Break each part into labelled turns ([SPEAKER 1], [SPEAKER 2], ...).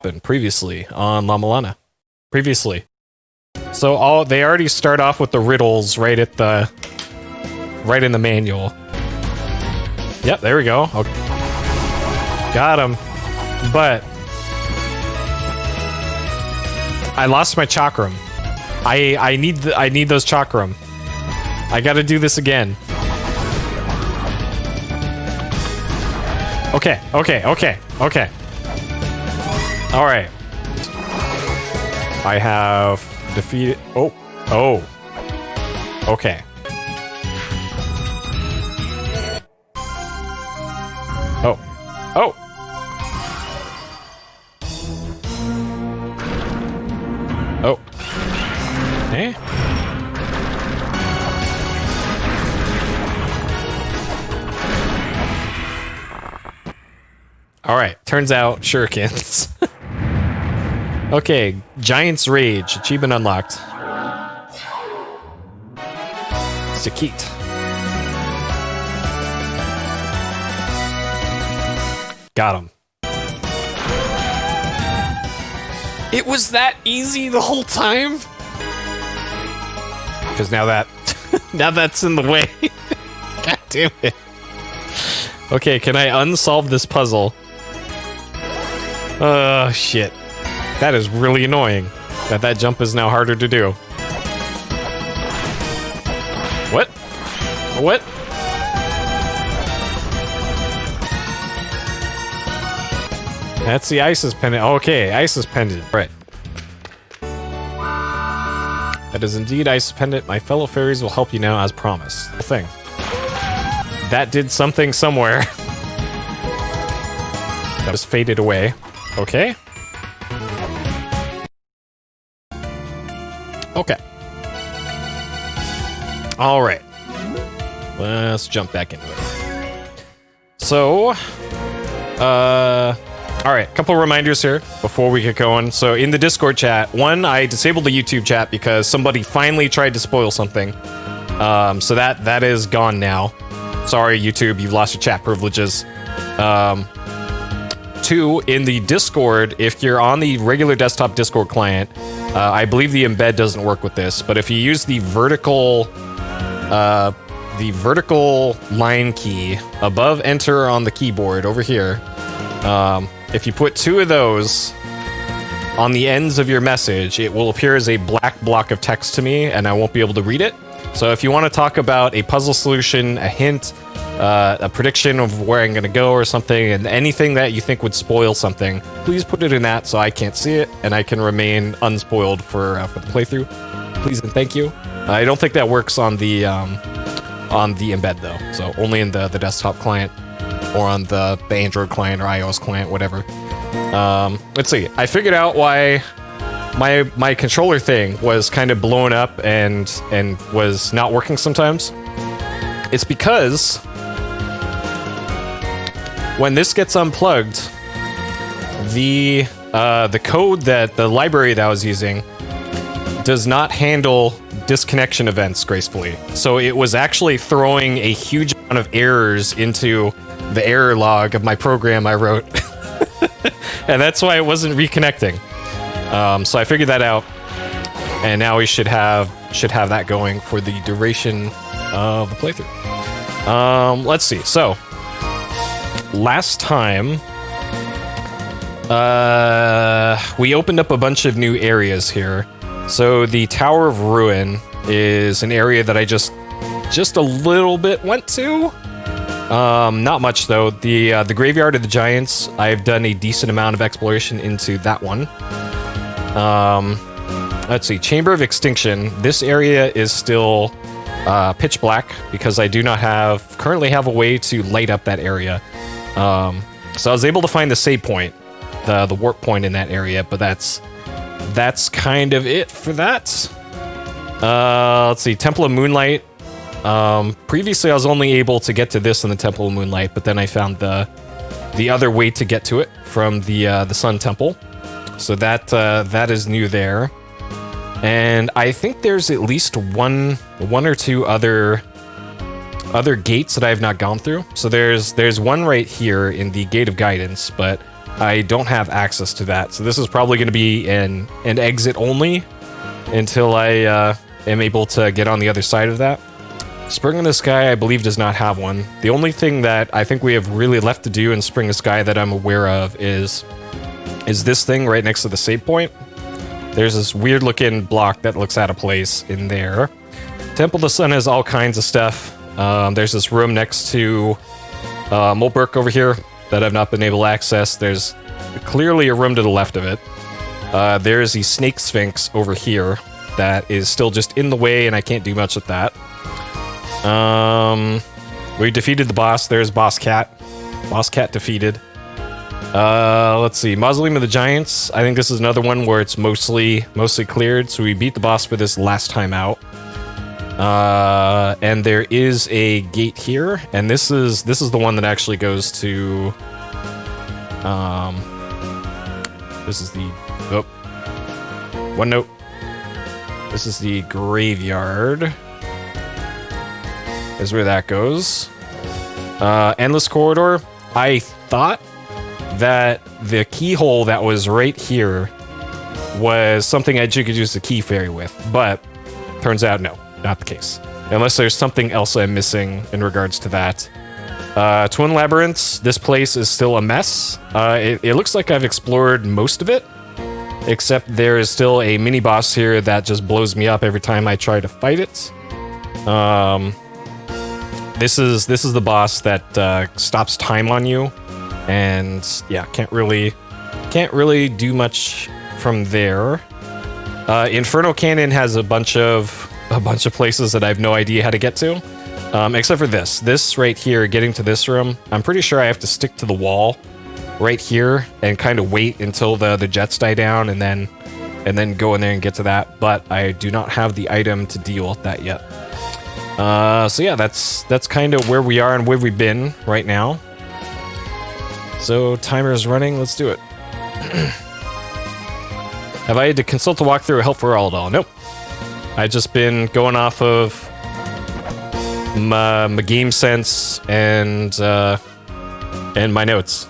[SPEAKER 1] happened previously on La-Mulana. Previously. So they already start off with the riddles right in the manual. Yep, there we go. Okay. Got him. But I lost my chakram. I need those chakram. I gotta do this again. Okay. Alright. I have defeated... Oh. Okay. Oh. Eh? Alright, turns out shurikens. Okay, Giant's Rage, achievement unlocked. Sakit. Got him. It was that easy the whole time? Because now that's in the way. God damn it. Okay, can I unsolve this puzzle? Oh, shit. That is really annoying. That jump is now harder to do. What? What? That's the Isis pendant. Okay, Isis pendant. Right. That is indeed Isis pendant. My fellow fairies will help you now as promised. The thing. That did something somewhere. That just faded away. Okay. Okay. Alright. Let's jump back into it. So, alright, couple reminders here before we get going. So in the Discord chat, one, I disabled the YouTube chat because somebody finally tried to spoil something. So that is gone now. Sorry, YouTube, you've lost your chat privileges. Two, in the Discord, if you're on the regular desktop Discord client, I believe the embed doesn't work with this, but if you use the vertical line key above enter on the keyboard over here, if you put two of those on the ends of your message, it will appear as a black block of text to me, and I won't be able to read it. So if you want to talk about a puzzle solution, a hint, a prediction of where I'm going to go or something, and anything that you think would spoil something, please put it in that so I can't see it, and I can remain unspoiled for the playthrough. Please and thank you. I don't think that works on the embed, though, so only in the desktop client, or on the Android client or iOS client, whatever. Let's see. I figured out why my controller thing was kind of blown up and was not working sometimes. It's because when this gets unplugged, the code that the library that I was using does not handle disconnection events gracefully. So it was actually throwing a huge amount of errors into the error log of my program I wrote. And that's why it wasn't reconnecting. So I figured that out, and now we should have that going for the duration of the playthrough. Let's see. So last time we opened up a bunch of new areas here. So the Tower of Ruin is an area that I just a little bit went to. Not much though. The Graveyard of the Giants, I've done a decent amount of exploration into that one. Let's see, Chamber of Extinction. This area is still pitch black because I do not currently have a way to light up that area. So I was able to find the save point, the warp point in that area, but that's kind of it for that. Let's see, Temple of Moonlight. Previously I was only able to get to this in the Temple of Moonlight, but then I found the other way to get to it from the Sun Temple. So that is new there. And I think there's at least one or two other gates that I have not gone through. So there's one right here in the Gate of Guidance, but I don't have access to that. So this is probably going to be an exit only until I am able to get on the other side of that. Spring in the Sky, I believe, does not have one. The only thing that I think we have really left to do in Spring in the Sky that I'm aware of is this thing right next to the save point. There's this weird looking block that looks out of place in there. Temple of the Sun has all kinds of stuff. There's this room next to Molberk over here that I've not been able to access. There's clearly a room to the left of it. There's the Snake Sphinx over here that is still just in the way, and I can't do much with that. We defeated the boss. There's Boss Cat. Boss Cat defeated. Let's see. Mausoleum of the Giants. I think this is another one where it's mostly cleared. So we beat the boss for this last time out. And there is a gate here, and this is the one that actually goes to. This is the one note. This is the graveyard. Is where that goes. Endless Corridor. I thought that the keyhole that was right here was something that you could use the key fairy with, but turns out no, not the case. Unless there's something else I'm missing in regards to that. Twin Labyrinths. This place is still a mess. It looks like I've explored most of it, except there is still a mini boss here that just blows me up every time I try to fight it. This is the boss that stops time on you, and yeah, can't really do much from there. Inferno Canyon has a bunch of places that I have no idea how to get to, except for this right here. Getting to this room, I'm pretty sure I have to stick to the wall right here and kind of wait until the jets die down, and then go in there and get to that. But I do not have the item to deal with that yet. So yeah, that's kind of where we are and where we've been right now. So timer is running. Let's do it. Have I had to consult a walkthrough or help for all at all? Nope. I've just been going off of my game sense and my notes.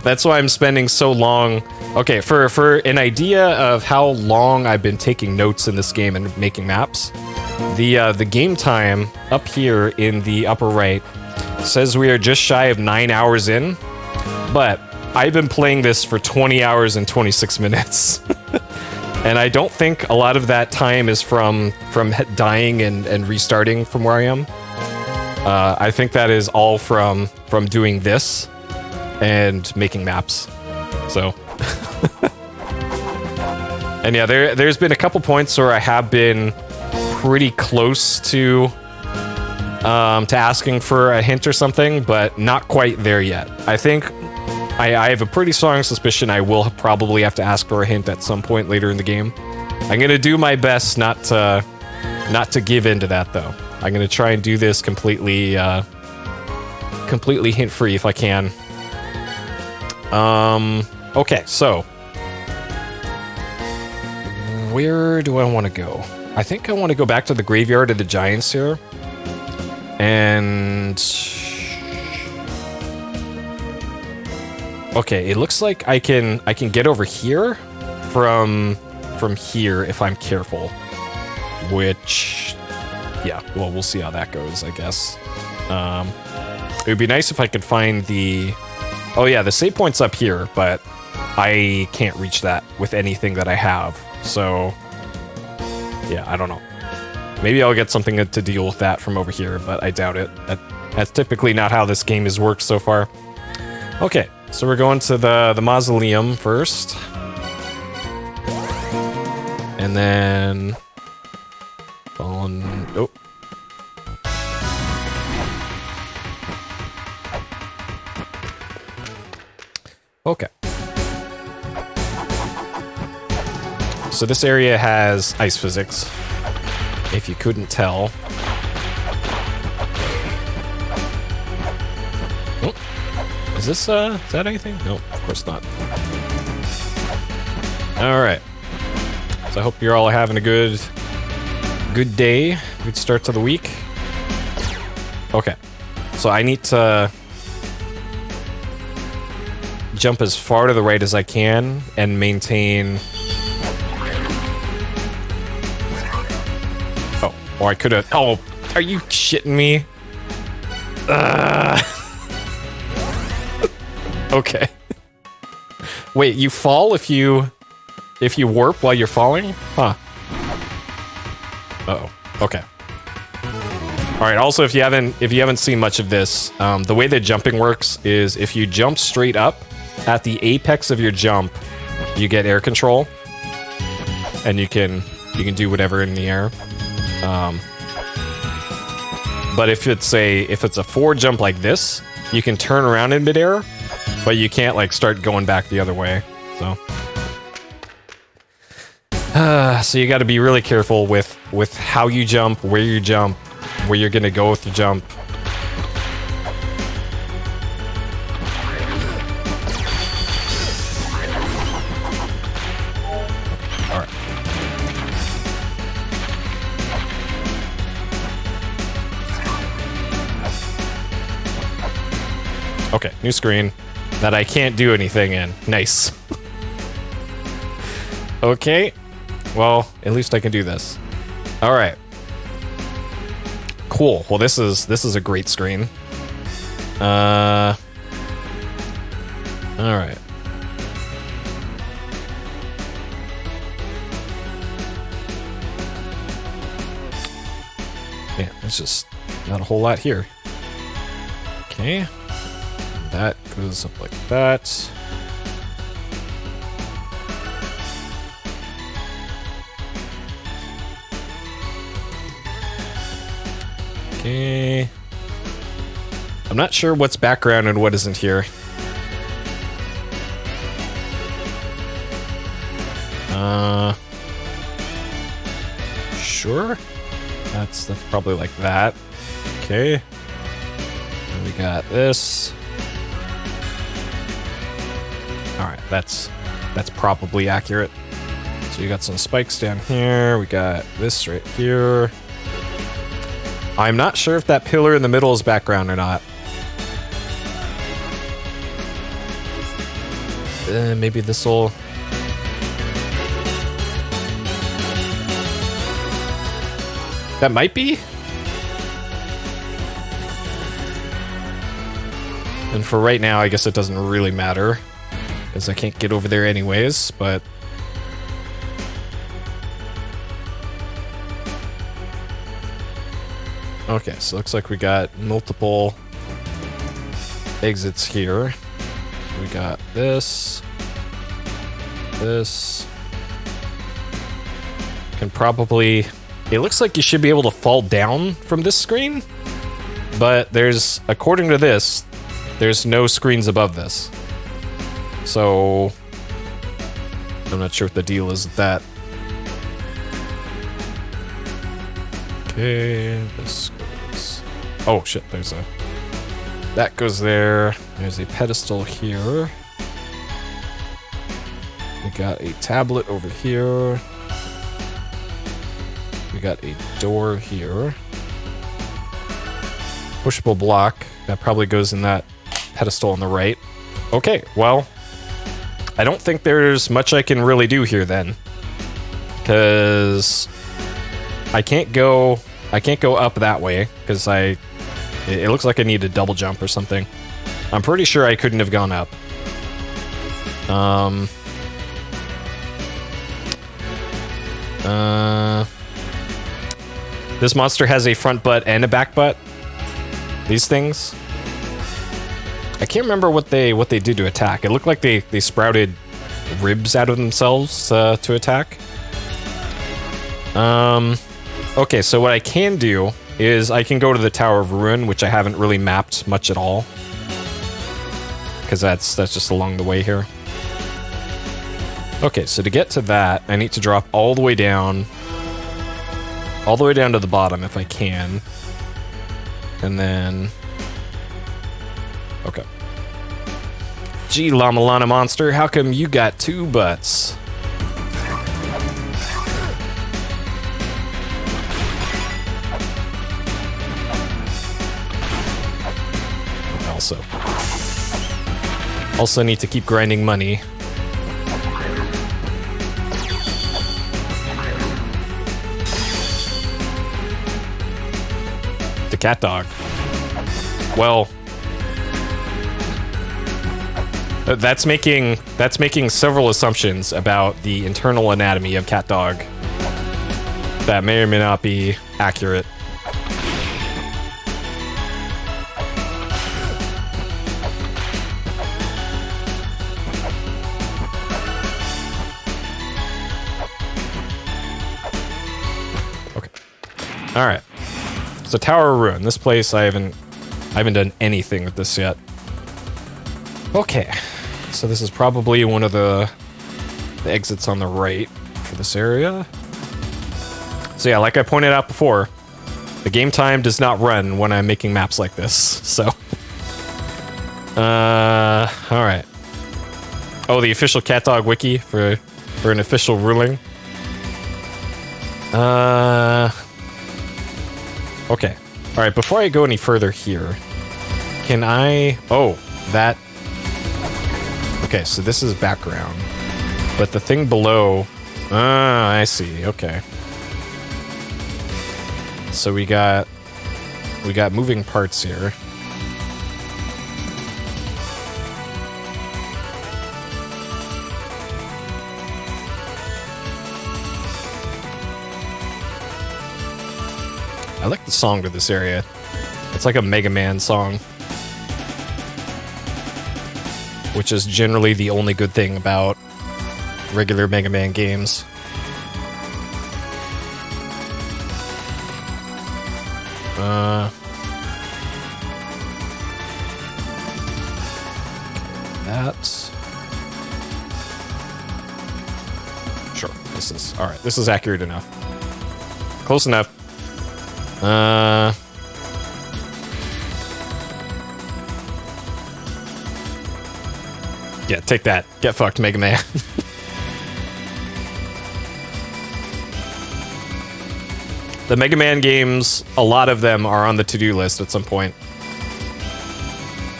[SPEAKER 1] That's why I'm spending so long. Okay, for an idea of how long I've been taking notes in this game and making maps. The game time up here in the upper right says we are just shy of 9 hours in, but I've been playing this for 20 hours and 26 minutes. And I don't think a lot of that time is from dying and restarting from where I am. I think that is all from doing this and making maps. So and yeah, there's been a couple points where I have been pretty close to asking for a hint or something, but not quite there yet. I think I have a pretty strong suspicion I will probably have to ask for a hint at some point later in the game. I'm gonna do my best not to give in to that, though. I'm gonna try and do this completely hint-free if I can. Okay, so where do I want to go? I think I want to go back to the graveyard of the giants here. And okay, it looks like I can get over here from here if I'm careful. Which, yeah, well, we'll see how that goes, I guess. It would be nice if I could find the... Oh yeah, the save point's up here, but I can't reach that with anything that I have. So, yeah, I don't know. Maybe I'll get something to deal with that from over here, but I doubt it. That's typically not how this game has worked so far. Okay, so we're going to the mausoleum first. And then... Oh. Okay. So this area has ice physics, if you couldn't tell. Oh. Is this, is that anything? No, of course not. Alright. So I hope you're all having a good day, good start to the week. Okay. So I need to jump as far to the right as I can and maintain... Oh, or I could have... Oh, are you shitting me? Okay. Wait, you fall if you warp while you're falling? Huh. Uh-oh. Okay. All right. Also, if you haven't seen much of this, the way that jumping works is if you jump straight up, at the apex of your jump, you get air control, and you can do whatever in the air. But if it's a forward jump like this, you can turn around in midair, but you can't like start going back the other way. So you got to be really careful with how you jump, where you're gonna go with your jump. All right. Okay, new screen that I can't do anything in. Nice. Okay. Well, at least I can do this. All right. Cool. Well, this is a great screen. All right. Yeah, there's just not a whole lot here. Okay. That goes up like that. Okay. I'm not sure what's background and what isn't here. Sure. That's probably like that. Okay. And we got this. All right, that's probably accurate. So you got some spikes down here. We got this right here. I'm not sure if that pillar in the middle is background or not. Maybe this'll... That might be? And for right now, I guess it doesn't really matter, because I can't get over there anyways, but... Okay, so looks like we got multiple exits here. We got this. This. Can probably... It looks like you should be able to fall down from this screen, but there's, according to this, there's no screens above this. So... I'm not sure what the deal is with that. Okay, this goes... Oh shit, there's a... That goes there. There's a pedestal here. We got a tablet over here. We got a door here. Pushable block. That probably goes in that pedestal on the right. Okay, well... I don't think there's much I can really do here then. Because... I can't go up that way, because it looks like I need a double jump or something. I'm pretty sure I couldn't have gone up. This monster has a front butt and a back butt. These things. I can't remember what they did to attack. It looked like they sprouted ribs out of themselves to attack. Okay, so what I can do is I can go to the Tower of Ruin, which I haven't really mapped much at all, because that's just along the way here. Okay, so to get to that, I need to drop all the way down to the bottom if I can, and then... Okay. Gee, La-Mulana monster, how come you got two butts? Also. Also need to keep grinding money. The cat dog. Well, that's making several assumptions about the internal anatomy of cat dog that may or may not be accurate. Okay. All right. So Tower of Ruin. This place I haven't done anything with this yet. Okay. So this is probably one of the exits on the right for this area. So yeah, like I pointed out before, the game time does not run when I'm making maps like this. So, all right. Oh, the official cat dog wiki for an official ruling. Okay. All right. Before I go any further here, can I? Oh, that. Okay, so this is background, but the thing below. Ah, I see. Okay. So we got moving parts here. I like the song to this area. It's like a Mega Man song, which is generally the only good thing about regular Mega Man games. That's sure. This is all right. This is accurate enough. Close enough. Yeah, take that. Get fucked, Mega Man. The Mega Man games, a lot of them are on the to-do list at some point.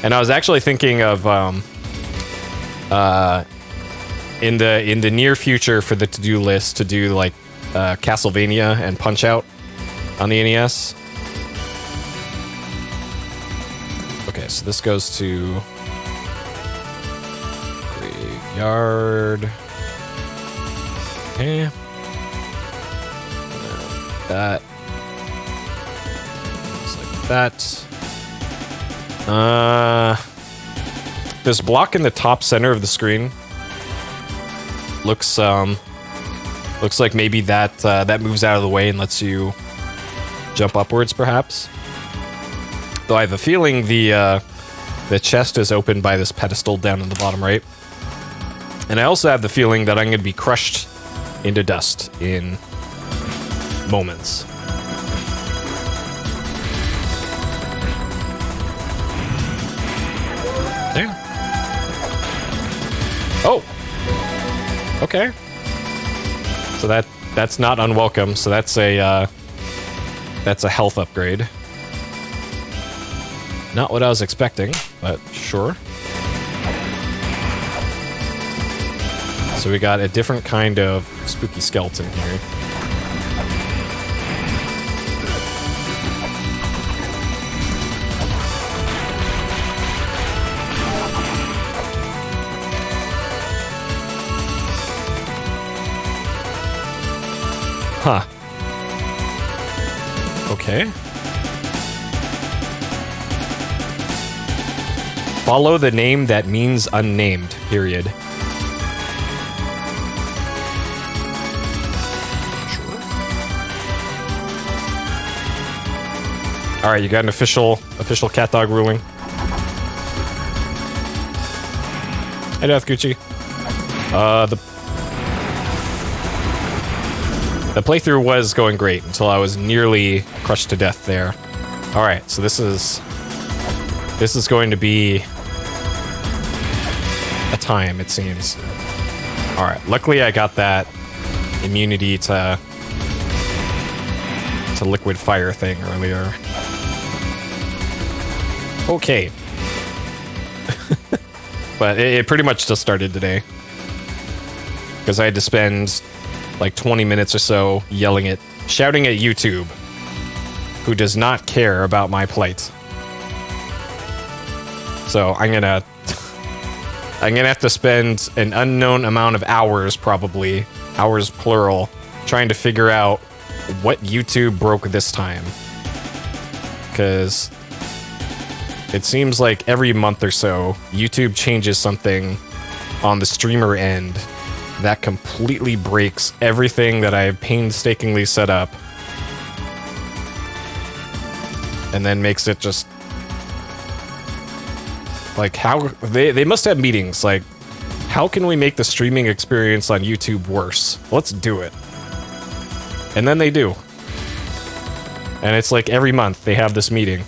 [SPEAKER 1] And I was actually thinking of in the near future for the to-do list to do like Castlevania and Punch-Out on the NES. Okay, so this goes to Graveyard. Okay. That. Just like that. This block in the top center of the screen looks like maybe that moves out of the way and lets you jump upwards, perhaps. Though I have a feeling the chest is opened by this pedestal down in the bottom right. And I also have the feeling that I'm going to be crushed into dust in moments. There. Oh. Okay. So that's not unwelcome. So that's a health upgrade. Not what I was expecting, but sure. So we got a different kind of spooky skeleton here. Huh. Okay. Follow the name that means unnamed, period. Sure. Alright, you got an official cat dog ruling. Hey, Death Gucci. The playthrough was going great until I was nearly crushed to death there. Alright, so this is going to be a time, it seems. Alright, luckily I got that immunity to liquid fire thing earlier. Okay. But it pretty much just started today. Because I had to spend like 20 minutes or so shouting at YouTube, who does not care about my plight. So I'm gonna have to spend an unknown amount of hours, probably, hours plural, trying to figure out what YouTube broke this time. Because it seems like every month or so, YouTube changes something on the streamer end that completely breaks everything that I have painstakingly set up. And then makes it just... like, how... They must have meetings, like, how can we make the streaming experience on YouTube worse? Let's do it. And then they do. And it's like every month they have this meeting.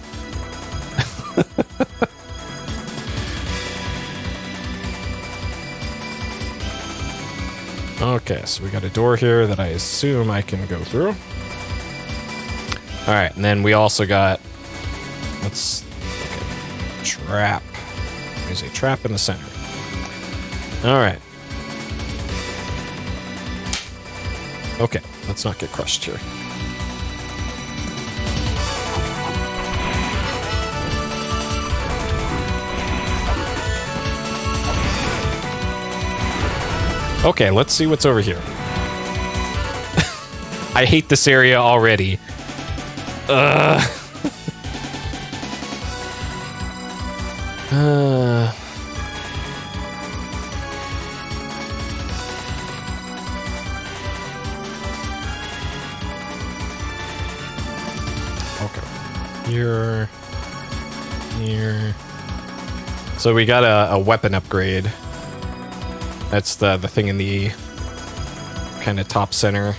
[SPEAKER 1] Okay, so we got a door here that I assume I can go through. Alright, and then we also got... trap. There's a trap in the center. Alright. Okay, let's not get crushed here. Okay, let's see what's over here. I hate this area already. Ugh. Okay. Here. So we got a weapon upgrade. That's the thing in the kind of top center.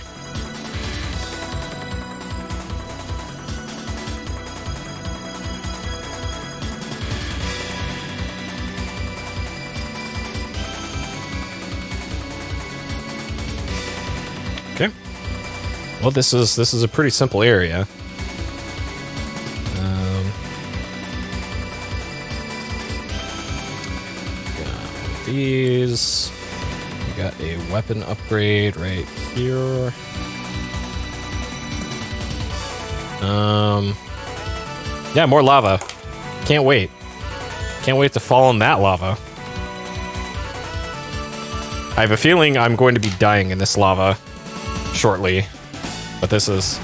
[SPEAKER 1] Okay. Well, this is a pretty simple area. Got these. We got a weapon upgrade right here. Yeah, more lava. Can't wait. Can't wait to fall in that lava. I have a feeling I'm going to be dying in this lava shortly, but this is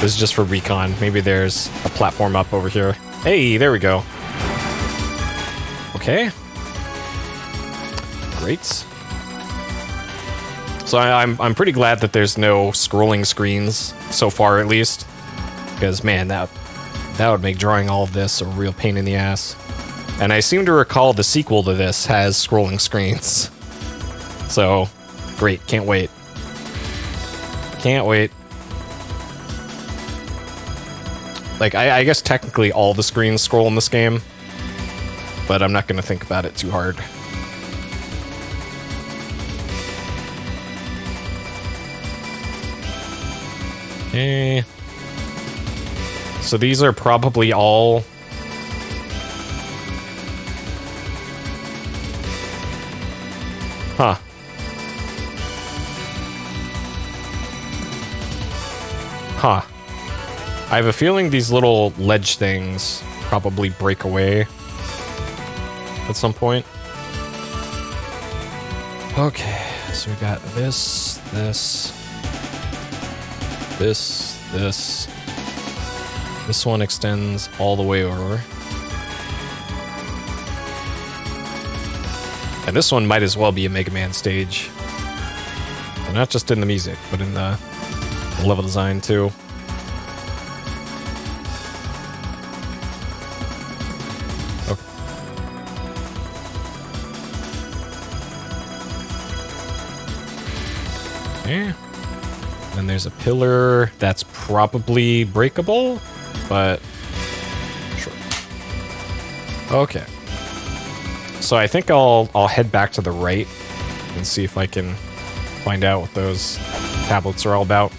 [SPEAKER 1] just for recon. Maybe there's a platform up over here. Hey, there we go. Okay. Great. So I'm pretty glad that there's no scrolling screens so far, at least, because man, that would make drawing all of this a real pain in the ass. And I seem to recall the sequel to this has scrolling screens. So, great, can't wait. Can't wait. Like, I guess technically all the screens scroll in this game, but I'm not going to think about it too hard. Okay. So these are probably all... Huh. Huh. I have a feeling these little ledge things probably break away at some point. Okay, so we got this. This one extends all the way over. And this one might as well be a Mega Man stage. And not just in the music, but in the level design too. Okay. Then there's a pillar that's probably breakable, but sure. Okay. So I think I'll head back to the right and see if I can find out what those tablets are all about.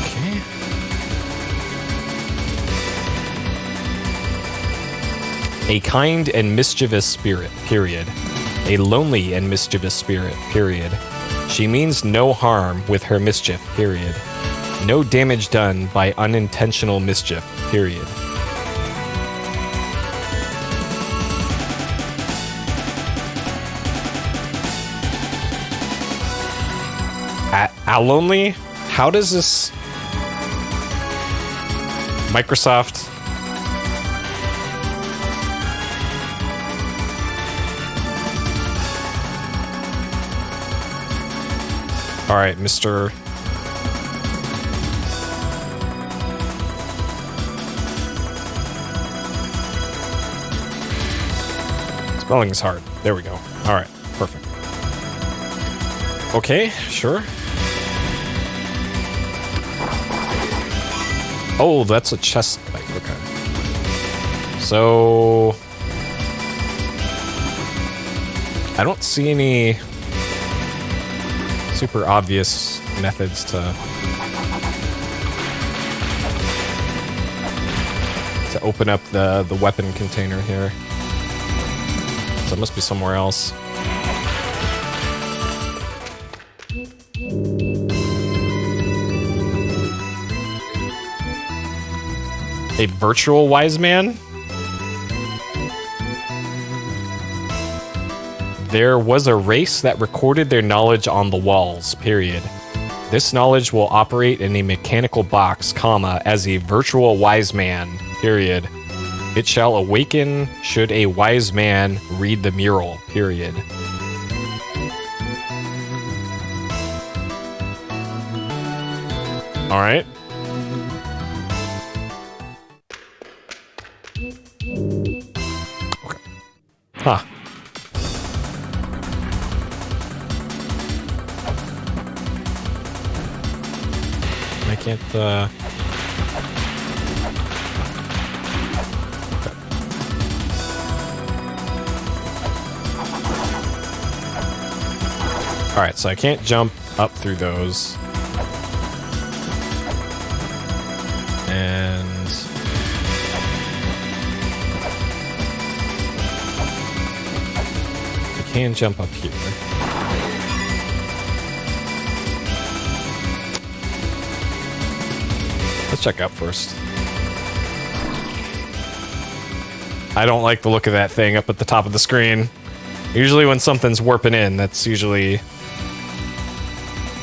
[SPEAKER 1] Okay. A kind and mischievous spirit, period. A lonely and mischievous spirit, period. She means no harm with her mischief, period. No damage done by unintentional mischief, period. Lonely? How does this... Microsoft... Alright, Mr. Spelling is hard. There we go. Alright, perfect. Okay, sure. Oh, that's a chest type. Okay. So... I don't see any super obvious methods to open up the weapon container here. So it must be somewhere else. A virtual wise man? There was a race that recorded their knowledge on the walls, period. This knowledge will operate in a mechanical box, comma, as a virtual wise man, period. It shall awaken should a wise man read the mural, period. All right. Okay. Huh. I can't, Okay. Alright, so I can't jump up through those. And... I can jump up here. Let's check out first. I don't like the look of that thing up at the top of the screen. Usually when something's warping in, that's usually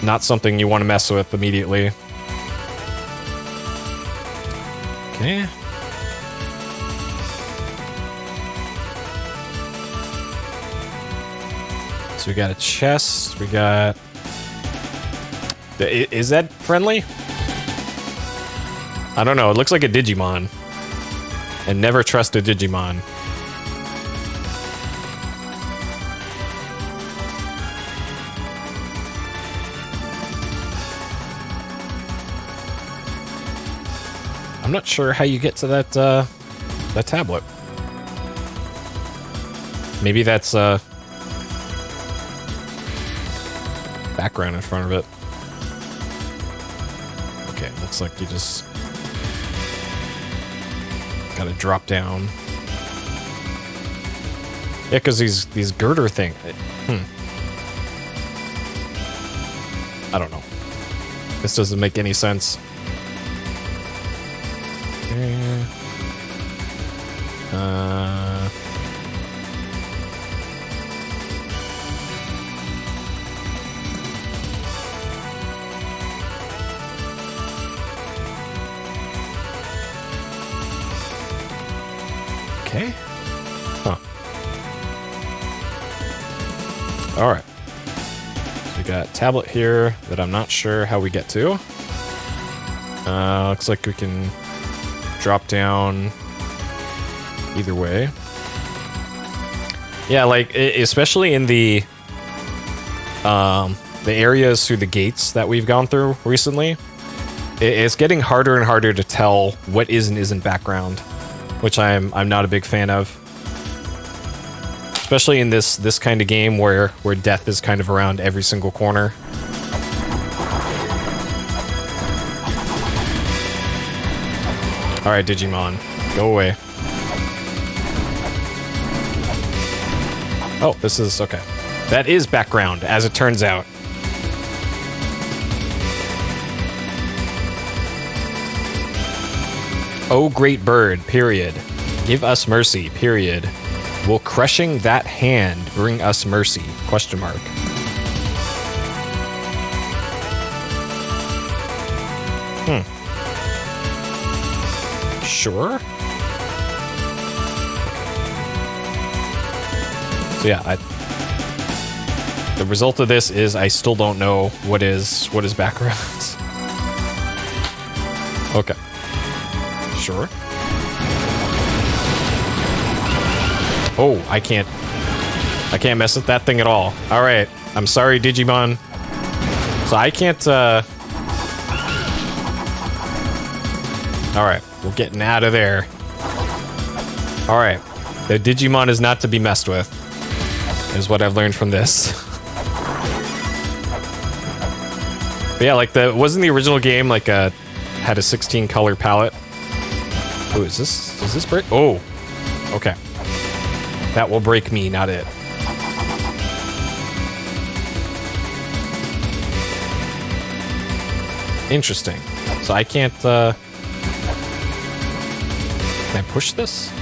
[SPEAKER 1] not something you want to mess with immediately. Okay. So we got a chest, we got... Is that friendly? I don't know, it looks like a Digimon. And never trust a Digimon. I'm not sure how you get to that, that tablet. Maybe that's, background in front of it. Okay, looks like you just gotta drop down. Yeah, because these girder thing. I don't know. This doesn't make any sense. Okay. Huh. Alright. So we got a tablet here that I'm not sure how we get to. Looks like we can drop down either way. Yeah, like, especially in the areas through the gates that we've gone through recently, it's getting harder and harder to tell what is and isn't background, which I'm not a big fan of. Especially in this kind of game where death is kind of around every single corner. Alright, Digimon, go away. Oh, this is okay. That is background, as it turns out. Oh, great bird, period. Give us mercy, period. Will crushing that hand bring us mercy? Question mark. Sure. So yeah, the result of this is I still don't know what is background. Okay. Sure. Oh, I can't mess with that thing at all. All right. I'm sorry, Digimon. So I can't, all right. We're getting out of there. All right. The Digimon is not to be messed with, is what I've learned from this. But yeah, like wasn't the original game like had a 16 color palette? Oh, is this break? Oh, okay. That will break me, not it. Interesting. So I can't, can I push this?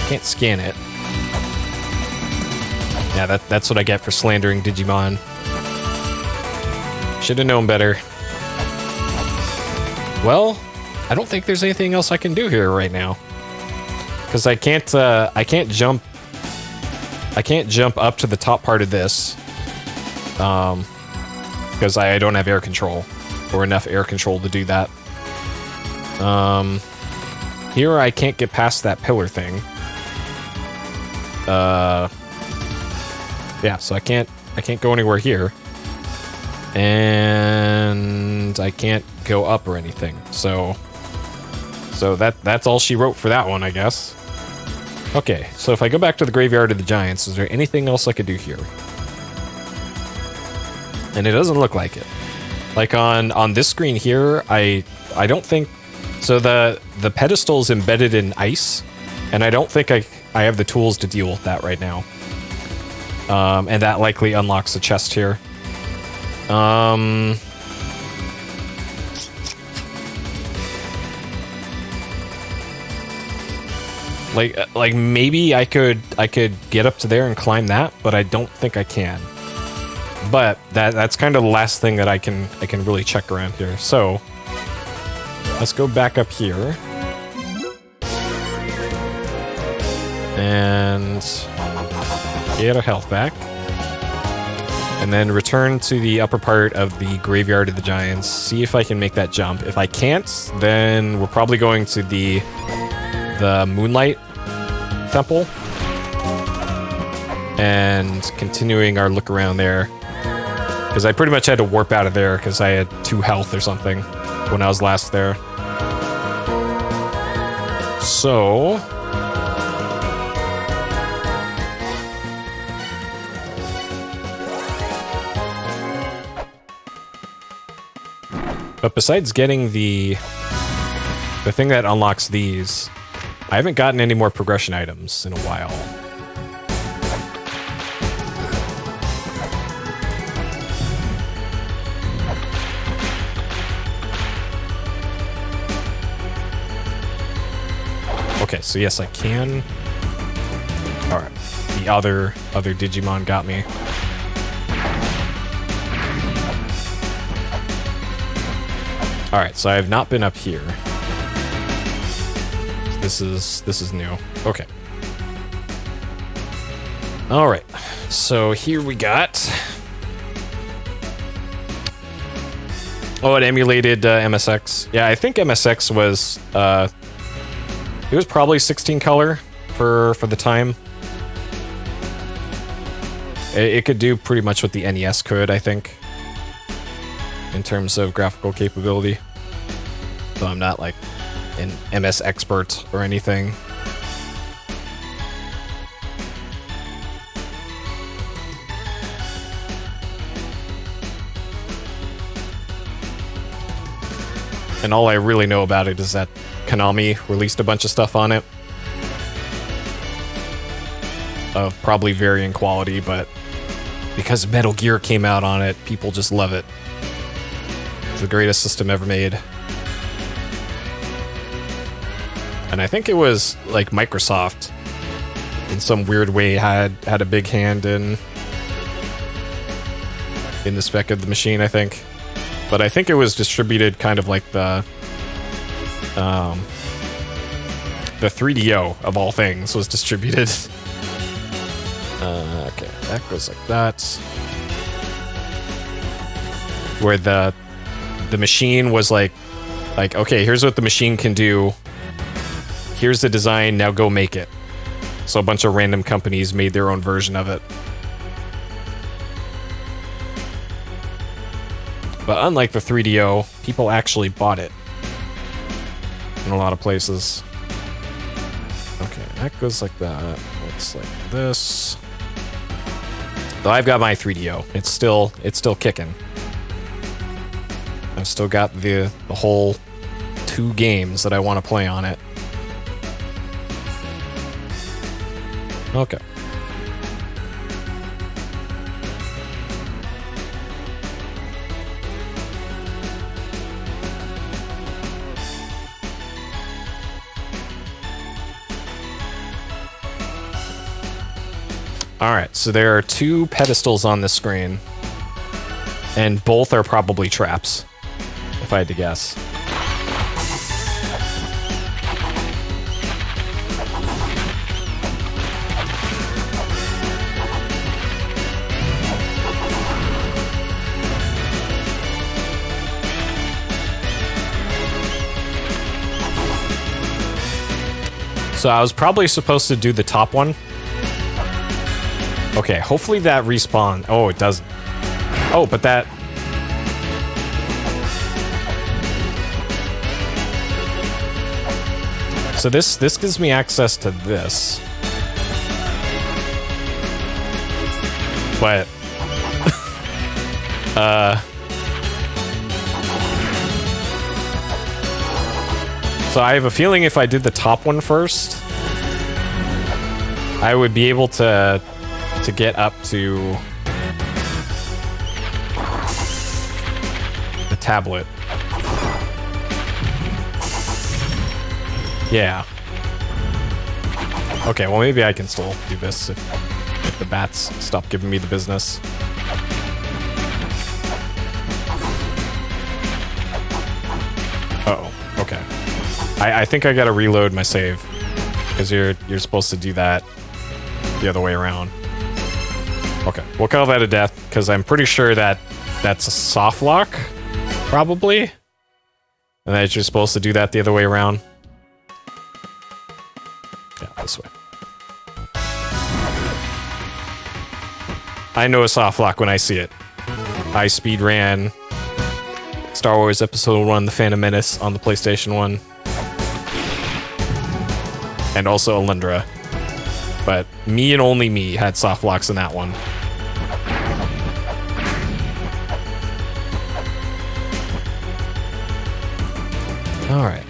[SPEAKER 1] Can't scan it. Yeah, that's what I get for slandering Digimon. Should have known better. Well, I don't think there's anything else I can do here right now. Because I can't jump up to the top part of this. Because I don't have air control. Or enough air control to do that. Here I can't get past that pillar thing. Yeah, so I can't go anywhere here. And I can't go up or anything. So that's all she wrote for that one, I guess. Okay, so if I go back to the Graveyard of the Giants, is there anything else I could do here? And it doesn't look like it. Like on this screen here, I don't think... So the pedestal is embedded in ice, and I don't think I have the tools to deal with that right now. And that likely unlocks the chest here. Like maybe I could get up to there and climb that, but I don't think I can. But that's kind of the last thing that I can really check around here. So let's go back up here. And get our health back. And then return to the upper part of the Graveyard of the Giants. See if I can make that jump. If I can't, then we're probably going to the Moonlight Temple. And continuing our look around there. Because I pretty much had to warp out of there because I had 2 health or something when I was last there. So... But besides getting the thing that unlocks these, I haven't gotten any more progression items in a while. Okay, so yes, I can. All right, the other Digimon got me. All right, so I have not been up here. This is new. Okay. All right, so here we got. Oh, it emulated MSX. Yeah, I think MSX was. It was probably 16 color for the time. It could do pretty much what the NES could, I think, in terms of graphical capability. So I'm not like an MS expert or anything. And all I really know about it is that Konami released a bunch of stuff on it. of probably varying quality, but because Metal Gear came out on it, people just love it. It's the greatest system ever made. And I think it was like Microsoft in some weird way had a big hand in the spec of the machine, I think. But I think it was distributed kind of like the 3DO of all things was distributed. Okay, that goes like that. Where the machine was like, okay, here's what the machine can do. Here's the design, now go make it. So a bunch of random companies made their own version of it. But unlike the 3DO, people actually bought it in a lot of places. Okay, that goes like that. Looks like this. Though I've got my 3DO. It's still kicking. I've still got the whole 2 games that I want to play on it. Okay. Alright, so there are 2 pedestals on the screen. And both are probably traps, if I had to guess. So I was probably supposed to do the top one. Okay, hopefully that respawn. Oh, it doesn't. Oh, but that... So this gives me access to this. But... So I have a feeling if I did the top one first, I would be able to get up to the tablet. Yeah. Okay, well maybe I can still do this if the bats stop giving me the business. Uh-oh, okay. I think I gotta reload my save, because you're supposed to do that the other way around. Okay, we'll call that a death, because I'm pretty sure that that's a soft lock, probably. And that you're supposed to do that the other way around. Yeah, this way. I know a soft lock when I see it. I speed ran Star Wars Episode 1, The Phantom Menace on the PlayStation 1. And also Alundra. But me and only me had soft locks in that one. Alright.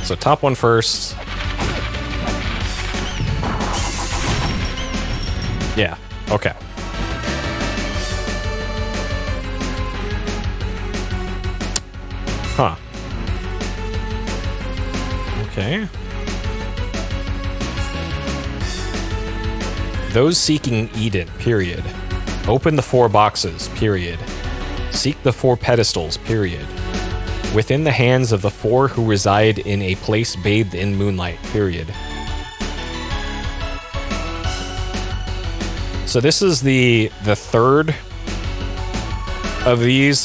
[SPEAKER 1] So top one first. Yeah, okay. Huh. Okay. Those seeking Eden, period. Open the 4 boxes, period. Seek the 4 pedestals, period. Within the hands of the 4 who reside in a place bathed in moonlight, period. So this is the third of these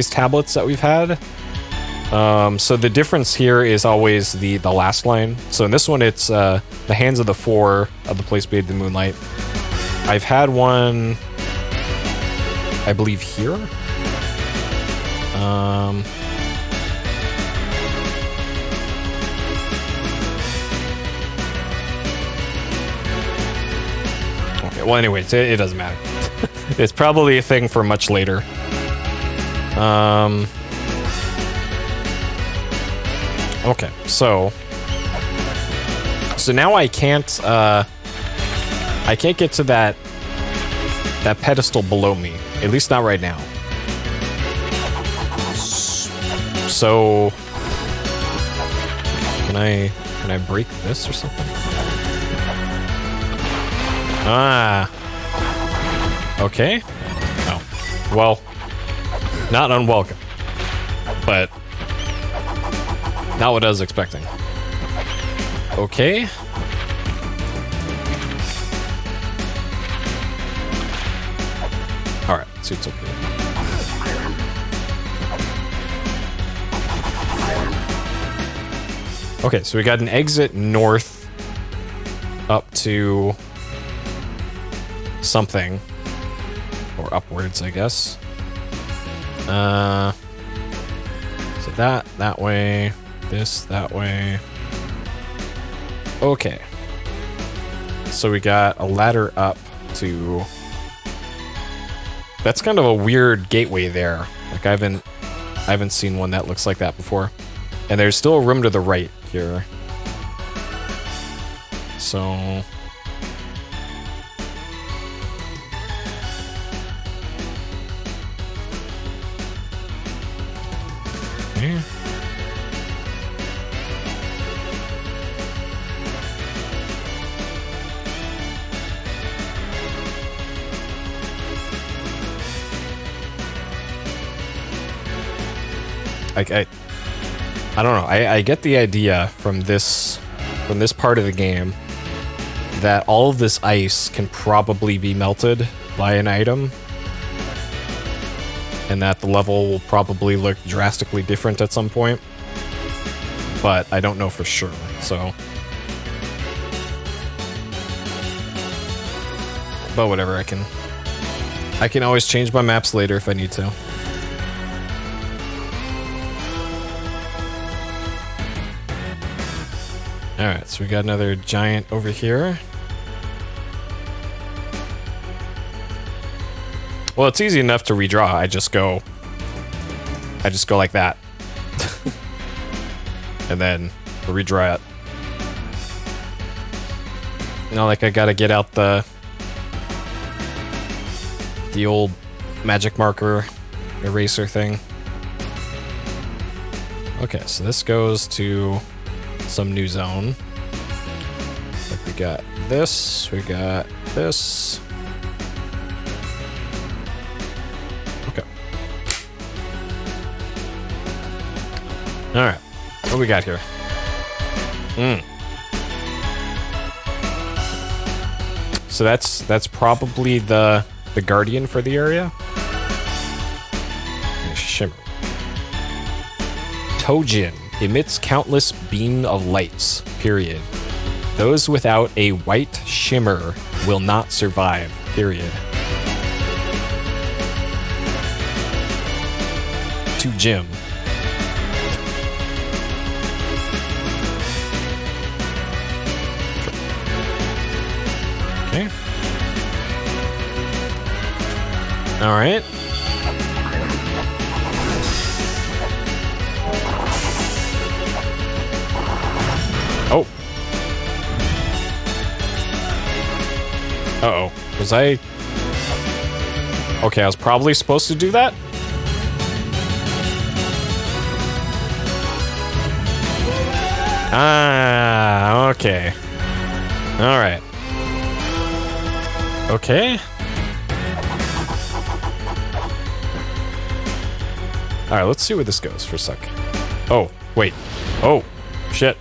[SPEAKER 1] tablets that we've had. So the difference here is always the last line. So in this one, it's the hands of the 4 of the place bathed in moonlight. I've had one, I believe, here. Okay, well, anyways, it doesn't matter. It's probably a thing for much later. Okay, so So now I can't get to that pedestal below me. At least not right now. So can I break this or something? Ah. Okay. Oh. Well, not unwelcome. But not what I was expecting. Okay. Alright, let's see what's up here. Okay, so we got an exit north up to something. Or upwards, I guess. So that way, this that way. Okay. So we got a ladder up to... That's kind of a weird gateway there. Like I haven't seen one that looks like that before. And there's still a room to the right here. So... Okay. I don't know. I get the idea from this part of the game that all of this ice can probably be melted by an item, and that the level will probably look drastically different at some point. But I don't know for sure. So, but whatever. I can always change my maps later if I need to. Alright, so we got another giant over here. Well, it's easy enough to redraw. I just go like that. And then redraw it. Not like I gotta get out the old magic marker eraser thing. Okay, so this goes to some new zone. Like we got this, we got this. Okay. Alright. What do we got here? So that's probably the guardian for the area. Shimmer. Tojin emits countless beam of lights, period. Those without a white shimmer will not survive, period. To Jim. Okay. All right. Oh. Uh-oh. Was I... Okay, I was probably supposed to do that? Ah, okay. Alright. Okay. Alright, let's see where this goes for a sec. Oh, wait. Oh, shit.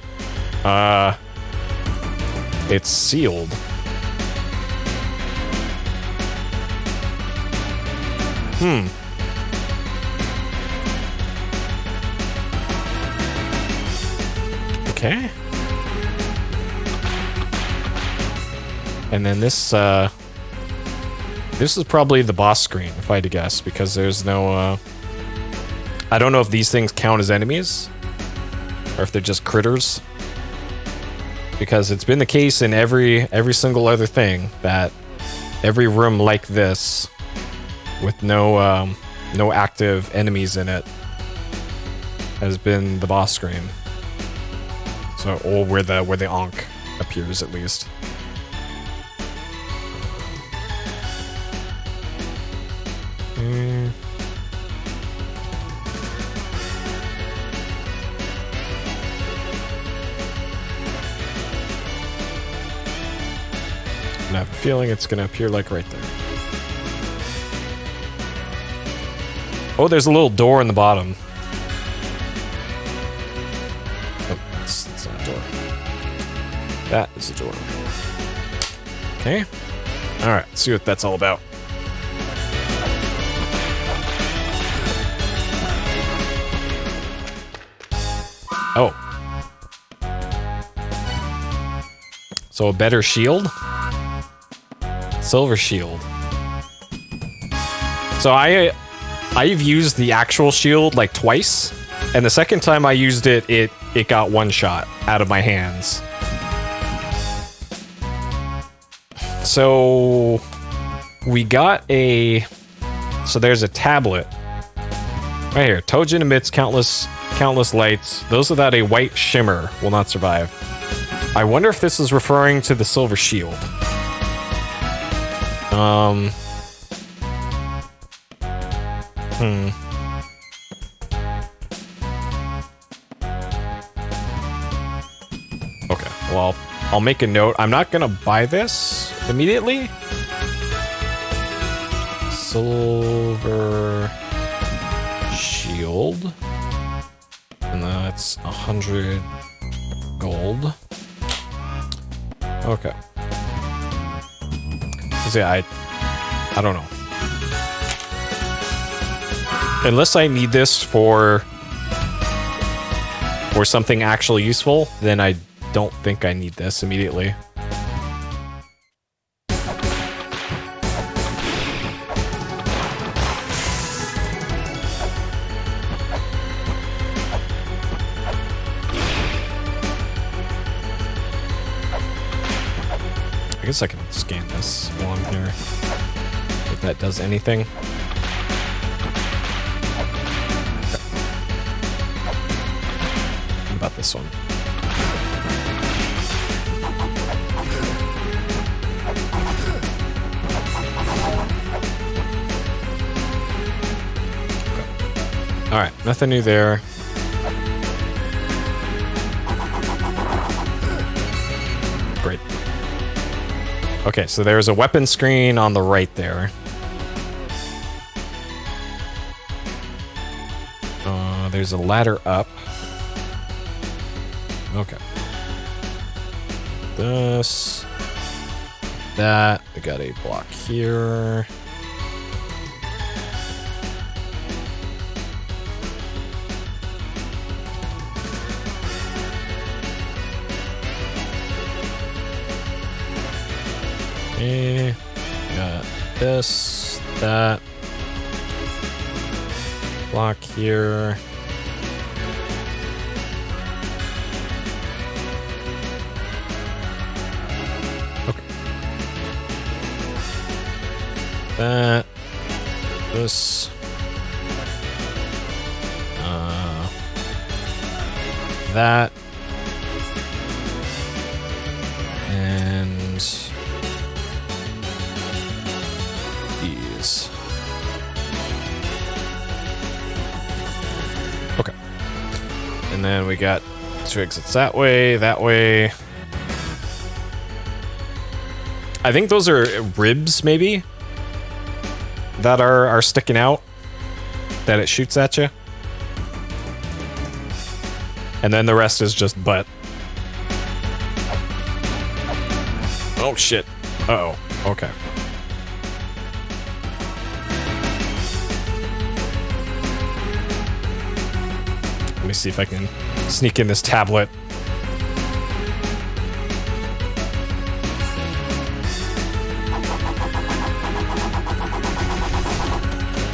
[SPEAKER 1] It's sealed. Okay. And then this is probably the boss screen, if I had to guess, because there's no, I don't know if these things count as enemies, or if they're just critters. Because it's been the case in every single other thing that every room like this, with no active enemies in it, has been the boss screen. So, or where the Ankh appears at least. I have a feeling it's going to appear like right there. Oh, there's a little door in the bottom. Oh, that's not a door. That is a door. Okay. Alright, let's see what that's all about. Oh. So a better shield? Silver shield. So I've used the actual shield like twice, and the second time I used it, it got one shot out of my hands. So we got so there's a tablet right here. Tojin emits countless lights. Those without a white shimmer will not survive. I wonder if this is referring to the silver shield. Okay, well, I'll make a note. I'm not gonna buy this immediately. Silver shield. And that's 100 gold. Okay. Yeah, I don't know. Unless I need this for something actually useful, then I don't think I need this immediately. I guess I can scan this while I'm here, if that does anything. Okay. What about this one? Okay. Alright, nothing new there. Great. Okay, so there's a weapon screen on the right there. There's a ladder up. Okay. This. That. We got a block here. Okay. Got this, that. Block here. Okay. That. This. That. And these. Okay. And then we got 2 exits that way, that way. I think those are ribs, maybe, that are sticking out, that it shoots at you. And then the rest is just butt. Oh, shit. Uh-oh. Okay. Let me see if I can sneak in this tablet.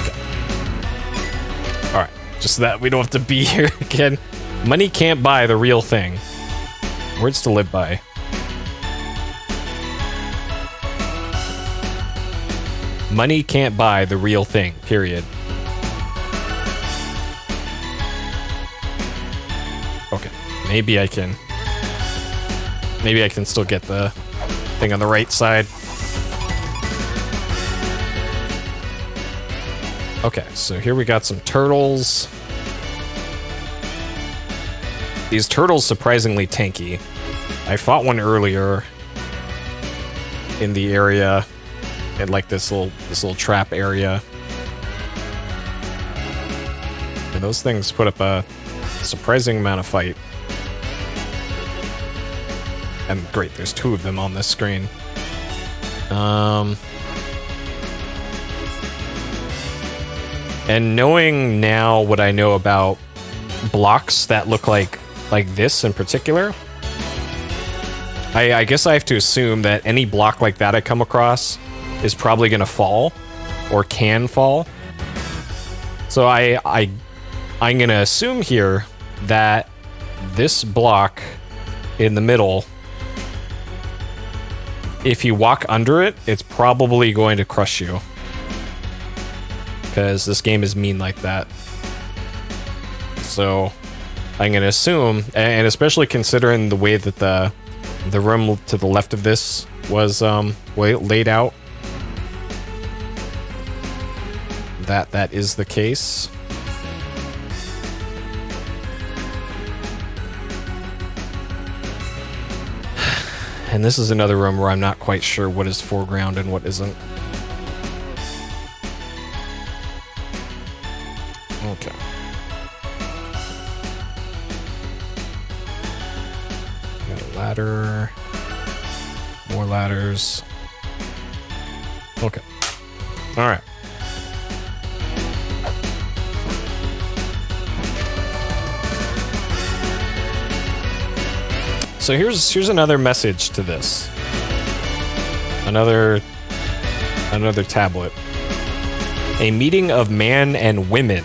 [SPEAKER 1] Okay. Alright. Just so that we don't have to be here again. Money can't buy the real thing. Words to live by. Money can't buy the real thing, period. Okay, maybe I can maybe I can still get the thing on the right side. Okay, so here we got some turtles. These turtles surprisingly tanky. I fought one earlier in the area, in like this little trap area. And those things put up a surprising amount of fight. And great, there's 2 of them on this screen. And knowing now what I know about blocks that look like this in particular, I guess I have to assume that any block like that I come across is probably going to fall, or can fall. So I'm going to assume here that this block in the middle, if you walk under it, it's probably going to crush you. Because this game is mean like that. So I'm going to assume, and especially considering the way that the room to the left of this was laid out, that is the case. And this is another room where I'm not quite sure what is foreground and what isn't. Okay. Got a ladder. More ladders. Okay. Alright. So here's another message to this. Another tablet. A meeting of man and women.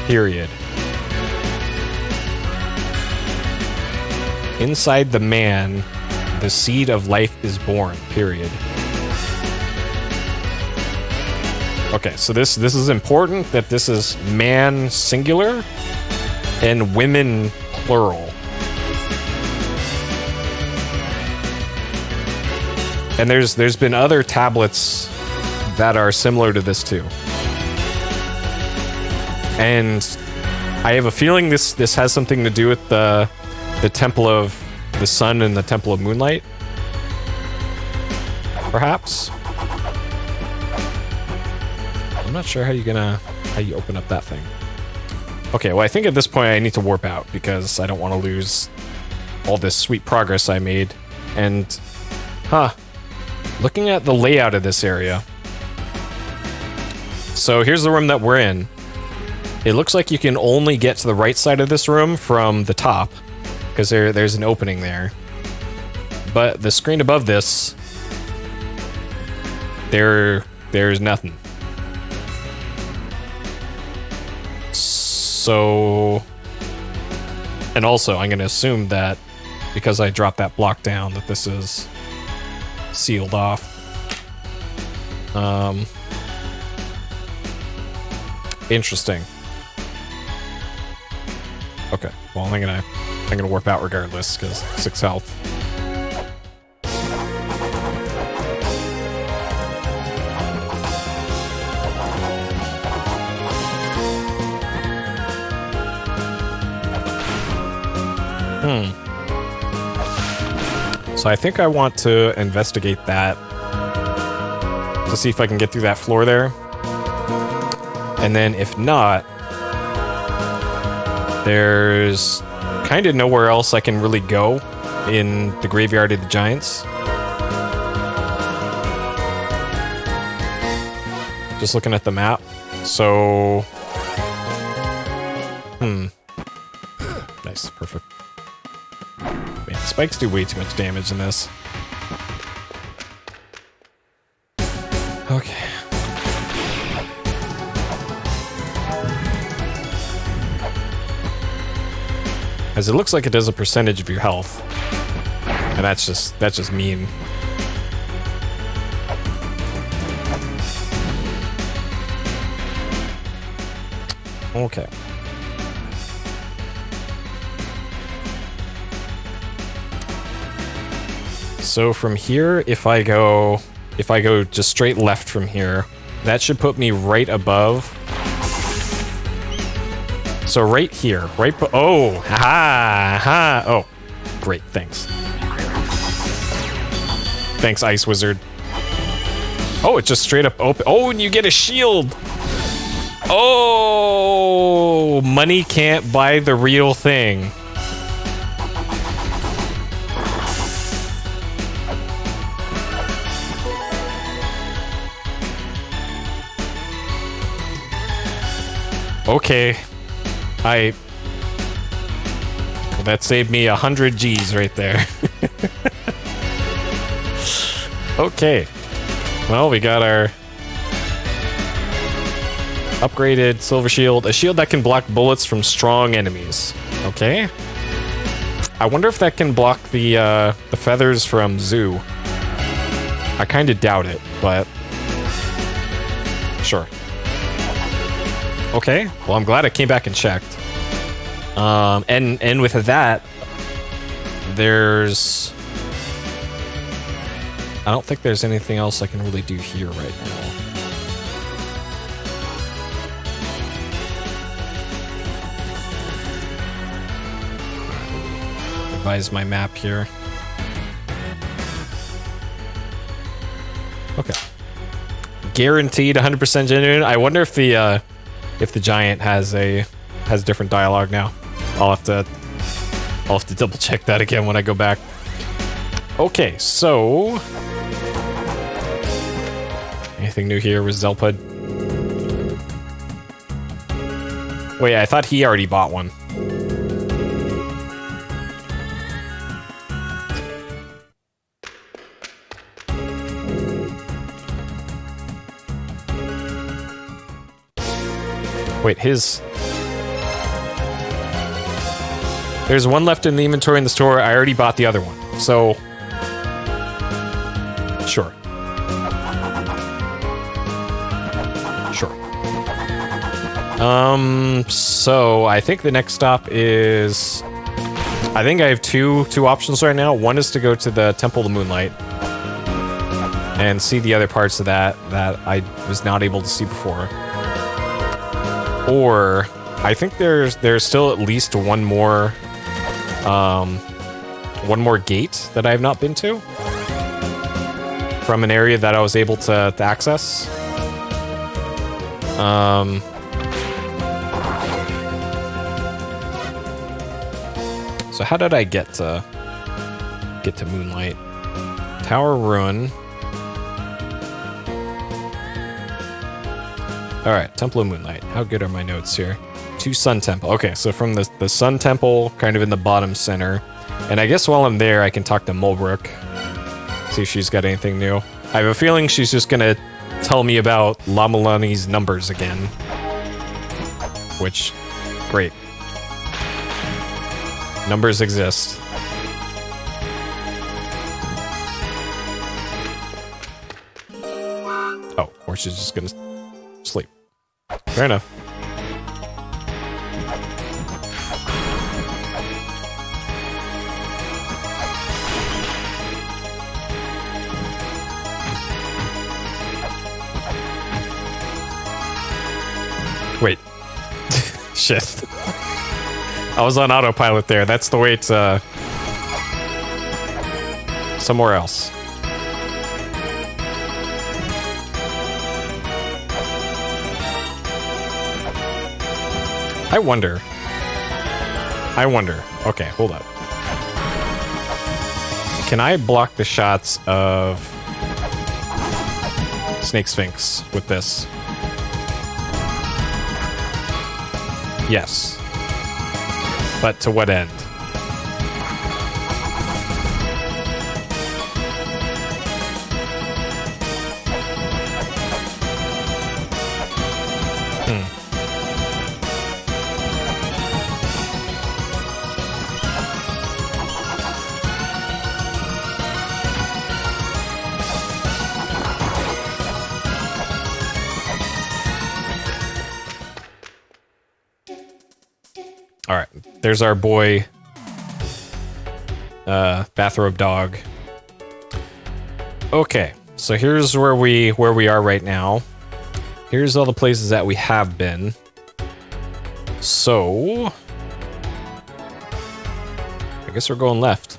[SPEAKER 1] Period. Inside the man, the seed of life is born. Period. Okay, so this is important that this is man singular and women plural. And there's been other tablets that are similar to this too. And I have a feeling this has something to do with the Temple of the Sun and the Temple of Moonlight. Perhaps. I'm not sure how you open up that thing. Okay, well I think at this point I need to warp out because I don't want to lose all this sweet progress I made. And looking at the layout of this area. So here's the room that we're in. It looks like you can only get to the right side of this room from the top, because there's an opening there. But the screen above this, there's nothing. So, and also I'm going to assume that because I dropped that block down, that this is sealed off. Interesting. Okay, well I'm gonna warp out regardless because 6 health. So I think I want to investigate that to see if I can get through that floor there. And then if not, there's kind of nowhere else I can really go in the Graveyard of the Giants. Just looking at the map. So... Nice, perfect. Man, spikes do way too much damage in this. Okay. As it looks like it does a percentage of your health. And that's just mean. Okay. So from here, if I go just straight left from here, that should put me right above. So right here, oh, ha. Oh, great, thanks. Thanks, Ice Wizard. Oh, it just straight up open. Oh, and you get a shield. Oh, money can't buy the real thing. Okay. That saved me 100 G's right there. Okay. Well, we got our upgraded silver shield. A shield that can block bullets from strong enemies. Okay. I wonder if that can block the feathers from Zoo. I kind of doubt it, but sure. Okay. Well, I'm glad I came back and checked. And with that, there's... I don't think there's anything else I can really do here right now. Revise my map here. Okay. Guaranteed 100% genuine. I wonder if the giant has different dialogue now. I'll have to double check that again when I go back. Okay, so anything new here with Zelpud? Wait, I thought he already bought one. Wait, there's one left in the inventory in the store. I already bought the other one. So, sure. So I think the next stop is... I think I have two options right now. One is to go to the Temple of the Moonlight and see the other parts of that I was not able to see before. Or I think there's still at least one more gate that I have not been to from an area that I was able to access. So how did I get to Moonlight? Tower Ruin. Alright, Temple of Moonlight. How good are my notes here? To Sun Temple. Okay, so from the Sun Temple, kind of in the bottom center. And I guess while I'm there, I can talk to Mulbrook. See if she's got anything new. I have a feeling she's just gonna tell me about La-Mulana's numbers again. Which, great. Numbers exist. Oh, or she's just gonna sleep. Fair enough. Wait. Shit. I was on autopilot there. That's the way it's, somewhere else. I wonder. Okay, hold up. Can I block the shots of Snake Sphinx with this? Yes. But to what end? Alright, there's our boy, bathrobe dog. Okay, so here's where we are right now. Here's all the places that we have been. So I guess we're going left.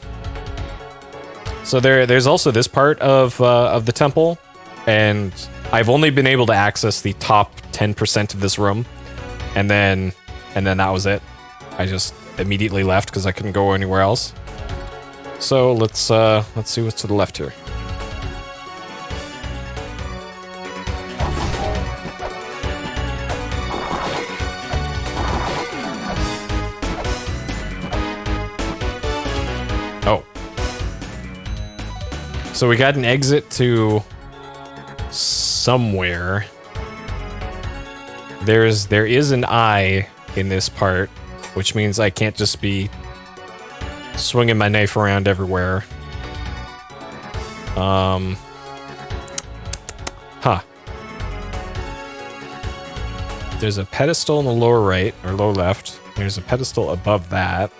[SPEAKER 1] So there's also this part of the temple, and I've only been able to access the top 10% of this room, and then that was it. I just immediately left because I couldn't go anywhere else. So let's see what's to the left here. Oh. So we got an exit to somewhere. There is an eye in this part, which means I can't just be swinging my knife around everywhere. There's a pedestal in the lower right, or lower left. There's a pedestal above that.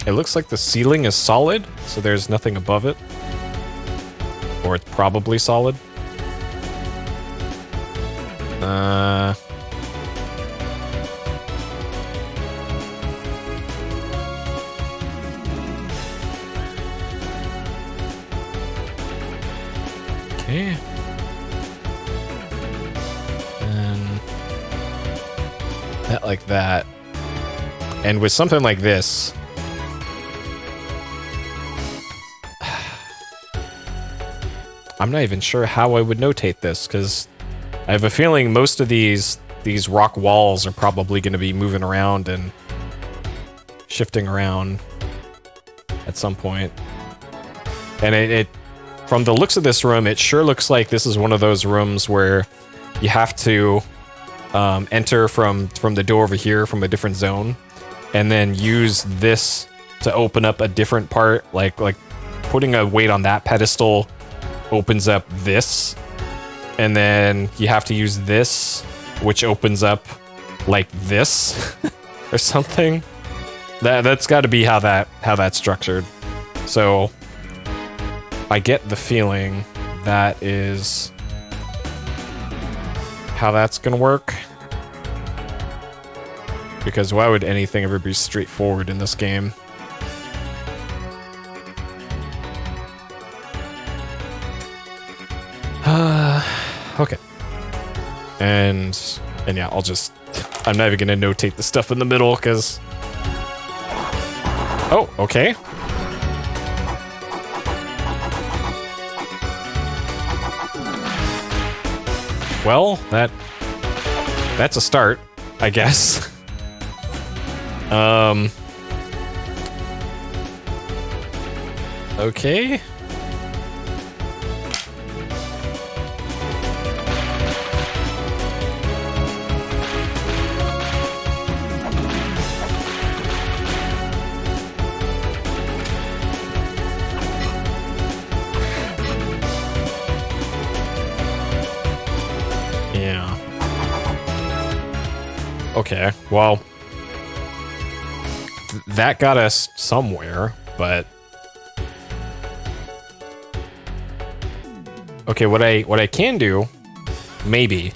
[SPEAKER 1] It looks like the ceiling is solid, so there's nothing above it. Or it's probably solid. Okay. And that like that. And with something like this, I'm not even sure how I would notate this, because I have a feeling most of these rock walls are probably going to be moving around and shifting around at some point. And it from the looks of this room, it sure looks like this is one of those rooms where you have to enter from the door over here from a different zone, and then use this to open up a different part, like putting a weight on that pedestal opens up this, and then you have to use this, which opens up like this or something. That's got to be how that's structured. So I get the feeling that is how that's gonna work, because why would anything ever be straightforward in this game? Okay. And yeah, I'm not even gonna notate the stuff in the middle, because... Oh, okay. Well, that's a start, I guess. Okay. Okay, well, that got us somewhere, but okay, what I can do, maybe,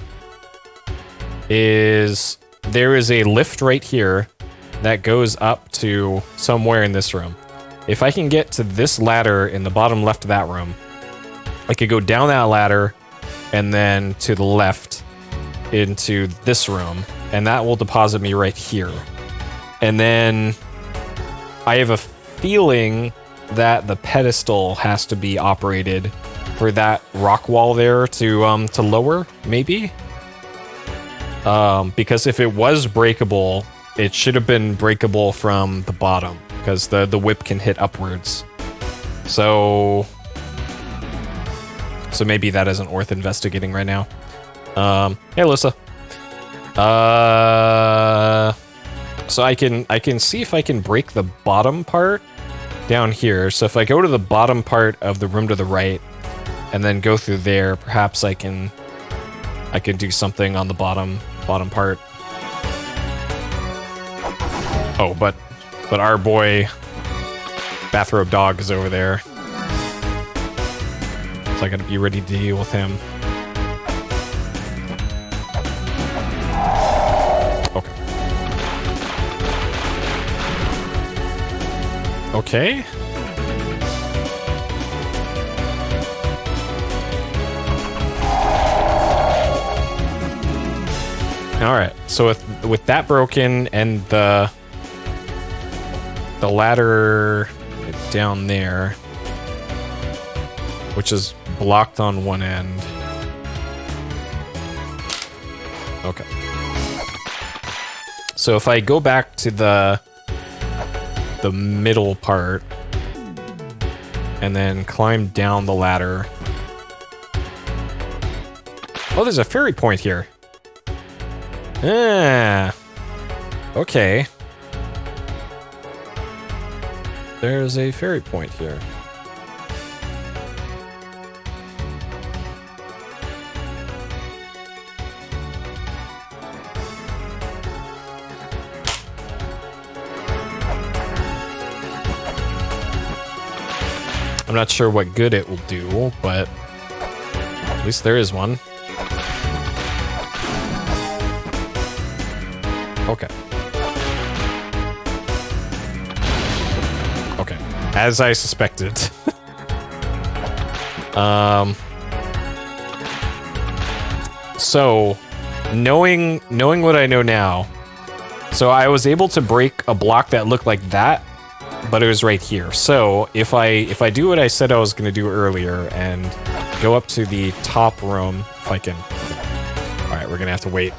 [SPEAKER 1] is there is a lift right here that goes up to somewhere in this room. If I can get to this ladder in the bottom left of that room, I could go down that ladder and then to the left into this room, and that will deposit me right here. And then I have a feeling that the pedestal has to be operated for that rock wall there to lower, maybe? Because if it was breakable, it should have been breakable from the bottom, because the whip can hit upwards. So maybe that isn't worth investigating right now. Hey, Alyssa. So I can see if I can break the bottom part down here. So if I go to the bottom part of the room to the right and then go through there, perhaps I can do something on the bottom part. Oh, but our boy Bathrobe Dog is over there. So I gotta be ready to deal with him. Okay. Okay. Alright, so with that broken and the ladder down there, which is blocked on one end. Okay. So if I go back to the middle part and then climb down the ladder. Oh, there's a fairy point here. Ah. Okay. There's a fairy point here. I'm not sure what good it will do, but at least there is one. Okay. Okay. As I suspected. So, knowing what I know now, so I was able to break a block that looked like that, but it was right here. So if I do what I said I was going to do earlier and go up to the top room, if I can. All right, we're going to have to wait.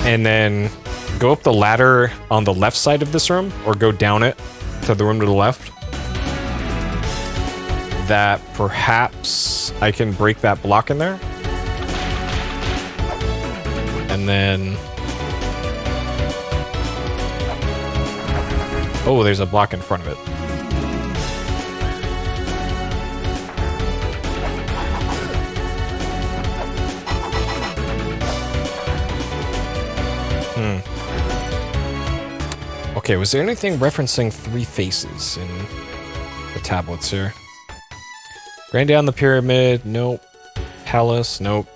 [SPEAKER 1] And then go up the ladder on the left side of this room, or go down it to the room to the left. That perhaps I can break that block in there. And then... Oh, there's a block in front of it. Okay, was there anything referencing 3 faces in the tablets here? Grand down the pyramid, nope. Palace, nope.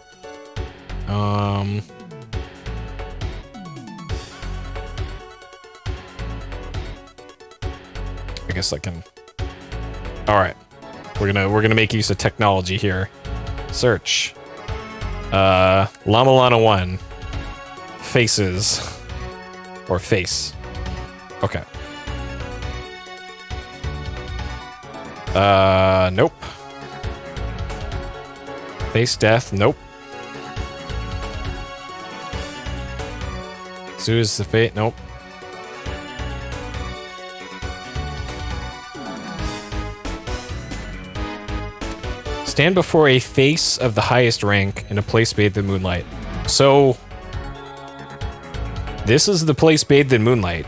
[SPEAKER 1] I guess I can. All right, we're gonna make use of technology here. Search. La-Mulana 1. Faces. Or face. Okay. Nope. Face death, nope. Sue's the fate, nope. Stand before a face of the highest rank in a place bathed in moonlight. So, this is the place bathed in moonlight.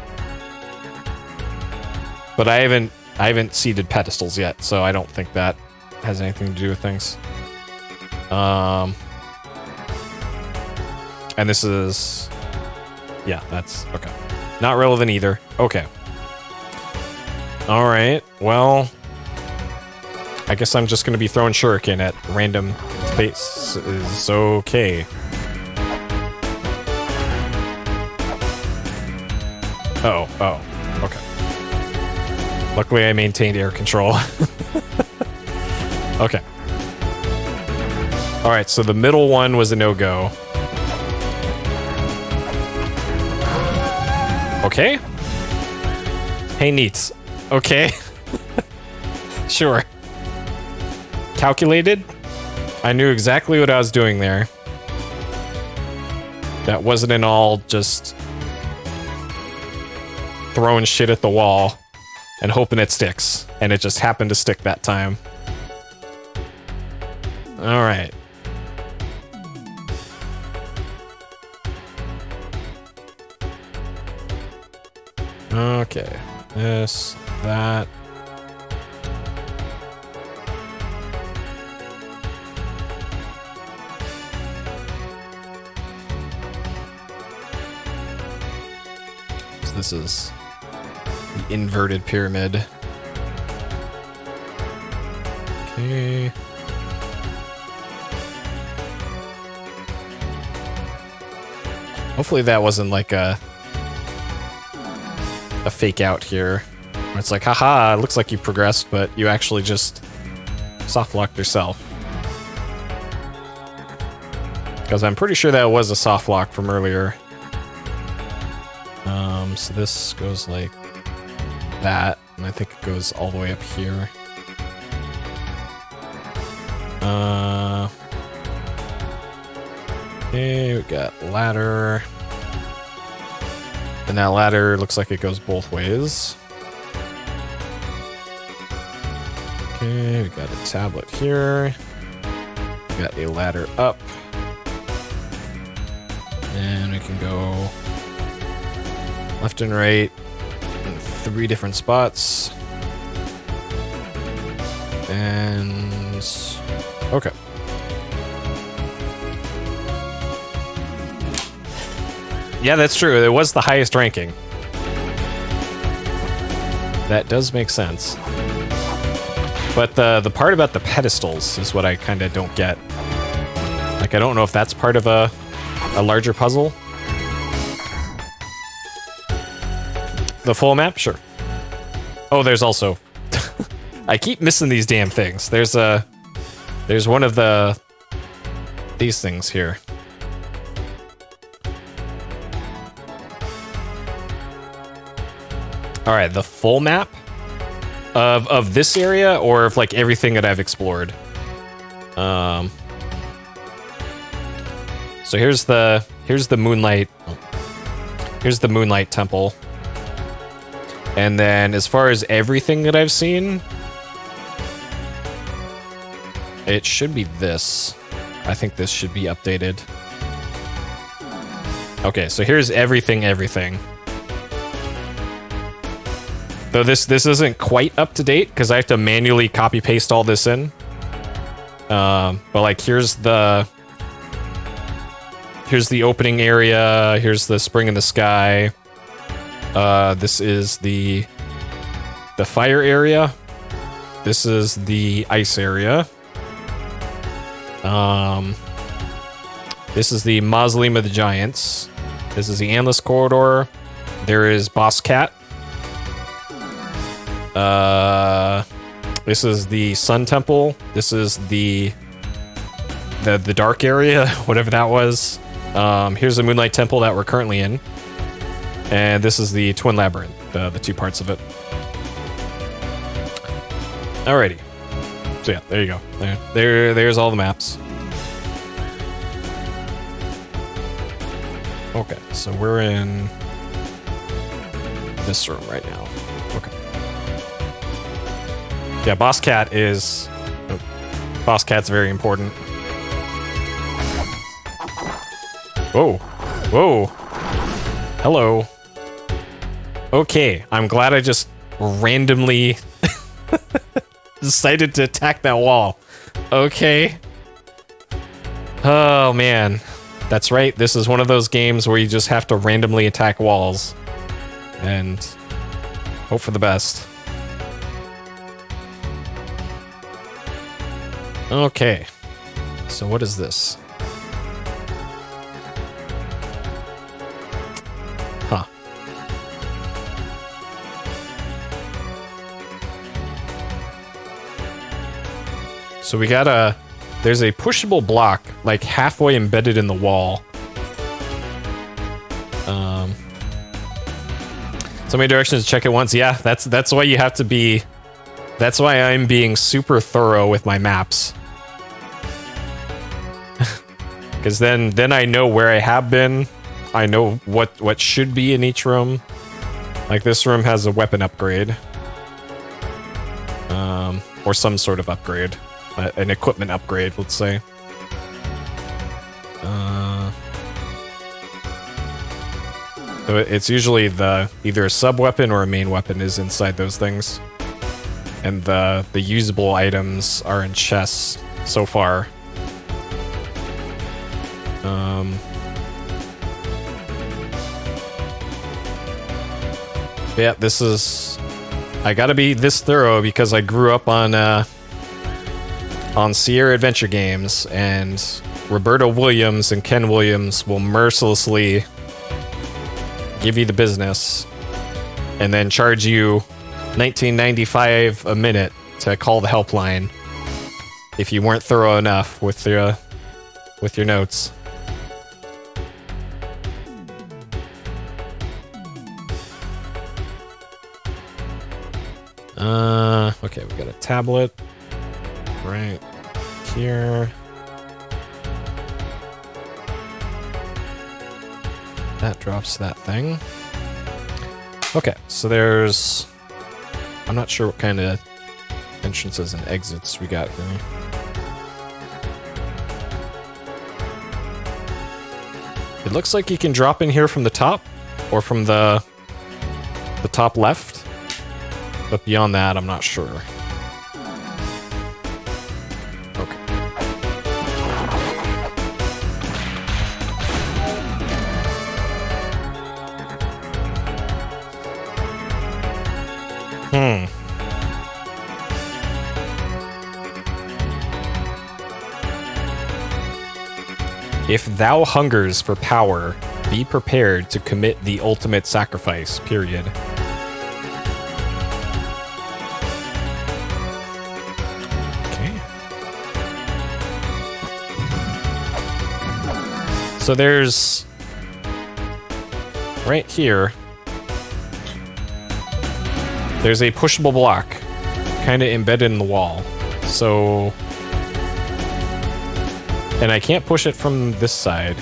[SPEAKER 1] But I haven't seeded pedestals yet, so I don't think that has anything to do with things. And this is... Yeah, that's... Okay. Not relevant either. Okay. Alright, well... I guess I'm just gonna be throwing shuriken at random spaces. Okay. Oh, okay. Luckily I maintained air control. Okay. Alright, so the middle one was a no-go. Okay. Hey, neats. Okay. Sure. Calculated. I knew exactly what I was doing there. That wasn't at all just throwing shit at the wall and hoping it sticks. And it just happened to stick that time. Alright. Okay. This, that. So this is the inverted pyramid. Okay. Hopefully that wasn't like a fake out here. Where it's like, haha, it looks like you progressed, but you actually just soft locked yourself. Because I'm pretty sure that was a soft lock from earlier. So this goes like that, and I think it goes all the way up here. Okay, we got ladder. And that ladder looks like it goes both ways. Okay, we got a tablet here. We got a ladder up. And we can go left and right in 3 different spots. And okay. Yeah, that's true. It was the highest ranking. That does make sense. But the part about the pedestals is what I kind of don't get. Like, I don't know if that's part of a larger puzzle. The full map? Sure. Oh, there's also... I keep missing these damn things. There's one of these things here. All right, the full map of this area, or of like everything that I've explored. So here's the moonlight. Here's the moonlight temple. And then as far as everything that I've seen, it should be this. I think this should be updated. Okay, so here's everything. Though this isn't quite up to date because I have to manually copy paste all this in. But like here's the opening area. Here's the spring in the sky. This is the fire area. This is the ice area. This is the Mausoleum of the Giants. This is the Endless Corridor. There is Boss Cat. This is the Sun Temple. This is the dark area, whatever that was. Here's the Moonlight Temple that we're currently in. And this is the Twin Labyrinth, the 2 parts of it. Alrighty. So yeah, there you go. There's all the maps. Okay, so we're in this room right now. Okay. Yeah, Boss Cat's very important. Whoa. Whoa. Hello. Okay, I'm glad I just randomly decided to attack that wall. Okay. Oh, man. That's right, this is one of those games where you just have to randomly attack walls. And hope for the best. Okay. So what is this? Huh. So we got there's a pushable block, like halfway embedded in the wall. So many directions to check it once. Yeah, that's why you have to be. That's why I'm being super thorough with my maps. Because then I know where I have been. I know what should be in each room. Like this room has a weapon upgrade, or some sort of upgrade. An equipment upgrade, let's say. So it's usually either a sub weapon or a main weapon is inside those things, and the usable items are in chests so far. Yeah, this is... I gotta be this thorough because I grew up on Sierra Adventure games, and Roberta Williams and Ken Williams will mercilessly give you the business and then charge you $19.95 a minute to call the helpline if you weren't thorough enough with your notes. Okay, we got a tablet right here. That drops that thing. Okay, so there's... I'm not sure what kind of entrances and exits we got here. It looks like you can drop in here from the top, or from the top left. But beyond that, I'm not sure. Okay. If thou hungers for power, be prepared to commit the ultimate sacrifice, period. So there's, right here, there's a pushable block kind of embedded in the wall. So, and I can't push it from this side.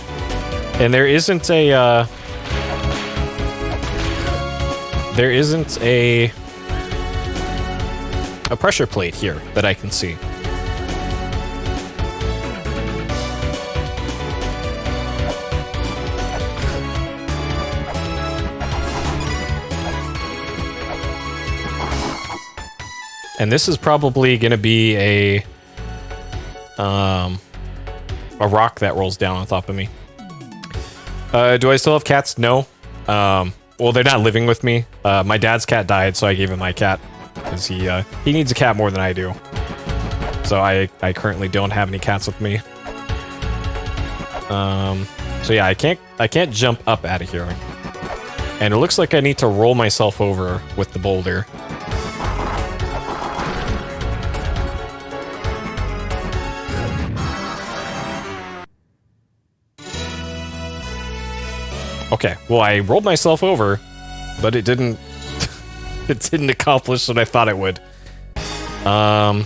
[SPEAKER 1] And there isn't a pressure plate here that I can see. And this is probably going to be a rock that rolls down on top of me. Do I still have cats? No. Well, they're not living with me. My dad's cat died, so I gave him my cat because he needs a cat more than I do. So I currently don't have any cats with me. So yeah, I can't jump up out of here. And it looks like I need to roll myself over with the boulder. Okay, well, I rolled myself over, but it didn't it didn't accomplish what I thought it would. Huh.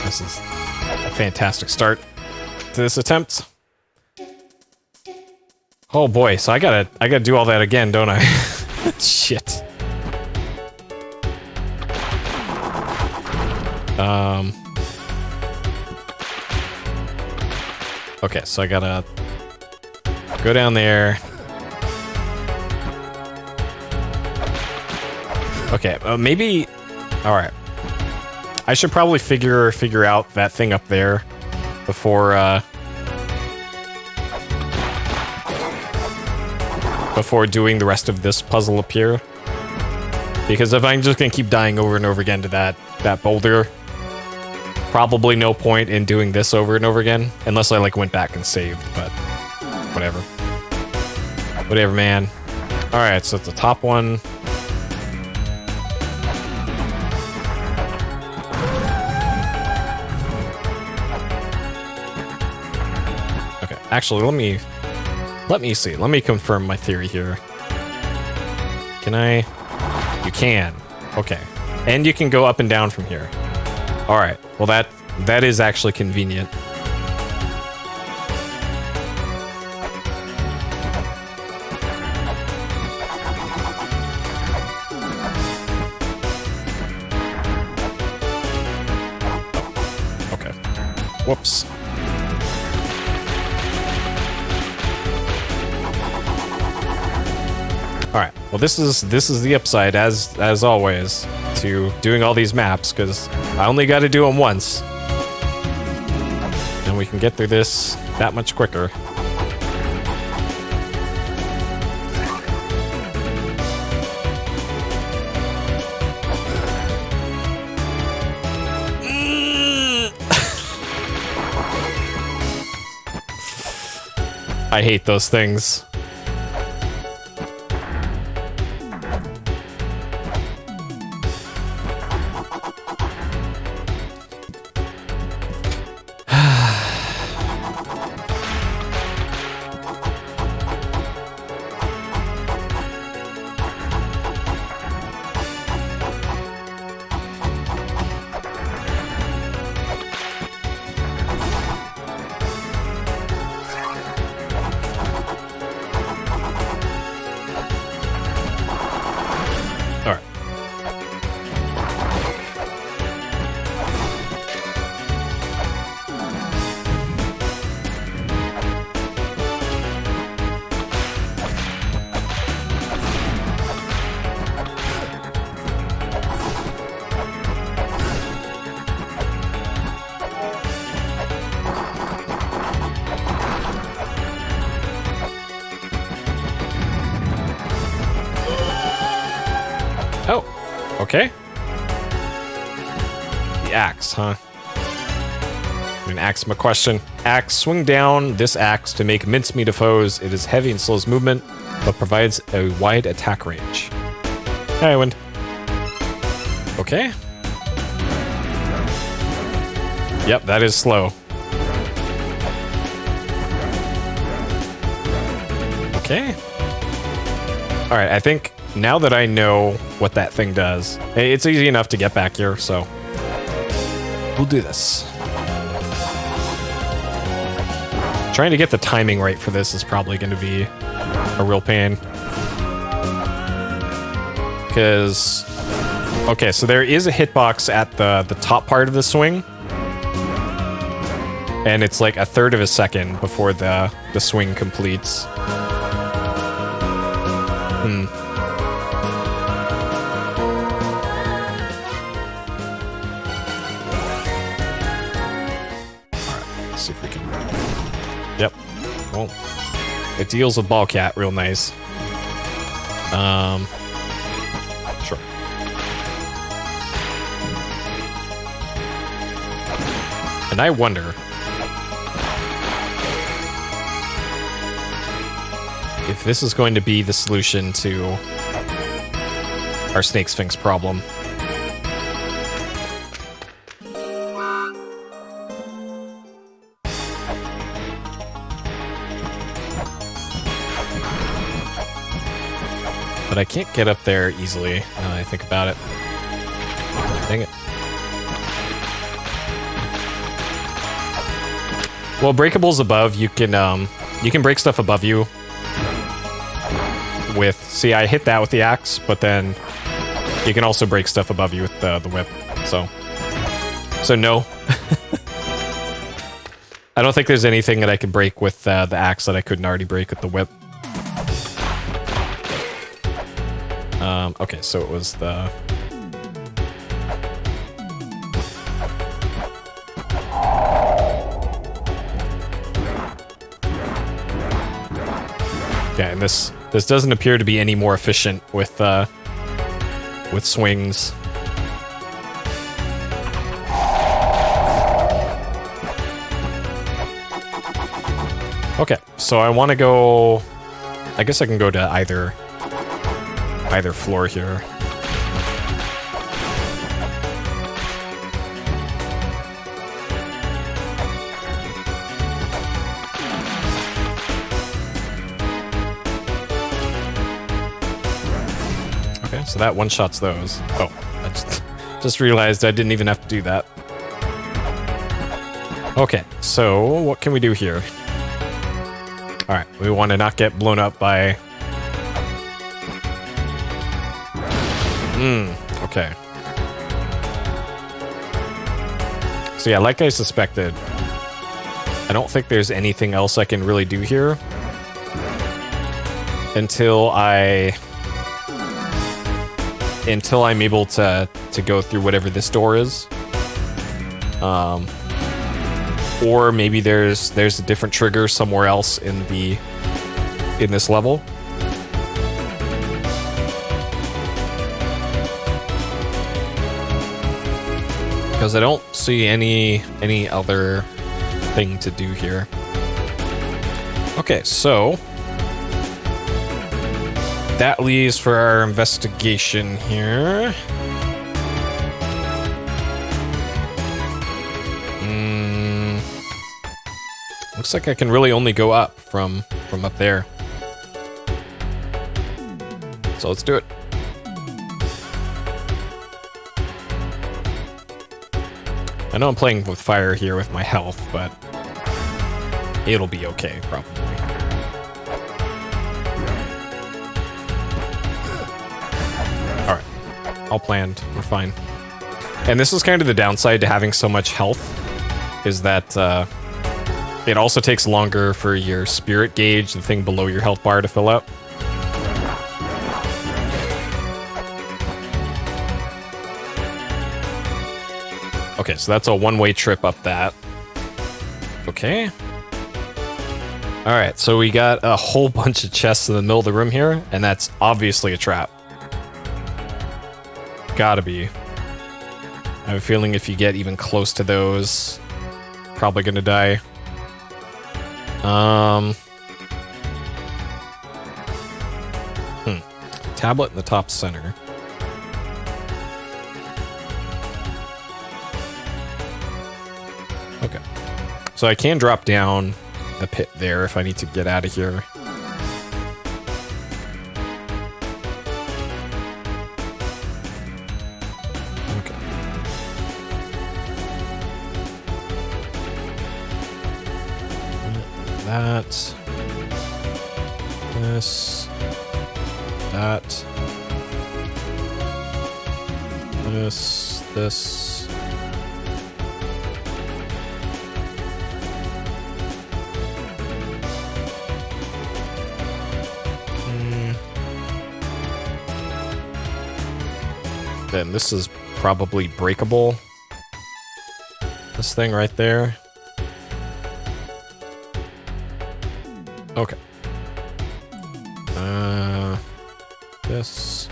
[SPEAKER 1] This is a fantastic start to this attempt. Oh boy, so I gotta do all that again, don't I? Shit. Okay, so I gotta go down there. Okay, maybe. All right. I should probably figure out that thing up there before doing the rest of this puzzle up here. Because if I'm just gonna keep dying over and over again to that boulder, probably no point in doing this over and over again, unless I like went back and saved, but whatever. Whatever, man. Alright, so it's the top one. Okay, actually, let me see. Let me confirm my theory here. Can I? You can. Okay. And you can go up and down from here. Alright, well that is actually convenient. Okay. Whoops. All right. Well, this is the upside as always to doing all these maps, because I only got to do them once, and we can get through this that much quicker. I hate those things. Oh, okay. The axe, huh? An axe, my question. Axe, swing down this axe to make mincemeat of foes. It is heavy and slows movement, but provides a wide attack range. Hi, Wind. Okay. Yep, that is slow. Okay. Alright, I think now that I know what that thing does, it's easy enough to get back here, so we'll do this. Trying to get the timing right for this is probably going to be a real pain. Because, okay, so there is a hitbox at the top part of the swing, and it's like a third of a second before the swing completes. Let's see if we can... Yep. Well, it deals with Ball Cat real nice. Sure. And I wonder if this is going to be the solution to our Snake Sphinx problem. But I can't get up there easily now that I think about it. Dang it. Well, breakables above, you can break stuff above you with... See, I hit that with the axe, but then you can also break stuff above you with the whip. So no. I don't think there's anything that I could break with the axe that I couldn't already break with the whip. Okay, so it was the... Yeah, and this doesn't appear to be any more efficient with swings. Okay, so I want to go... I guess I can go to either floor here. Okay, so that one-shots those. Oh, I just realized I didn't even have to do that. Okay, so what can we do here? Alright, we want to not get blown up by... Okay. So yeah, like I suspected, I don't think there's anything else I can really do here until I until I'm able to go through whatever this door is. Or maybe there's a different trigger somewhere else in this level. Because I don't see any other thing to do here. Okay, so that leaves for our investigation here. Looks like I can really only go up from up there. So let's do it. I know I'm playing with fire here with my health, but it'll be okay, probably. Alright. All planned. We're fine. And this is kind of the downside to having so much health, is that it also takes longer for your spirit gauge, the thing below your health bar, to fill up. Okay, so that's a one-way trip up that. Okay. Alright, so we got a whole bunch of chests in the middle of the room here, and that's obviously a trap. Gotta be. I have a feeling if you get even close to those, probably gonna die. Tablet in the top center. Okay. So I can drop down the pit there if I need to get out of here. Okay. That. This. That. This. Then this is probably breakable. This thing right there. Okay. This.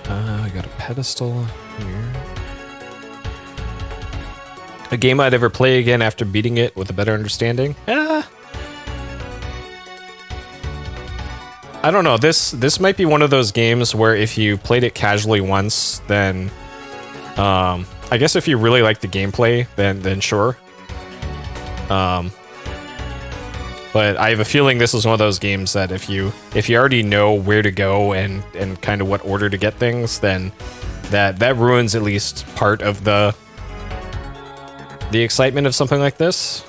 [SPEAKER 1] I got a pedestal here. A game I'd ever play again after beating it with a better understanding? I don't know. This might be one of those games where if you played it casually once, then I guess if you really like the gameplay, then sure. But I have a feeling this is one of those games that if you already know where to go and kind of what order to get things, then that ruins at least part of the excitement of something like this.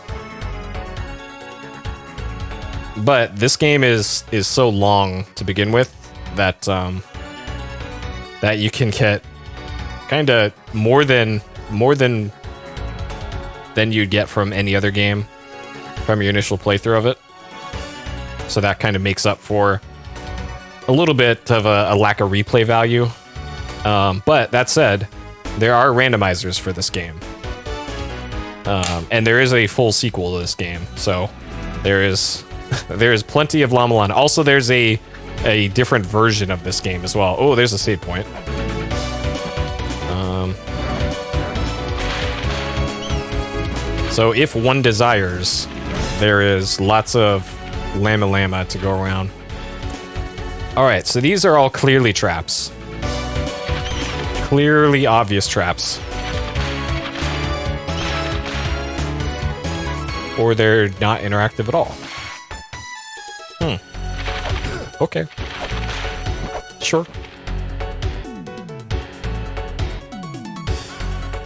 [SPEAKER 1] But this game is so long to begin with that that you can get kind of more than you'd get from any other game from your initial playthrough of it. So that kind of makes up for a little bit of a lack of replay value. But that said, there are randomizers for this game. And there is a full sequel to this game. So there is plenty of La-Mulana. Also, there's a different version of this game as well. Oh, there's a save point. So if one desires, there is lots of La-Mulana to go around. Alright, so these are all clearly traps. Clearly obvious traps. Or they're not interactive at all. Okay. Sure.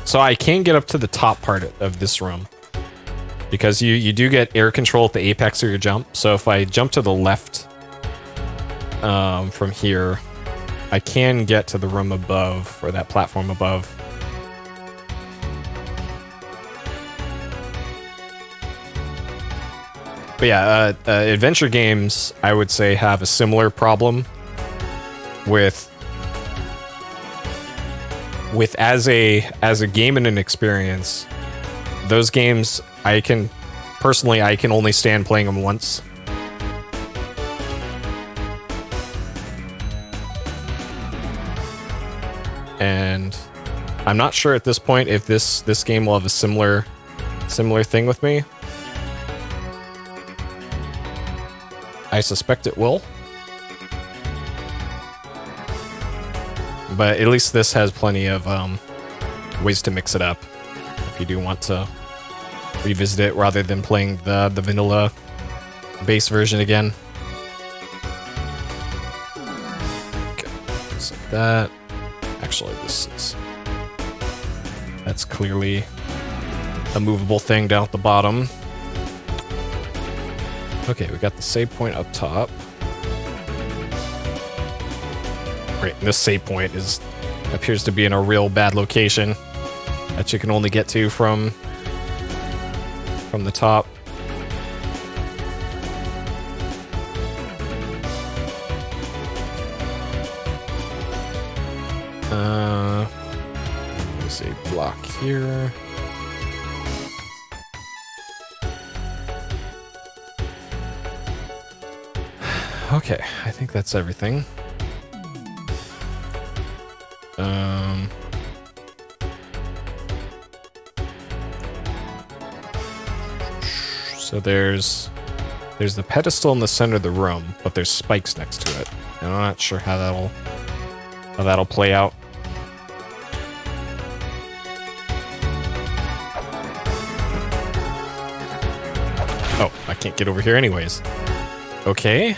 [SPEAKER 1] So I can get up to the top part of this room. Because you do get air control at the apex of your jump. So if I jump to the left from here, I can get to the room above, or that platform above. But yeah, adventure games, I would say, have a similar problem with as a game and an experience. Those games, I can only stand playing them once. And I'm not sure at this point if this game will have a similar thing with me. I suspect it will. But at least this has plenty of ways to mix it up if you do want to revisit it rather than playing the vanilla base version again. Okay, just like that. Actually, that's clearly a movable thing down at the bottom. Okay, we got the save point up top. Right, this save point appears to be in a real bad location that you can only get to from the top. There's a block here. Okay, I think that's everything. So there's the pedestal in the center of the room, but there's spikes next to it. And I'm not sure how that'll play out. Oh, I can't get over here anyways. Okay.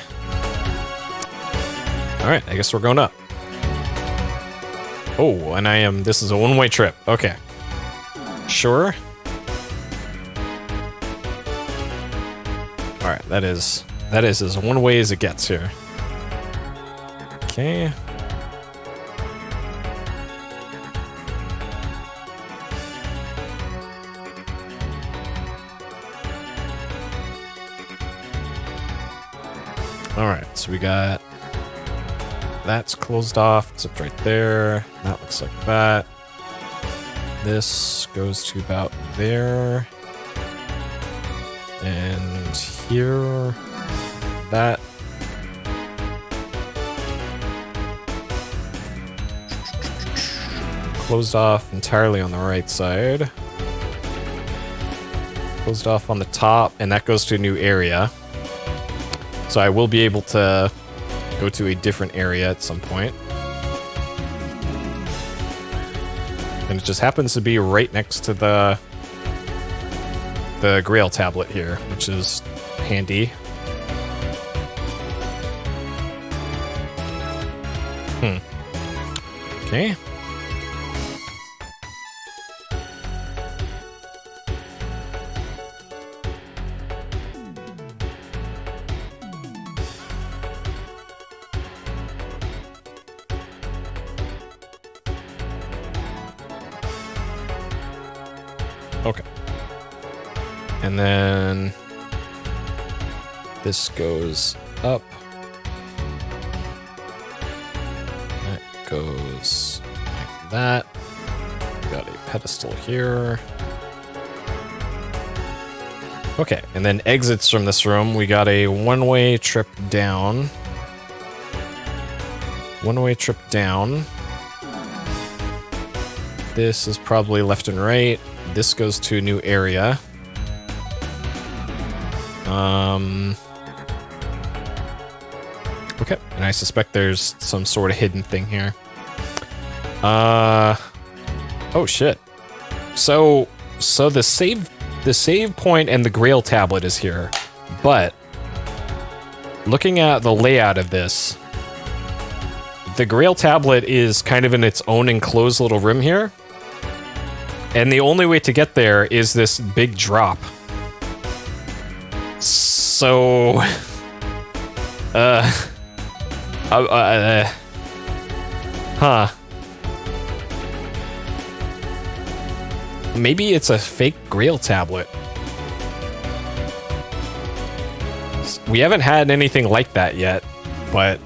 [SPEAKER 1] Alright, I guess we're going up. Oh, and this is a one-way trip. Okay. Sure. Alright, that is as one way as it gets here. Okay. Alright, so we got... That's closed off. It's up right there. That looks like that. This goes to about there. And here. That. Closed off entirely on the right side. Closed off on the top, and that goes to a new area. So I will be able to go to a different area at some point. And it just happens to be right next to the Grail tablet here, which is handy. Okay. Okay. And then this goes up. That goes like that. We got a pedestal here. Okay, and then exits from this room. We got a one-way trip down. One-way trip down. This is probably left and right. This goes to a new area. Okay, and I suspect there's some sort of hidden thing here. Oh shit. So the save point and the Grail tablet is here, but looking at the layout of this, the Grail tablet is kind of in its own enclosed little room here. And the only way to get there is this big drop. So... Huh. Maybe it's a fake Grail tablet. We haven't had anything like that yet, but...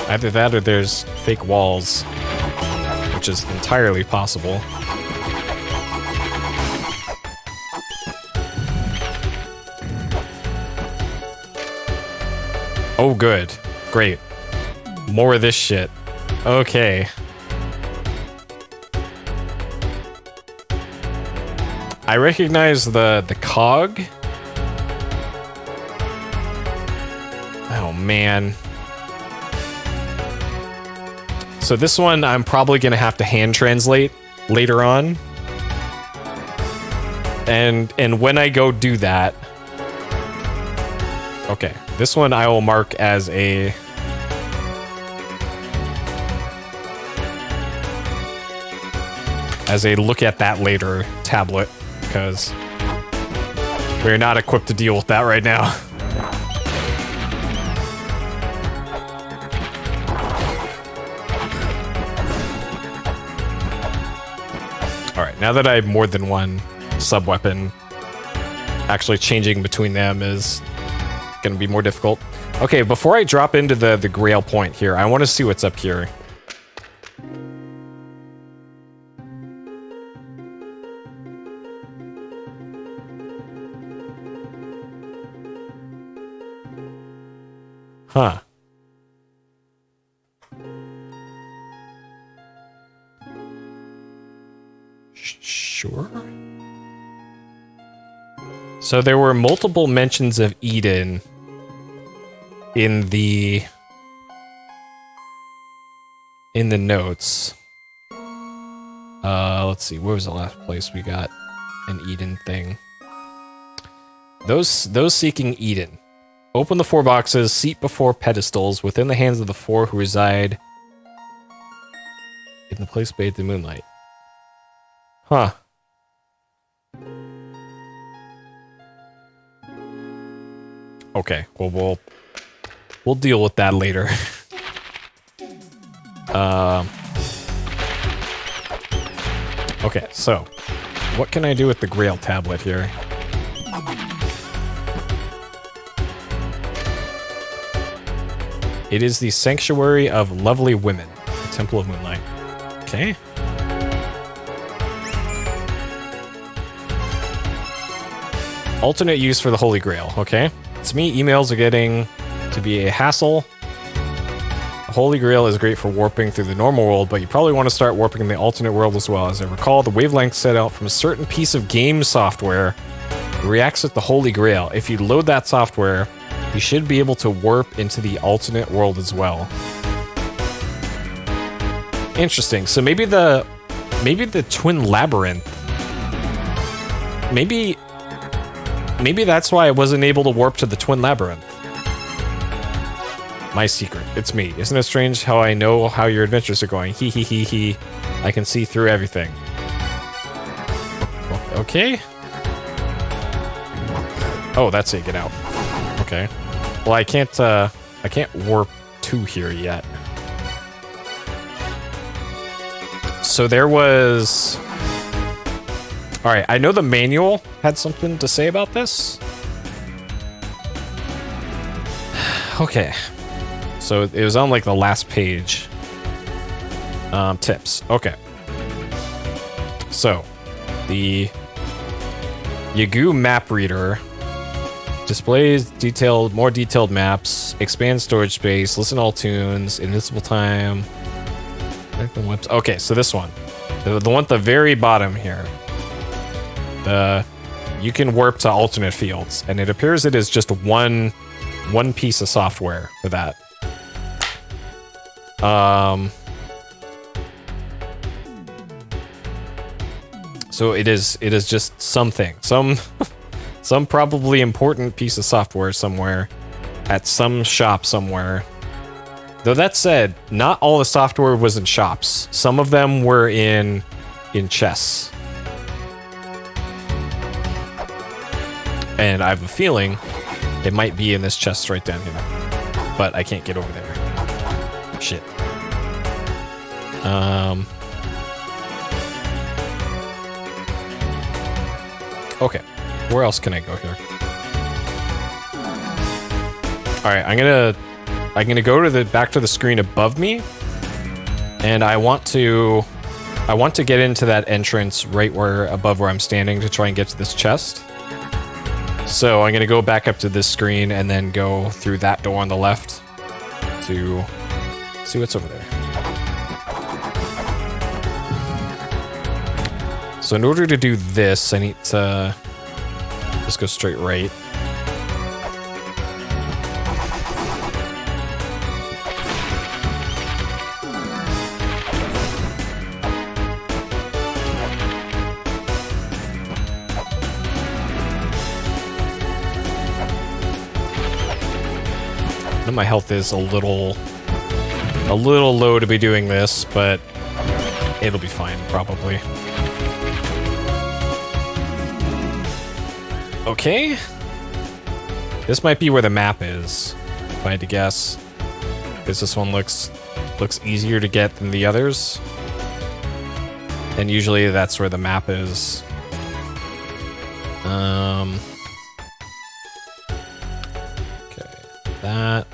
[SPEAKER 1] Either that or there's fake walls, which is entirely possible. Oh, good. Great. More of this shit. Okay. I recognize the cog. Oh, man. So this one I'm probably going to have to hand translate later on. And when I go do that... Okay, this one I will mark as a... look at that later tablet, because we're not equipped to deal with that right now. Alright, now that I have more than one sub-weapon, actually changing between them is going to be more difficult. Okay, before I drop into the Grail point here, I want to see what's up here. Huh. Sure. So there were multiple mentions of Eden in the notes. Let's see, where was the last place we got an Eden thing? Those seeking Eden. Open the 4 boxes, seat before pedestals, within the hands of the 4 who reside in the place bathed in moonlight. Huh. Okay, well, we'll deal with that later. Okay, so, what can I do with the Grail tablet here? It is the Sanctuary of Lovely Women, the Temple of Moonlight. Okay. Alternate use for the Holy Grail, okay? To me, emails are getting to be a hassle. The Holy Grail is great for warping through the normal world, but you probably want to start warping in the alternate world as well. As I recall, the wavelength set out from a certain piece of game software reacts with the Holy Grail. If you load that software, you should be able to warp into the alternate world as well. Interesting. So maybe the Twin Labyrinth. Maybe that's why I wasn't able to warp to the Twin Labyrinth. My secret. It's me. Isn't it strange how I know how your adventures are going? He. I can see through everything. Okay. Oh, that's it. Get out. Okay. Well, I can't warp to here yet. So there was... Alright, I know the manual had something to say about this. Okay. So it was on like the last page. Tips. Okay. So, the Yagoo map reader displays more detailed maps, expands storage space, listen to all tunes, invincible time. Okay, so this one. The one at the very bottom here. You can warp to alternate fields, and it appears it is just one piece of software for that. So it is just something. Some probably important piece of software somewhere at some shop somewhere. Though that said, not all the software was in shops. Some of them were in chests. And I have a feeling it might be in this chest right down here. But I can't get over there. Shit. Okay, where else can I go here? All right, I'm gonna go to the back to the screen above me, and I want to get into that entrance right above where I'm standing to try and get to this chest. So I'm gonna go back up to this screen and then go through that door on the left to see what's over there. So in order to do this, I need to just go straight right. And my health is a little low to be doing this, but it'll be fine, probably. Okay. This might be where the map is, if I had to guess. Because this one looks easier to get than the others. And usually that's where the map is. Okay. That.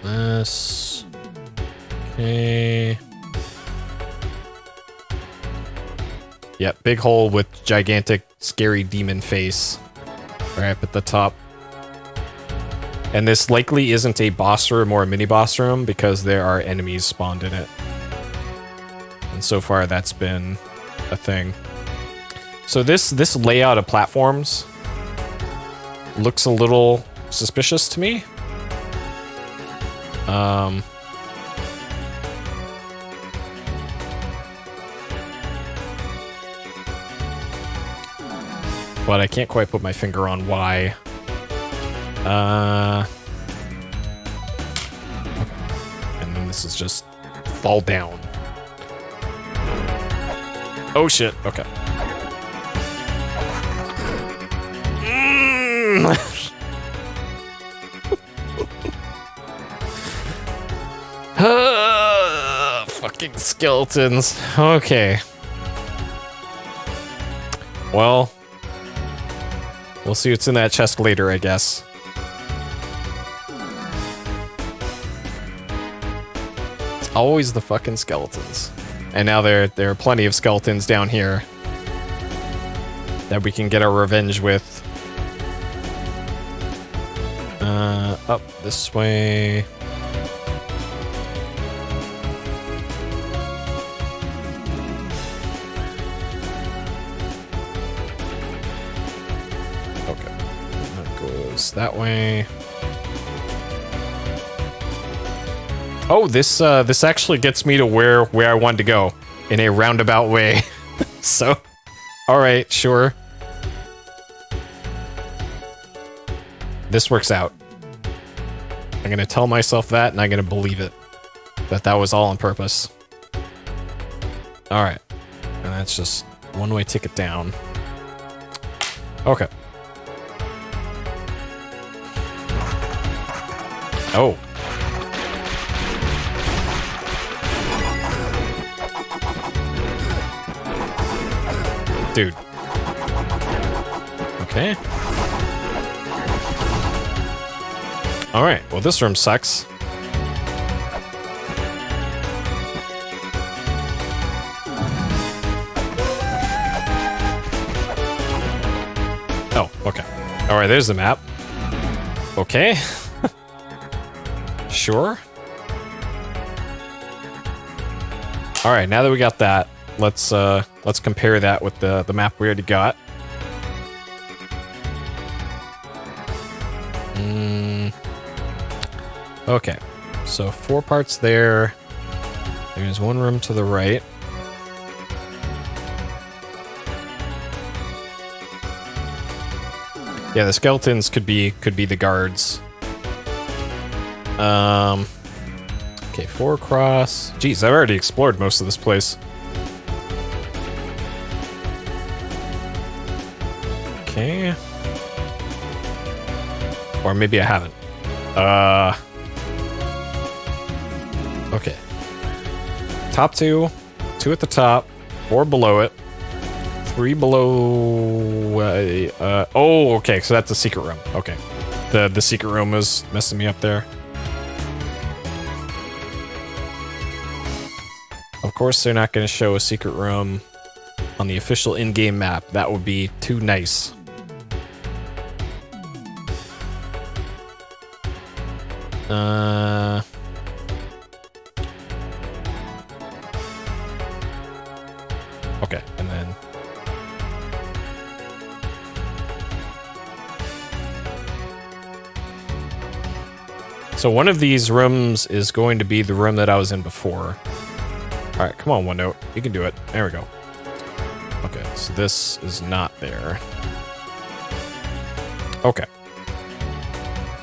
[SPEAKER 1] This. Okay. Yep, big hole with gigantic, scary demon face right up at the top. And this likely isn't a boss room or a mini-boss room because there are enemies spawned in it. And so far, that's been a thing. So this layout of platforms looks a little suspicious to me. But I can't quite put my finger on why. Okay. And then this is just fall down. Oh shit, okay. Fucking skeletons. Okay. Well, we'll see what's in that chest later, I guess. It's always the fucking skeletons. And now there are plenty of skeletons down here that we can get our revenge with. Up this way. That way. Oh, this actually gets me to where I wanted to go in a roundabout way. So, all right, sure. This works out. I'm gonna tell myself that, and I'm gonna believe it. That was all on purpose. All right, and that's just one-way ticket down. Okay. Oh. Dude. Okay. Alright, well this room sucks. Oh, okay. Alright, there's the map. Okay. Sure. All right, now that we got that, let's compare that with the map we already got. Okay, so 4 parts there. There's one room to the right. Yeah, the skeletons could be the guards. Okay, 4 across. Jeez, I've already explored most of this place. Okay. Or maybe I haven't. Okay. Top 2, 2 at the top, 4 below it, 3 below... oh, okay, so that's the secret room. Okay. The secret room was messing me up there. Of course, they're not going to show a secret room on the official in-game map. That would be too nice. Okay, and then... So one of these rooms is going to be the room that I was in before. Alright, come on, OneNote. You can do it. There we go. Okay, so this is not there. Okay.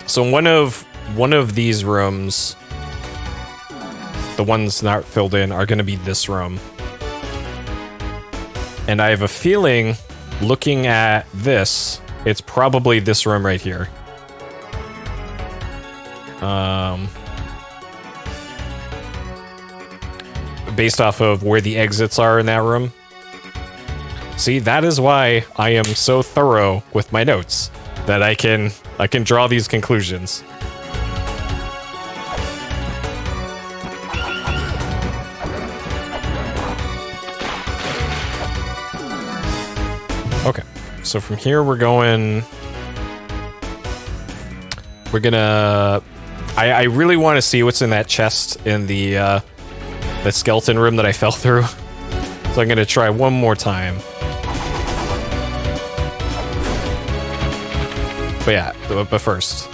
[SPEAKER 1] So one of these rooms, the ones not filled in, are going to be this room. And I have a feeling, looking at this, it's probably this room right here. Based off of where the exits are in that room. See, that is why I am so thorough with my notes, that I can draw these conclusions. Okay, so from here we're gonna... I really want to see what's in that chest in the skeleton room that I fell through. So I'm gonna try one more time. But yeah, but first.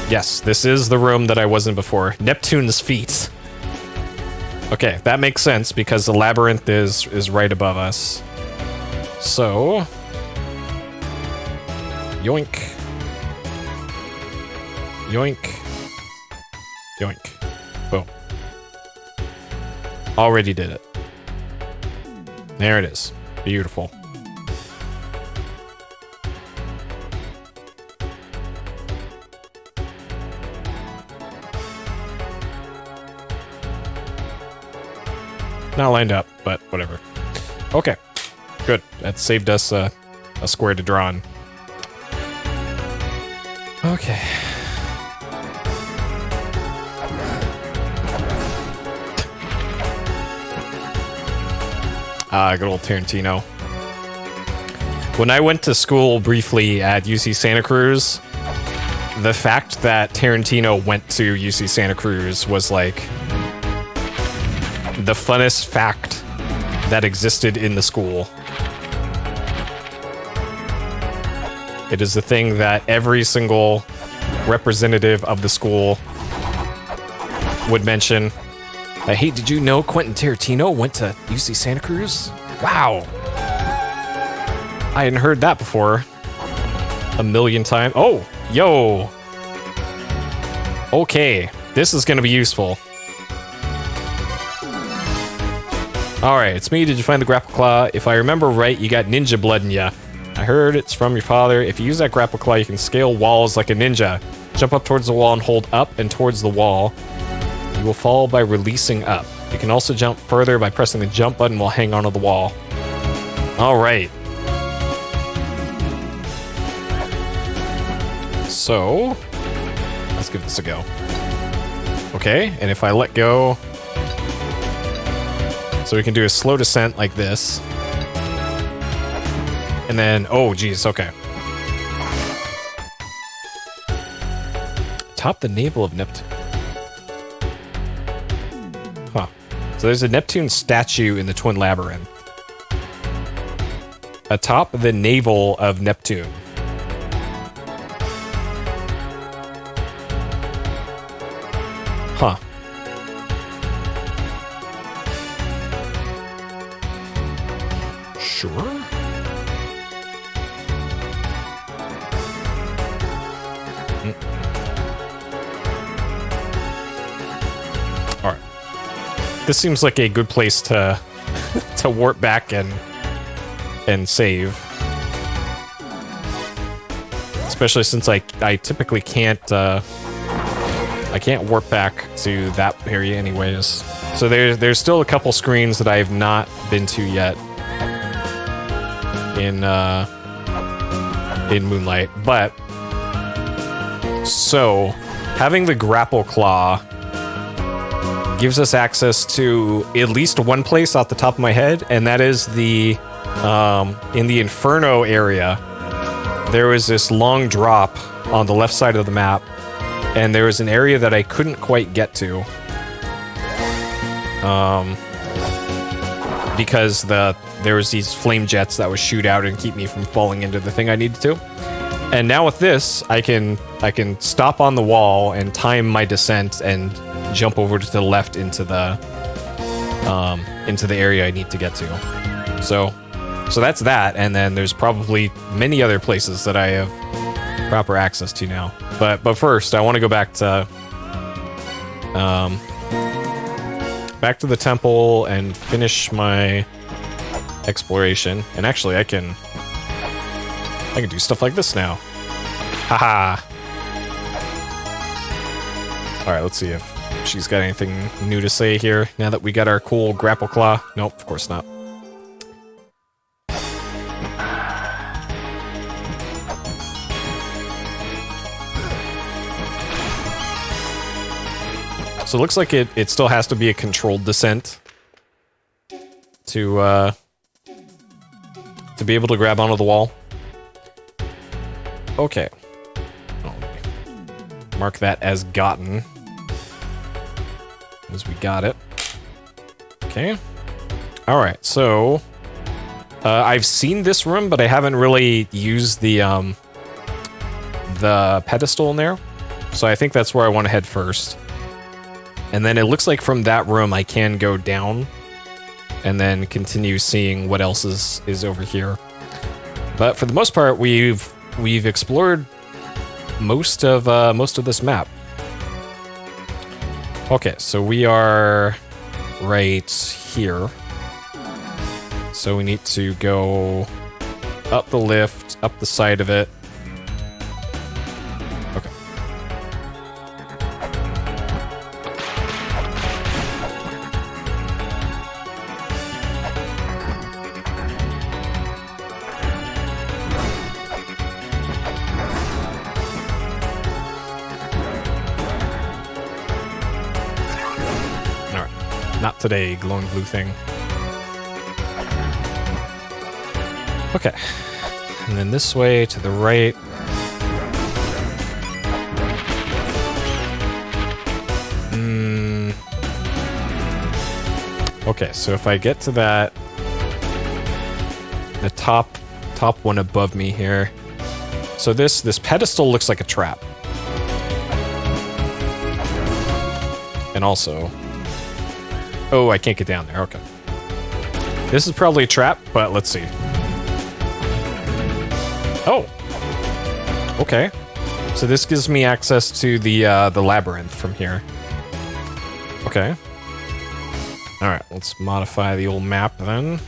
[SPEAKER 1] Yes, this is the room that I was in before. Neptune's feet. Okay, that makes sense because the labyrinth is right above us. So... yoink. Yoink. Yoink. Boom. Already did it. There it is. Beautiful. Not lined up, but whatever. Okay. Good. That saved us a square to draw on. Okay. Good old Tarantino. When I went to school briefly at UC Santa Cruz, the fact that Tarantino went to UC Santa Cruz was like the funnest fact that existed in the school. It is the thing that every single representative of the school would mention. Hey, did you know Quentin Tarantino went to UC Santa Cruz? Wow. I hadn't heard that before. A million times. Oh, yo. Okay, this is gonna be useful. Alright, it's me. Did you find the grapple claw? If I remember right, you got ninja blood in ya. I heard it's from your father. If you use that grapple claw, you can scale walls like a ninja. Jump up towards the wall and hold up and towards the wall. You will fall by releasing up. You can also jump further by pressing the jump button while hanging onto the wall. Alright. So, let's give this a go. Okay, and if I let go... So we can do a slow descent like this. And then, oh geez, okay. Top the navel of Neptune. Huh. So there's a Neptune statue in the Twin Labyrinth. Atop the navel of Neptune. Huh. Sure. All right. This seems like a good place to to warp back and save. Especially since I typically can't I can't warp back to that area anyways. So there's still a couple screens that I have not been to yet. in Moonlight. But so having the grapple claw gives us access to at least one place off the top of my head, and that is the in the Inferno area. There was this long drop on the left side of the map, and there was an area that I couldn't quite get to. Because there was these flame jets that would shoot out and keep me from falling into the thing I needed to. And now with this, I can stop on the wall and time my descent and jump over to the left into the area I need to get to. So that's that, and then there's probably many other places that I have proper access to now. But first, I want to go back to the temple and finish my exploration. And actually, I can do stuff like this now. Haha. All right, let's see if she's got anything new to say here now that we got our cool grapple claw. Nope, of course not. So it looks like it still has to be a controlled descent to be able to grab onto the wall. Okay. Mark that as gotten. As we got it. Okay. Alright, so I've seen this room, but I haven't really used the pedestal in there. So I think that's where I want to head first. And then it looks like from that room I can go down and then continue seeing what else is over here. But for the most part, we've explored most of this map. Okay, so we are right here. So we need to go up the lift, up the side of it. Okay. Not today, glowing blue thing. Okay. And then this way to the right. Okay, so if I get to that, the top one above me here. So this pedestal looks like a trap. And also, oh, I can't get down there. Okay. This is probably a trap, but let's see. Oh. Okay. So this gives me access to the labyrinth from here. Okay. All right, let's modify the old map then.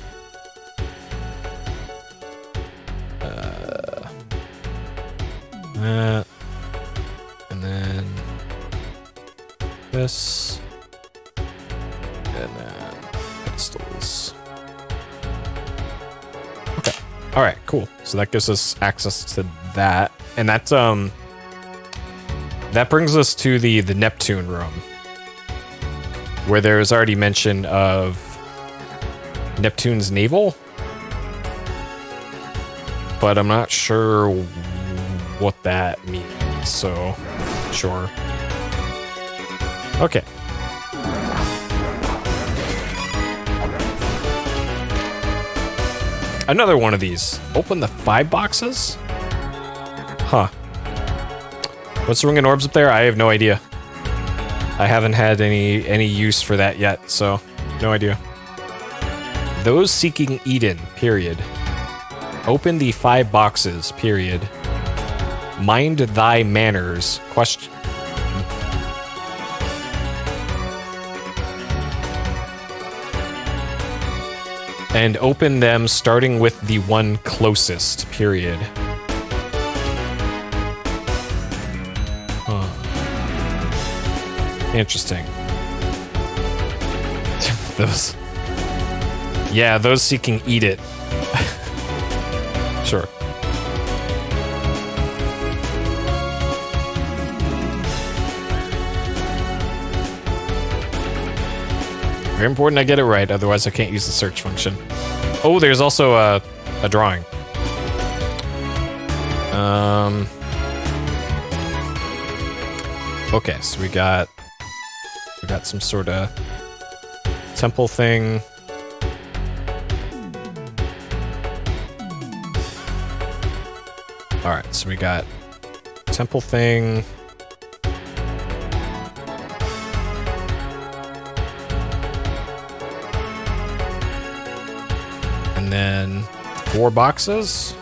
[SPEAKER 1] That. And then this. And then pistols. Okay. All right, cool. So that gives us access to that. And that's that brings us to the Neptune room, where there's already mention of Neptune's navel, but I'm not sure what that means, so sure. Okay. Another one of these. Open the 5 boxes? Huh. What's the ring of orbs up there? I have no idea. I haven't had any use for that yet, so no idea. Those seeking Eden, period. Open the 5 boxes, period. Mind thy manners, question. And open them starting with the one closest, period. Huh. Interesting. Those... Yeah, those seeking eat it. Sure. Very important I get it right, otherwise I can't use the search function. Oh, there's also a drawing. Okay, so we got some sort of temple thing. All right, so we got temple thing. And then 4 boxes.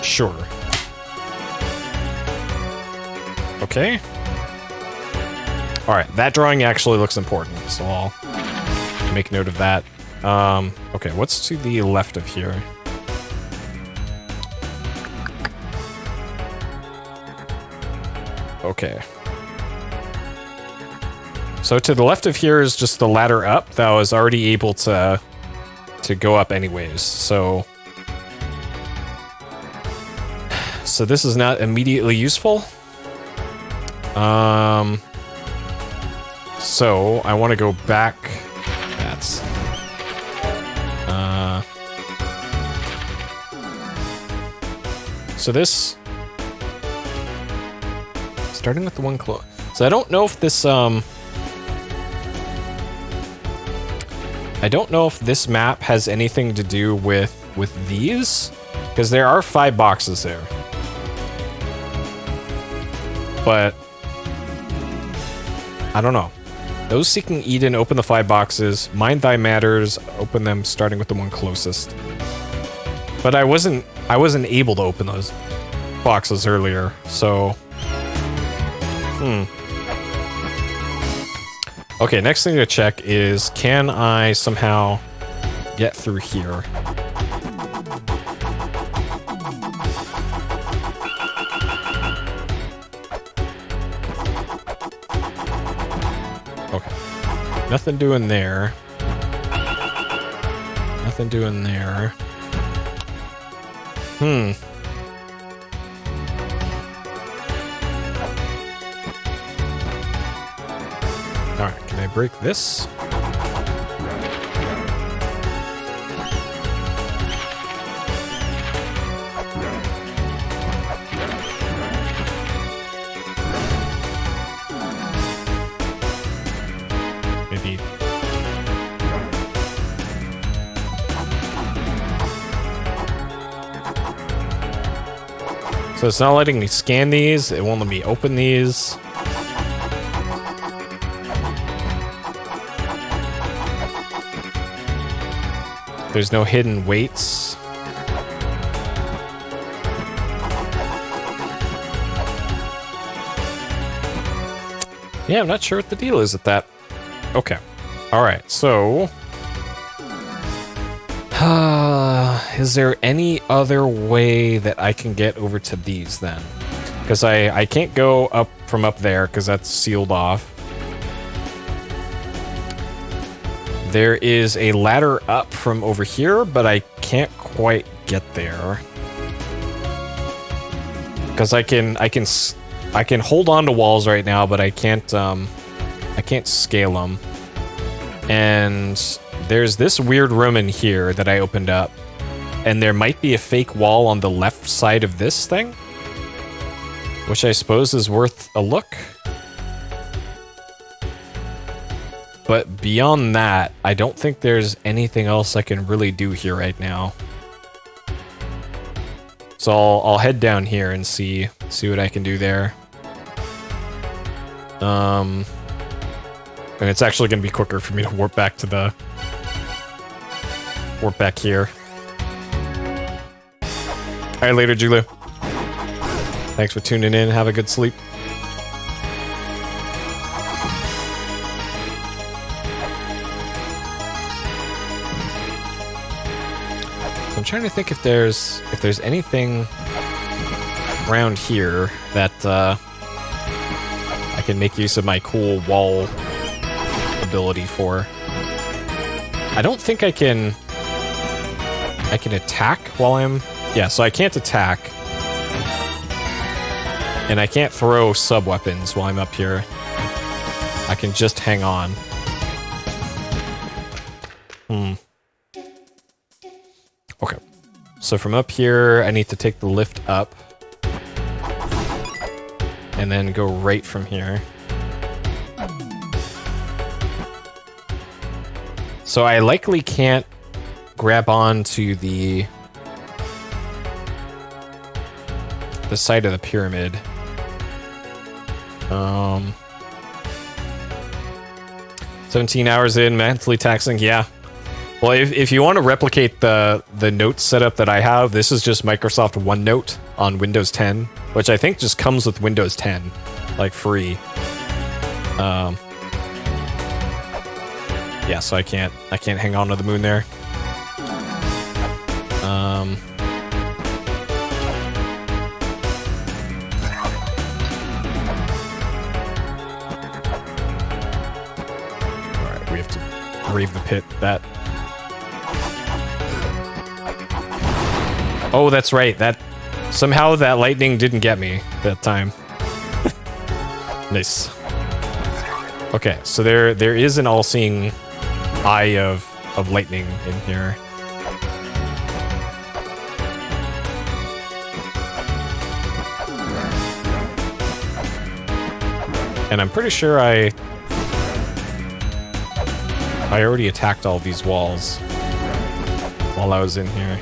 [SPEAKER 1] Sure. Okay. All right, that drawing actually looks important, so I'll make note of that. Okay, what's to the left of here? Okay. So to the left of here is just the ladder up that I was already able to go up anyways. So this is not immediately useful. So I want to go back. That's so this starting with the one close. So I don't know if this I don't know if this map has anything to do with these, because there are 5 boxes there. But I don't know. Those seeking Eden, open the 5 boxes. Mind thy matters, open them starting with the one closest. But I wasn't able to open those boxes earlier, so Okay, next thing to check is, can I somehow get through here? Okay. Nothing doing there. Nothing doing there. Alright, can I break this? Maybe. So it's not letting me scan these, it won't let me open these. There's no hidden weights. Yeah, I'm not sure what the deal is with that. Okay. Alright, so is there any other way that I can get over to these then? Because I can't go up from up there because that's sealed off. There is a ladder up from over here, but I can't quite get there. Because I can hold on to walls right now, but I can't scale them. And there's this weird room in here that I opened up, and there might be a fake wall on the left side of this thing, which I suppose is worth a look. But beyond that, I don't think there's anything else I can really do here right now. So I'll head down here and see what I can do there. And it's actually going to be quicker for me to warp back to warp back here. Alright, later, Julio. Thanks for tuning in. Have a good sleep. I'm trying to think if there's anything around here that can make use of my cool wall ability for. I don't think I can attack while I'm... Yeah, so I can't attack. And I can't throw sub-weapons while I'm up here. I can just hang on. Okay. So from up here, I need to take the lift up. And then go right from here. So I likely can't grab on to the side of the pyramid. 17 hours in, mentally taxing, yeah. Well, if you want to replicate the note setup that I have, this is just Microsoft OneNote on Windows 10, which I think just comes with Windows 10, like free. Yeah, so I can't hang on to the moon there. Alright, we have to brave the pit. That. Oh, that's right. That somehow that lightning didn't get me that time. Nice. Okay, so there is an all-seeing eye of lightning in here. And I'm pretty sure I already attacked all these walls while I was in here.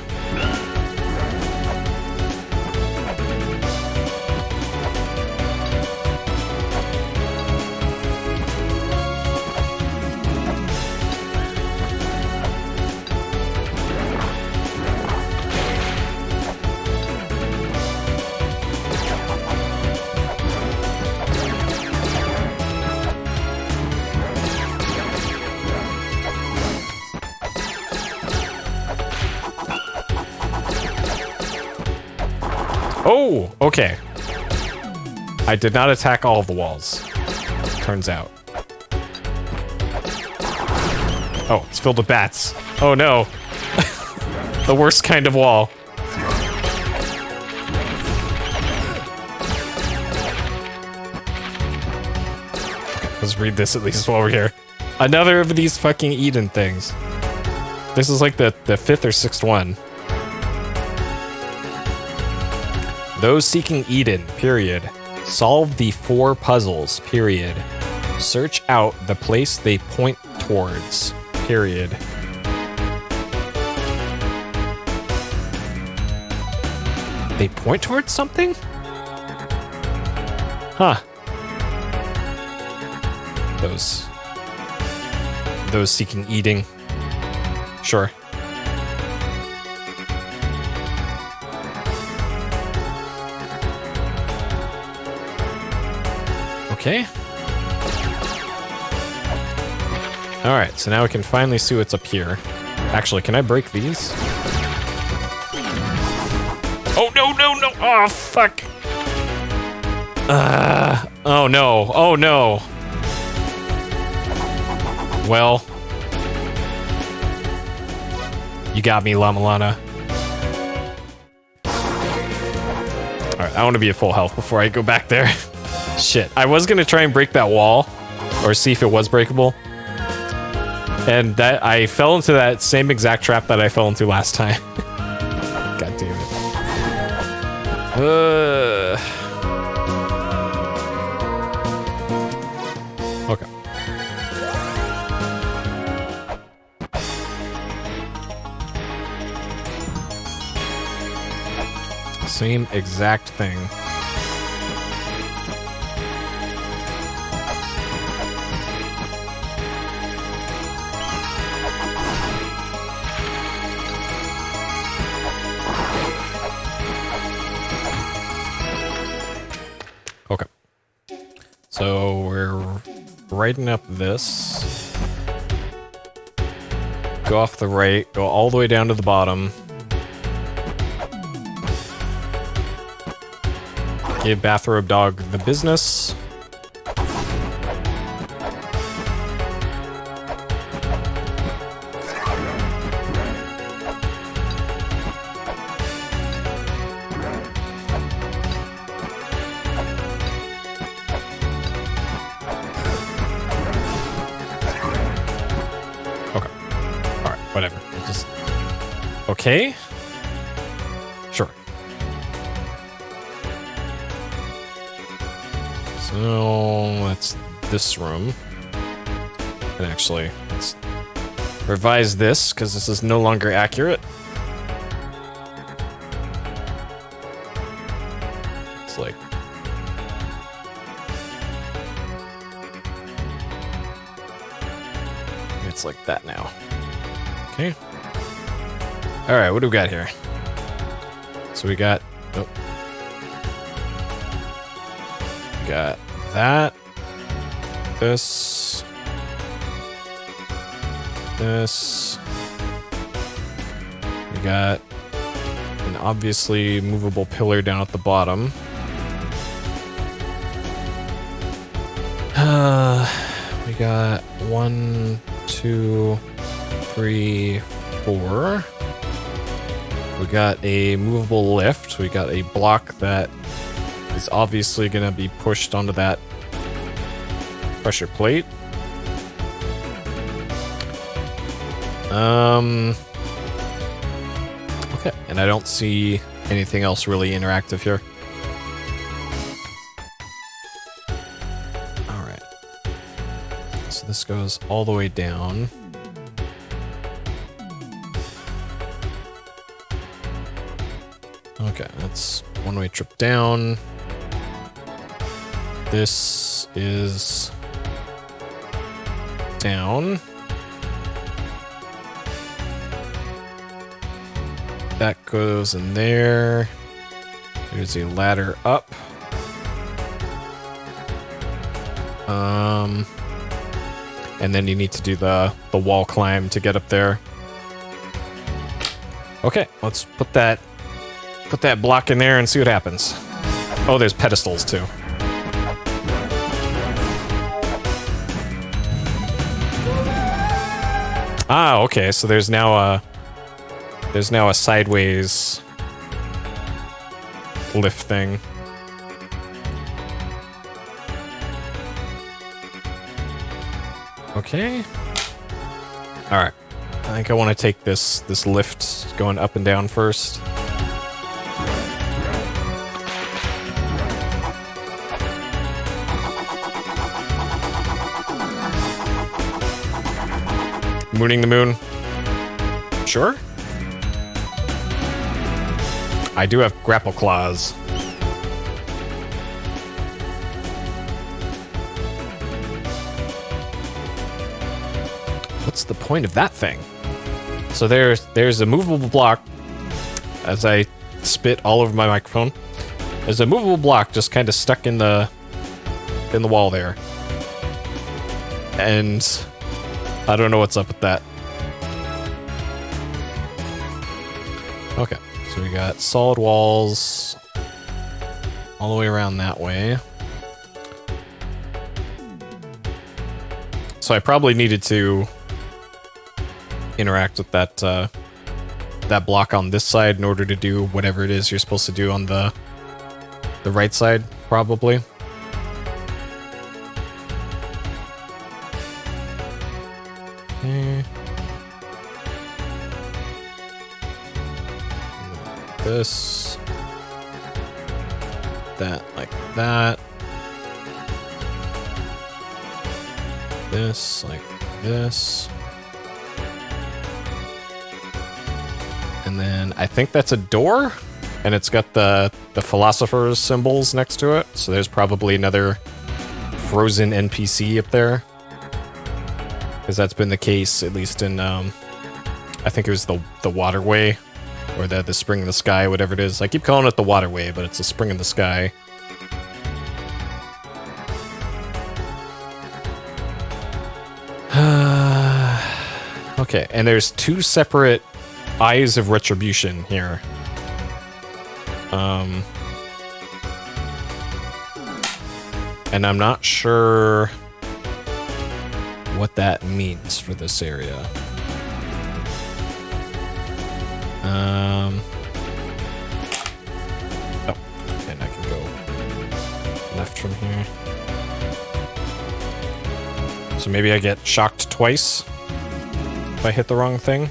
[SPEAKER 1] Oh, okay. I did not attack all of the walls, turns out. Oh, it's filled with bats. Oh no. The worst kind of wall. Let's read this at least while we're here. Another of these fucking Eden things. This is like the fifth or sixth one. Those seeking Eden, period. Solve the 4 puzzles, period. Search out the place they point towards, period. They point towards something? Huh. Those seeking Eden. Sure. Okay. Alright, so now we can finally see what's up here. Actually, can I break these? Oh, no, no, no! Oh, fuck! Oh, no. Oh, no. Well. You got me, La-Mulana. Alright, I want to be at full health before I go back there. Shit, I was gonna try and break that wall, or see if it was breakable. And that I fell into that same exact trap that I fell into last time. God damn it. Okay. Same exact thing. Okay. So we're righting up this. Go off the right, go all the way down to the bottom. Give Bathrobe Dog the business. Whatever. We'll just... Okay. Sure. So that's this room. And actually, let's revise this because this is no longer accurate. It's like... It's like that now. Okay. Alright, what do we got here? So we got... Oh. We got that. This. This. We got an obviously movable pillar down at the bottom. We got 1, 2, 3, 4. We got a movable lift. We got a block that is obviously going to be pushed onto that pressure plate. Okay, and I don't see anything else really interactive here. Alright. So this goes all the way down. Okay, that's one-way trip down. This is down. That goes in there. There's a ladder up. And then you need to do the wall climb to get up there. Okay, let's put that block in there and see what happens. Oh, there's pedestals too. Ah, okay, so there's now a sideways lift thing. Okay. All right. I think I want to take this lift going up and down first. Mooning the moon. Sure. I do have grapple claws. What's the point of that thing? So there's a movable block. As I spit all over my microphone, there's a movable block just kind of stuck in the wall there, and I don't know what's up with that. Okay, so we got solid walls all the way around that way. So I probably needed to interact with that block on this side in order to do whatever it is you're supposed to do on the right side, probably. Okay. This. That like that. This like this. And then I think that's a door, and it's got the philosopher's symbols next to it. So there's probably another frozen NPC up there, because that's been the case at least in I think it was the waterway, or the spring in the sky, whatever it is. I keep calling it the waterway, but it's a spring in the sky. Okay, and there's two separate Eyes of Retribution here. And I'm not sure what that means for this area. Oh, and I can go left from here. So maybe I get shocked twice if I hit the wrong thing.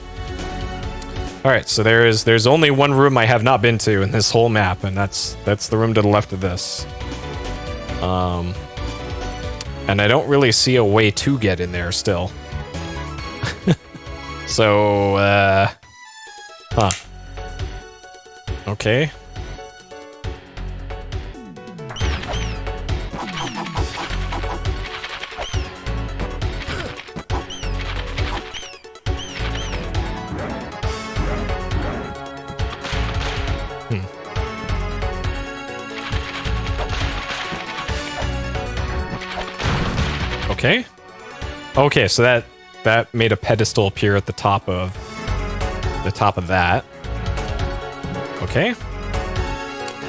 [SPEAKER 1] Alright, so there's only one room I have not been to in this whole map, and that's the room to the left of this. And I don't really see a way to get in there still. So, huh. Okay. Okay. Okay, so that made a pedestal appear at the top of that. Okay.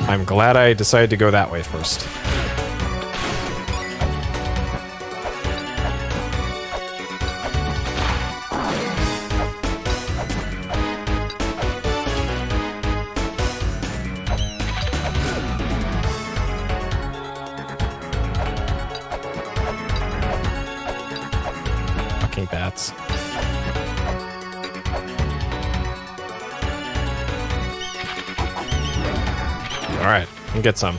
[SPEAKER 1] I'm glad I decided to go that way first. Fucking bats. Alright, can get some.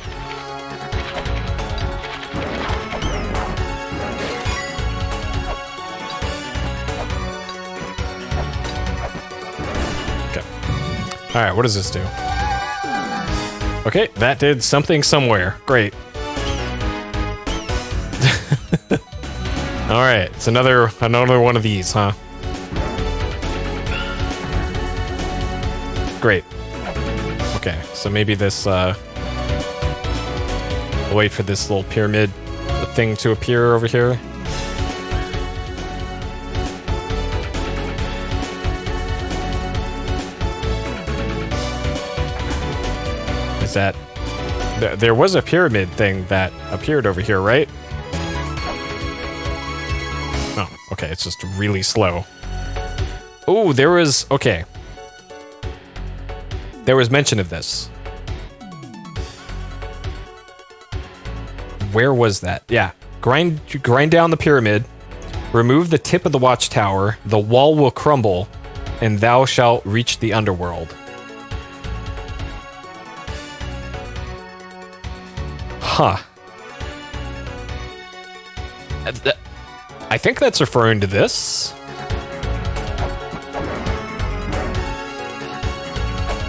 [SPEAKER 1] Okay. Alright, what does this do? Okay, that did something somewhere. Great. Alright, it's another one of these, huh? Great. Okay, so maybe this, I'll wait for this little pyramid thing to appear over here. Is that... There was a pyramid thing that appeared over here, right? Oh, okay, it's just really slow. Oh, there was... Okay. There was mention of this. Where was that? Yeah. Grind down the pyramid, remove the tip of the watchtower, the wall will crumble, and thou shalt reach the underworld. Huh. I think that's referring to this.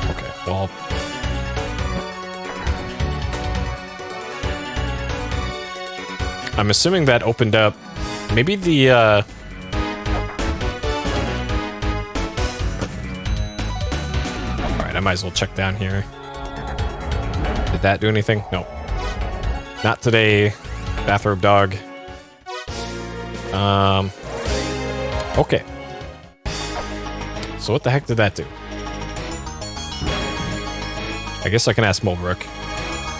[SPEAKER 1] Okay, well... I'm assuming that opened up... Maybe the, Alright, I might as well check down here. Did that do anything? Nope. Not today, bathrobe dog. Okay. So what the heck did that do? I guess I can ask Mulbrook,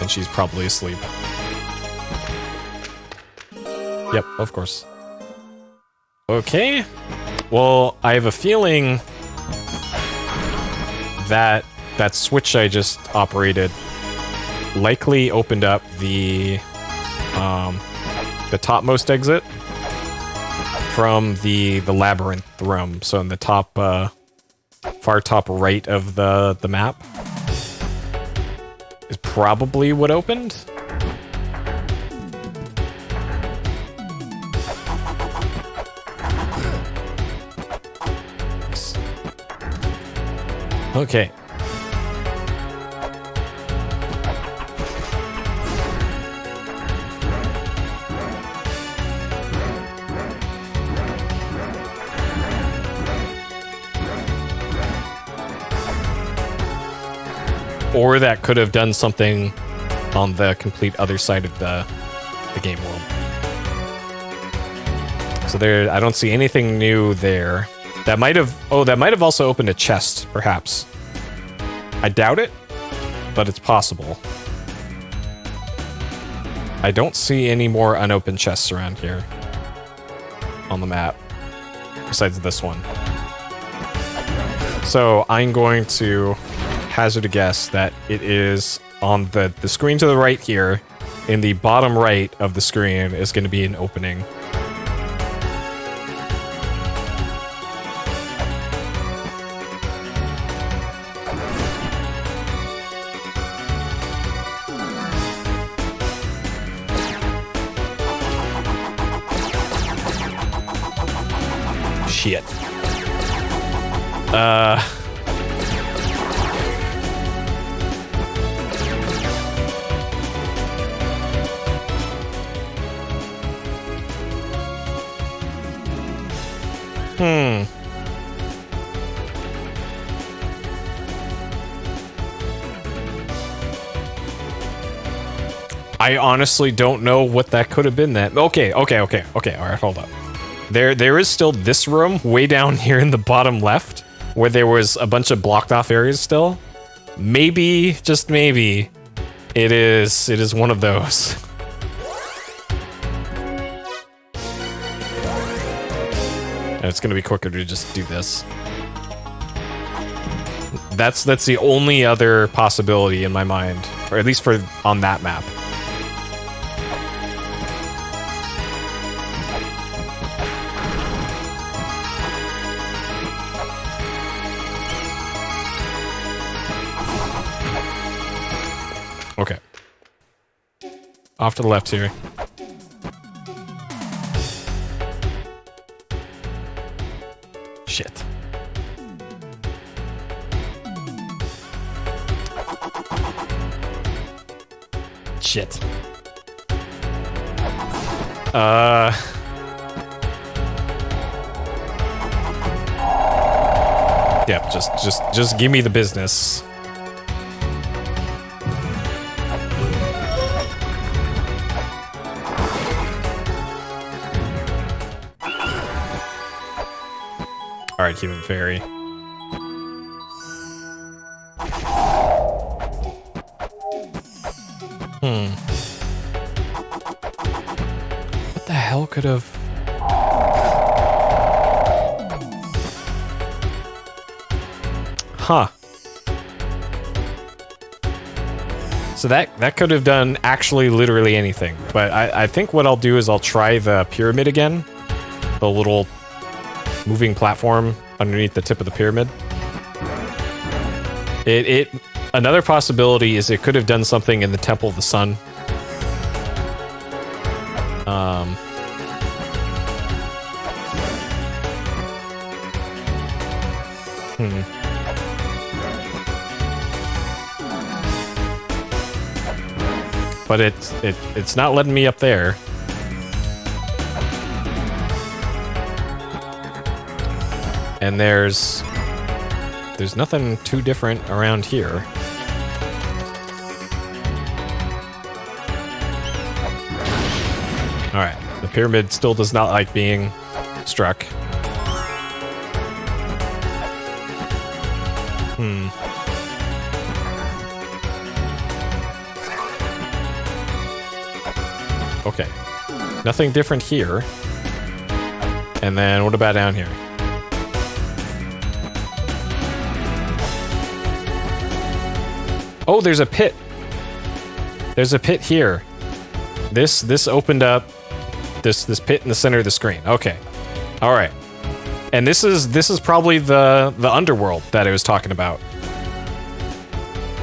[SPEAKER 1] and she's probably asleep. Yep, of course. Okay. Well, I have a feeling that that switch I just operated likely opened up the topmost exit from the labyrinth room. So in the top, far top right of the map is probably what opened. Okay. Or that could have done something on the complete other side of the game world. So there, I don't see anything new there. That might have... Oh, that might have also opened a chest, perhaps. I doubt it, but it's possible. I don't see any more unopened chests around here on the map, besides this one. So I'm going to hazard a guess that it is on the screen to the right here. In the bottom right of the screen is going to be an opening. Shit. I honestly don't know what that could have been then. Okay. All right, hold up. There is still this room way down here in the bottom left where there was a bunch of blocked off areas still. Maybe, just maybe, it is one of those. And it's gonna be quicker to just do this. That's the only other possibility in my mind, or at least for on that map. Okay. Off to the left here. Shit. Shit. Yeah, just give me the business. Alright, human fairy. What the hell could have... Huh. So that could have done actually literally anything. But I think what I'll do is I'll try the pyramid again. The little moving platform underneath the tip of the pyramid. Another possibility is it could have done something in the Temple of the Sun. But it's not letting me up there. And there's nothing too different around here. Alright, the pyramid still does not like being struck. Okay. Nothing different here. And then what about down here? Oh, there's a pit. There's a pit here. This opened up this pit in the center of the screen. Okay. All right. And this is probably the underworld that I was talking about.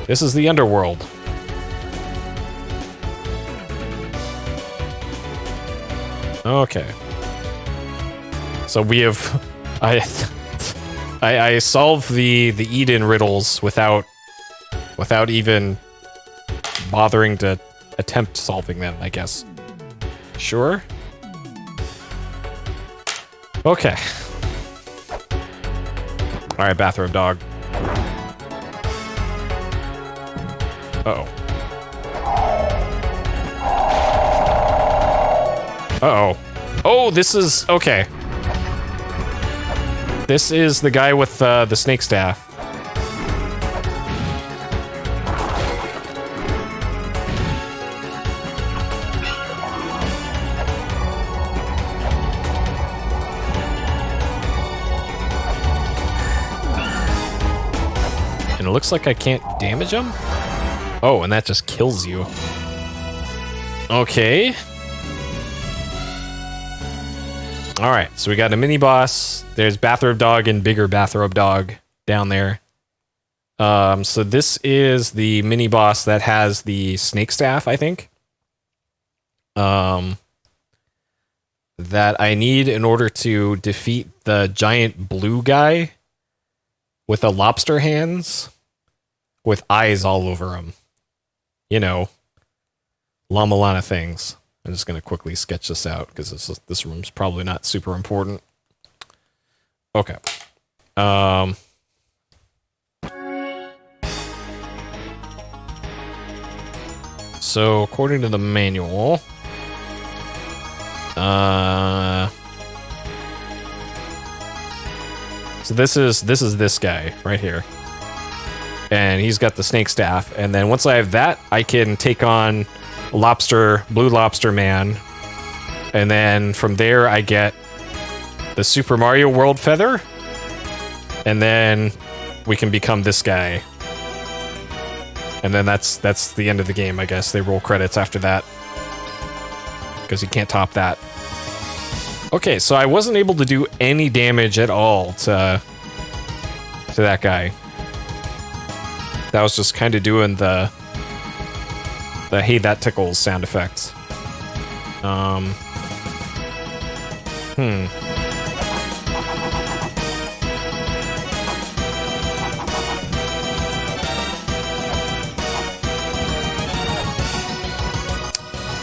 [SPEAKER 1] This is the underworld. Okay. So we have I solved the Eden riddles without even bothering to attempt solving them, I guess. Sure? Okay. Alright, bathrobe dog. Uh-oh. Uh-oh. Oh, this is... okay. This is the guy with the snake staff. And it looks like I can't damage him? Oh, and that just kills you. Okay. Alright, so we got a mini-boss. There's Bathrobe Dog and bigger Bathrobe Dog down there. So this is the mini-boss that has the snake staff, I think. that I need in order to defeat the giant blue guy with the lobster hands with eyes all over him. You know, La-Mulana things. I'm just going to quickly sketch this out because this room's probably not super important. Okay. So according to the manual, so this is this guy right here, and he's got the snake staff. And then once I have that, I can take on Blue Lobster Man, and then from there I get the Super Mario World feather, and then we can become this guy. And then that's the end of the game, I guess. They roll credits after that, because you can't top that. Okay, so I wasn't able to do any damage at all to that guy. That was just kind of doing the hey, that tickles sound effects.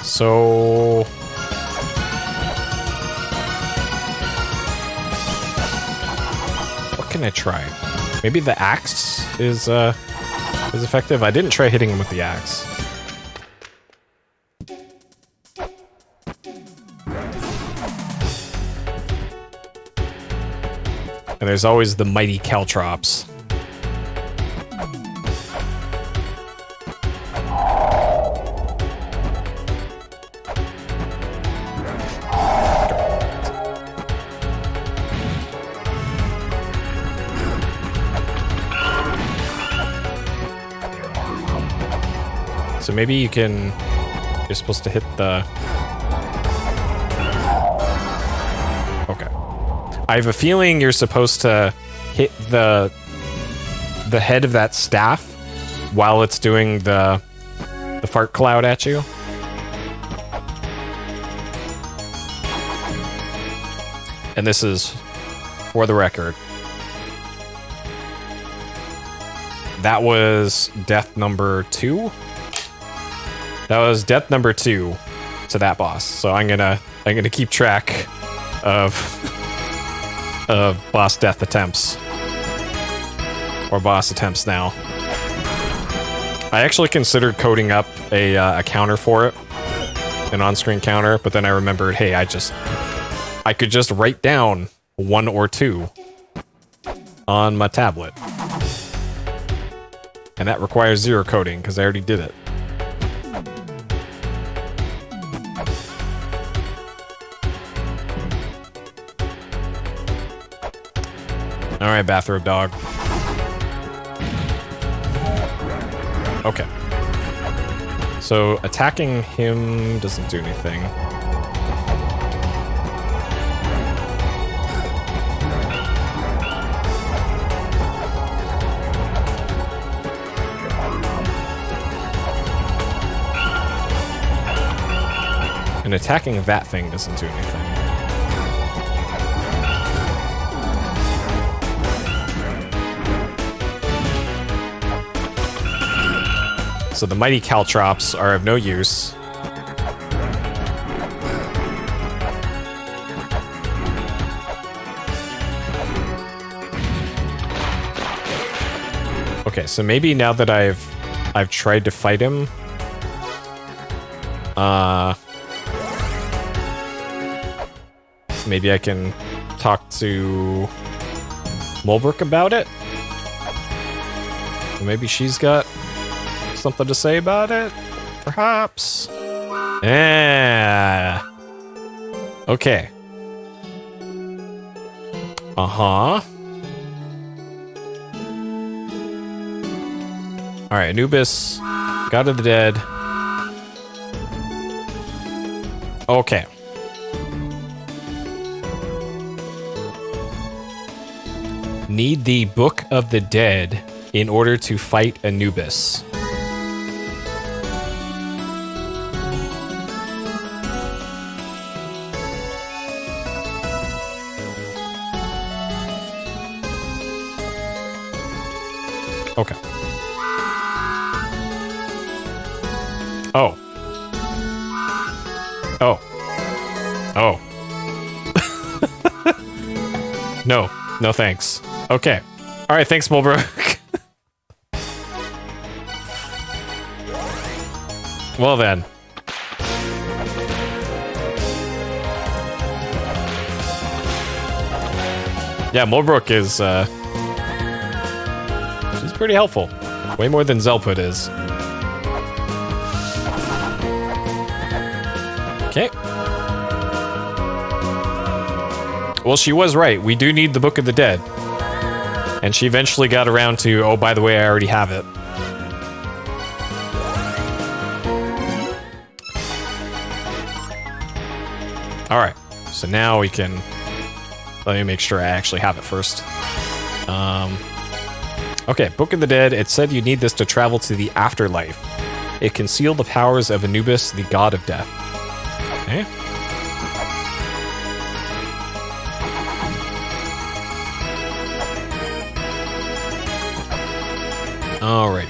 [SPEAKER 1] So what can I try? Maybe the axe is effective. I didn't try hitting him with the axe. And there's always the mighty caltrops. So maybe you're supposed to hit the... Okay. I have a feeling you're supposed to hit the head of that staff while it's doing the fart cloud at you. And this is for the record. That was death number 2. That was death number 2 to that boss. So I'm gonna keep track of boss death attempts, or boss attempts now. I actually considered coding up a counter for it, an on-screen counter, but then I remembered, hey, I could just write down 1 or 2 on my tablet, and that requires 0 coding because I already did it. Alright, bathrobe dog. Okay. So, attacking him doesn't do anything. And attacking that thing doesn't do anything. So the mighty caltrops are of no use. Okay, so maybe now that I've tried to fight him, maybe I can talk to Mulbrook about it. Maybe she's got something to say about it, perhaps. Yeah. Okay. Uh-huh. Alright, Anubis, God of the Dead. Okay. Need the Book of the Dead in order to fight Anubis. Okay. Oh. Oh. Oh. No. No thanks. Okay. Alright, thanks, Mulbrook. Well then. Yeah, Mulbrook is, she's pretty helpful. Way more than Zelput is. Okay. Well, she was right. We do need the Book of the Dead. And she eventually got around to, oh, by the way, I already have it. Alright. So now we can... Let me make sure I actually have it first. Okay, Book of the Dead. It said you need this to travel to the afterlife. It concealed the powers of Anubis, the god of death. Okay. Alright.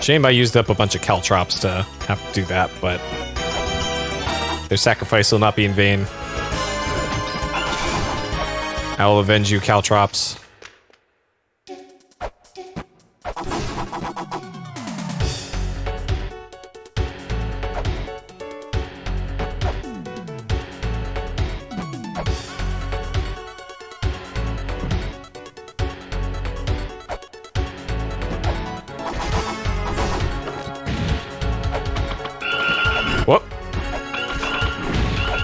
[SPEAKER 1] Shame I used up a bunch of caltrops to have to do that, but their sacrifice will not be in vain. I will avenge you, caltrops. Whoop.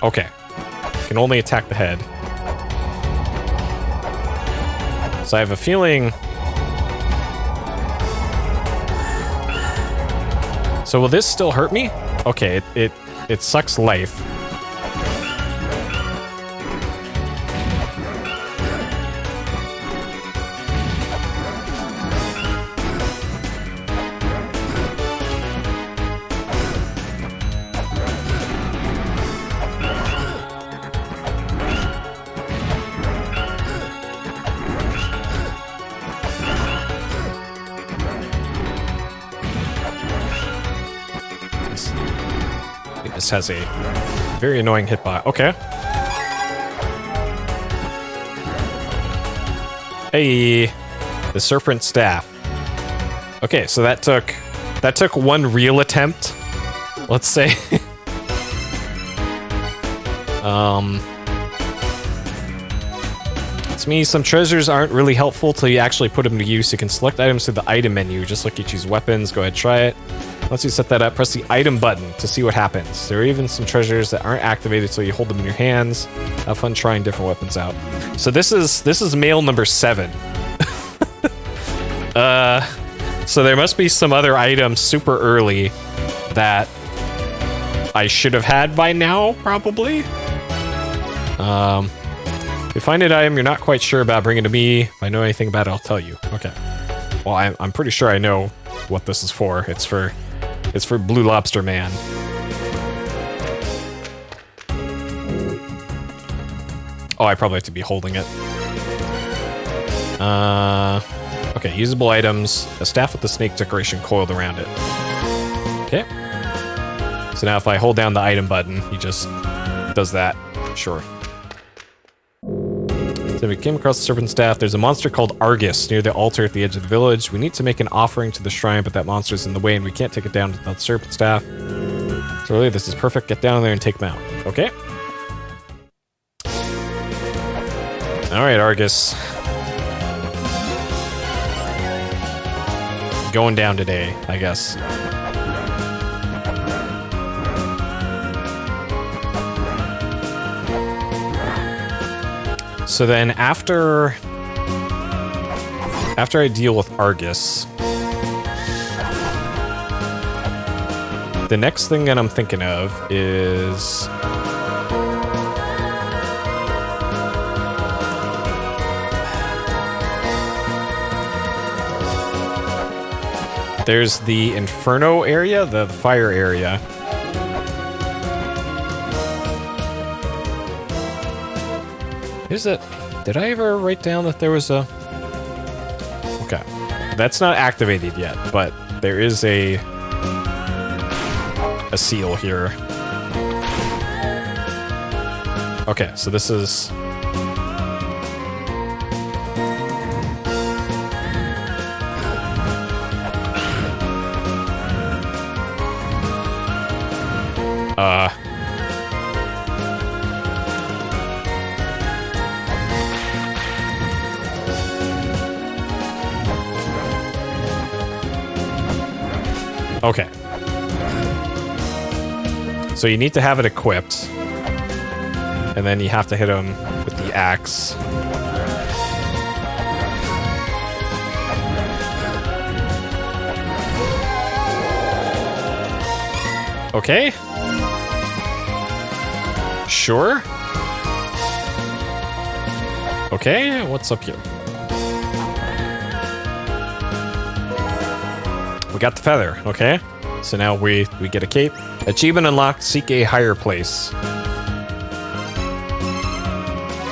[SPEAKER 1] Okay. Can only attack the head. So I have a feeling... So will this still hurt me? Okay, it sucks life. This has a very annoying hitbox. Okay. Hey, the serpent staff. Okay, so that took one real attempt, let's say. To me, some treasures aren't really helpful till you actually put them to use. You can select items through the item menu. Just like you choose weapons. Go ahead, try it. Once you set that up, press the item button to see what happens. There are even some treasures that aren't activated so you hold them in your hands. Have fun trying different weapons out. So this is mail number 7. So there must be some other items super early that I should have had by now, probably. If you find an item you're not quite sure about, bring it to me. If I know anything about it, I'll tell you. Okay. Well, I'm pretty sure I know what this is for. It's for Blue Lobster Man. Oh, I probably have to be holding it. Okay, usable items. A staff with the snake decoration coiled around it. Okay. So now if I hold down the item button, he just does that. Sure. So we came across the serpent staff. There's a monster called Argus near the altar at the edge of the village. We need to make an offering to the shrine, but that monster's in the way and we can't take it down without the serpent staff. So really, this is perfect. Get down there and take them out. Okay. Alright, Argus. Going down today, I guess. So then after I deal with Argus, the next thing that I'm thinking of is there's the Inferno area, the fire area. Is it? Did I ever write down that there was a Okay. That's not activated yet, but there is a seal here. Okay, so this is... Okay. So you need to have it equipped. And then you have to hit him with the axe. Okay. Sure. Okay, what's up here? We got the feather, okay. So now we get a cape. Achievement unlocked, seek a higher place.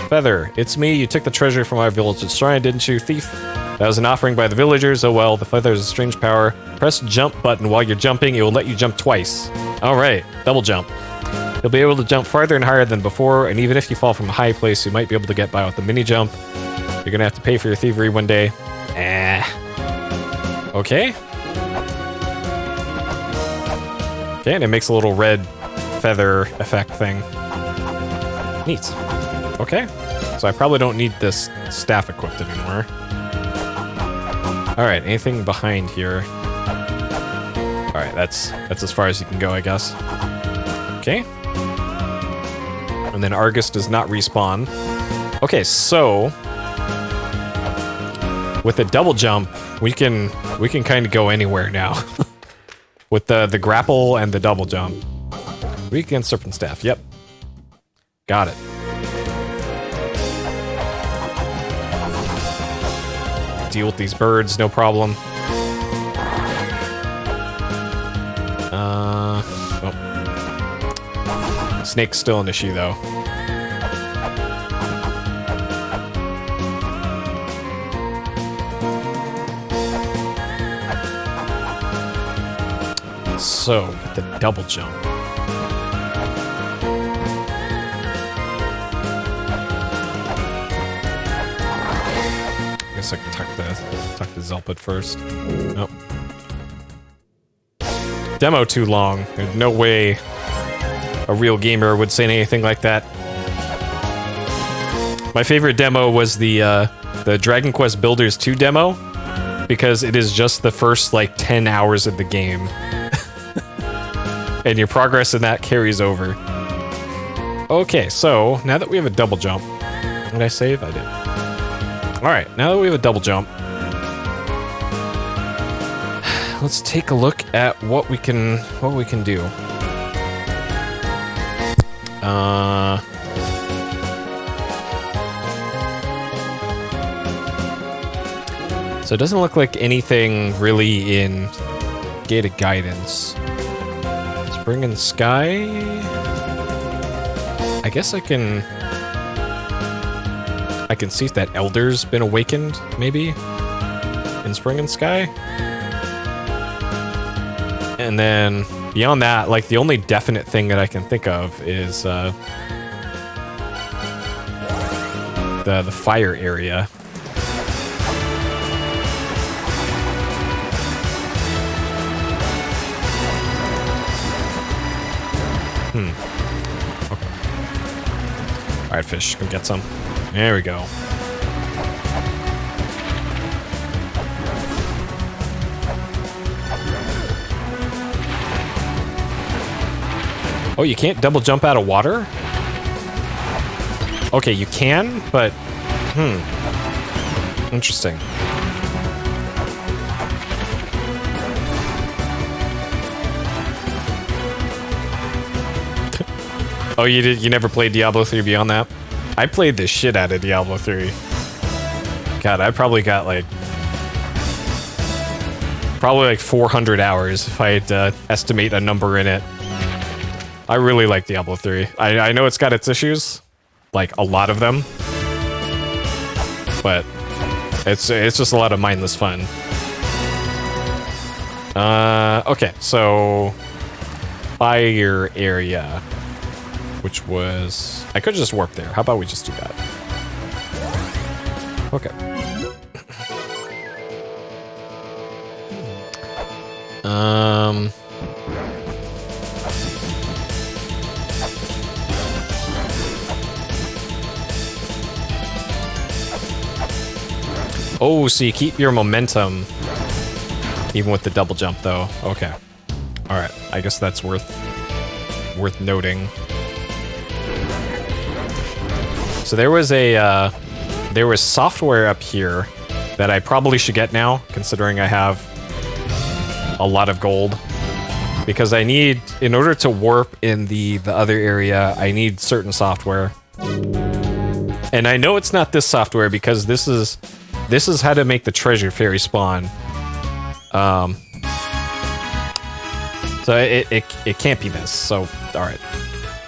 [SPEAKER 1] Feather, it's me. You took the treasure from our village's shrine, didn't you, thief? That was an offering by the villagers. Oh well, the feather is a strange power. Press jump button while you're jumping. It will let you jump twice. Alright, double jump. You'll be able to jump farther and higher than before, and even if you fall from a high place, you might be able to get by with the mini jump. You're gonna have to pay for your thievery one day. Okay. Okay, and it makes a little red feather effect thing. Neat. Okay. So I probably don't need this staff equipped anymore. Alright, anything behind here? Alright, that's as far as you can go, I guess. Okay. And then Argus does not respawn. Okay, so with a double jump, we can kind of go anywhere now. With the grapple and the double jump. Weak against Serpent Staff, yep. Got it. Deal with these birds, no problem. Oh. Snake's still an issue, though. So, with the double jump. I guess I can tuck the Zelpit first. Nope. Demo too long. There's no way a real gamer would say anything like that. My favorite demo was the Dragon Quest Builders 2 demo, because it is just the first, like, 10 hours of the game. And your progress in that carries over. Okay, so now that we have a double jump, did I save? I did. All right, now that we have a double jump, let's take a look at what we can do. So it doesn't look like anything really in Gated Guidance. Spring and Sky? I guess I can see if that Elder's been awakened, maybe? In Spring and Sky? And then, beyond that, like, the only definite thing that I can think of is, the fire area. Okay. Alright, fish, go get some. There we go. Oh, you can't double jump out of water? Okay, you can, but... Interesting. Oh, you never played Diablo 3 beyond that? I played the shit out of Diablo 3. God, I probably got like 400 hours if I had to estimate a number in it. I really like Diablo 3. I know it's got its issues, like a lot of them, but It's just a lot of mindless fun. Okay, so fire area, which was I could just warp there. How about we just do that? Okay. Oh, so you keep your momentum even with the double jump, though. Okay. All right. I guess that's worth noting. So there was software up here that I probably should get now, considering I have a lot of gold. Because I need, in order to warp in the other area, I need certain software. And I know it's not this software because this is how to make the treasure fairy spawn. So it can't be this. So all right,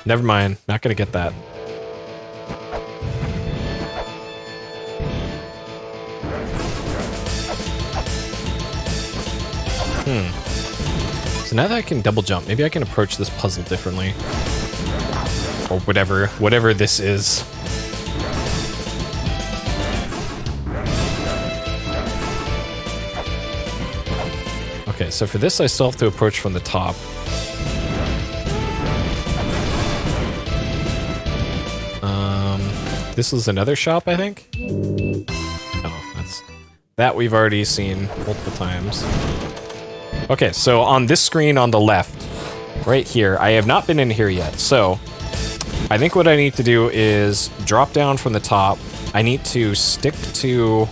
[SPEAKER 1] never mind. Not gonna get that. So now that I can double jump, maybe I can approach this puzzle differently, or whatever this is. Okay, so for this I still have to approach from the top. This is another shop, I think? Oh, that we've already seen multiple times. Okay, so on this screen on the left, right here, I have not been in here yet, so I think what I need to do is drop down from the top. I need to stick to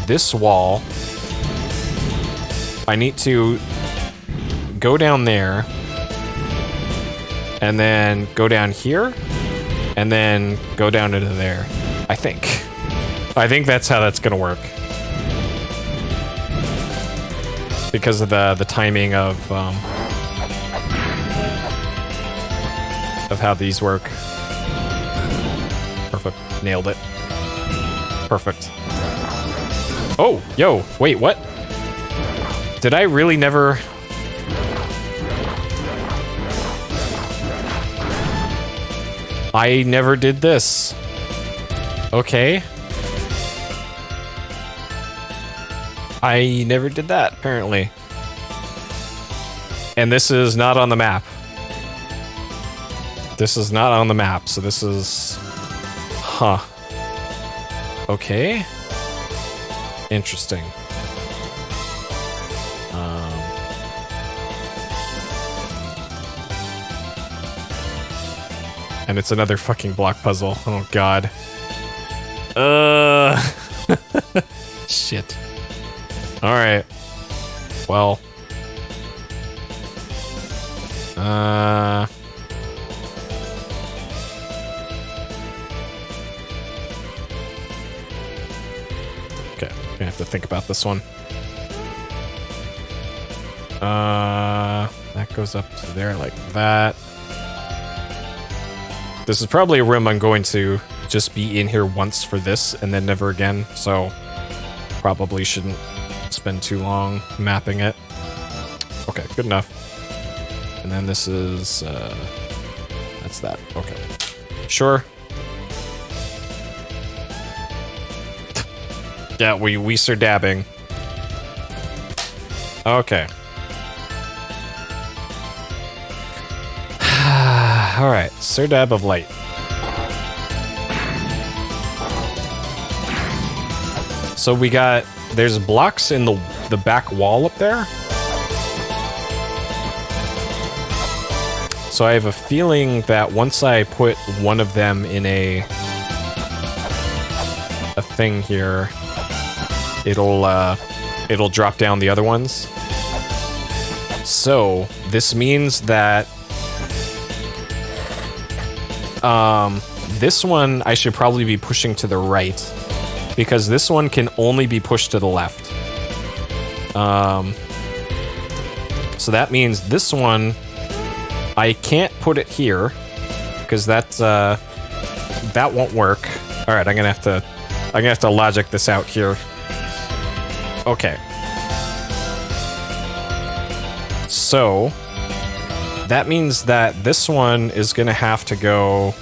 [SPEAKER 1] this wall. I need to go down there, and then go down here, and then go down into there. I think that's how that's gonna work. Because of the timing of how these work. Perfect. Nailed it. Perfect. Oh, yo, wait, what? Did I really never... I never did this. Okay. I never did that, apparently. And this is not on the map. This is not on the map, so this is... Huh. Okay. Interesting. And it's another fucking block puzzle. Oh god. Shit. Alright. Well. Okay, gonna have to think about this one. That goes up to there like that. This is probably a room I'm going to just be in here once for this and then never again, so probably shouldn't spend too long mapping it. Okay, good enough. And then this is, that's that. Okay. Sure. Yeah, we sir dabbing. Okay. Alright, Sir Dab of Light. So we got... There's blocks in the back wall up there. So I have a feeling that once I put one of them in a thing here, it'll drop down the other ones. So this means that this one I should probably be pushing to the right, because this one can only be pushed to the left. So that means this one I can't put it here, because that won't work. All right, I'm gonna have to I'm gonna have to logic this out here. Okay. So, that means that this one is gonna have to go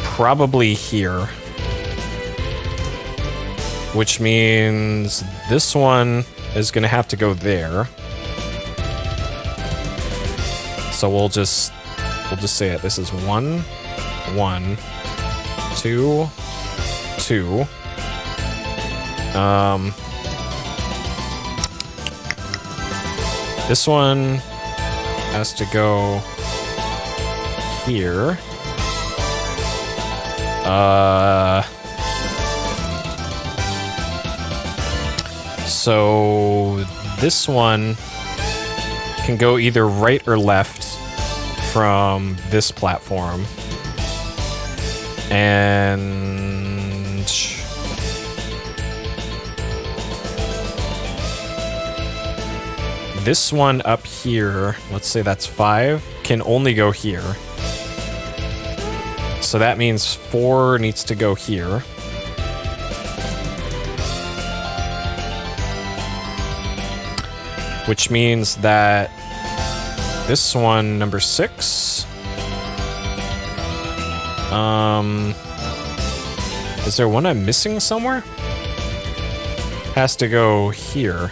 [SPEAKER 1] probably here. Which means this one is gonna have to go there. So we'll just say it. This is 1, 1, 2, 2. This one has to go here. So this one can go either right or left from this platform. And this one up here, let's say that's 5, can only go here. So that means 4 needs to go here. Which means that this one, number 6, is there one I'm missing somewhere? Has to go here.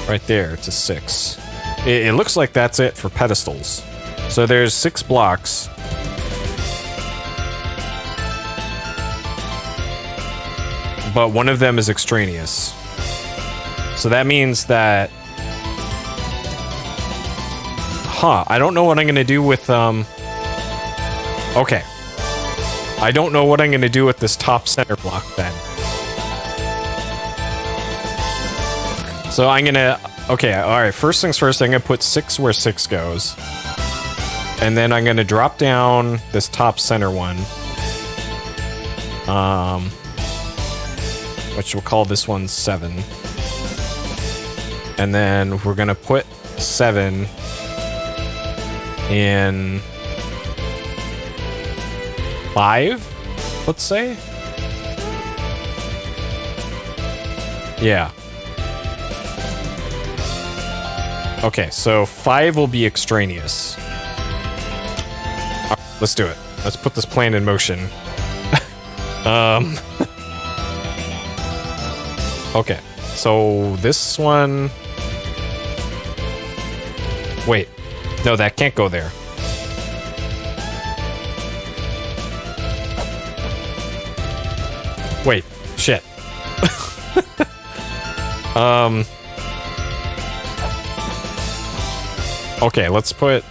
[SPEAKER 1] Right there, it's a 6. It looks like that's it for pedestals. So there's 6 blocks. But one of them is extraneous. So that means that... I don't know what I'm gonna do with, Okay. I don't know what I'm gonna do with this top center block then. So I'm gonna... Okay, alright, first things first, I'm gonna put 6 where 6 goes. And then I'm gonna drop down this top center one. Which we'll call this one 7. And then we're gonna put 7 in 5, let's say? Yeah. Okay, so 5 will be extraneous. All right, let's do it. Let's put this plan in motion. Okay, so this one... Wait. No, that can't go there. Wait, shit. Okay, let's put...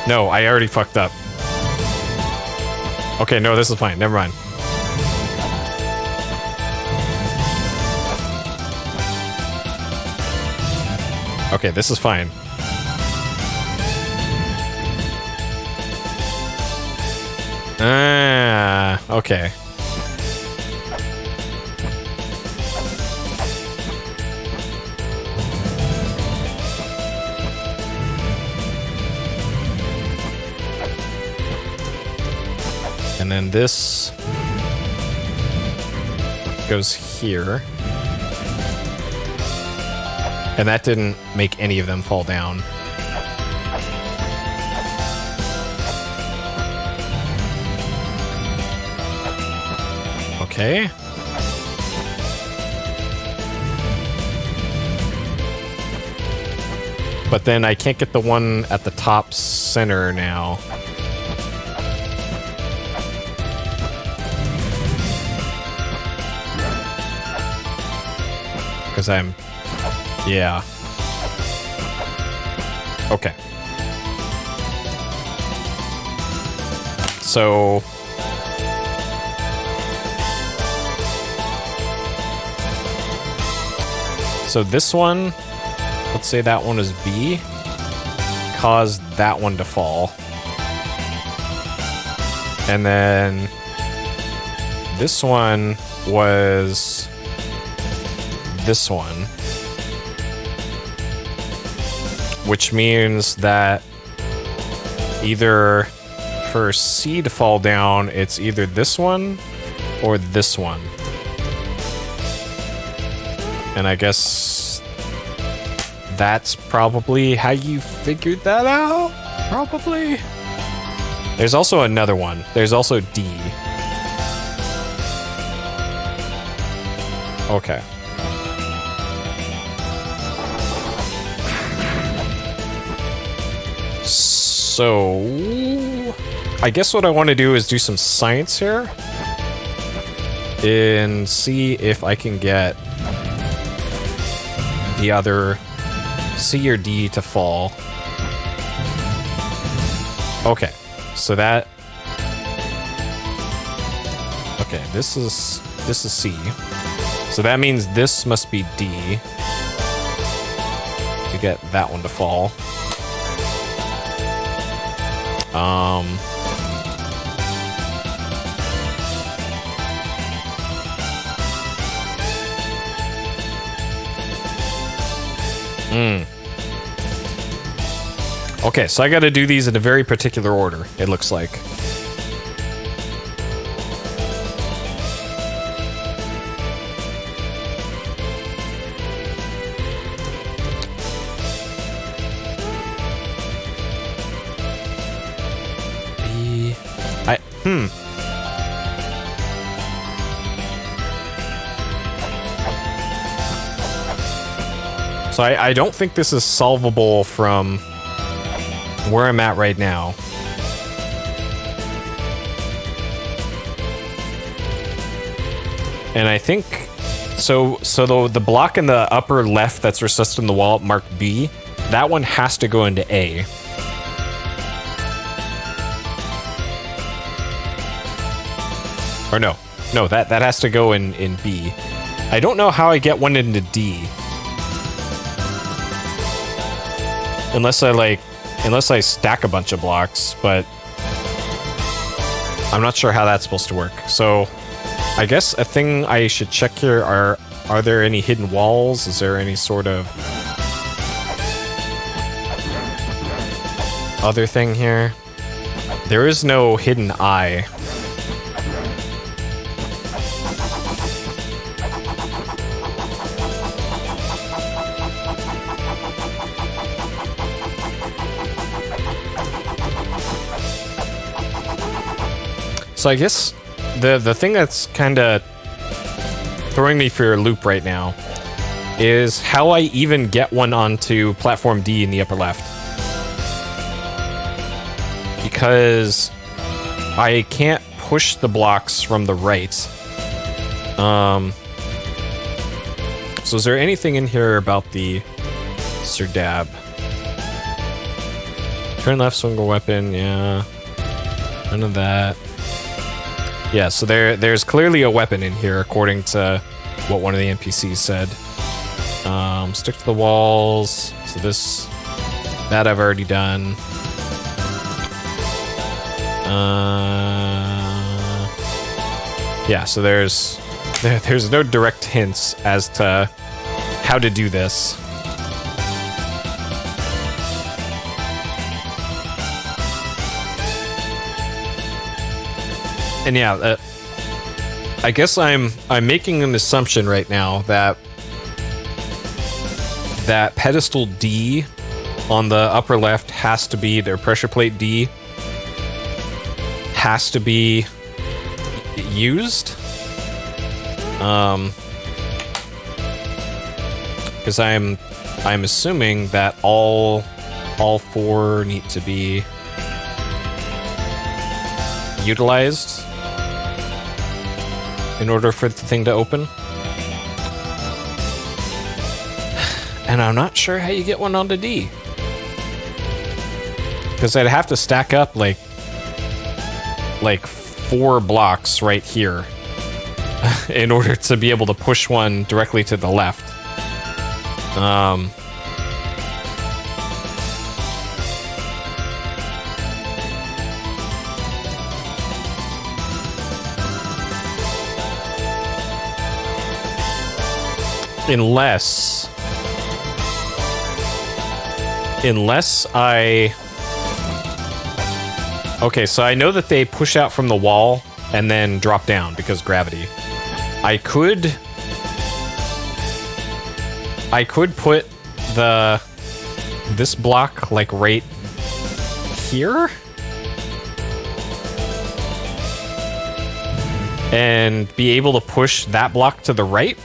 [SPEAKER 1] No, I already fucked up. Okay, no, this is fine. Never mind. Okay, this is fine. Ah, okay. And then this goes here. And that didn't make any of them fall down. Okay. But then I can't get the one at the top center now. Because I'm... Yeah. Okay. So... So this one, let's say that one is B, caused that one to fall. And then this one was this one. which means that either for C to fall down, it's either this one or this one. And I guess that's probably how you figured that out? Probably. There's also another one. There's also D. Okay. So, I guess what I want to do is do some science here and see if I can get the other C or D to fall. Okay, so that. Okay, this is C. So that means this must be D to get that one to fall. Okay, so I gotta do these in a very particular order, it looks like. So I don't think this is solvable from where I'm at right now. And I think so the block in the upper left that's recessed in the wall marked B, that one has to go into A. Or no, that has to go in B. I don't know how I get one into D. Unless I stack a bunch of blocks, but I'm not sure how that's supposed to work. So I guess a thing I should check here are there any hidden walls? Is there any sort of other thing here? There is no hidden eye. So I guess the thing that's kind of throwing me for a loop right now is how I even get one onto platform D in the upper left. Because I can't push the blocks from the right. So is there anything in here about the Serdab? Turn left, swing a weapon, yeah. None of that. Yeah, so there's clearly a weapon in here, according to what one of the NPCs said. Stick to the walls. So that I've already done. Yeah, so there's no direct hints as to how to do this. And yeah, I guess I'm making an assumption right now that pedestal D on the upper left has to be, their pressure plate D has to be used. Because I'm assuming that all four need to be utilized in order for the thing to open. And I'm not sure how you get one onto D. Because I'd have to stack up like 4 blocks right here in order to be able to push one directly to the left. Unless I... Okay, so I know that they push out from the wall and then drop down because gravity. I could put this block like right here and be able to push that block to the right.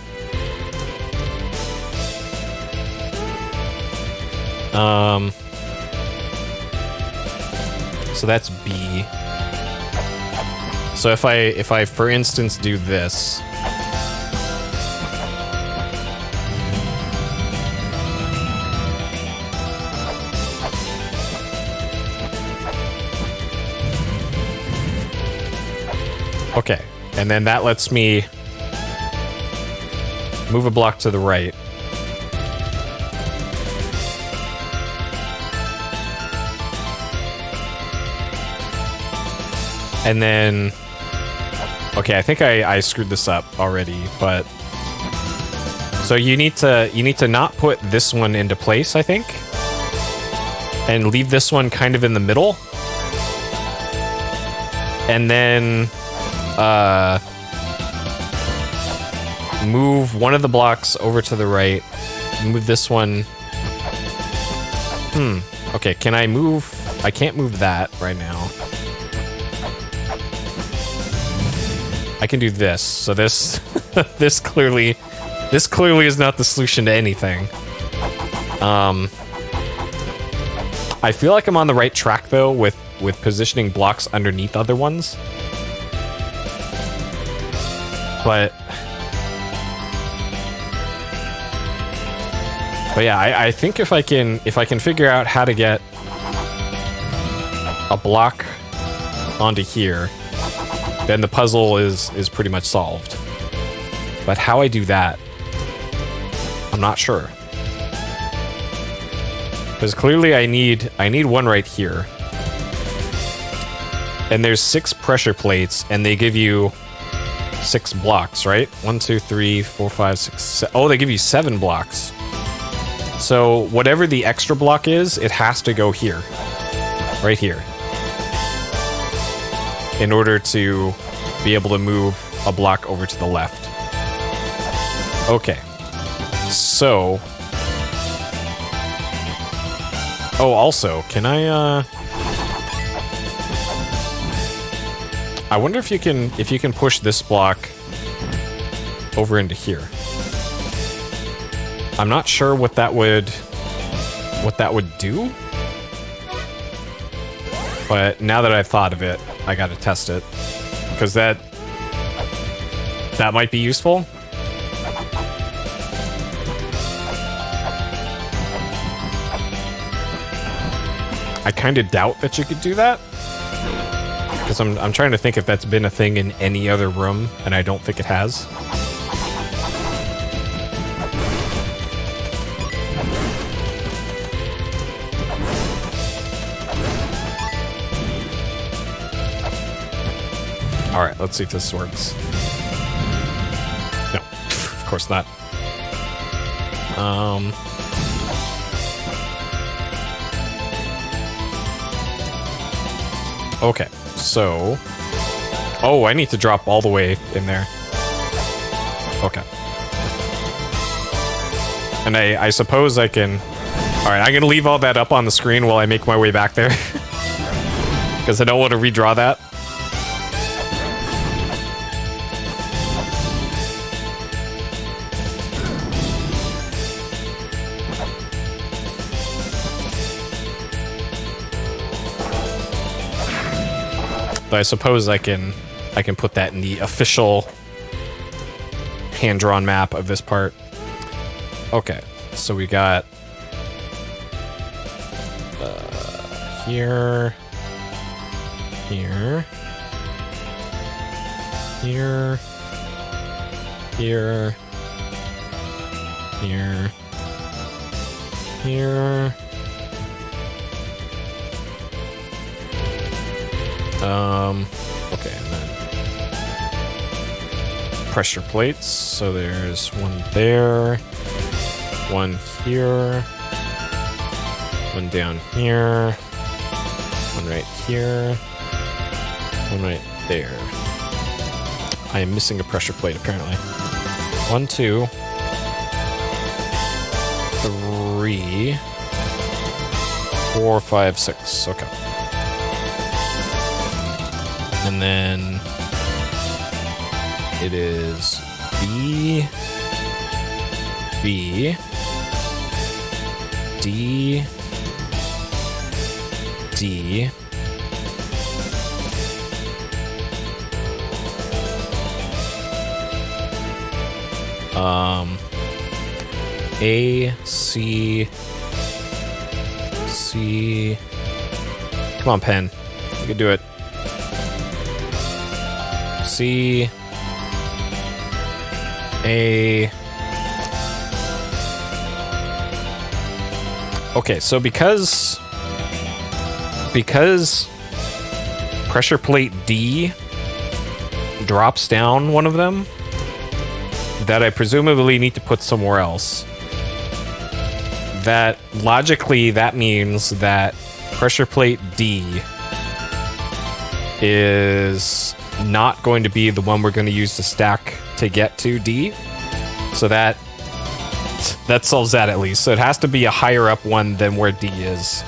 [SPEAKER 1] So that's B. So if I for instance do this, okay, and then that lets me move a block to the right. And then, okay, I think I screwed this up already, but so you need to not put this one into place, I think, and leave this one kind of in the middle, and then move one of the blocks over to the right, move this one. Okay, can I move? I can't move that right now. I can do this. So this this clearly is not the solution to anything. I feel like I'm on the right track though with positioning blocks underneath other ones. But yeah, I think if I can figure out how to get a block onto here, then the puzzle is pretty much solved. But how I do that, I'm not sure. Because clearly I need one right here. And there's 6 pressure plates, and they give you 6 blocks, right? 1, 2, 3, 4, 5, 6, 7. Oh, they give you 7 blocks. So whatever the extra block is, it has to go here. Right here. In order to be able to move a block over to the left. Okay. So... Oh, also, can I wonder if you can push this block over into here. I'm not sure what that would do. But now that I've thought of it, I gotta test it. Because that might be useful. I kind of doubt that you could do that. Because I'm trying to think if that's been a thing in any other room, and I don't think it has. Alright, let's see if this works. No, of course not. Okay, so... Oh, I need to drop all the way in there. Okay. And I suppose I can... Alright, I'm gonna leave all that up on the screen while I make my way back there. Because I don't want to redraw that. But I suppose I can put that in the official hand-drawn map of this part. Okay, so we got here, here, here, here, here, here. Okay, and then pressure plates. So there's one there, one here, One down here. One right here. One right there. I am missing a pressure plate, apparently. 1, 2, 3, 4, 5, 6. Okay. And then it is B, B, D, D, A, C, C. Come on, pen. You can do it. C, A. Okay, so because pressure plate D drops down one of them, that I presumably need to put somewhere else. That logically, that means that pressure plate D is not going to be the one we're going to use to stack to get to D. So that solves that at least. So it has to be a higher up one than where D is.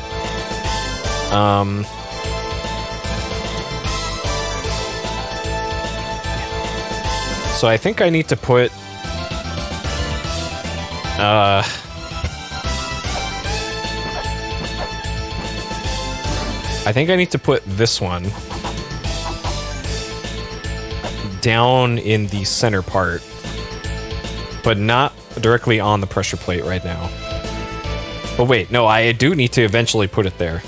[SPEAKER 1] So I think I need to put I think I need to put this one down in the center part, but not directly on the pressure plate right now. But wait, no, I do need to eventually put it there.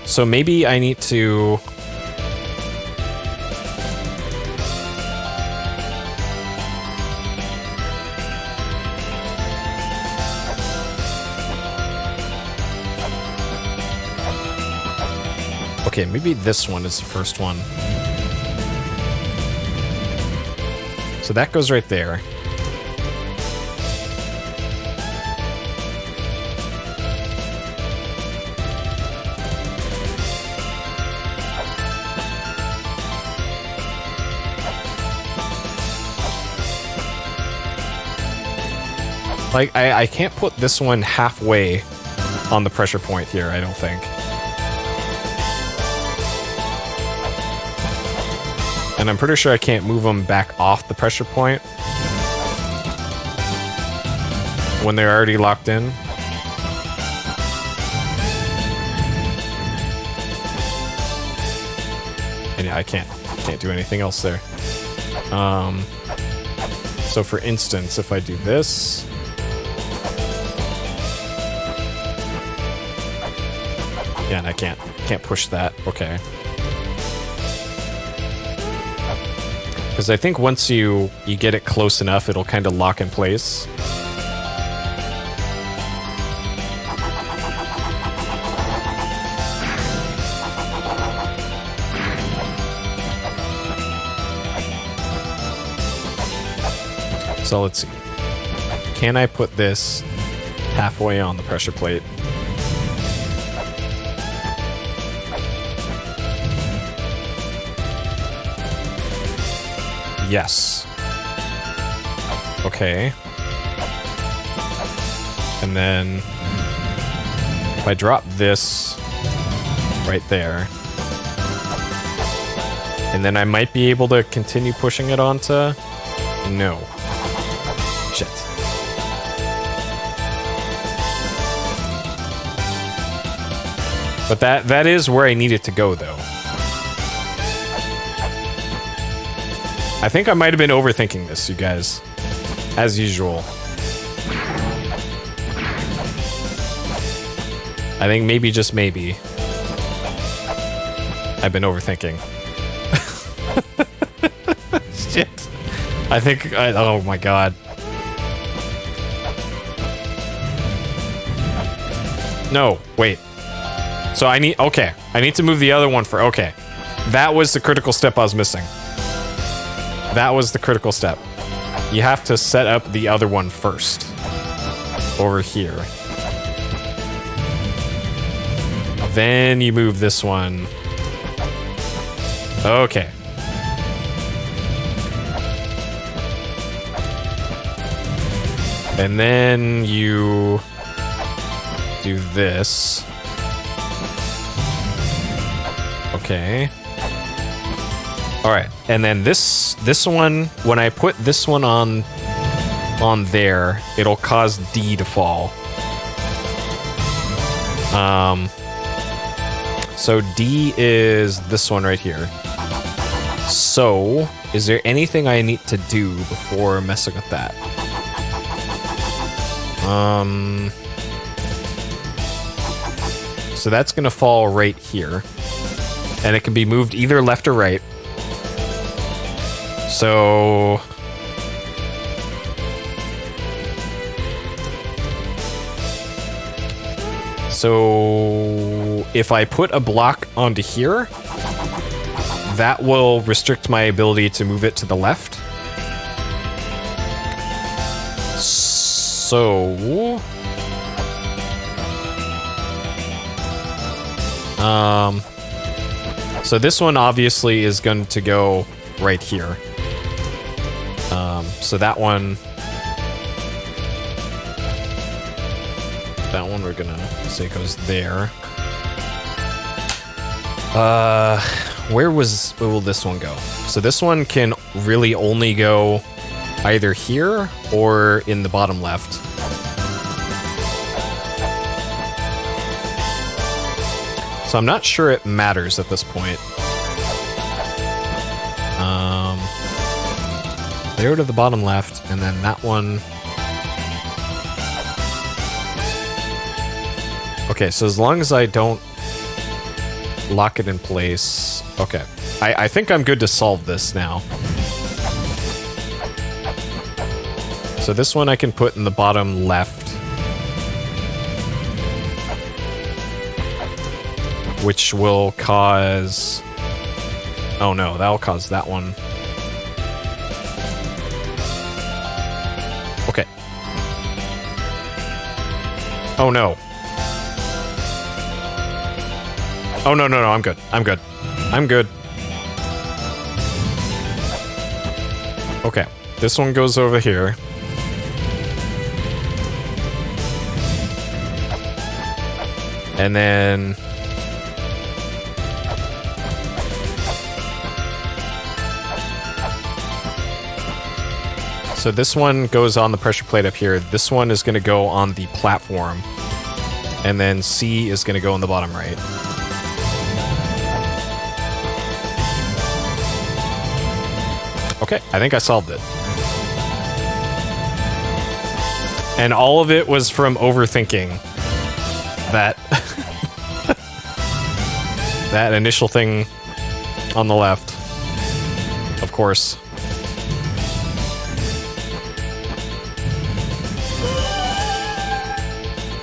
[SPEAKER 1] So maybe I need to... Okay, maybe this one is the first one. So that goes right there. Like, I can't put this one halfway on the pressure point here, I don't think. And I'm pretty sure I can't move them back off the pressure point when they're already locked in. And yeah, I can't do anything else there. So for instance, if I do this, yeah, and I can't push that. Okay. Because I think once you get it close enough, it'll kind of lock in place. So let's see. Can I put this halfway on the pressure plate? Yes. Okay. And then if I drop this right there, and then I might be able to continue pushing it onto... No. Shit. But that is where I need it to go, though. I think I might have been overthinking this, you guys. As usual. I think maybe, just maybe, I've been overthinking. Shit. I think... oh my god. No, wait. So I need... Okay. I need to move the other one for... Okay. That was the critical step I was missing. That was the critical step. You have to set up the other one first over here. Then you move this one. Okay. And then you do this. Okay. All right. And then this one, when I put this one on there, it'll cause D to fall. So D is this one right here. So, is there anything I need to do before messing with that? So that's gonna fall right here. And it can be moved either left or right. So... So if I put a block onto here, that will restrict my ability to move it to the left. So... So this one obviously is going to go right here. So that one we're gonna say goes there. Where will this one go? So this one can really only go either here or in the bottom left. So I'm not sure it matters at this point. There to the bottom left, and then that one. Okay, so as long as I don't lock it in place. Okay. I think I'm good to solve this now. So this one I can put in the bottom left. Which will cause... Oh no, that'll cause that one. Okay. Oh no. Oh no, I'm good. I'm good. Okay, this one goes over here. And then... So this one goes on the pressure plate up here. This one is going to go on the platform. And then C is going to go on the bottom right. Okay, I think I solved it. And all of it was from overthinking that that initial thing on the left. Of course.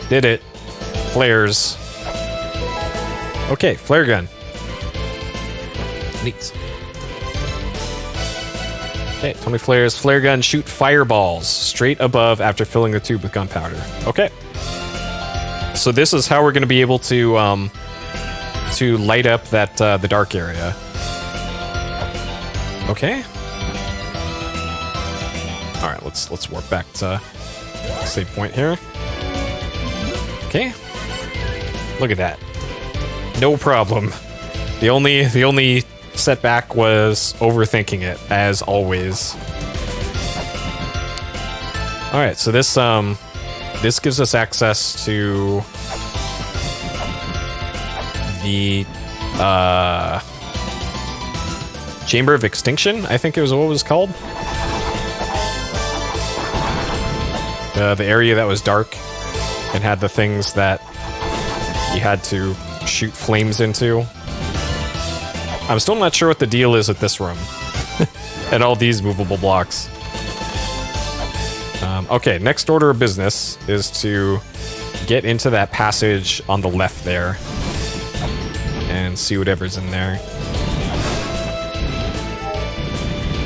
[SPEAKER 1] Did it. Flares. Okay, flare gun. Neat. Okay, 20 flares. Flare gun, shoot fireballs straight above after filling the tube with gunpowder. Okay. So this is how we're going to be able to light up that the dark area. Okay. All right, let's warp back to save point here. Okay. Look at that. No problem. The only setback was overthinking it, as always. All right, so this gives us access to the Chamber of Extinction, I think it was what it was called. The area that was dark and had the things that you had to shoot flames into. I'm still not sure what the deal is with this room. And all these movable blocks. Okay, next order of business is to get into that passage on the left there. And see whatever's in there.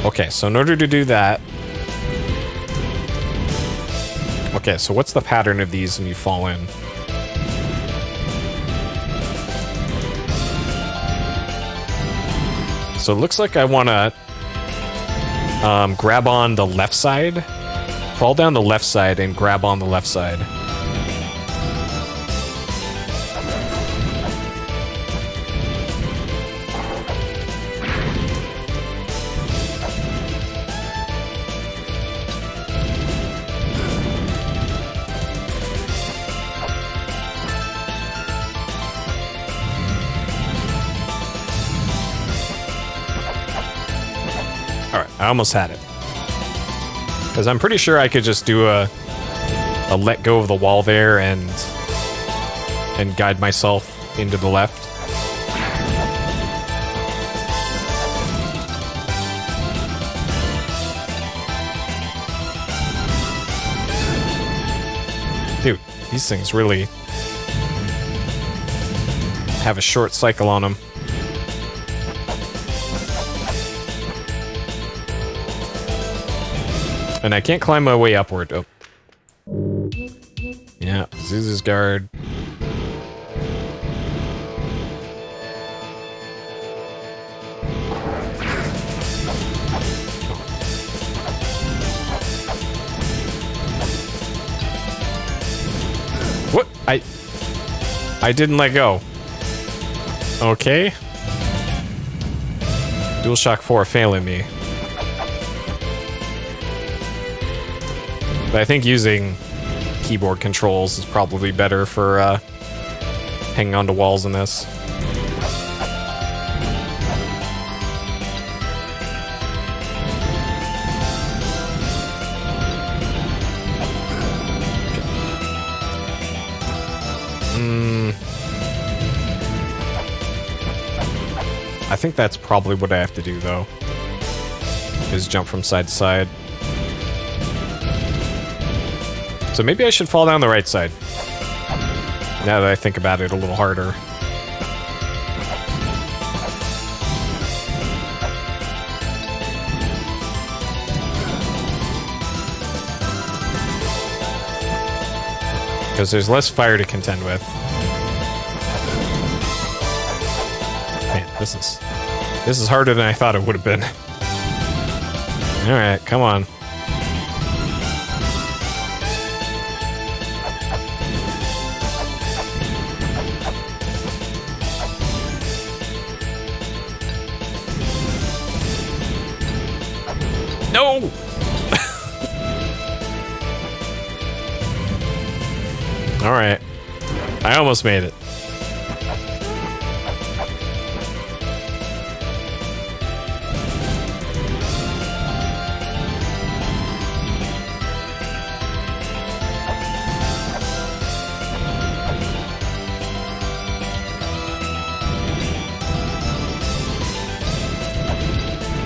[SPEAKER 1] Okay, so in order to do that, Okay, so what's the pattern of these when you fall in? So it looks like I want to grab on the left side, fall down the left side, and grab on the left side. I almost had it. Because I'm pretty sure I could just do a let go of the wall there and guide myself into the left. Dude, these things really have a short cycle on them. And I can't climb my way upward. Oh. Yeah, Zuzu's guard. What? I didn't let go. Okay. DualShock 4 failing me. But I think using keyboard controls is probably better for hanging onto walls in this. I think that's probably what I have to do, though. Is jump from side to side. So maybe I should fall down the right side. Now that I think about it a little harder. Because there's less fire to contend with. Man, this is harder than I thought it would have been. Alright, come on. No! Alright. I almost made it.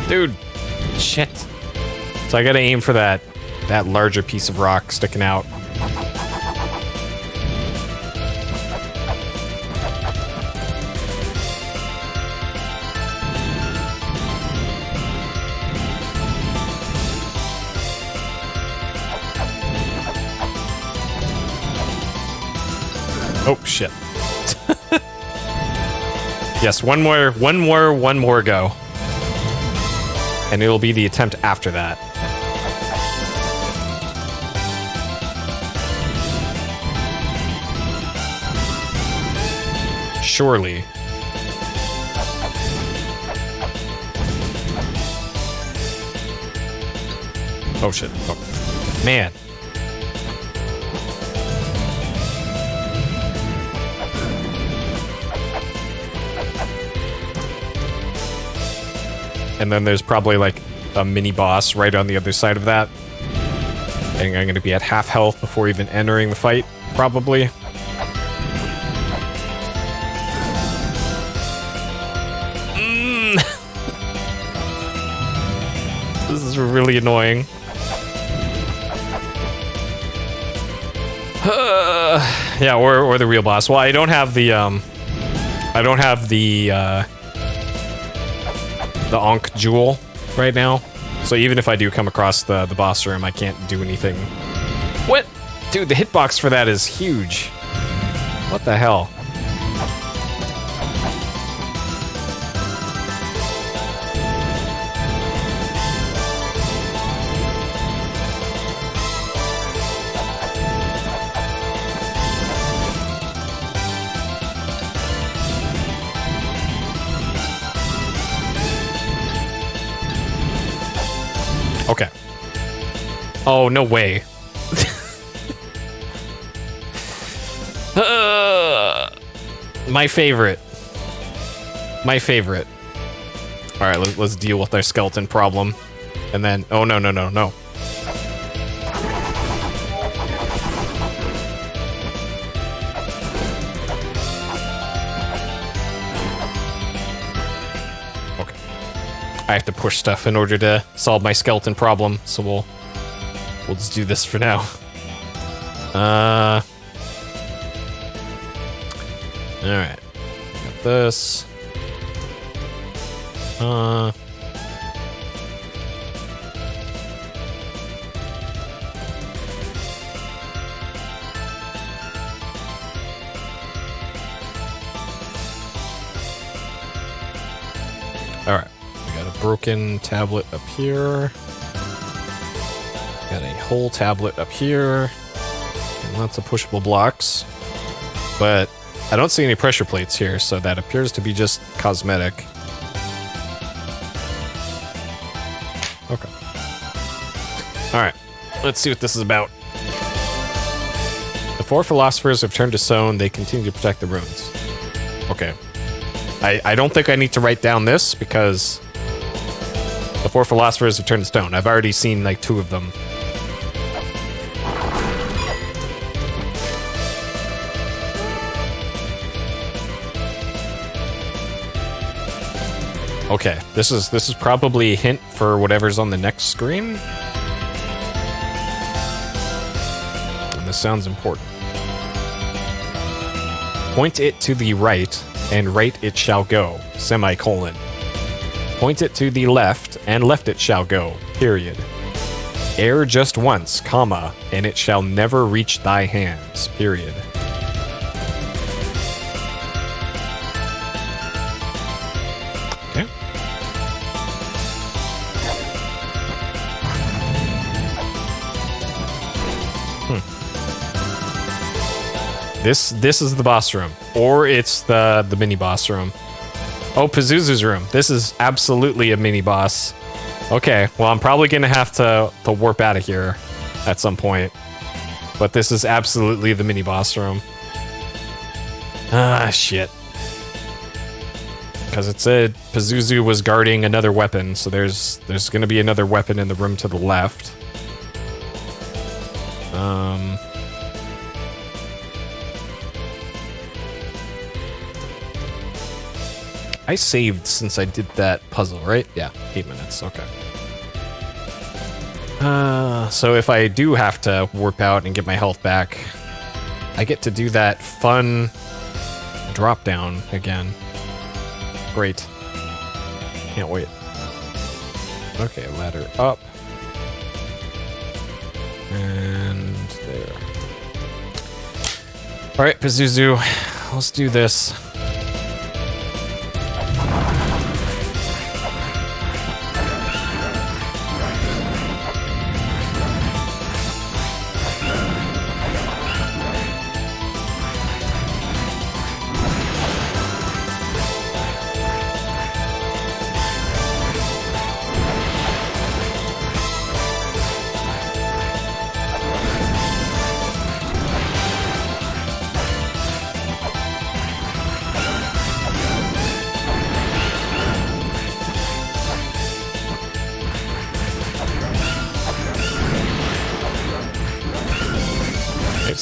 [SPEAKER 1] Dude. Shit. So I gotta aim for that larger piece of rock sticking out. Oh shit. Yes, one more go. And it'll be the attempt after that. Surely. Oh shit. Oh. Man. And then there's probably like a mini boss right on the other side of that. And I'm going to be at half health before even entering the fight, probably. This is really annoying. Yeah, or the real boss. Well, I don't have the Ankh jewel right now. So even if I do come across the boss room, I can't do anything. What? Dude, the hitbox for that is huge. What the hell? Okay. Oh, no way. My favorite. My favorite. Alright, let's deal with our skeleton problem. And then... Oh, no, no, no, no. Okay. I have to push stuff in order to solve my skeleton problem, so we'll just do this for now. Alright. Got this. Alright. We got a broken tablet up here. Got a whole tablet up here. And lots of pushable blocks. But I don't see any pressure plates here, so that appears to be just cosmetic. Okay. Alright. Let's see what this is about. The 4 philosophers have turned to stone. They continue to protect the ruins. Okay. I don't think I need to write down this, because the 4 philosophers have turned to stone. I've already seen, like, 2 of them. Okay, this is probably a hint for whatever's on the next screen. And this sounds important. Point it to the right, and right it shall go, semicolon. Point it to the left, and left it shall go, period. Err just once, comma, and it shall never reach thy hands, period. Okay. This is the boss room, or it's the mini boss room. Oh, Pazuzu's room. This is absolutely a mini boss. Okay, well, I'm probably gonna have to warp out of here at some point, but this is absolutely the mini boss room. Ah, shit. Because it said Pazuzu was guarding another weapon, so there's gonna be another weapon in the room to the left. I saved since I did that puzzle, right? Yeah, 8 minutes, okay. So if I do have to warp out and get my health back, I get to do that fun drop down again. Great. Can't wait. Okay, ladder up. And there. Alright, Pazuzu, let's do this.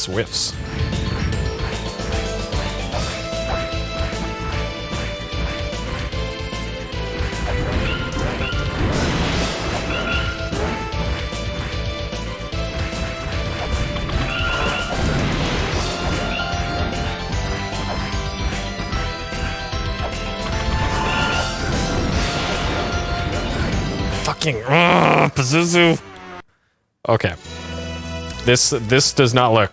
[SPEAKER 1] Whiffs. Fucking Pazuzu. Okay. This does not look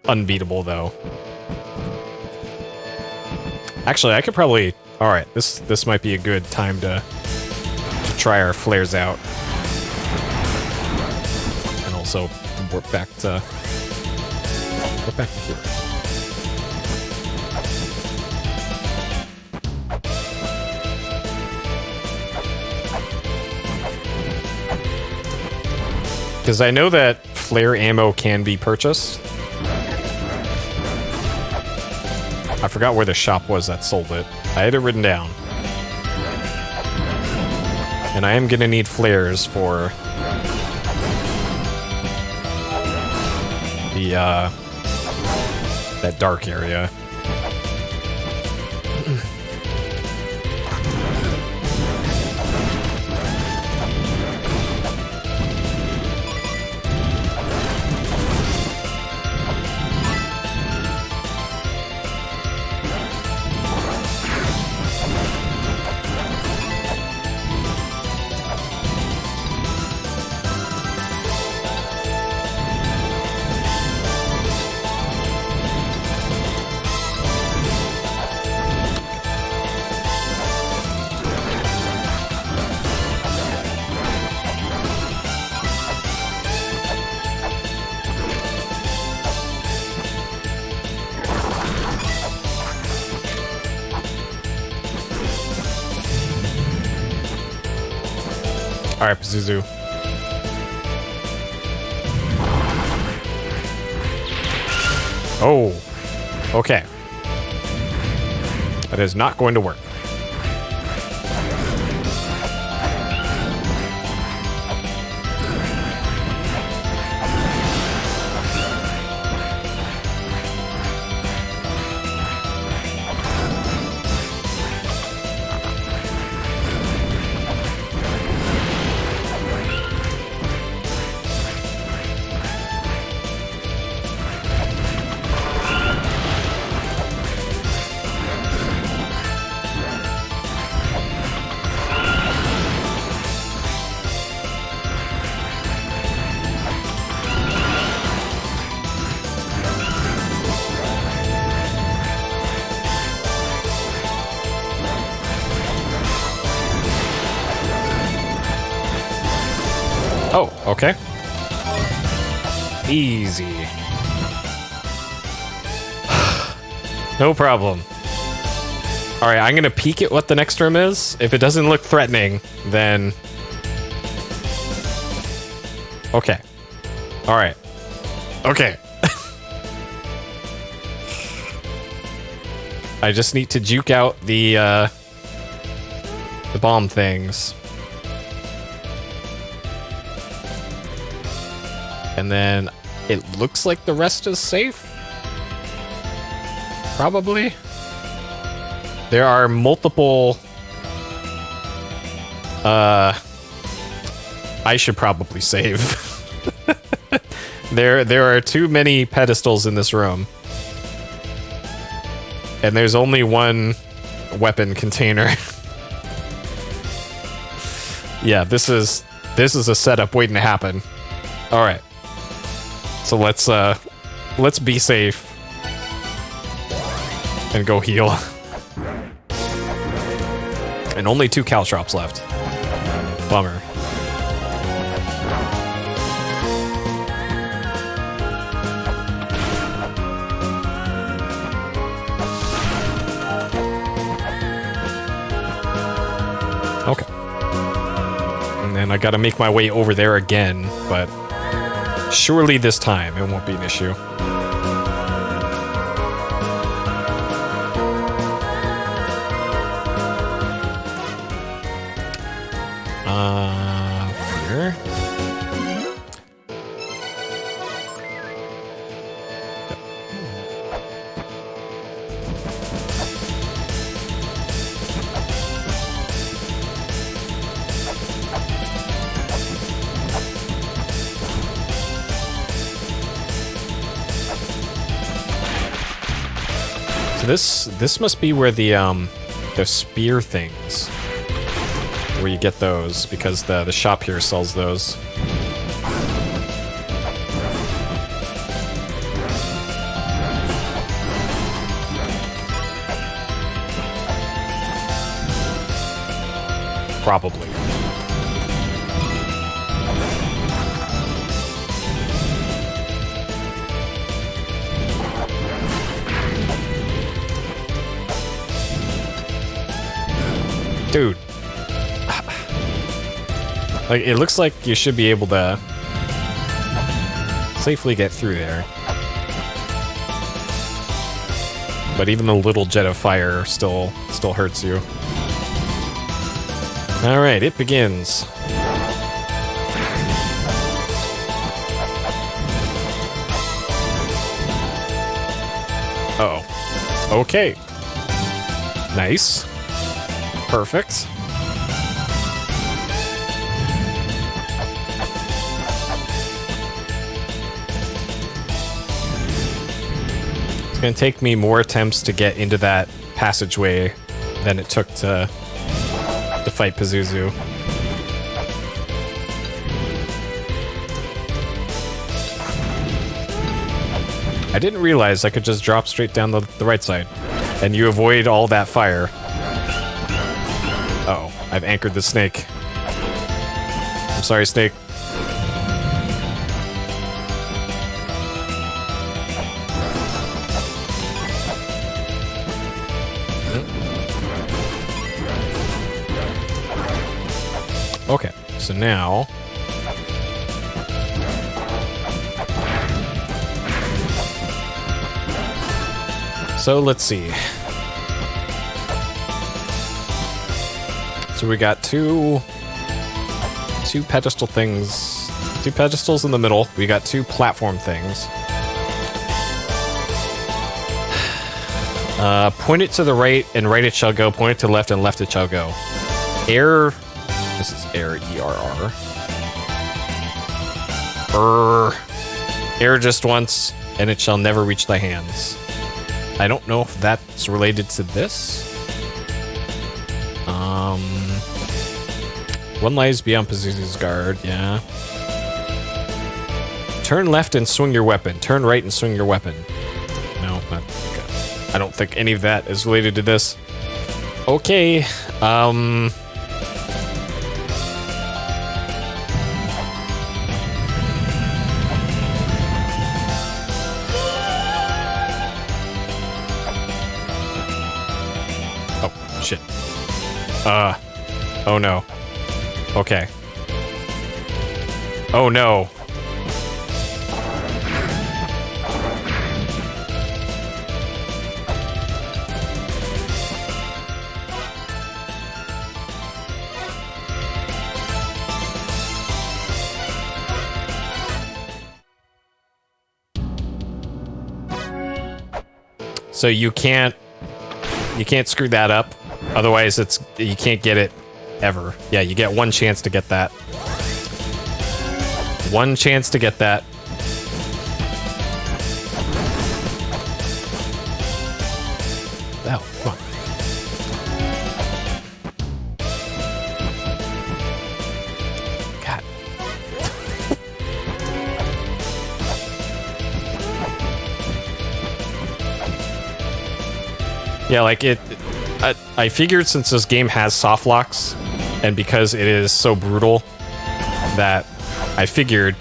[SPEAKER 1] unbeatable though. Actually, I could probably. All right, this might be a good time to try our flares out, and also warp back to here. Because I know that flare ammo can be purchased. I forgot where the shop was that sold it. I had it written down. And I am gonna need flares for the that dark area. All right, Pazuzu. Oh, okay. That is not going to work. Oh, okay. Easy. No problem. Alright, I'm gonna peek at what the next room is. If it doesn't look threatening, then... Okay. Alright. Okay. I just need to juke out the bomb things. And then it looks like the rest is safe. Probably. There are multiple... I should probably save. There are too many pedestals in this room. And there's only one weapon container. Yeah, this is a setup waiting to happen. Alright. So let's be safe. And go heal. And only 2 caltrops left. Bummer. Okay. And then I gotta make my way over there again, but surely this time it won't be an issue. Here. So this must be where the spear things, where you get those, because the shop here sells those. Probably. Dude. Like, it looks like you should be able to safely get through there. But even the little jet of fire still hurts you. Alright, it begins. Uh-oh. Okay. Nice. Perfect. It's gonna take me more attempts to get into that passageway than it took to fight Pazuzu. I didn't realize I could just drop straight down the right side, and you avoid all that fire. Uh-oh, I've anchored the snake. I'm sorry, snake. Okay, so now... So let's see. So we got two pedestal things, two pedestals in the middle. We got two platform things. Point it to the right, and right it shall go. Point it to the left, and left it shall go. Air. This is air, E-R-R. Air just once, and it shall never reach thy hands. I don't know if that's related to this. One lies beyond Pazuzu's guard, yeah. Turn left and swing your weapon. Turn right and swing your weapon. No, not, okay. I don't think any of that is related to this. Okay, Oh, shit. Oh no. Okay. Oh no. So you can't screw that up. Otherwise you can't get it ever. Yeah, you get one chance to get that. One chance to get that. Oh, come on. God. Yeah, like I figured since this game has soft locks, and because it is so brutal, that I figured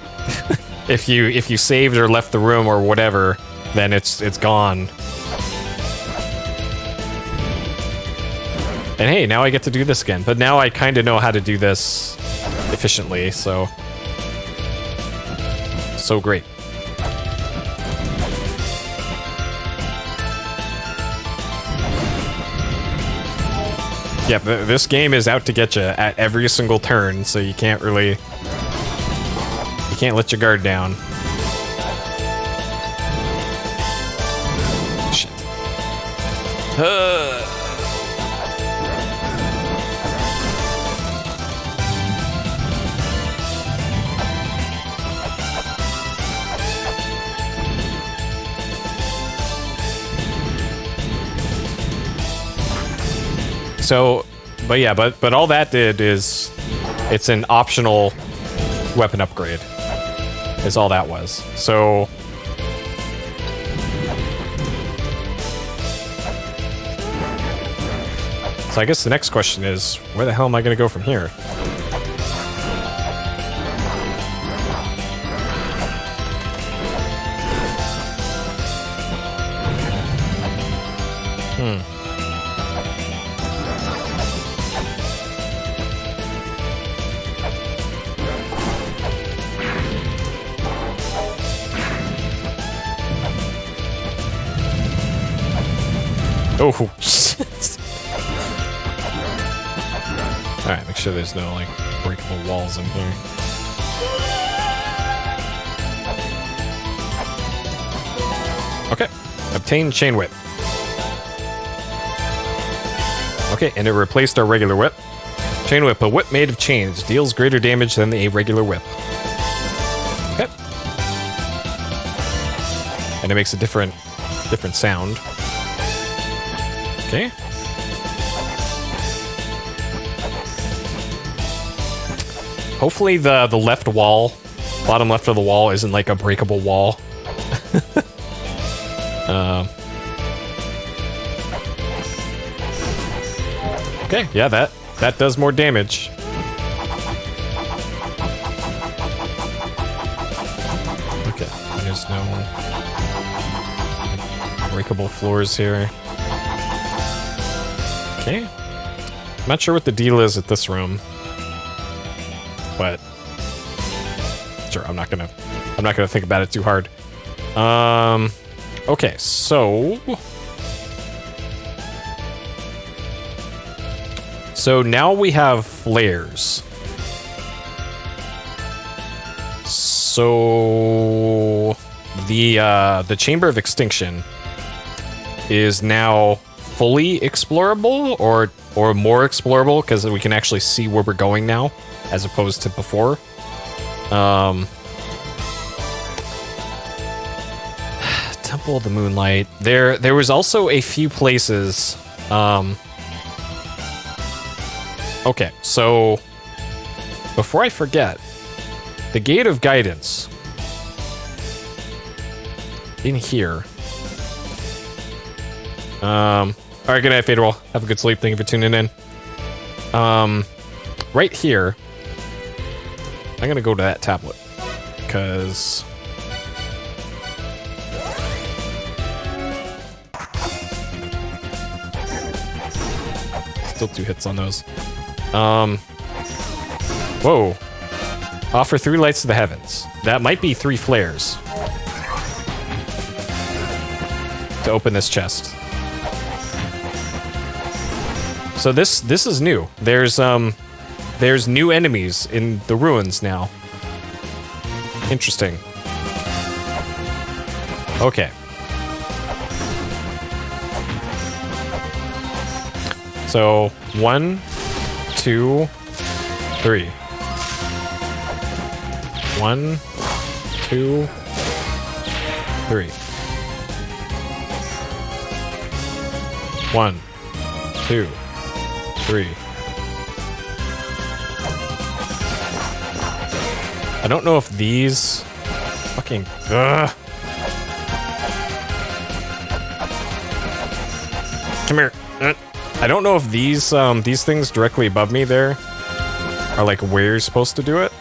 [SPEAKER 1] if you saved or left the room or whatever, then it's gone. And hey, now I get to do this again. But now I kind of know how to do this efficiently, so great. Yeah, this game is out to get you at every single turn, so you can't let your guard down. Shit. So, but yeah, but all that did is it's an optional weapon upgrade. Is all that was. So So I guess the next question is, where the hell am I going to go from here? Oh, alright, make sure there's no, like, breakable walls in here. Okay, obtain chain whip. Okay, and it replaced our regular whip. Chain whip, a whip made of chains, deals greater damage than a regular whip. Okay. And it makes a different sound. Okay. Hopefully the left wall, bottom left of the wall, isn't like a breakable wall. Okay, yeah, that does more damage. Okay, there's no breakable floors here. Okay. I'm not sure what the deal is at this room. But sure, I'm not gonna think about it too hard. Okay, so now we have flares. So the Chamber of Extinction is now fully explorable or more explorable because we can actually see where we're going now as opposed to before. Temple of the Moonlight. There was also a few places. Okay, so before I forget, the Gate of Guidance in here. Alright, good night, Faderwall. Have a good sleep. Thank you for tuning in. Right here, I'm gonna go to that tablet, because still 2 hits on those. Whoa. Offer 3 lights to the heavens. That might be 3 flares to open this chest. So this is new. There's new enemies in the ruins now. Interesting. Okay. So 1, 2, 3. 1, 2, 3. 1, 2, 3. I don't know if these fucking come here. I don't know if these things directly above me there are like where you're supposed to do it.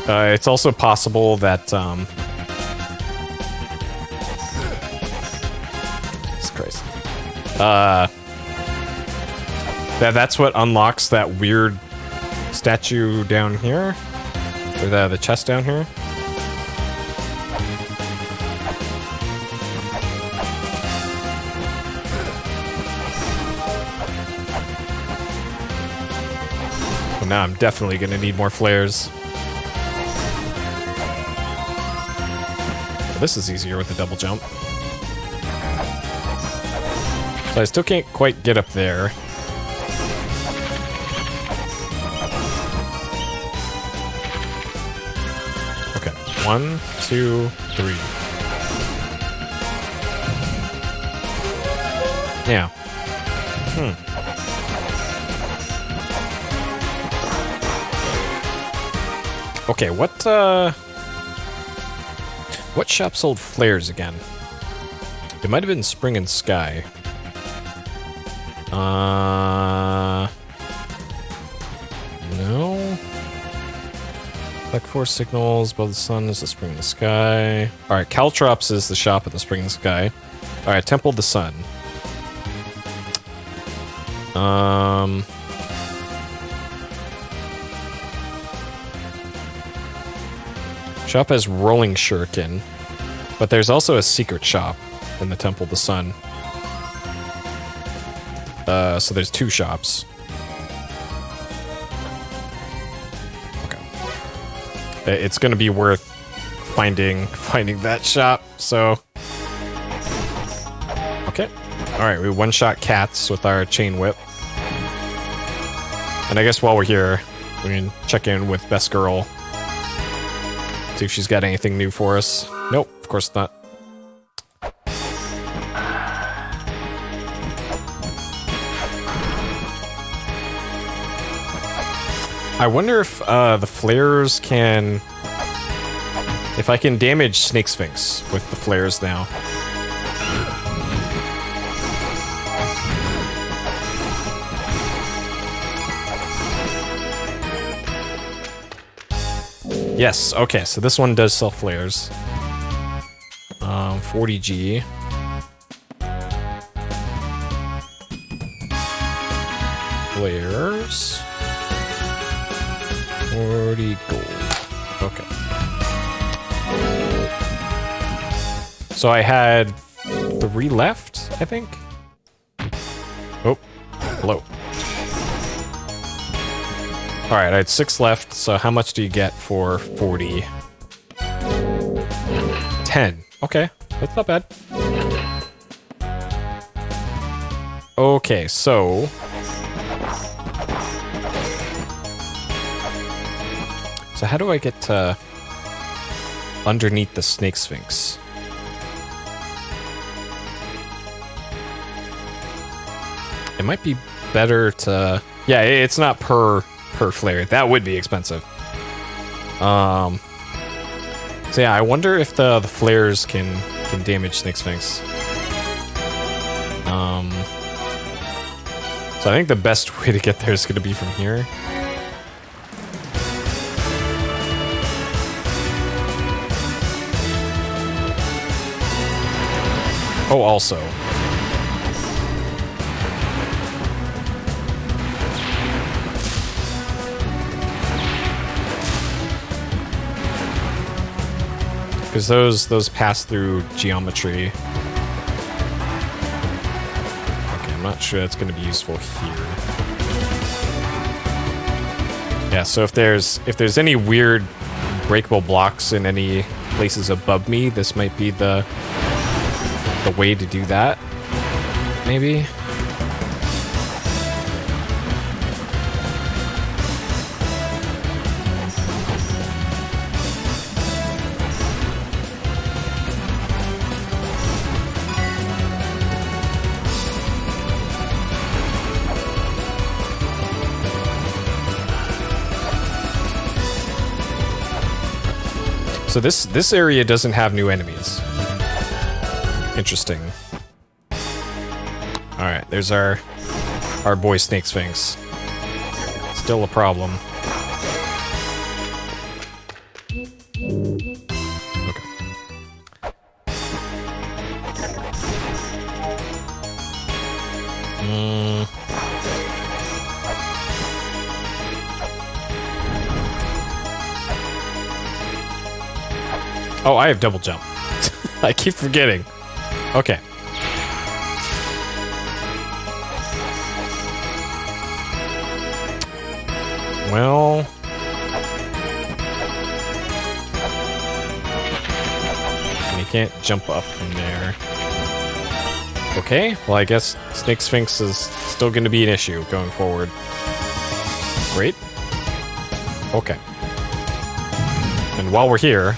[SPEAKER 1] It's also possible that Jesus Christ. That's what unlocks that weird statue down here, or the chest down here. Well, now I'm definitely gonna need more flares. Well, this is easier with the double jump. So I still can't quite get up there. Okay, 1, 2, 3. Yeah. Okay, what shop sold flares again? It might have been Spring and Sky. No. Black Force signals above the sun is the spring in the sky. Alright, Caltrops is the shop at the spring in the sky. Alright, Temple of the Sun. Shop has Rolling Shuriken, but there's also a secret shop in the Temple of the Sun. So there's 2 shops. Okay. It's gonna be worth finding that shop, so... Okay. Alright, we one-shot cats with our chain whip. And I guess while we're here, we can check in with Best Girl. See if she's got anything new for us. Nope, of course not. I wonder if the flares can... If I can damage Snake Sphinx with the flares now. Yes, okay, so this one does sell flares. 40G. Flares. 40 gold. Okay. So I had 3 left, I think? Oh, hello. Alright, I had 6 left, so how much do you get for 40? 10. Okay, that's not bad. Okay, so... So how do I get to... underneath the Snake Sphinx? It might be better to... Yeah, it's not per flare. That would be expensive. So yeah, I wonder if the flares can damage Snake Sphinx. So I think the best way to get there is going to be from here. Oh, also. Because those pass through geometry. Okay, I'm not sure that's going to be useful here. Yeah, so if there's any weird breakable blocks in any places above me, this might be the way to do that. Maybe. So this area doesn't have new enemies. Interesting. Alright, there's our boy Snake Sphinx. Still a problem. Okay. Oh, I have double jump. I keep forgetting. Okay. Well... you can't jump up from there. Okay, well I guess Snake Sphinx is still going to be an issue going forward. Great. Okay. And while we're here,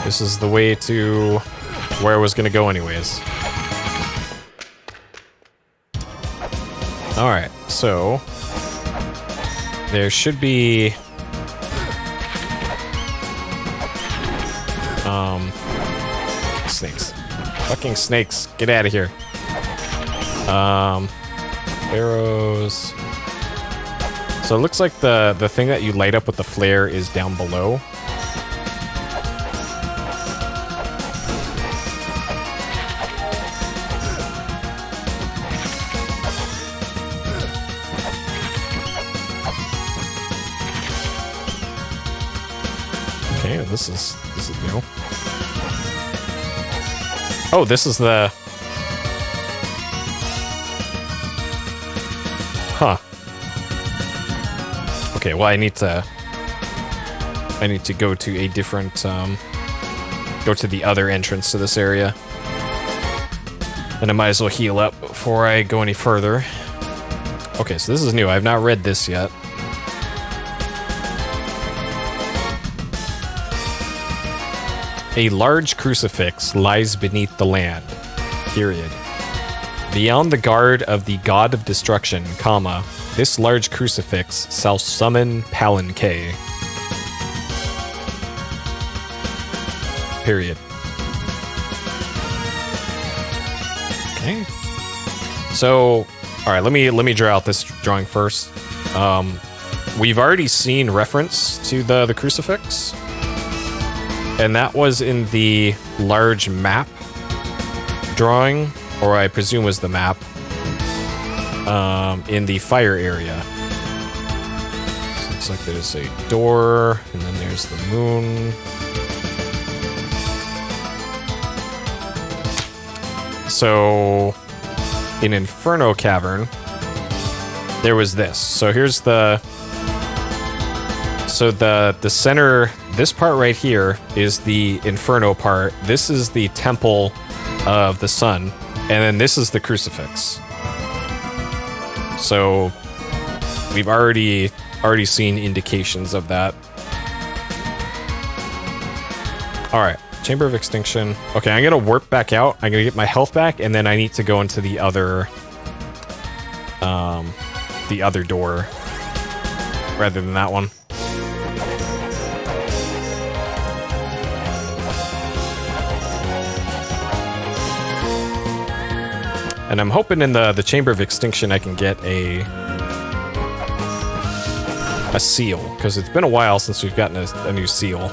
[SPEAKER 1] this is the way to where I was going to go anyways. Alright, so... there should be... snakes. Fucking snakes. Get out of here. Arrows. So it looks like the thing that you light up with the flare is down below. Okay, this is new. Oh, this is the... Huh. Okay, well I need to go to a different, go to the other entrance to this area. And I might as well heal up before I go any further. Okay, so this is new. I've not read this yet. A large crucifix lies beneath the land. Period. Beyond the guard of the god of destruction, comma, this large crucifix shall summon Palanque. Period. Okay. So, all right, let me draw out this drawing first. We've already seen reference to the crucifix, and that was in the large map drawing, or I presume was the map, in the fire area. So it's like there's a door, and then there's the moon. So, in Inferno Cavern, there was this. So here's the... So the center, this part right here is the Inferno part. This is the Temple of the Sun. And then this is the crucifix. So we've already seen indications of that. All right, Chamber of Extinction. Okay, I'm gonna warp back out. I'm gonna get my health back, and then I need to go into the other door rather than that one. And I'm hoping in the Chamber of Extinction I can get a seal, because it's been a while since we've gotten a new seal.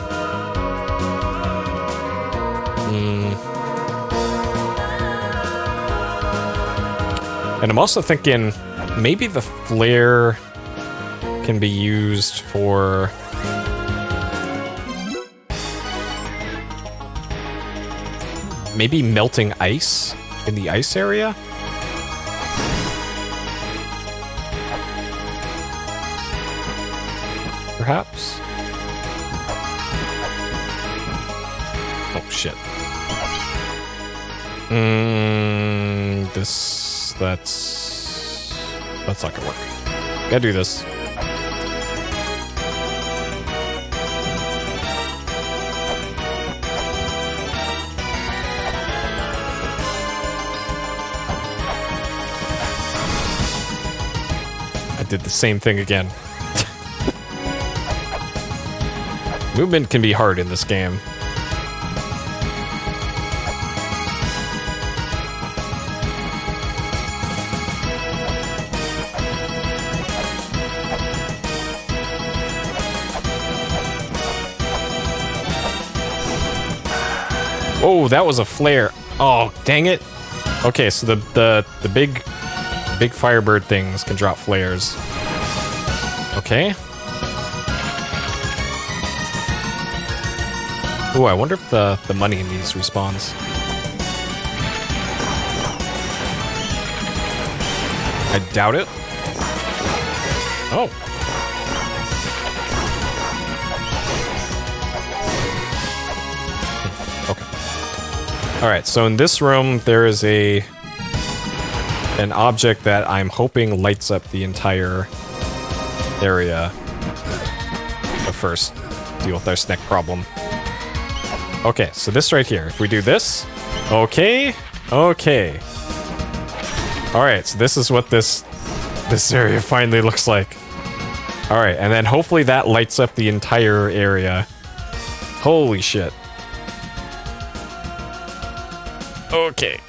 [SPEAKER 1] And I'm also thinking maybe the flare can be used for... maybe melting ice in the ice area? Perhaps? Oh, shit. That's not gonna work. Gotta do this. I did the same thing again. Movement can be hard in this game. Oh, that was a flare. Oh, dang it. Okay, so the big firebird things can drop flares. Okay. Ooh, I wonder if the money in these respawns. I doubt it. Oh. Okay. Alright, so in this room, there is an object that I'm hoping lights up the entire area. But first, deal with our snack problem. Okay, so this right here. If we do this, okay. Alright, so this is what this area finally looks like. Alright, and then hopefully that lights up the entire area. Holy shit. Okay.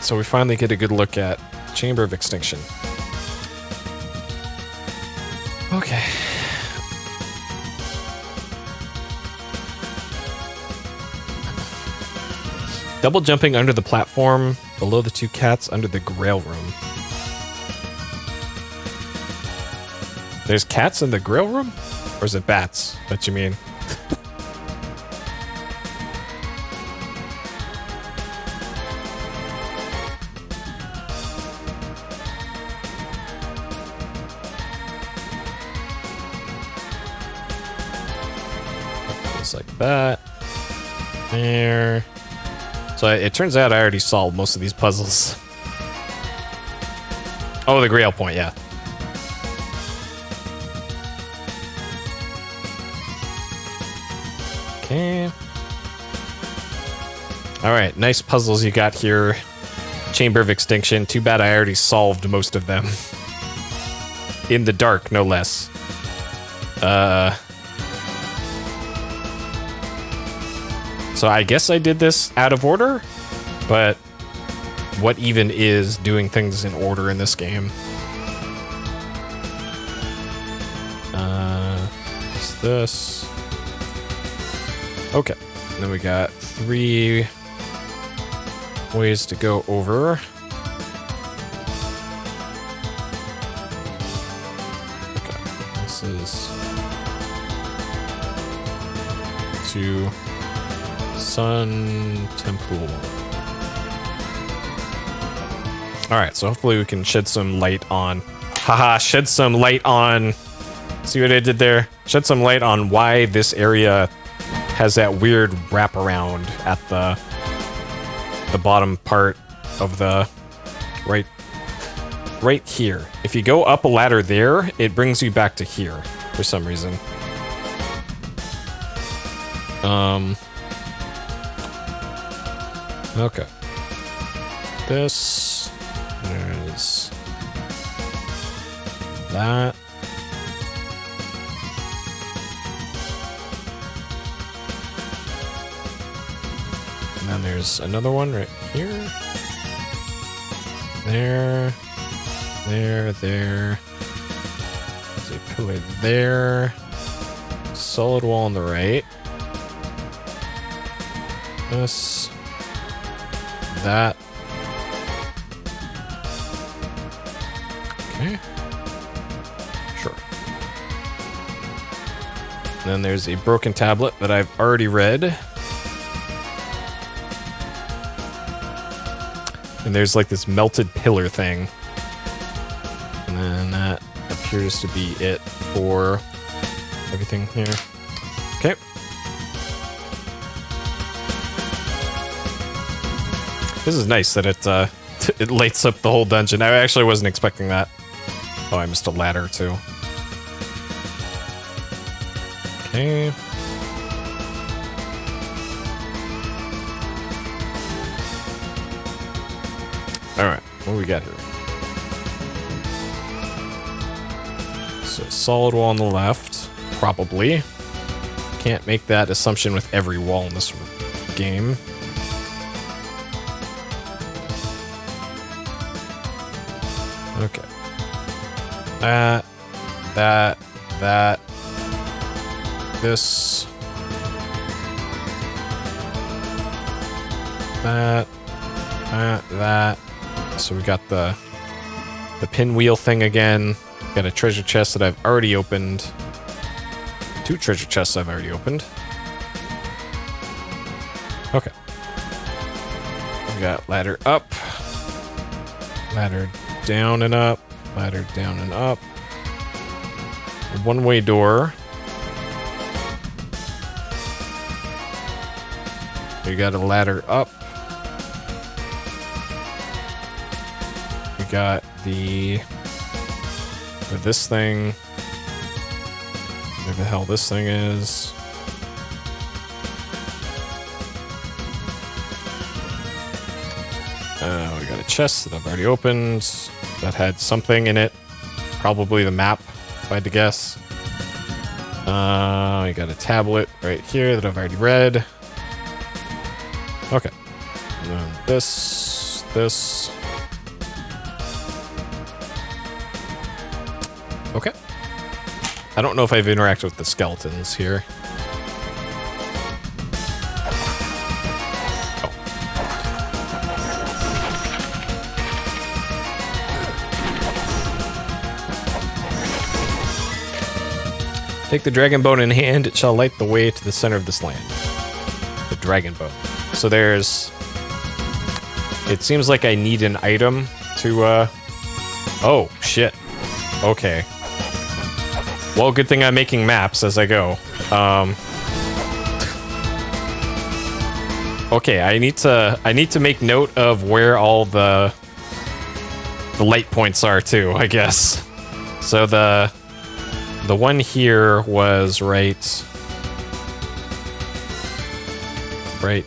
[SPEAKER 1] So we finally get a good look at Chamber of Extinction. Okay. Double jumping under the platform below the two cats under the Grail room. There's cats in the Grail room? Or is it bats that you mean? Just like that. There. So it turns out I already solved most of these puzzles. Oh, the Grail point, yeah. Okay. Alright, nice puzzles you got here. Chamber of Extinction. Too bad I already solved most of them. In the dark, no less. So I guess I did this out of order, but what even is doing things in order in this game? What's this? Okay, and then we got 3 ways to go over. Okay, this is to Sun Temple. Alright, so hopefully we can shed some light on... Haha, shed some light on... See what I did there? Shed some light on why this area has that weird wraparound at the bottom part of the... Right here. If you go up a ladder there, it brings you back to here for some reason. Okay. This. There's that. And then there's another one right here. There. There. There's a pillar there. Solid wall on the right. This. That. Okay. Sure. And then there's a broken tablet that I've already read. And there's like this melted pillar thing. And then that appears to be it for everything here. Okay. This is nice that it lights up the whole dungeon. I actually wasn't expecting that. Oh, I missed a ladder too. Okay. Alright, what do we got here? So, solid wall on the left. Probably. Can't make that assumption with every wall in this game. Okay. That. This. That. So we got the pinwheel thing again. Got a treasure chest that I've already opened. 2 treasure chests I've already opened. Okay. We got ladder up. Ladder down and up. Ladder down and up. One-way door. We got a ladder up. We got this thing. Where the hell this thing is. We got a chest that I've already opened that had something in it. Probably the map, if I had to guess. We got a tablet right here that I've already read. Okay. And then this. Okay. I don't know if I've interacted with the skeletons here. Oh. Take the dragon bone in hand, it shall light the way to the center of this land. The dragon bone. So there's... It seems like I need an item to, Oh, shit. Okay. Well, good thing I'm making maps as I go. Okay, I need to make note of where all the light points are too, I guess. So the one here was right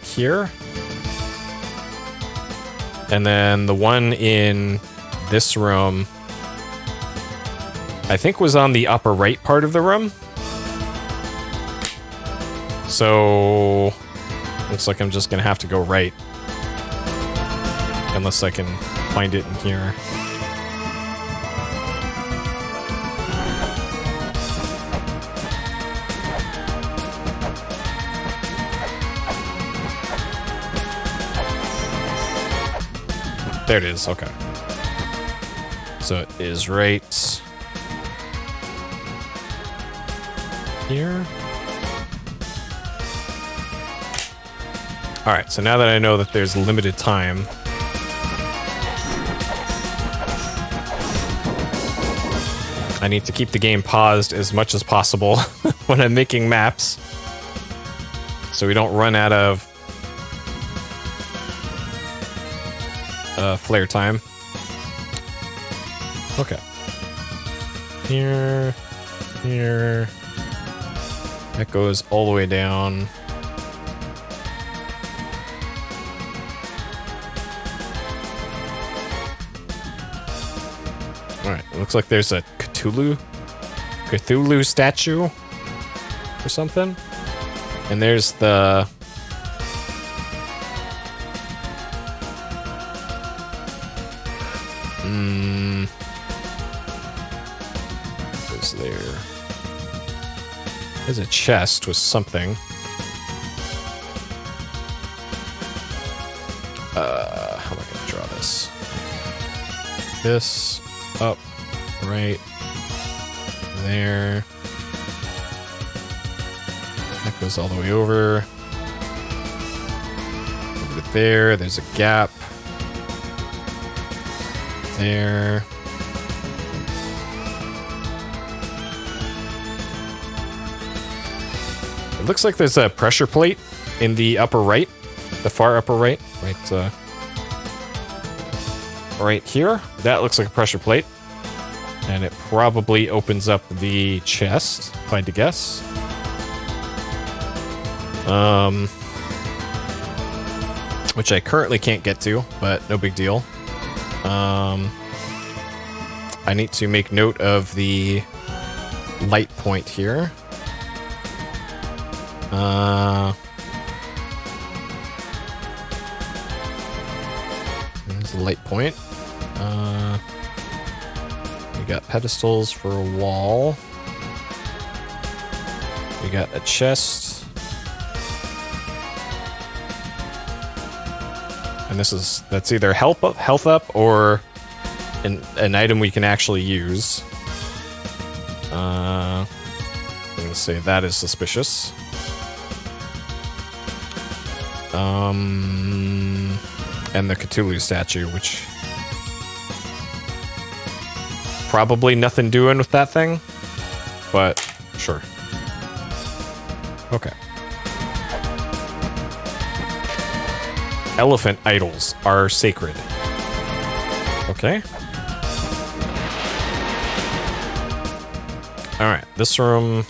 [SPEAKER 1] here. And then the one in this room I think was on the upper right part of the room. So looks like I'm just gonna have to go right. Unless I can find it in here. There it is, okay. So it is right here. Alright, so now that I know that there's limited time, I need to keep the game paused as much as possible when I'm making maps, so we don't run out of flare time. Okay. Here. That goes all the way down. Alright, it looks like there's a Cthulhu statue or something. And there's the... What was there? There's a chest with something. How am I gonna draw this? This up, right there. That goes all the way over. Over to there. There's a gap. There. It looks like there's a pressure plate in the upper right, the far upper right, right here. That looks like a pressure plate, and it probably opens up the chest, if I had to guess. Which I currently can't get to, but no big deal. I need to make note of the light point here. There's the light point. We got pedestals for a wall. We got a chest. And that's either health up or an item we can actually use. I'm gonna say that is suspicious. And the Cthulhu statue, which probably nothing doing with that thing, but sure. Okay. Elephant idols are sacred. Okay. Alright, this room...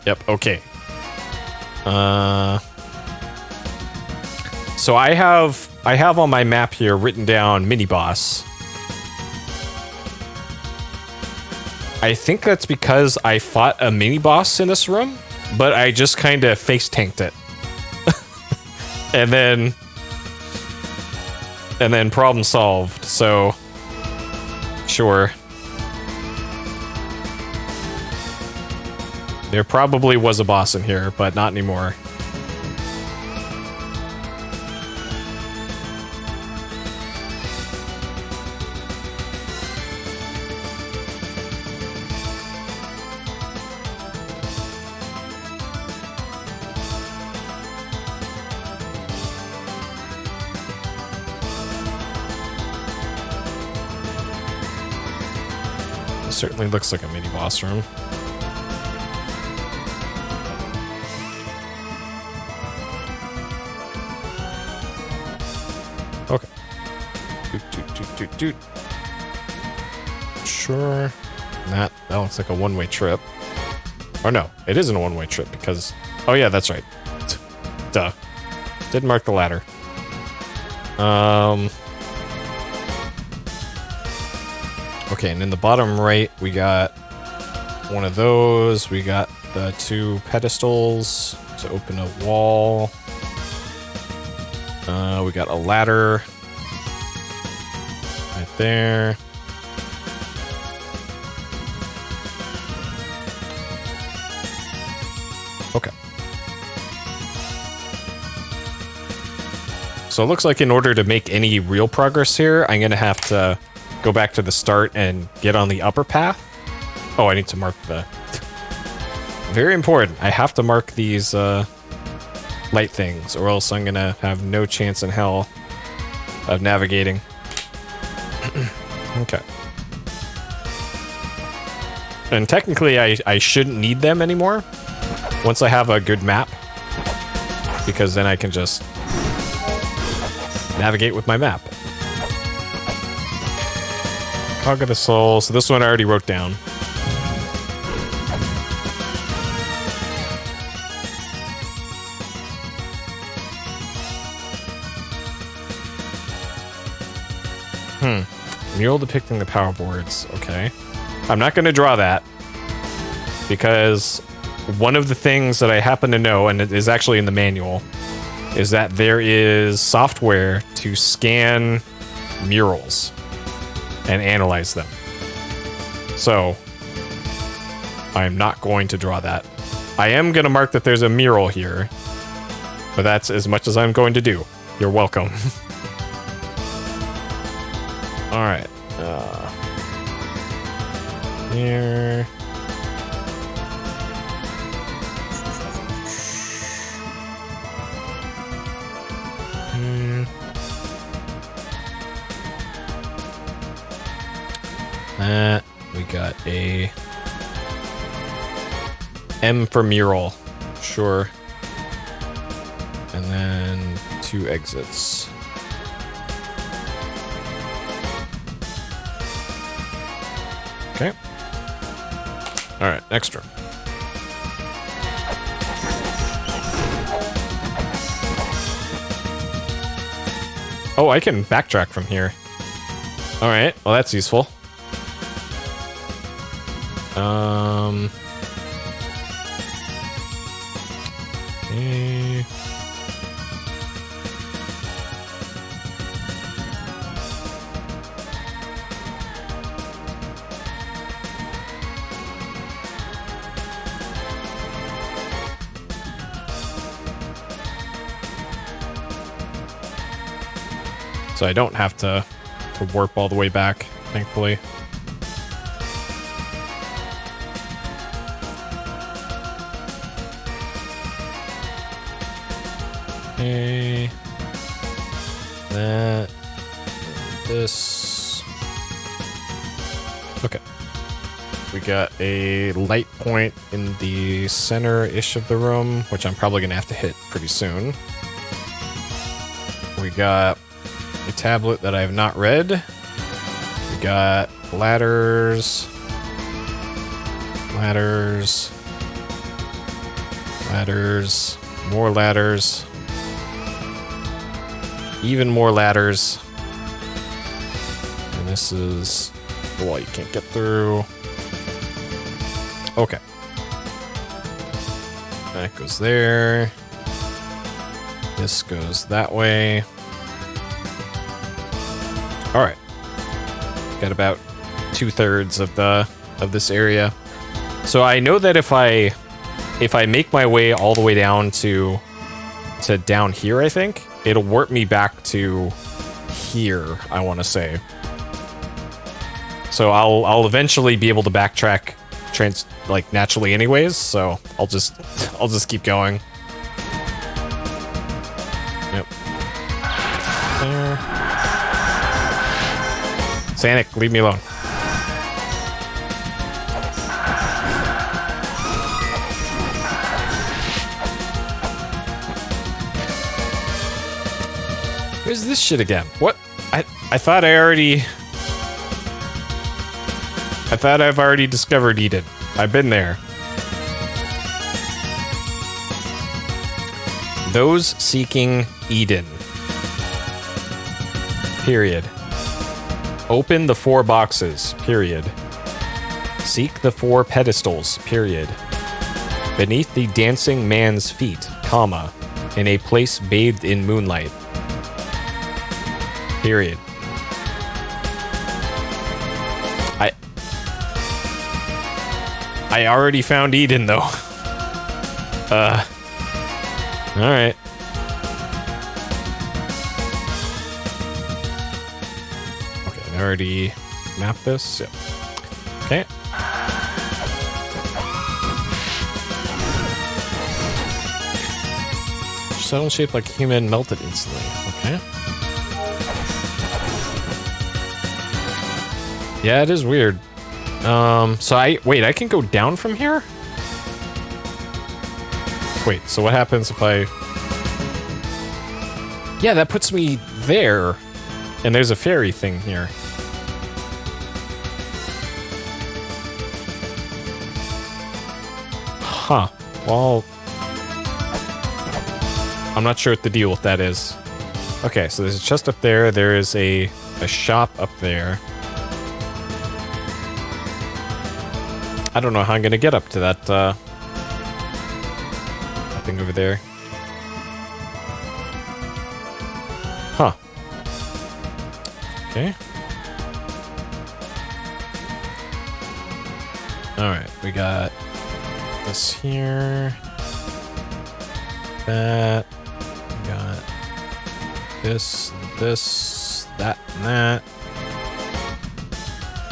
[SPEAKER 1] Yep, okay. So I have on my map here written down mini boss. I think that's because I fought a mini boss in this room, but I just kind of face tanked it. and then problem solved. So sure. There probably was a boss in here, but not anymore. It certainly looks like a mini boss room. Okay. Doot. Sure. That looks like a one-way trip. Oh no, it isn't a one-way trip because... Oh yeah, that's right. Duh. Didn't mark the ladder. Okay, and in the bottom right, we got one of those. We got the two pedestals to open a wall. We got a ladder right there. Okay. So it looks like in order to make any real progress here, I'm going to have to go back to the start and get on the upper path. Oh, I need to mark the... Very important. I have to mark these light things, or else I'm going to have no chance in hell of navigating. Okay. And technically, I shouldn't need them anymore once I have a good map, because then I can just navigate with my map. Cog of the Soul. So this one I already wrote down. Mural depicting the power boards. Okay. I'm not going to draw that because one of the things that I happen to know, and it is actually in the manual, is that there is software to scan murals and analyze them. So I'm not going to draw that. I am going to mark that there's a mural here, but that's as much as I'm going to do. You're welcome. All right. Here. We got a M for mural. Sure. And then 2 exits. Okay. All right, next room. Oh, I can backtrack from here. All right, well that's useful. Okay. So I don't have to warp all the way back, thankfully. Okay. That. This. Okay. We got a light point in the center-ish of the room, which I'm probably going to have to hit pretty soon. We got a tablet that I have not read. We got ladders. Ladders. Ladders. More ladders. Even more ladders. And this is the wall you can't get through. Okay. That goes there. This goes that way. All right. Got about 2/3 of this area. So I know that if I make my way all the way down to down here, I think it'll warp me back to here, I want to say. So I'll eventually be able to backtrack like naturally anyways, so I'll just keep going. Yep. There. Sanic, leave me alone. Where's this shit again? What? I thought I've already discovered Eden. I've been there. Those seeking Eden. Period. Open the 4 boxes. Period. Seek the 4 pedestals. Period. Beneath the dancing man's feet, comma, in a place bathed in moonlight. Period. I already found Eden, though. Alright. Okay, I already mapped this. Yep. Okay. Subtle shape like human, melted instantly. Okay. Yeah, it is weird. So wait, I can go down from here? Wait, so what happens if I... Yeah, that puts me there. And there's a fairy thing here. Huh. Well... I'm not sure what the deal with that is. Okay, so there's a chest up there. There is a shop up there. I don't know how I'm gonna get up to that thing over there. Huh. Okay. Alright, we got this here. That. We got this, that, and that.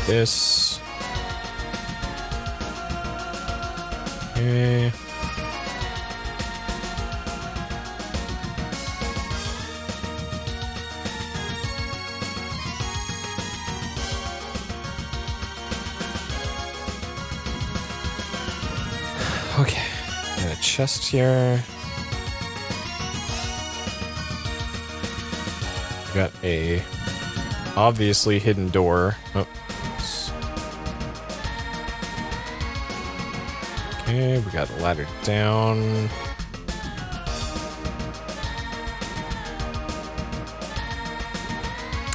[SPEAKER 1] This. Okay. Okay. Got a chest here. Got a obviously hidden door. Oh. Okay, we got a ladder down.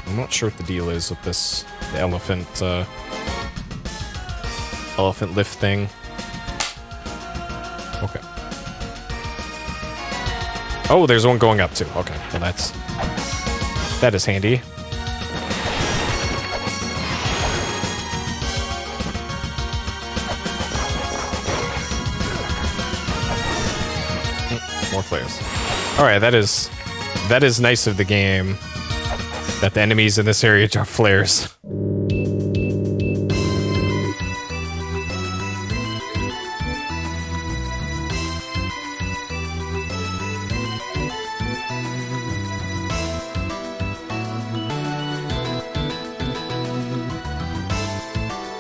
[SPEAKER 1] I'm not sure what the deal is with this elephant lift thing. Okay. Oh, there's one going up too. Okay, well that is handy. More flares. Alright, that is nice of the game that the enemies in this area drop flares.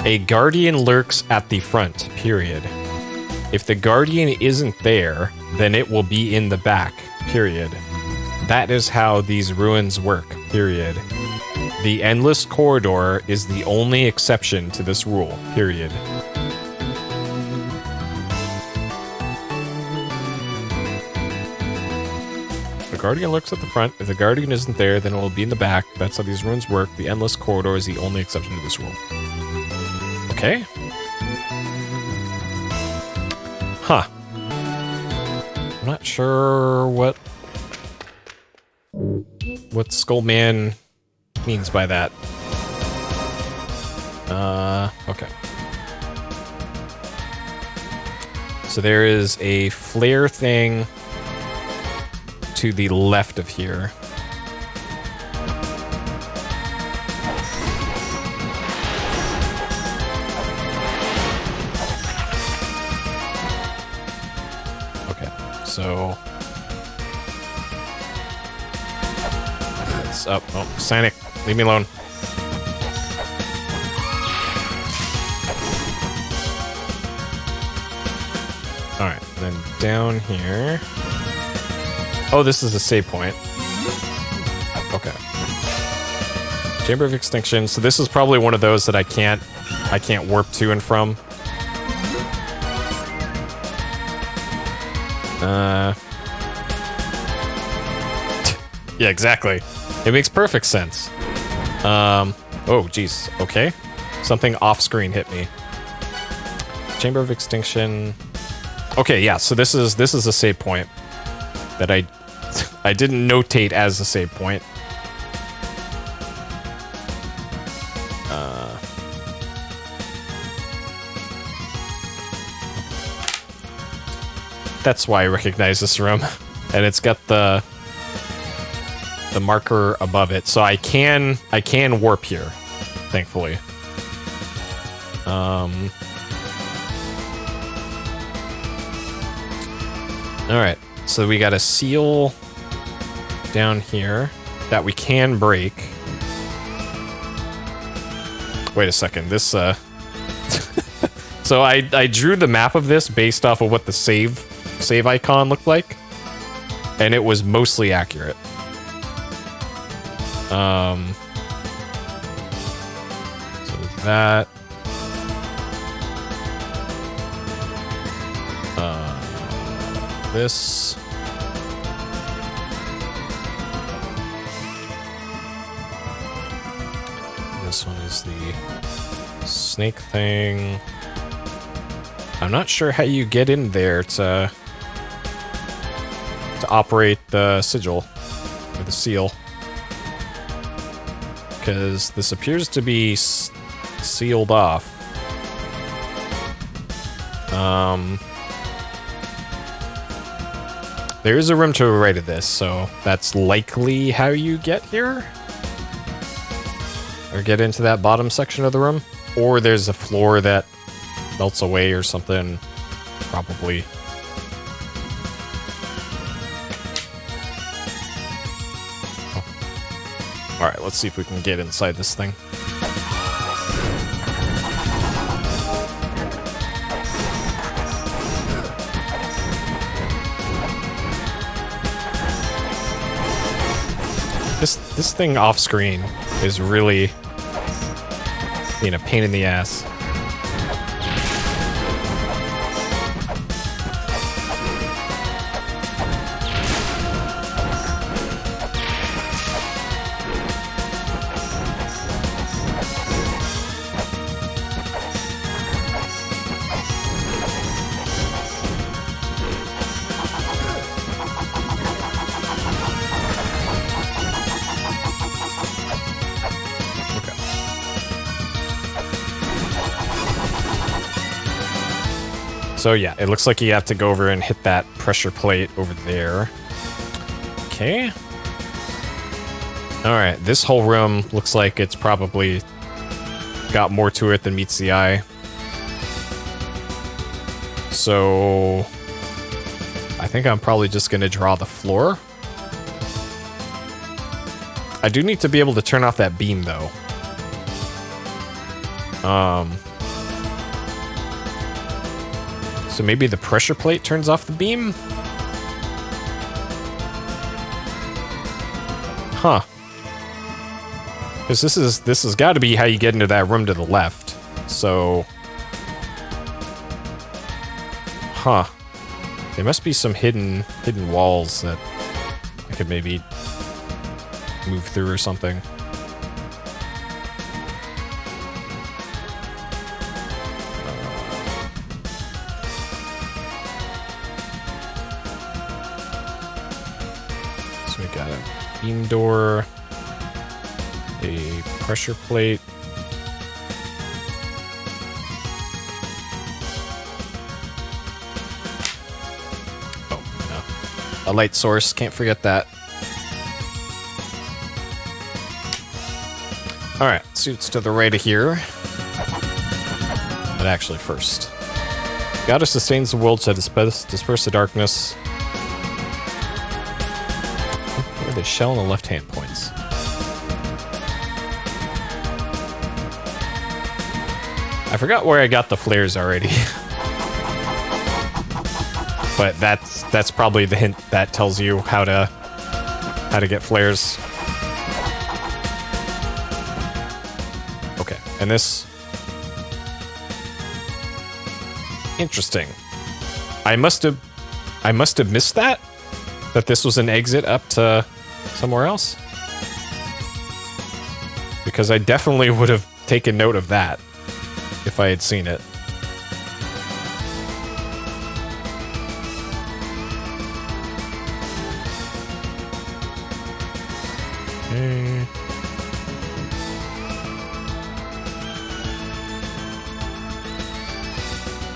[SPEAKER 1] A guardian lurks at the front, period. If the guardian isn't there, then it will be in the back, period. That is how these ruins work, period. The endless corridor is the only exception to this rule, period. The guardian lurks at the front. If the guardian isn't there, then it will be in the back. That's how these ruins work. The endless corridor is the only exception to this rule. Okay. Huh. I'm not sure what Skullman means by that. Okay. So there is a flare thing to the left of here. Okay, so it's up. Oh, Sonic, leave me alone. Alright, then down here. Oh, this is a save point. Okay. Chamber of Extinction. So this is probably one of those that I can't warp to and from. Yeah, exactly. It makes perfect sense. Oh, geez. Okay. Something off-screen hit me. Chamber of Extinction. Okay, yeah, so this is a save point that I didn't notate as a save point. That's why I recognize this room. And it's got the marker above it, so I can warp here, thankfully. Alright, so we got a seal down here that we can break. Wait a second, this, So I drew the map of this based off of what the save icon looked like, and it was mostly accurate. So that... this. This one is the snake thing. I'm not sure how you get in there to operate the sigil or the seal, because this appears to be sealed off. There is a room to the right of this, so that's likely how you get here? Or get into that bottom section of the room? Or there's a floor that melts away or something, probably. Oh. Alright, let's see if we can get inside this thing. This thing off screen is really being a pain in the ass. So yeah, it looks like you have to go over and hit that pressure plate over there. Okay. Alright, this whole room looks like it's probably got more to it than meets the eye. So I think I'm probably just gonna draw the floor. I do need to be able to turn off that beam though. So maybe the pressure plate turns off the beam? Huh. Because this has got to be how you get into that room to the left. So... Huh. There must be some hidden walls that I could maybe move through or something. we got a beam door, a pressure plate. Oh, no. A light source, can't forget that. Alright, suits to the right of here. But actually first. Goddess sustains the world to disperse the darkness. Where are the shell and the left-hand points? I forgot where I got the flares already. But that's probably the hint that tells you how to get flares. Okay, and this... Interesting. I must have missed that this was an exit up to somewhere else. Because I definitely would have taken note of that if I had seen it. Okay.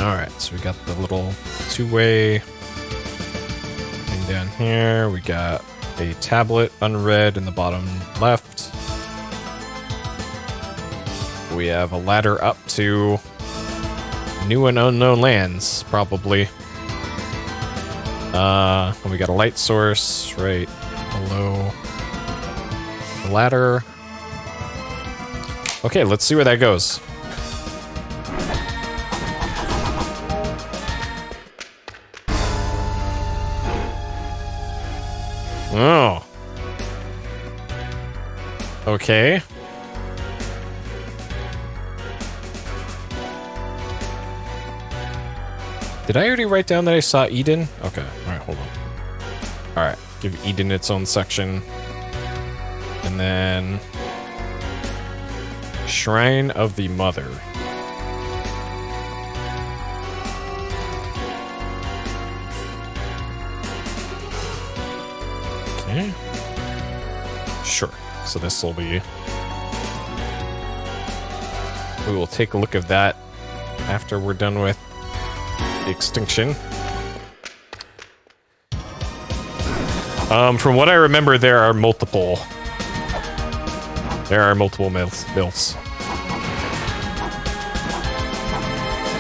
[SPEAKER 1] Alright, so we got the little two-way thing down here. We got a tablet unread in the bottom left. We have a ladder up to new and unknown lands, probably. And we got a light source right below the ladder. Okay, let's see where that goes. Oh. Okay. Did I already write down that I saw Eden? Okay, alright, hold on. Alright, give Eden its own section. And then... Shrine of the Mother. Okay. Sure. So this will be... We will take a look at that after we're done with Extinction. From what I remember, there are multiple MILFs.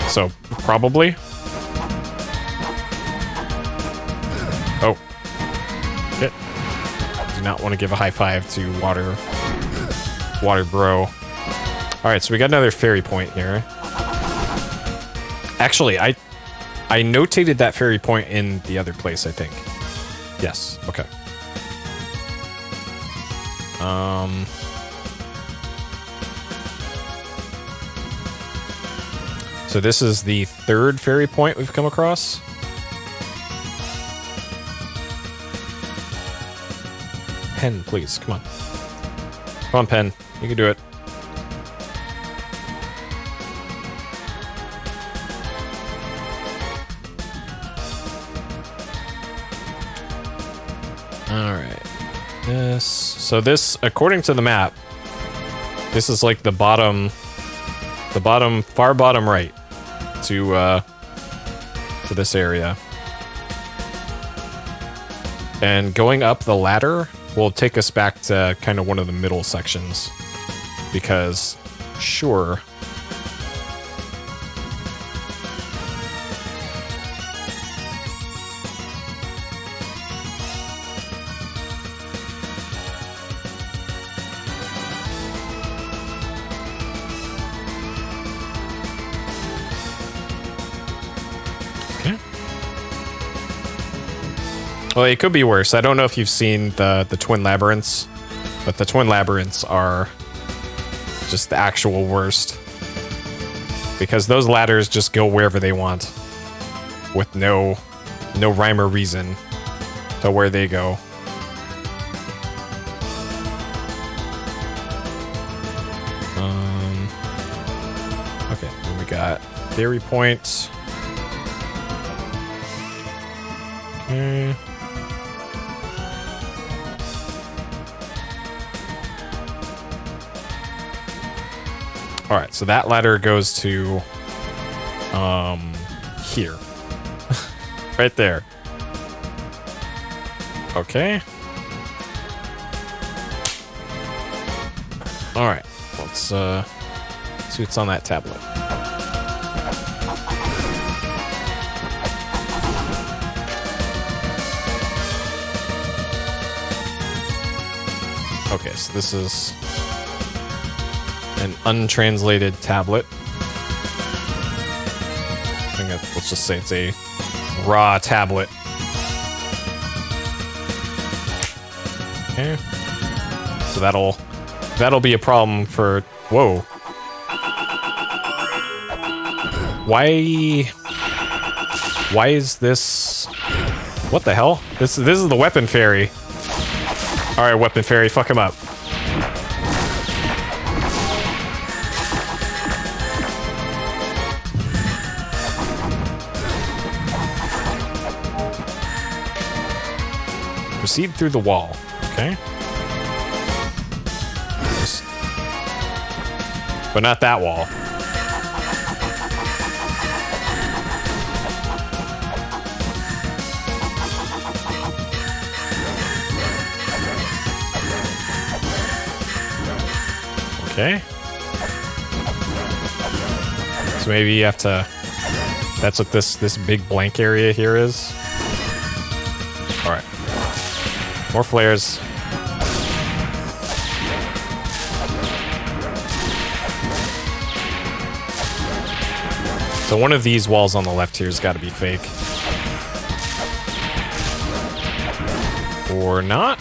[SPEAKER 1] So, probably. Oh. Shit. Do not want to give a high five to Water Bro. Alright, so we got another fairy point here. Actually, I notated that fairy point in the other place, I think. Yes, okay. So this is the third fairy point we've come across. Pen, please, come on. Come on, Pen. You can do it. Alright. So this, according to the map, this is like the far bottom right to this area. And going up the ladder will take us back to kind of one of the middle sections. Because, sure... Well, it could be worse. I don't know if you've seen the Twin Labyrinths, but the Twin Labyrinths are just the actual worst. Because those ladders just go wherever they want, with no rhyme or reason to where they go. Okay, then we got Theory Point. Okay. All right, so that ladder goes to here. Right there. Okay. All right. Let's see what's on that tablet. Okay, so this is an untranslated tablet. I think let's just say it's a raw tablet. Okay. So that'll be a problem for... Whoa. Why is this... What the hell? This is the weapon fairy. Alright, weapon fairy, fuck him up. Proceed through the wall. Okay. But not that wall. Okay. So maybe you have to... That's what this big blank area here is. Alright. More flares. So one of these walls on the left here has got to be fake. Or not.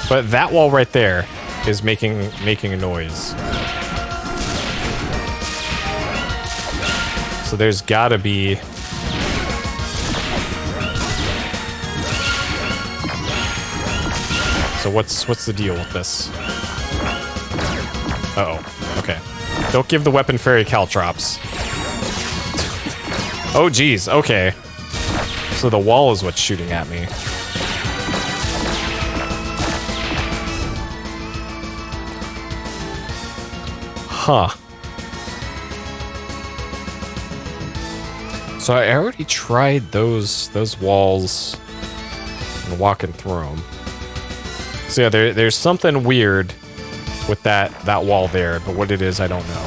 [SPEAKER 1] But that wall right there is making a noise. So there's got to be... So what's the deal with this? Uh-oh. Okay. Don't give the weapon fairy caltrops. Oh, geez. Okay. So the wall is what's shooting at me. Huh. So I already tried those walls and walking through them. So yeah, there's something weird with that wall there, but what it is, I don't know.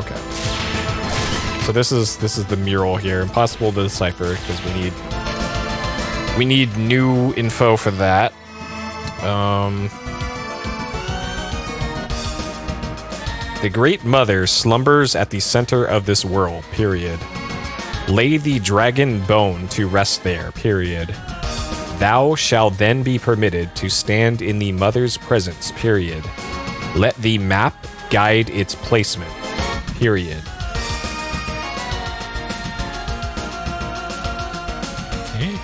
[SPEAKER 1] Okay. So this is the mural here. Impossible to decipher because we need new info for that. The Great Mother slumbers at the center of this world, period. Lay the dragon bone to rest there, period. Thou shalt then be permitted to stand in the mother's presence, period. Let the map guide its placement, period. Okay.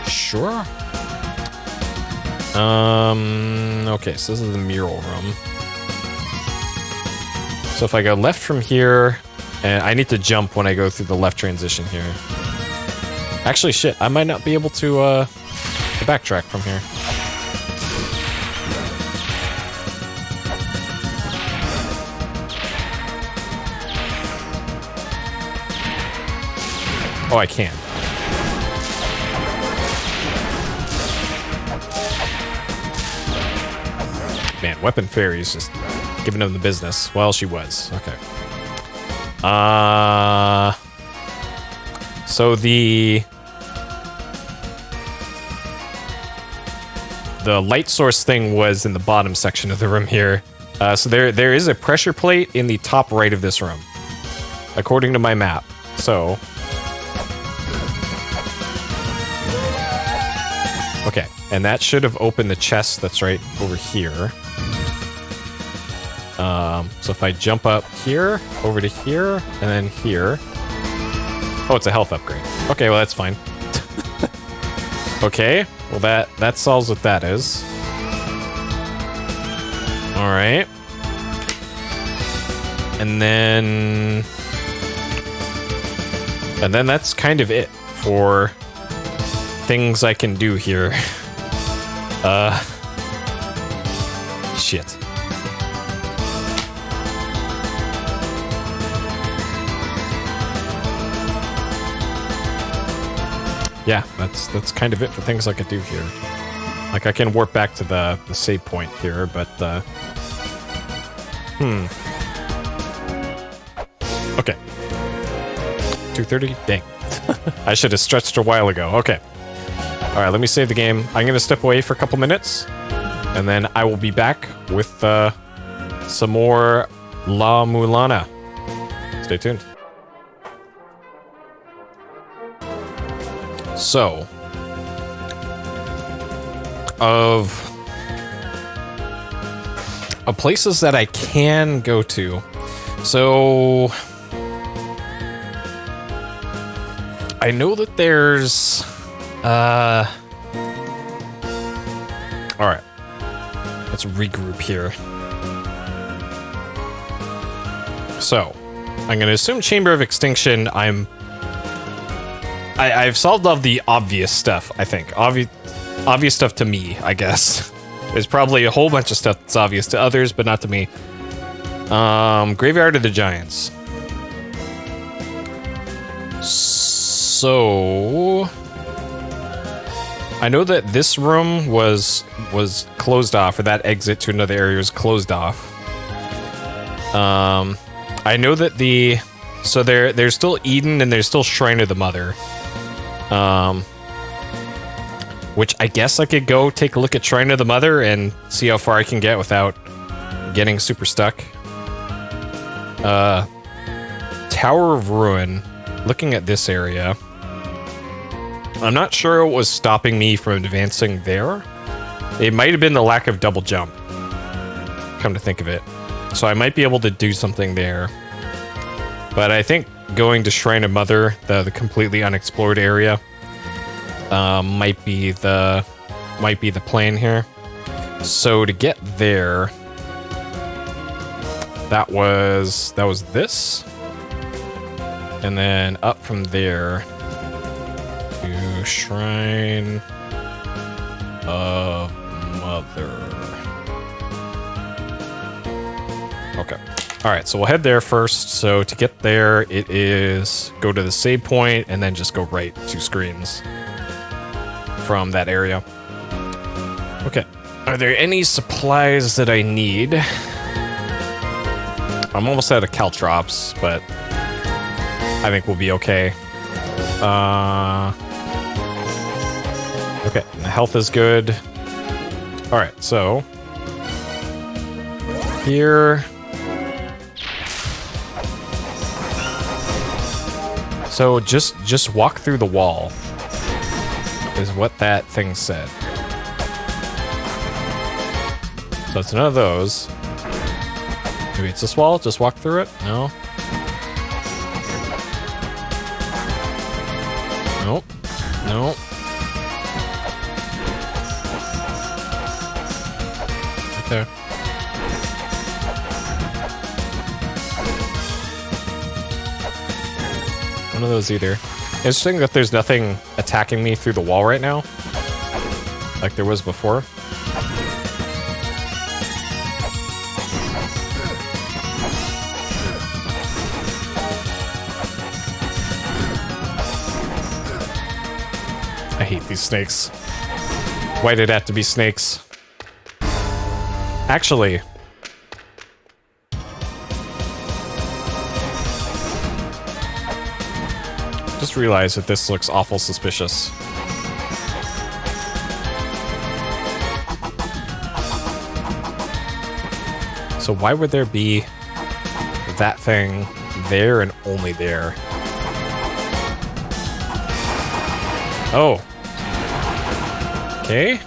[SPEAKER 1] Sure. Okay, so this is the mural room. So if I go left from here, and I need to jump when I go through the left transition here. Actually, shit, I might not be able to backtrack from here. Oh, I can. Man, Weapon Fairy's just giving them the business. Well, she was. Okay. So the light source thing was in the bottom section of the room here. So there is a pressure plate in the top right of this room, according to my map. So okay, and that should have opened the chest that's right over here. So if I jump up here, over to here, and then here. Oh, it's a health upgrade. Okay, well, that's fine. Okay, well, that solves what that is. Alright. And then... And then that's kind of it for things I can do here. Shit. Yeah, that's kind of it for things I could do here. Like, I can warp back to the save point here, but, Okay. 2:30? Dang. I should have stretched a while ago. Okay. Alright, let me save the game. I'm gonna step away for a couple minutes, and then I will be back with, some more La-Mulana. Stay tuned. So, of places that I can go to, so I know that there's all right, let's regroup here. So I'm gonna assume Chamber of Extinction. I've solved all the obvious stuff, I think. Obvious stuff to me, I guess. There's probably a whole bunch of stuff that's obvious to others, but not to me. Graveyard of the Giants. So I know that this room was closed off, or that exit to another area was closed off. I know that so there's still Eden and there's still Shrine of the Mother. Which I guess I could go take a look at Shrine of the Mother and see how far I can get without getting super stuck. Tower of Ruin. Looking at this area, I'm not sure what was stopping me from advancing there. It might have been the lack of double jump, come to think of it. So I might be able to do something there. But I think going to Shrine of Mother, the completely unexplored area, might be the plan here. So to get there, that was this, and then up from there to Shrine of Mother. Okay. All right, so we'll head there first. So to get there, it is go to the save point and then just go right 2 screens from that area. Okay. Are there any supplies that I need? I'm almost out of caltrops, but I think we'll be okay. Okay, the health is good. All right, so here. So just walk through the wall is what that thing said. So it's none of those. Maybe it's this wall? Just walk through it? No? Nope. Nope. Right there. None of those either. Interesting that there's nothing attacking me through the wall right now, like there was before. I hate these snakes. Why did it have to be snakes? Actually, just realized that this looks awful suspicious. So why would there be that thing there and only there? Oh. Okay.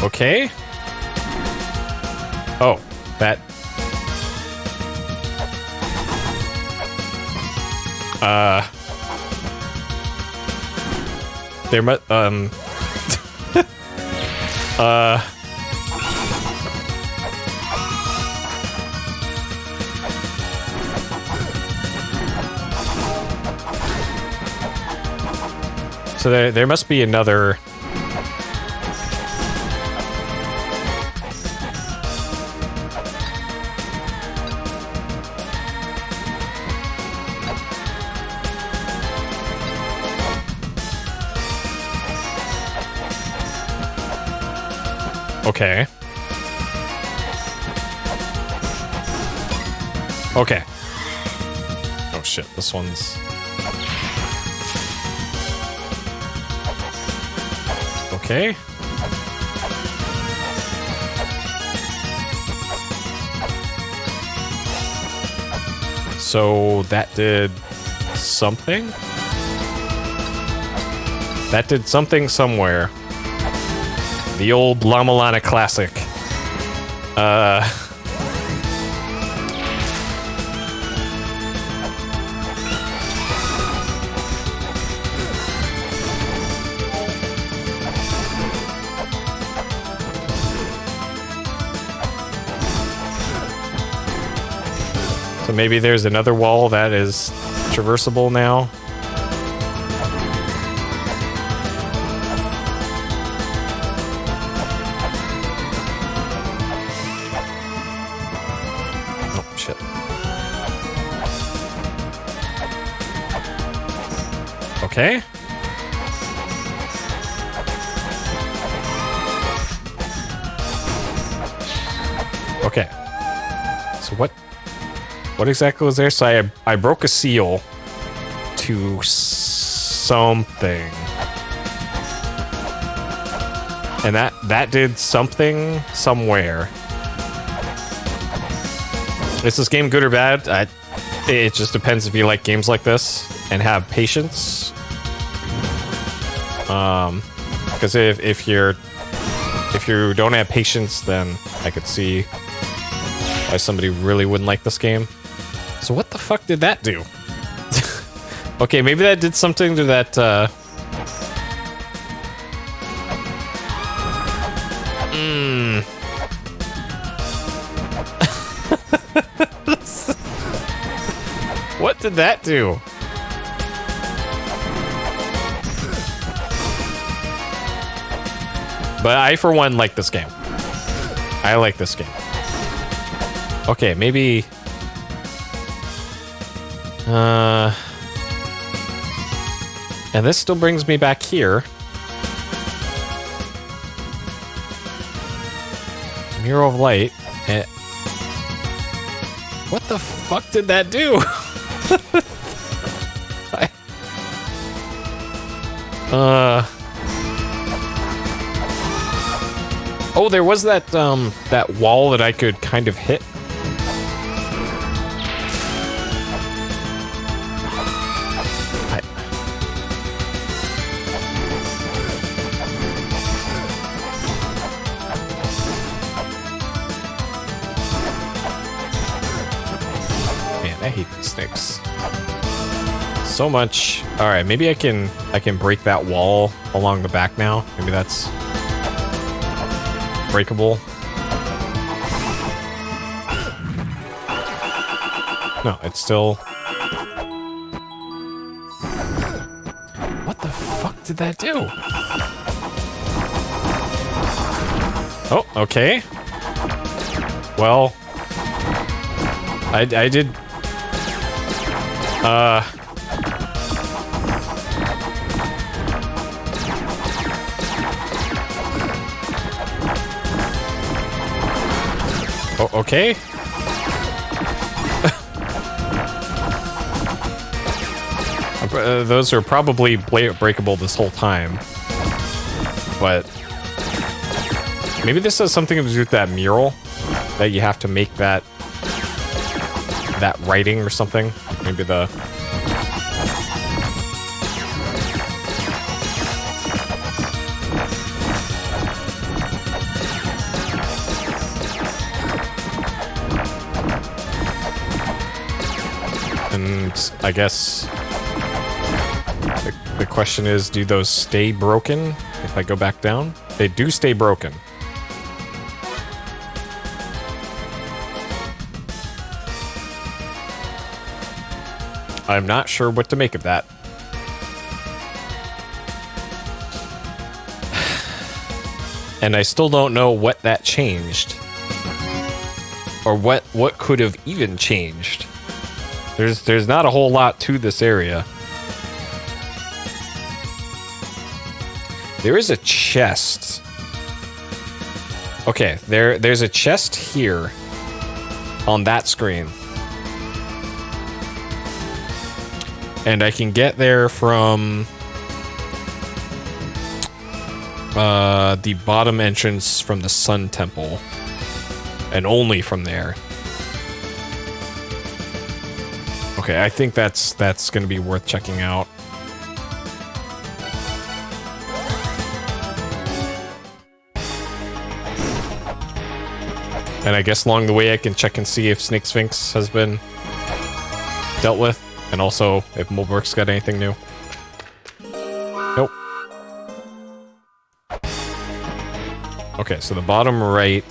[SPEAKER 1] Okay. Oh, that. There must, So there must be another... Okay. Okay. Oh shit, this one's... Okay. So that did something? That did something somewhere. The old La-Mulana classic. So maybe there's another wall that is traversable now. Oh, shit. Okay. Okay. So what exactly was there? So I broke a seal to something. And that did something somewhere. Is this game good or bad? It just depends if you like games like this and have patience. Because if you don't have patience, then I could see why somebody really wouldn't like this game. So what the fuck did that do? Okay, maybe that did something to that, What did that do? But I, for one, like this game. I like this game. Okay, maybe... And this still brings me back here. Mirror of Light. What the fuck did that do? Oh, there was that that wall that I could kind of hit. Man, I hate these things so much. All right, maybe I can break that wall along the back now. Maybe that's breakable. No, it's still... What the fuck did that do? Oh, okay. Well, I did... Oh, okay. Those are probably breakable this whole time. But maybe this has something to do with that mural that you have to make that writing or something. Maybe the... And I guess the question is, do those stay broken if I go back down? They do stay broken. I'm not sure what to make of that. And I still don't know what that changed. Or what could have even changed. There's not a whole lot to this area. There is a chest. Okay, there's a chest here on that screen. And I can get there from the bottom entrance from the Sun Temple. And only from there. Okay, I think that's going to be worth checking out. And I guess along the way I can check and see if Snake Sphinx has been dealt with. And also if Mulberg's got anything new. Nope. Okay, so the bottom right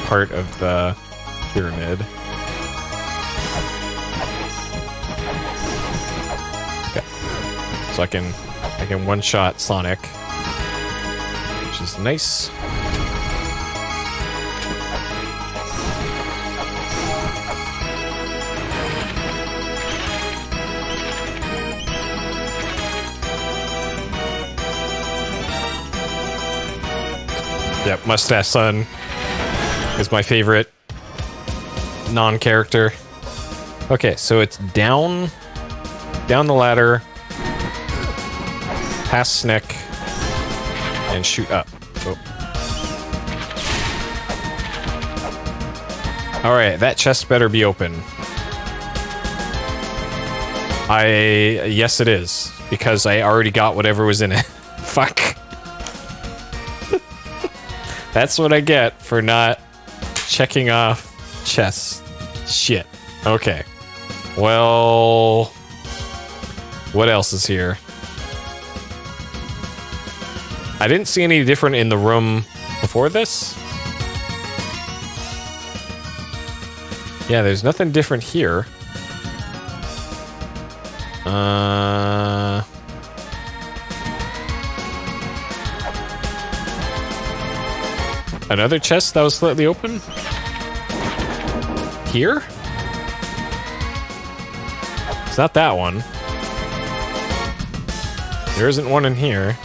[SPEAKER 1] part of the pyramid. Okay. So I can one-shot Sonic, which is nice. Yep, Mustache Sun is my favorite non-character. Okay, so it's down the ladder, past Snick, and shoot up. Oh. Alright, that chest better be open. Yes it is, because I already got whatever was in it. Fuck. That's what I get for not checking off chests. Shit. Okay. Well, what else is here? I didn't see any different in the room before this. Yeah, there's nothing different here. Another chest that was slightly open? Here? It's not that one. There isn't one in here.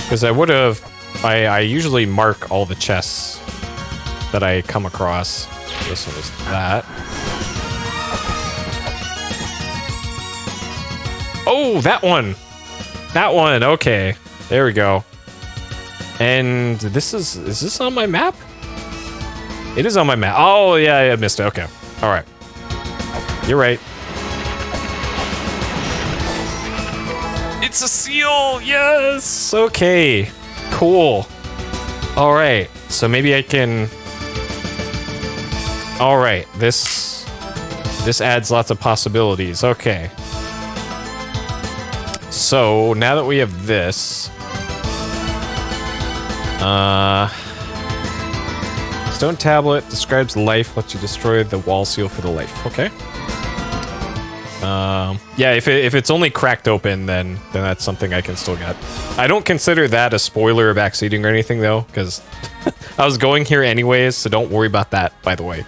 [SPEAKER 1] Because I would have... I usually mark all the chests that I come across. This one is that. Oh, that one! That one, okay. There we go. And this is this on my map? It is on my map. Oh, yeah, I missed it. Okay. Alright. You're right. It's a seal! Yes! Okay. Cool. Alright. So maybe I can... Alright. This adds lots of possibilities. Okay. So, now that we have this... Stone tablet describes life, lets you destroy the wall seal for the life. Okay. Yeah, if it's only cracked open, then that's something I can still get. I don't consider that a spoiler of backseating or anything, though, because I was going here anyways, so don't worry about that, by the way.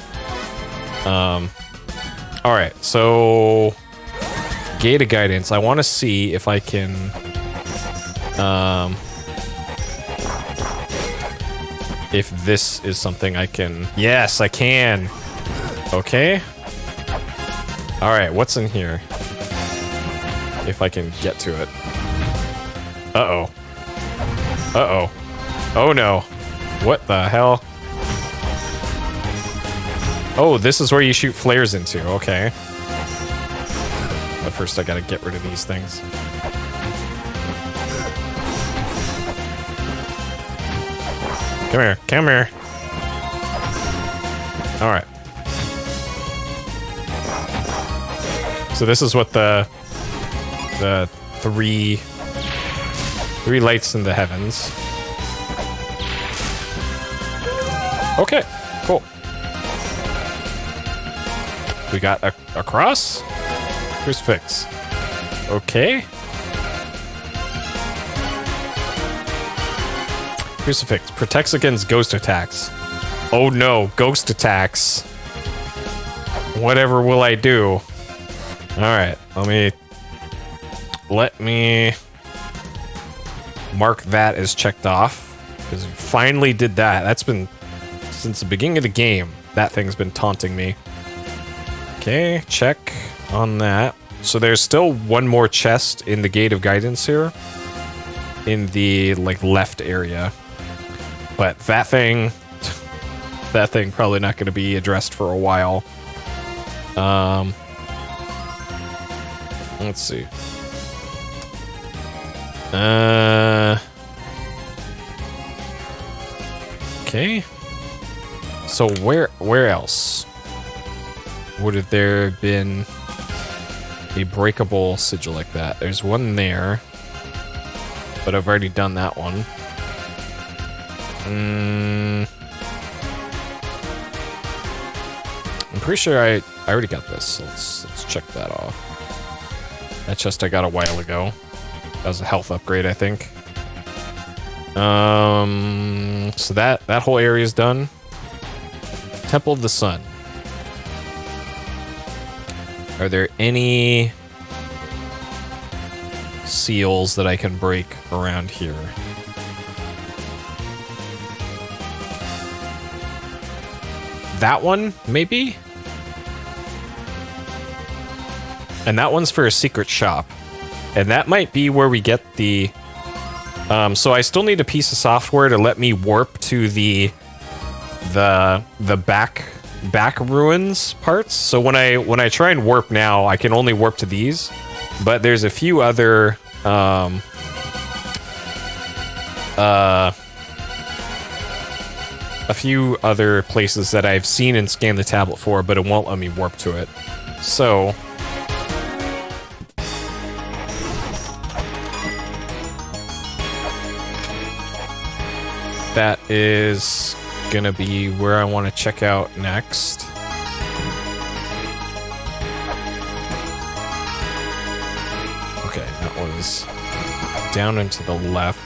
[SPEAKER 1] Alright, so... Gate of Guidance. I want to see if I can... if this is something I can... Yes, I can! Okay. Alright, what's in here? If I can get to it. Uh-oh. Uh-oh. Oh no. What the hell? Oh, this is where you shoot flares into. Okay. But first I gotta get rid of these things. Come here. Come here. Alright. So this is what the three lights in the heavens. Okay, cool. We got a cross? Crucifix. Okay. Crucifix protects against ghost attacks. Oh no, ghost attacks. Whatever will I do? Alright, let me mark that as checked off. Because we finally did that. That's been since the beginning of the game. That thing's been taunting me. Okay, check on that. So there's still one more chest in the Gate of Guidance here. In the like left area. But that thing probably not going to be addressed for a while. Let's see. Okay. So where else would there have been a breakable sigil like that? There's one there, but I've already done that one. I'm pretty sure I already got this. So let's check that off. That chest I got a while ago. That was a health upgrade, I think. So that whole area is done. Temple of the Sun. Are there any seals that I can break around here? That one, maybe? And that one's for a secret shop. And that might be where we get the... so I still need a piece of software to let me warp to the back ruins parts. So when I try and warp now, I can only warp to these. But there's a few other places that I've seen and scanned the tablet for, but it won't let me warp to it. So that is gonna be where I want to check out next. Okay, that was down and to the left.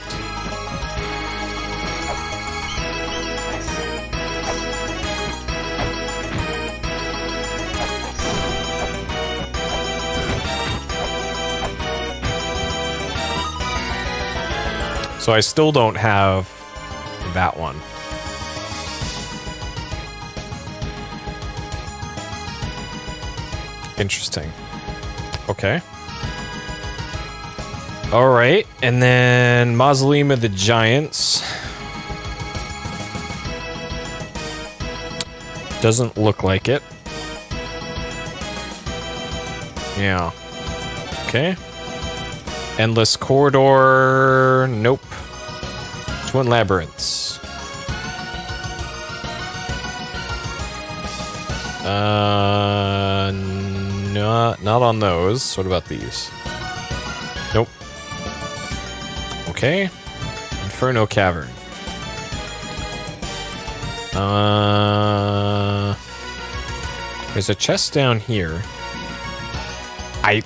[SPEAKER 1] So I still don't have that one. Interesting. Okay. All right, and then Mausoleum of the Giants. Doesn't look like it. Yeah. Okay. Endless Corridor. Nope. Twin Labyrinths. Not on those. What about these? Nope. Okay. Inferno Cavern. There's a chest down here. I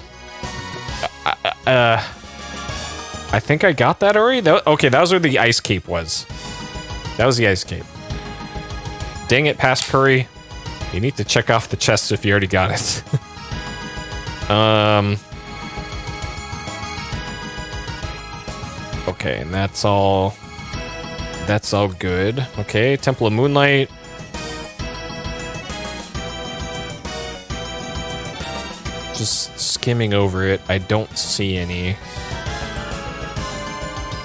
[SPEAKER 1] think I got that already. Okay, that was where the ice cape was. That was the ice cape. Dang it, past Puri. You need to check off the chest if you already got it. Okay, and that's all. That's all good. Okay, Temple of Moonlight. Just skimming over it, I don't see any.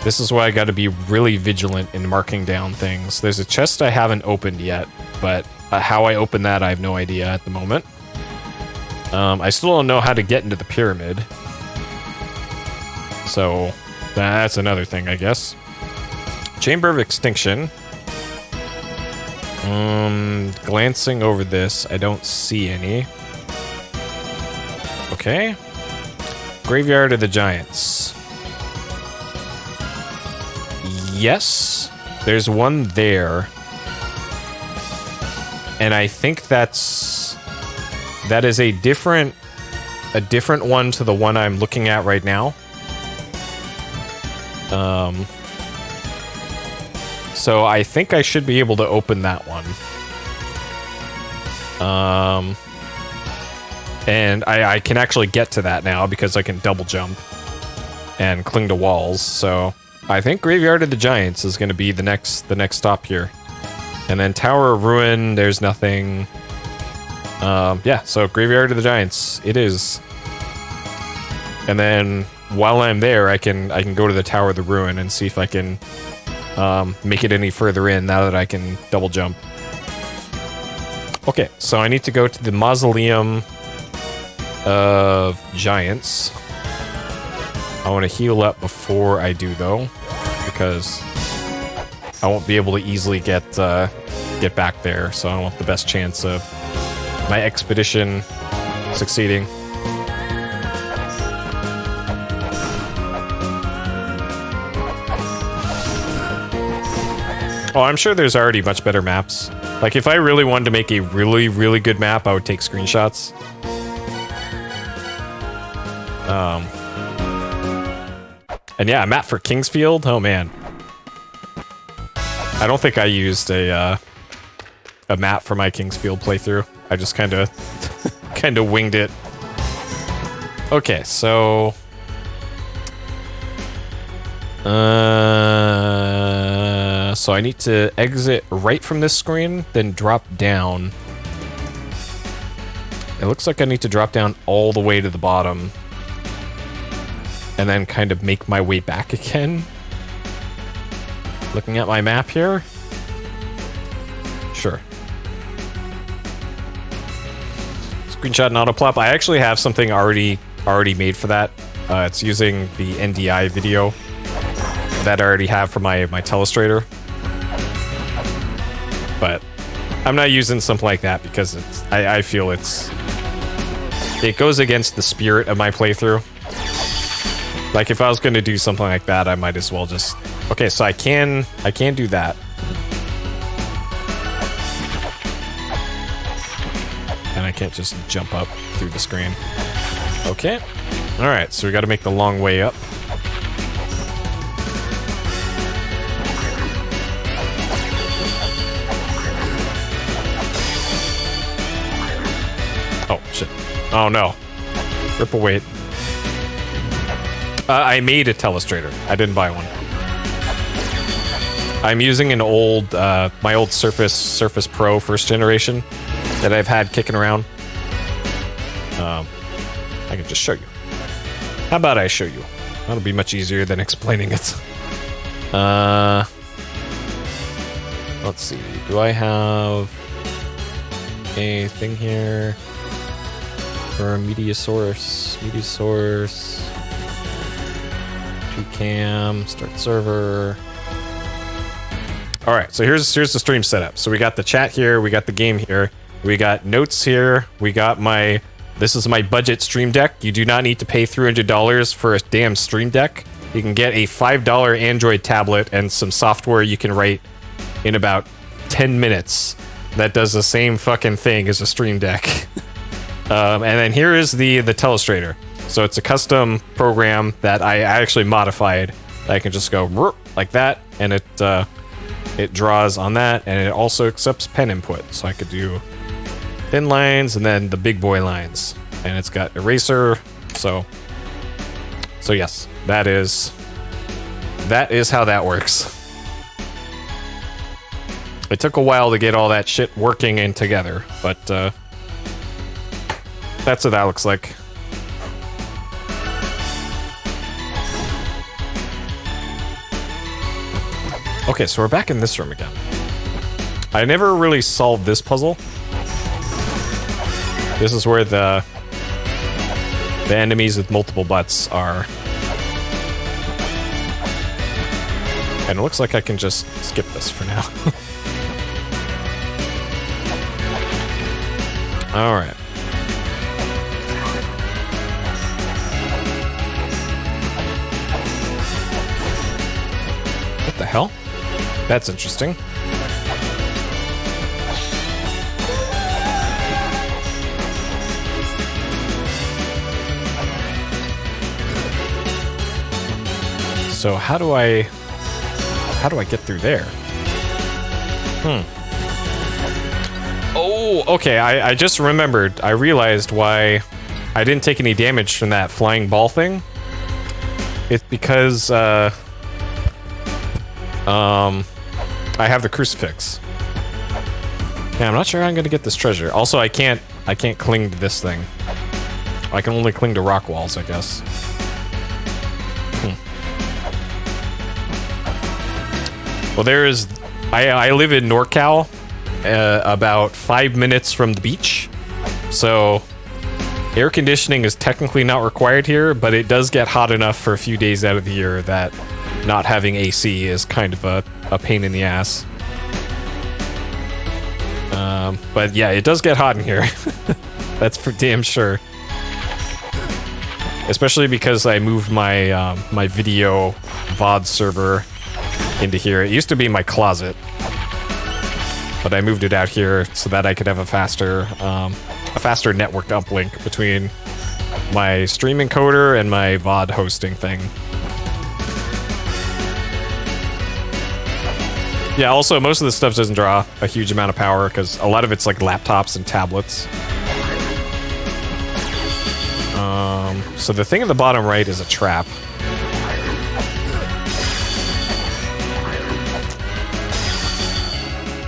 [SPEAKER 1] This is why I gotta be really vigilant in marking down things. There's a chest I haven't opened yet, but how I open that, I have no idea at the moment. I still don't know how to get into the pyramid. So, that's another thing, I guess. Chamber of Extinction. Glancing over this, I don't see any. Okay. Graveyard of the Giants. Yes, there's one there. And I think that's that is a different one to the one I'm looking at right now. So I think I should be able to open that one. And I can actually get to that now because I can double jump and cling to walls. So I think Graveyard of the Giants is going to be the next stop here. And then Tower of Ruin, there's nothing. Yeah, so Graveyard of the Giants, it is. And then while I'm there, I can go to the Tower of the Ruin and see if I can make it any further in now that I can double jump. Okay, so I need to go to the Mausoleum of Giants. I want to heal up before I do, though, because I won't be able to easily get back there, so I want the best chance of my expedition succeeding. Oh, I'm sure there's already much better maps. Like, if I really wanted to make a really, really good map, I would take screenshots. And yeah, a map for Kingsfield? Oh, man. I don't think I used a map for my Kingsfield playthrough. I just kind of winged it. Okay, so... so I need to exit right from this screen, then drop down. It looks like I need to drop down all the way to the bottom. And then kind of make my way back again. Looking at my map here. Sure. Screenshot and autoplop. I actually have something already made for that. It's using the NDI video that I already have for my Telestrator. But I'm not using something like that because I feel it goes against the spirit of my playthrough. Like, if I was going to do something like that, I might as well just... Okay, so I can do that. And I can't just jump up through the screen. Okay. Alright, so we got to make the long way up. Oh, shit. Oh, no. Rip away. I made a Telestrator. I didn't buy one. I'm using an old, my old Surface Pro 1st generation that I've had kicking around. I can just show you. How about I show you? That'll be much easier than explaining it. Let's see. Do I have a thing here for a media source? Media source. Cam, start server. All right, so here's the stream setup. So we got the chat here, we got the game here, we got notes here, we got this is my budget stream deck. You do not need to pay $300 for a damn stream deck. You can get a $5 Android tablet and some software you can write in about 10 minutes that does the same fucking thing as a stream deck. And then here is the Telestrator. So it's a custom program that I actually modified. I can just go like that, and it draws on that, and it also accepts pen input. So I could do thin lines and then the big boy lines, and it's got eraser. So yes, that is how that works. It took a while to get all that shit working and together, but that's what that looks like. Okay, so we're back in this room again. I never really solved this puzzle. This is where the enemies with multiple butts are. And it looks like I can just skip this for now. Alright. What the hell? That's interesting. So how do I get through there? Oh, okay, I just remembered. I realized why I didn't take any damage from that flying ball thing. It's because I have the crucifix. Yeah, I'm not sure how I'm gonna get this treasure. Also, I can't cling to this thing. I can only cling to rock walls, I guess. Well, I live in NorCal, about 5 minutes from the beach, so air conditioning is technically not required here, but it does get hot enough for a few days out of the year that not having AC is kind of a pain in the ass. But yeah, it does get hot in here. That's for damn sure. Especially because I moved my my video VOD server into here. It used to be my closet, but I moved it out here so that I could have a faster network uplink between my stream encoder and my VOD hosting thing. Yeah, also, most of this stuff doesn't draw a huge amount of power because a lot of it's like laptops and tablets. So the thing at the bottom right is a trap.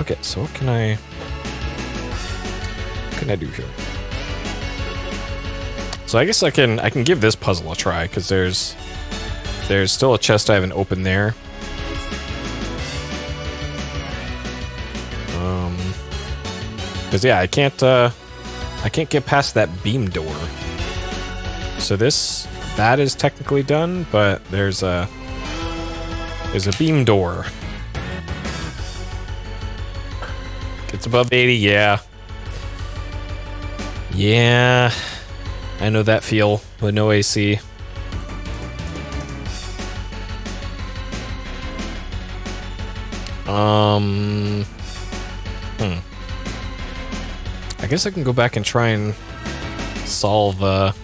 [SPEAKER 1] Okay, so what can I do here? So I guess I can give this puzzle a try because there's still a chest I haven't opened there. Because yeah, I can't get past that beam door. So that is technically done, but there's a beam door. It's above 80, yeah. Yeah, I know that feel with no AC. I guess I can go back and try and solve, But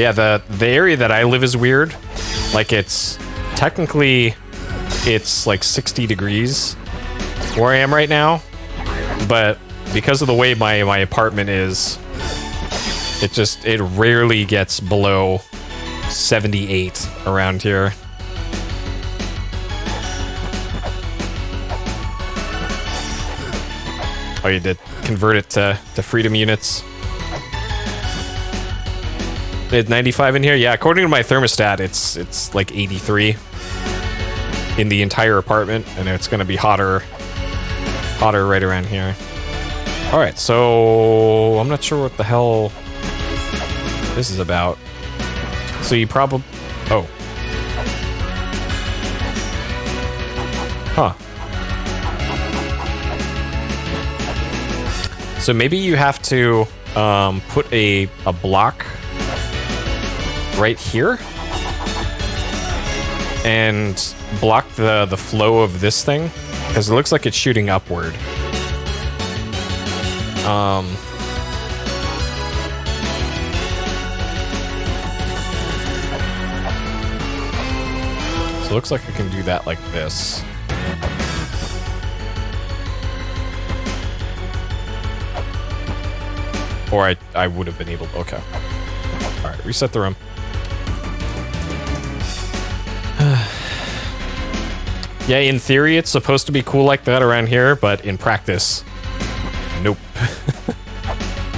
[SPEAKER 1] yeah, the area that I live is weird. Like, it's like 60 degrees where I am right now, but because of the way my apartment is, it rarely gets below 78 around here. Oh, you did convert it to freedom units. It's 95 in here? Yeah, according to my thermostat, it's like 83 in the entire apartment, and it's gonna be hotter right around here. Alright, so I'm not sure what the hell this is about. So you probably... Oh. Huh. So maybe you have to put a block right here and block the flow of this thing, because it looks like it's shooting upward. So it looks like I can do that like this. Or I would have been able to. Okay. Alright, reset the room. Yeah, in theory, it's supposed to be cool like that around here, but in practice, nope.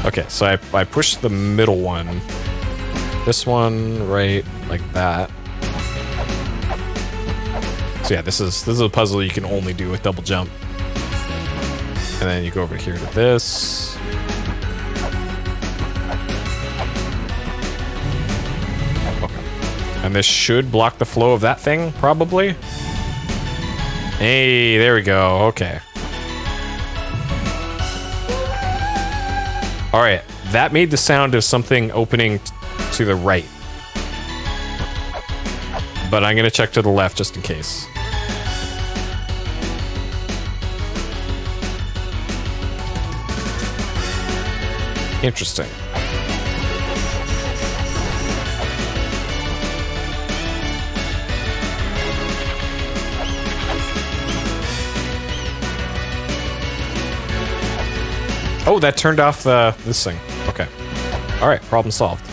[SPEAKER 1] Okay, so I pushed the middle one. This one right like that. So yeah, this is a puzzle you can only do with double jump. And then you go over here to this. And this should block the flow of that thing, probably. Hey, there we go. Okay. Alright, that made the sound of something opening to the right. But I'm gonna check to the left just in case. Interesting. Oh, that turned off this thing. Okay. All right, problem solved.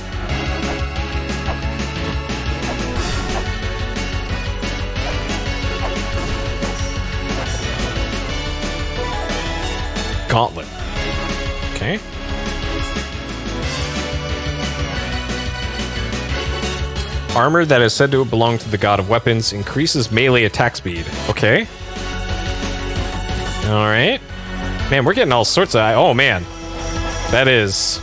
[SPEAKER 1] Gauntlet. Okay. Armor that is said to belong to the god of weapons increases melee attack speed. Okay. All right. Man, we're getting all sorts of... Oh, man. That is...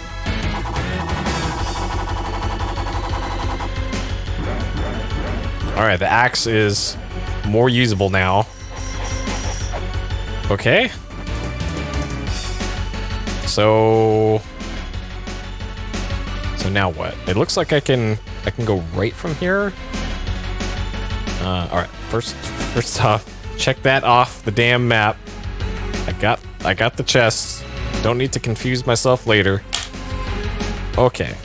[SPEAKER 1] Alright, the axe is more usable now. Okay. So now what? It looks like I can go right from here. Alright, first off, check that off the damn map. I got the chest. Don't need to confuse myself later. Okay.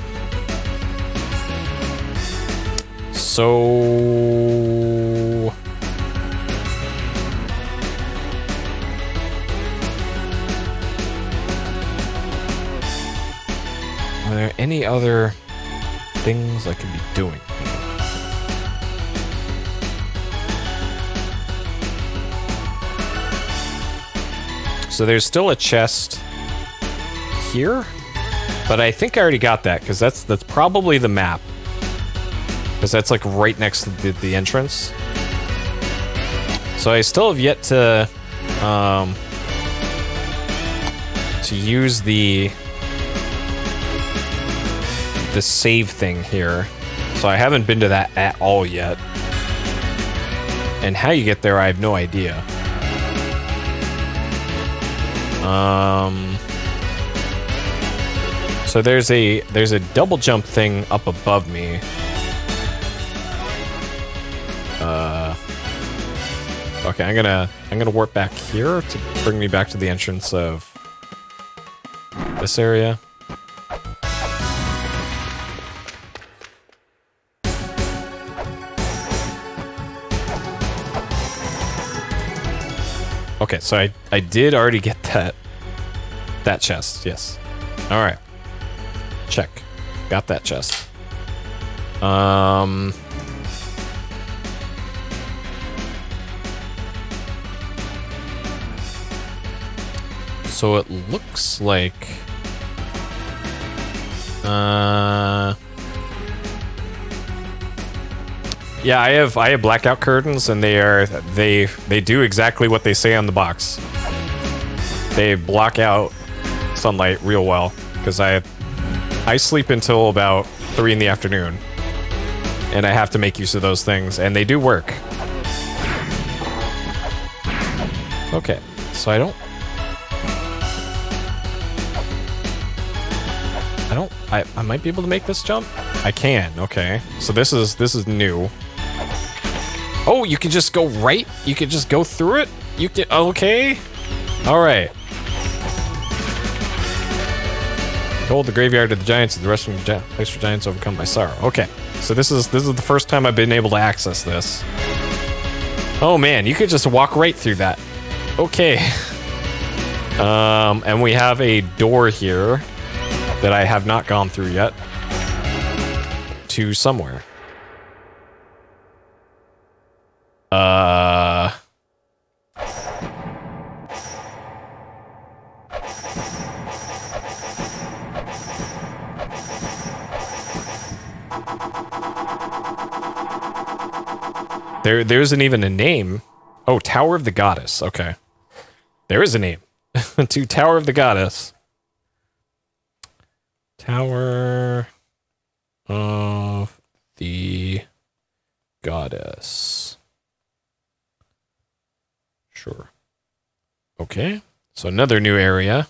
[SPEAKER 1] So... Are there any other things I could be doing? So there's still a chest here, but I think I already got that because that's probably the map, because that's like right next to the entrance. So I still have yet to use the save thing here, so I haven't been to that at all yet. And how you get there, I have no idea. So there's a double jump thing up above me. Okay, I'm gonna warp back here to bring me back to the entrance of this area. Okay, so I did already get that chest, yes. Alright. Check. Got that chest. So it looks like yeah, I have blackout curtains, and they do exactly what they say on the box. They block out sunlight real well, because I sleep until about 3 in the afternoon, and I have to make use of those things, and they do work. Okay, so I might be able to make this jump. I can. Okay, so this is new. Oh, you can just go right? You can just go through it? You can... Okay. Alright. Behold the graveyard of the giants, and the rest of the place for giants overcome by sorrow. Okay. So this is the first time I've been able to access this. Oh man, you could just walk right through that. Okay. And we have a door here that I have not gone through yet. To somewhere. There isn't even a name. Oh, Tower of the Goddess. Okay. There is a name. To Tower of the Goddess. Tower of the Goddess. Sure. Okay. So another new area.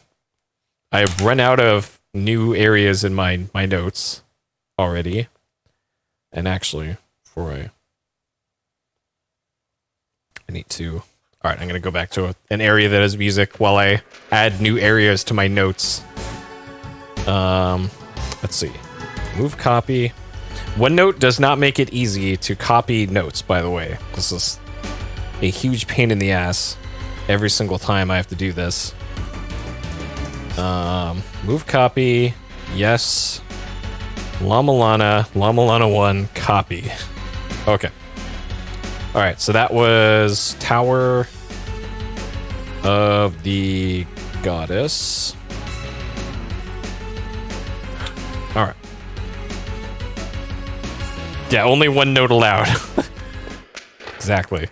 [SPEAKER 1] I've run out of new areas in my notes already. And actually, I need to... Alright, I'm going to go back to an area that has music while I add new areas to my notes. Let's see. Move copy. OneNote does not make it easy to copy notes, by the way. This is a huge pain in the ass every single time I have to do this. Move copy. Yes. La-Mulana. La-Mulana 1. Copy. Okay. Alright, so that was Tower of the Goddess. Alright. Yeah, only one note allowed. Exactly.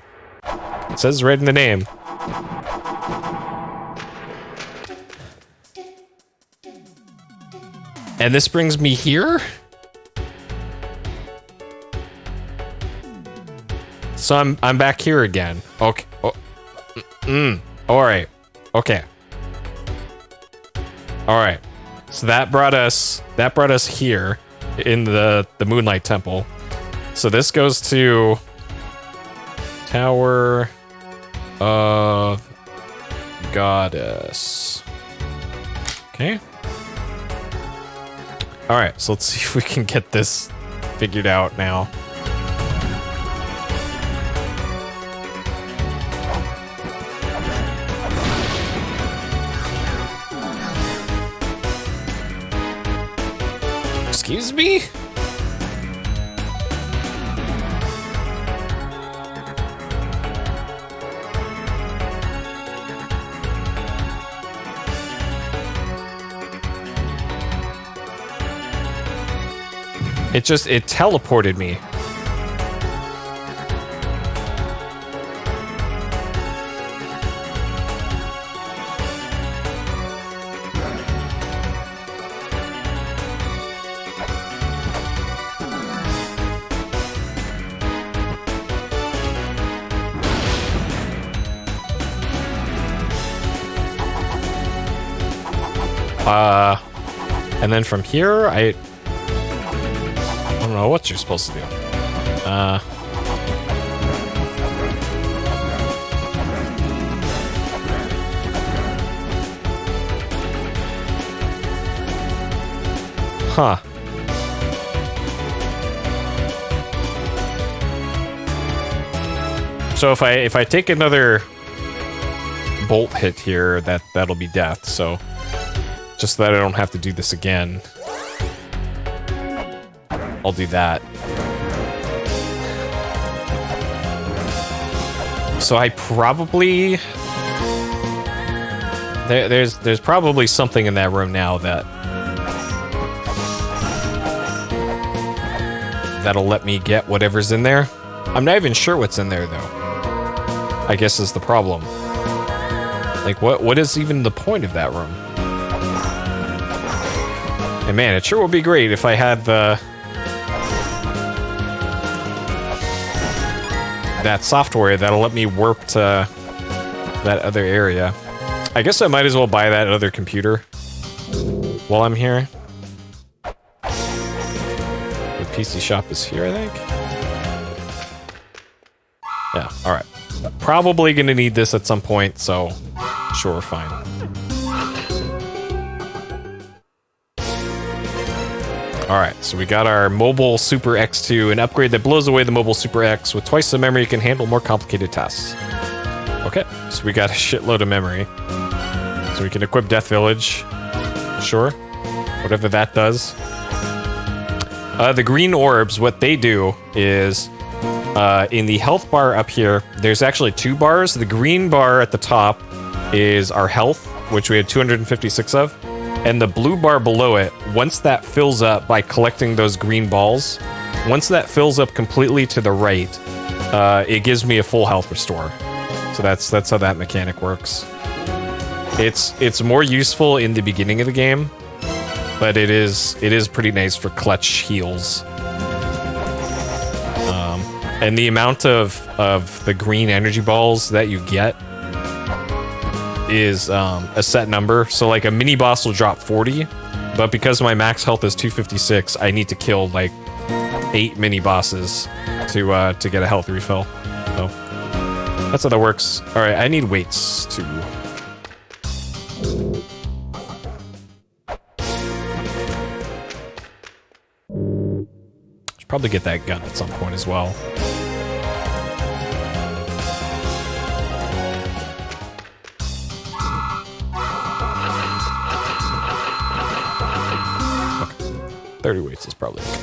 [SPEAKER 1] It says right in the name. And this brings me here? So I'm back here again. Okay. Oh. Alright. Okay. Alright. So that brought us here in the Moonlight Temple. So this goes to Tower of Goddess. Okay. Alright, so let's see if we can get this figured out now. Excuse me? It teleported me. And then from here, I don't know what you're supposed to do. Huh. So if I take another bolt hit here, that'll be death, so just so that I don't have to do this again, I'll do that. So I probably there's probably something in that room now that'll let me get whatever's in there. I'm not even sure what's in there though. I guess is the problem. Like what is even the point of that room? And man, it sure would be great if I had that software that'll let me warp to that other area. I guess I might as well buy that other computer while I'm here. The PC shop is here, I think. Yeah, alright. Probably gonna need this at some point, so sure, fine. Alright, so we got our mobile Super X2, an upgrade that blows away the mobile Super X. With twice the memory, it can handle more complicated tasks. Okay, so we got a shitload of memory. So we can equip Death Village. Sure. Whatever that does. The green orbs, what they do is, in the health bar up here, there's actually two bars. The green bar at the top is our health, which we had 256 of. And the blue bar below it, once that fills up by collecting those green balls, once that fills up completely to the right, it gives me a full health restore. So that's how that mechanic works. It's more useful in the beginning of the game, but it is pretty nice for clutch heals. And the amount of the green energy balls that you get is a set number. So like a mini boss will drop 40, but because my max health is 256, I need to kill like 8 mini bosses to get a health refill. So that's how that works. All right, I need weights too. Probably get that gun at some point as well. Okay. 30 weights is probably okay.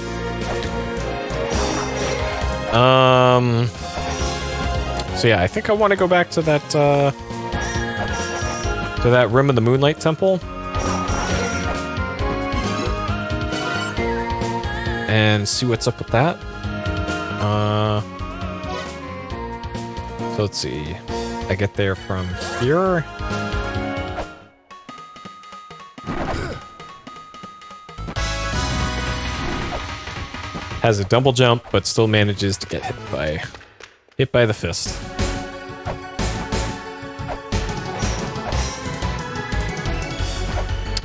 [SPEAKER 1] So yeah, I think I want to go back to that Rim of the Moonlight Temple. And see what's up with that. So let's see. I get there from here. Has a double jump, but still manages to get hit by the fist.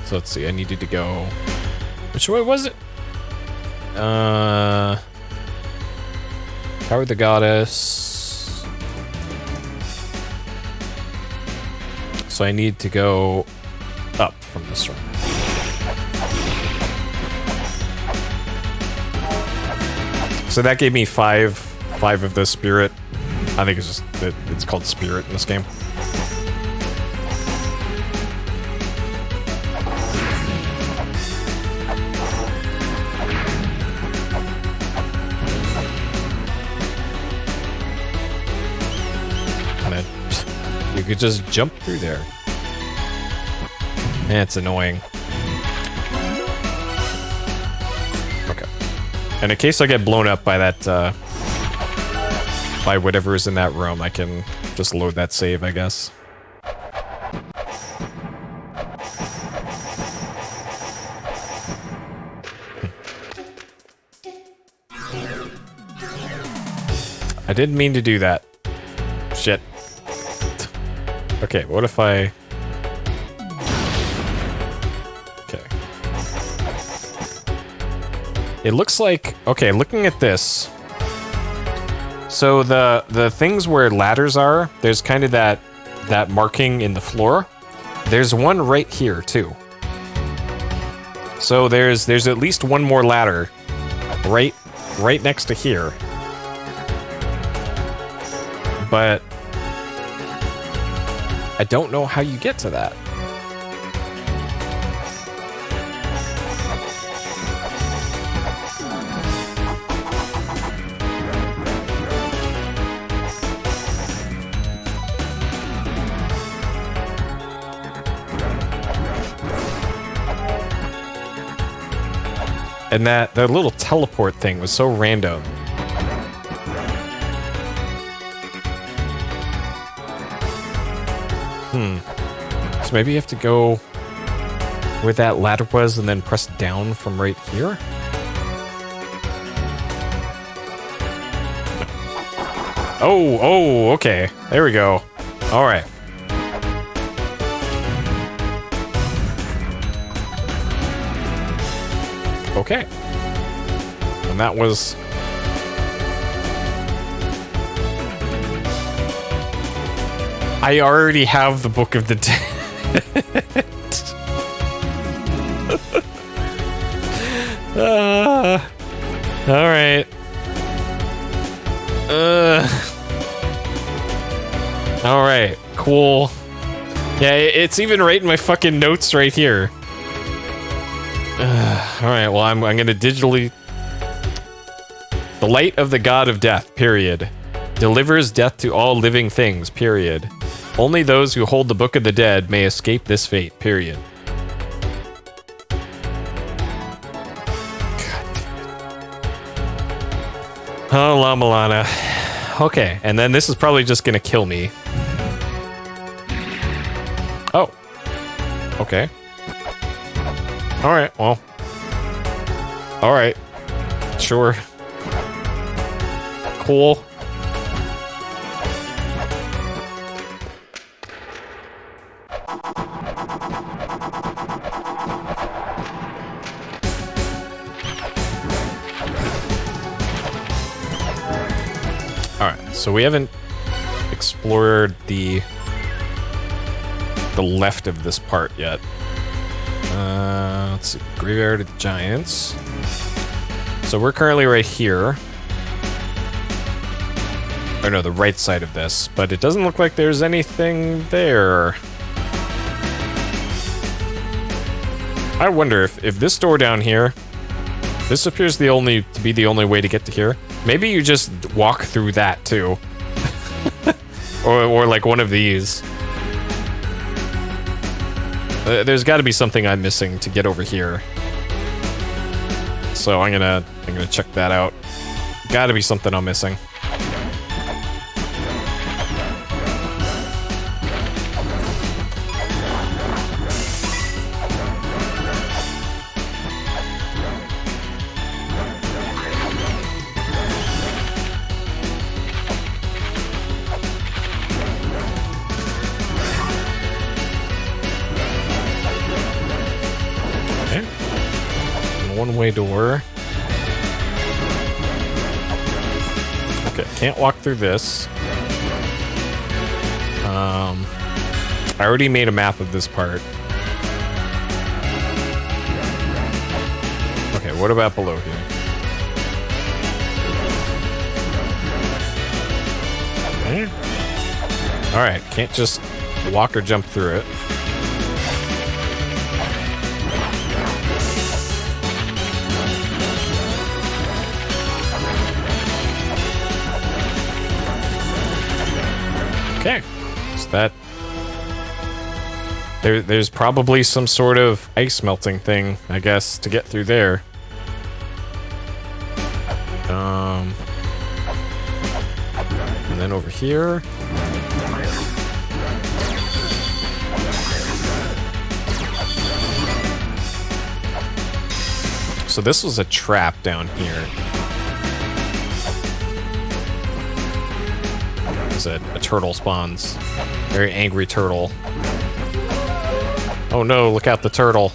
[SPEAKER 1] So let's see, I needed to go... Which way was it? Tower of the Goddess. So I need to go up from this room. So that gave me five of the spirit. I think it's just it's called spirit in this game. You could just jump through there. It's annoying. Okay. And in case I get blown up by that, by whatever is in that room, I can just load that save, I guess. I didn't mean to do that. Shit. Okay, what if I... Okay. It looks like... Okay, looking at this... So the things where ladders are, there's kind of that marking in the floor. There's one right here, too. So there's at least one more ladder right next to here. But... I don't know how you get to that. And that little teleport thing was so random. So maybe you have to go where that ladder was and then press down from right here? Oh, okay. There we go. All right. Okay. And that was... I already have the Book of the Dead. All right. All right. Cool. Yeah, it's even right in my fucking notes right here. All right. Well, I'm gonna digitally. The light of the god of death. Period. Delivers death to all living things. Period. Only those who hold the Book of the Dead may escape this fate, period. Oh, La-Mulana. Okay, and then this is probably just gonna kill me. Oh. Okay. Alright, well. Alright. Sure. Cool. So we haven't explored the left of this part yet. Let's see. Graveyard of the Giants. So we're currently right here. Or no, the right side of this. But it doesn't look like there's anything there. I wonder if this door down here... This appears to be the only way to get to here. Maybe you just walk through that too. or like one of these. There's got to be something I'm missing to get over here. So I'm gonna check that out. Got to be something I'm missing. One-way door. Okay, can't walk through this. I already made a map of this part. Okay, what about below here? Okay. Alright, can't just walk or jump through it. Okay, so that there's probably some sort of ice melting thing, I guess, to get through there. And then over here. So this was a trap down here. A turtle spawns. Very angry turtle. Oh no, look out the turtle.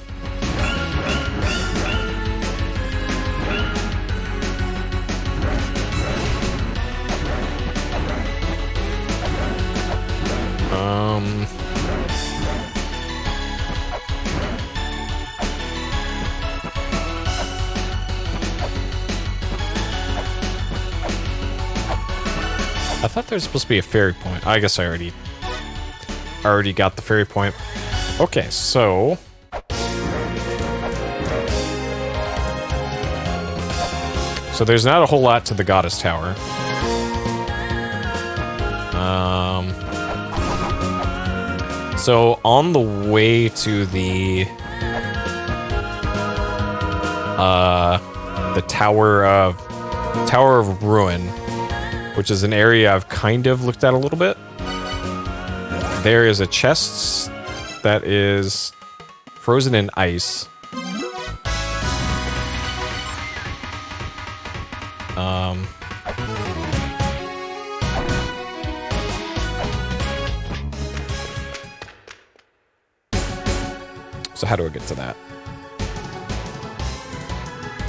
[SPEAKER 1] I thought there was supposed to be a fairy point. I guess I already got the fairy point. Okay, so there's not a whole lot to the goddess tower. So on the way to the Tower of Ruin, which is an area I've kind of looked at a little bit. There is a chest that is frozen in ice. So how do I get to that?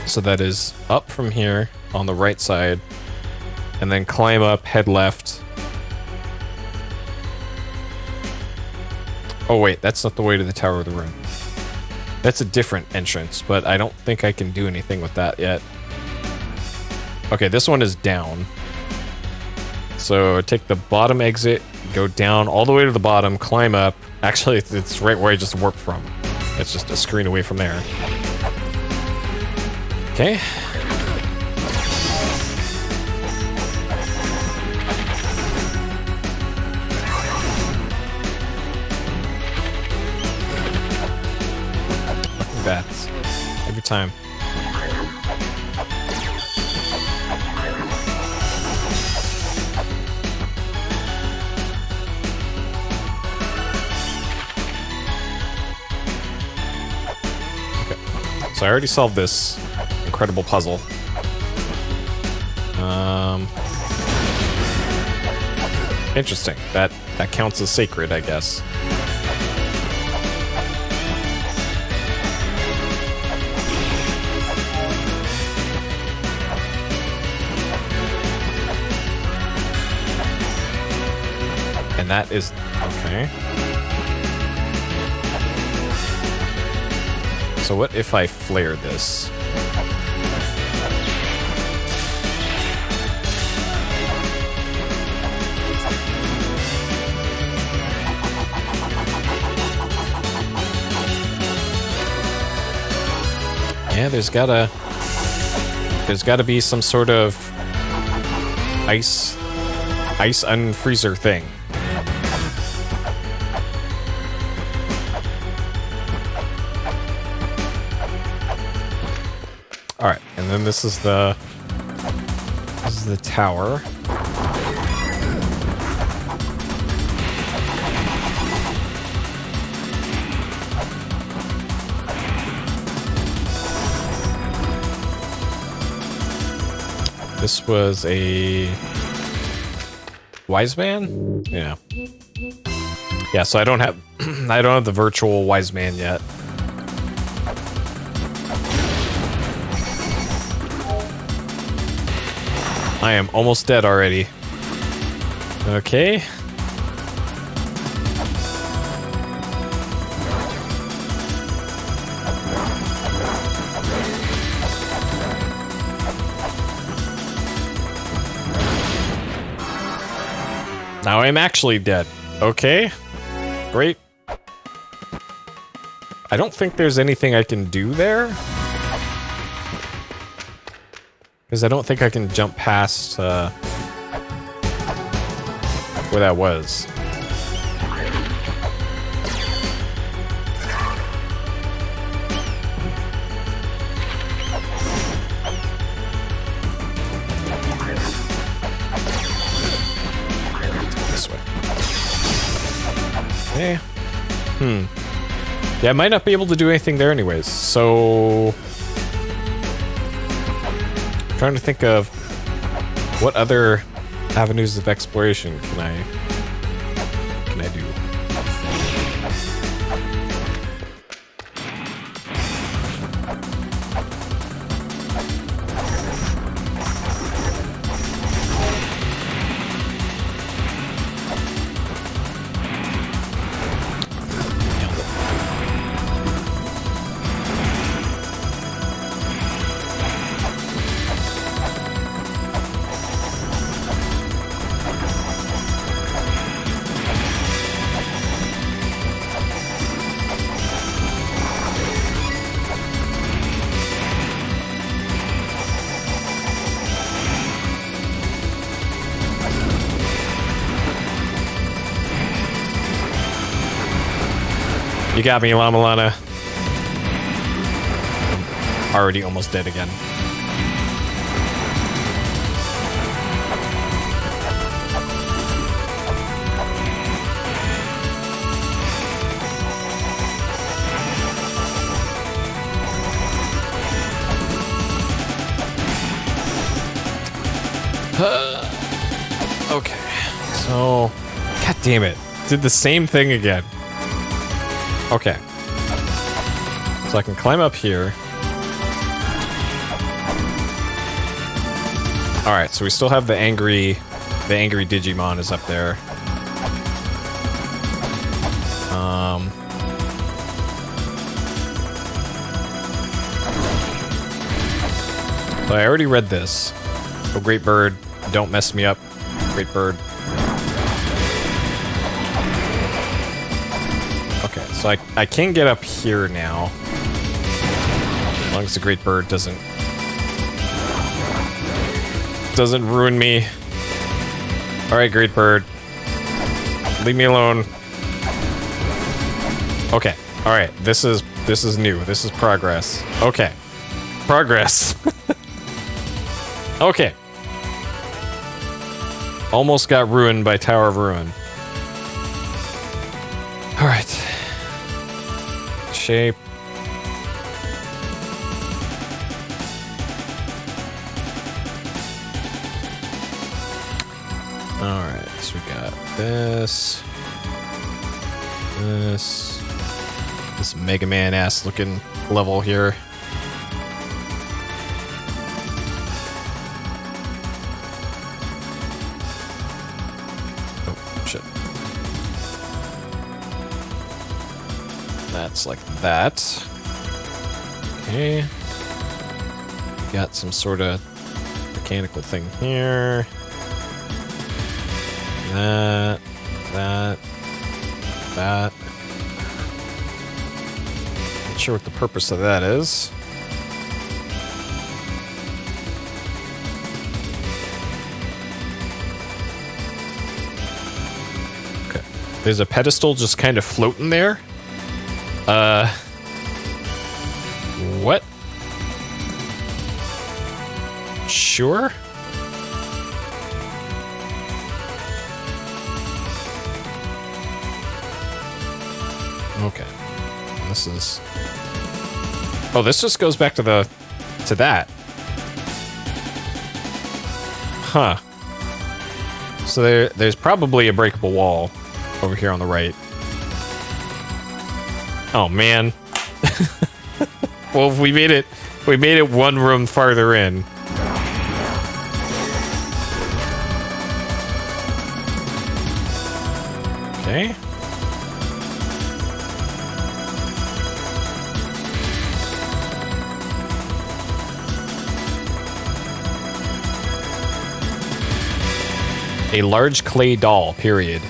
[SPEAKER 1] So that is up from here on the right side. And then climb up, head left. Oh wait, that's not the way to the Tower of the Ruin. That's a different entrance, but I don't think I can do anything with that yet. Okay, this one is down. So take the bottom exit, go down all the way to the bottom, climb up. Actually, it's right where I just warped from. It's just a screen away from there. Okay. Bats. Every time. Okay. So I already solved this incredible puzzle. Interesting. That counts as sacred, I guess. And that is okay. So what if I flare this? Yeah, there's gotta be some sort of ice unfreezer thing. All right, and then this is the tower. This was a wise man? Yeah. Yeah, so I don't have the virtual wise man yet. I am almost dead already. Okay. Now I'm actually dead. Okay. Great. I don't think there's anything I can do there. Because I don't think I can jump past where that was. This way. Okay. Yeah, I might not be able to do anything there anyways, so... trying to think of what other avenues of exploration can I do. You got me, La-Mulana. Already almost dead again. Okay. So... God damn it. Did the same thing again. Okay. So I can climb up here. Alright, so we still have the angry Digimon is up there. So I already read this. Oh, Great Bird, don't mess me up. Great Bird. Okay, so I can get up here now. As long as the Great Bird doesn't ruin me. Alright, Great Bird. Leave me alone. Okay. Alright, this is new. This is progress. Okay. Progress. Okay. Almost got ruined by Tower of Ruin. Alright. Shape. Alright, so we got this Mega Man ass looking level here. Oh, shit. That's like that. Okay. We got some sort of mechanical thing here. That. Not sure what the purpose of that is. There's a pedestal just kind of floating there. What? Sure. Okay. And this is... Oh, this just goes back to the... to that. Huh. So there's probably a breakable wall over here on the right. Oh, man. Well, we made it one room farther in. Okay. A large clay doll, period.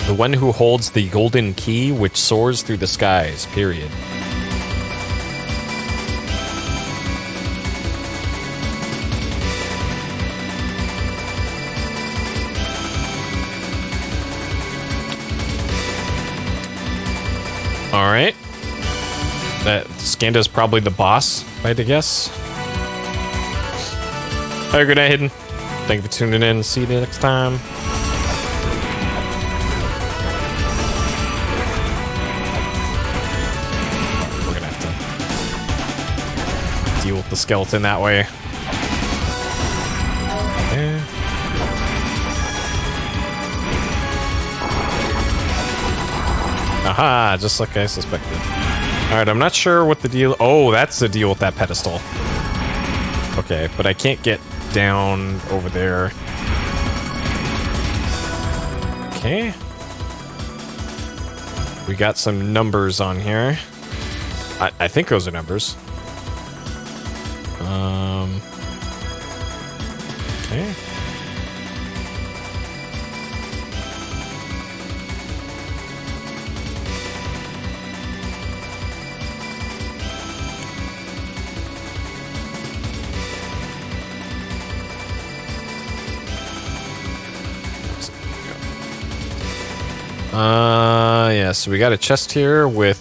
[SPEAKER 1] The one who holds the golden key which soars through the skies, period. Alright. That Scanda's probably the boss, if I had to guess. Alright, good night, Hidden. Thank you for tuning in. See you next time. We're gonna have to deal with the skeleton that way. Okay. Aha, just like I suspected. Alright, I'm not sure what the deal... Oh, that's the deal with that pedestal. Okay, but I can't get down over there. Okay. We got some numbers on here. I think those are numbers. Okay. Yeah, so we got a chest here with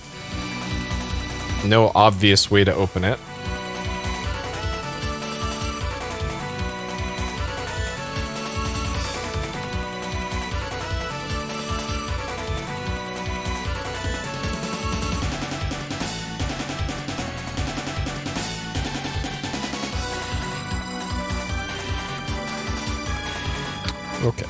[SPEAKER 1] no obvious way to open it. Okay.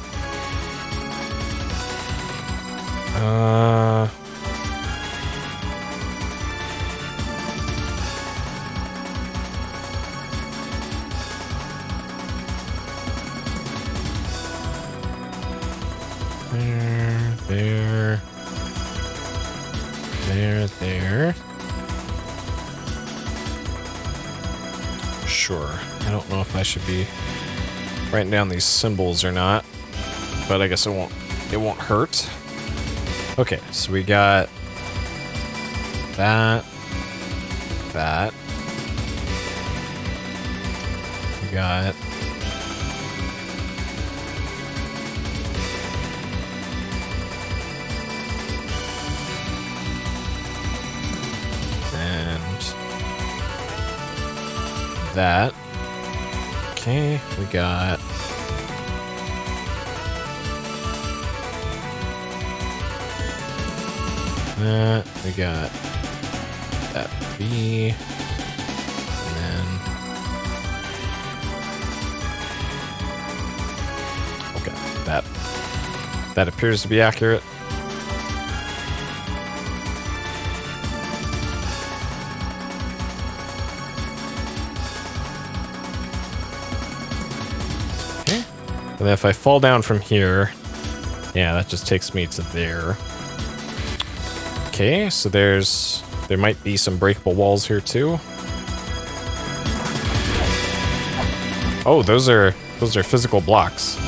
[SPEAKER 1] There. Sure. I don't know if I should be writing down these symbols or not, but I guess it won't hurt. Okay, so we got that. We got that. Okay, we got that. We got that B, and then okay, that appears to be accurate. And then if I fall down from here, yeah, that just takes me to there. Okay, so there might be some breakable walls here too. Oh, those are physical blocks.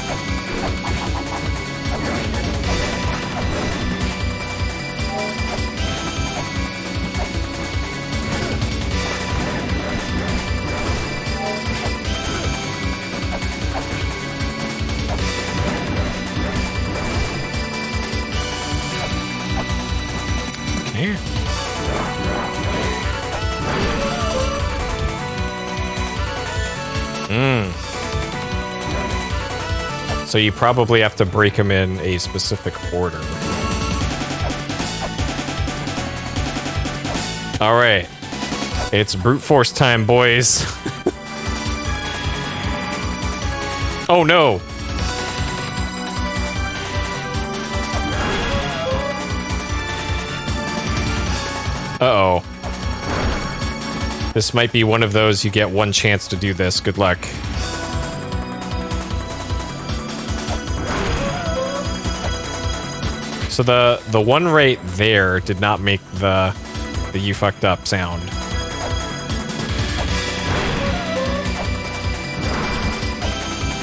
[SPEAKER 1] So you probably have to break them in a specific order. All right. It's brute force time, boys. Oh, no. Uh-oh. This might be one of those you get one chance to do this. Good luck. So the one right there did not make the you fucked up sound.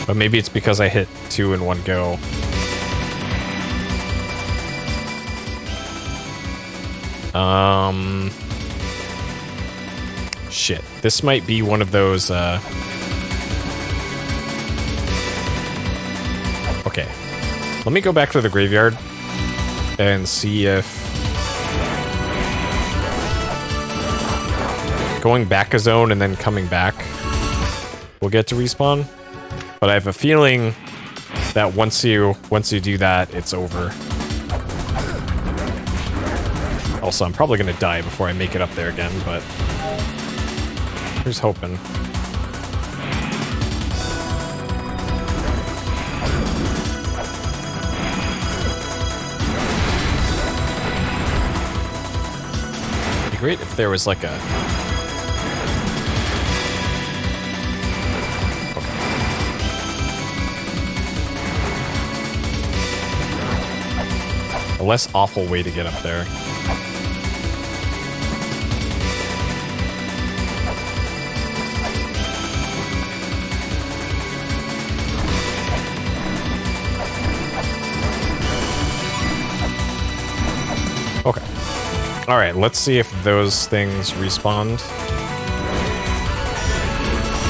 [SPEAKER 1] But maybe it's because I hit 2 in one go. Shit. This might be one of those, Okay. Let me go back to the graveyard and see if going back a zone and then coming back will get to respawn. But I have a feeling that once you do that, it's over. Also, I'm probably gonna die before I make it up there again, but here's hoping. It'd be great if there was like a less awful way to get up there. Okay. All right, let's see if those things respawned.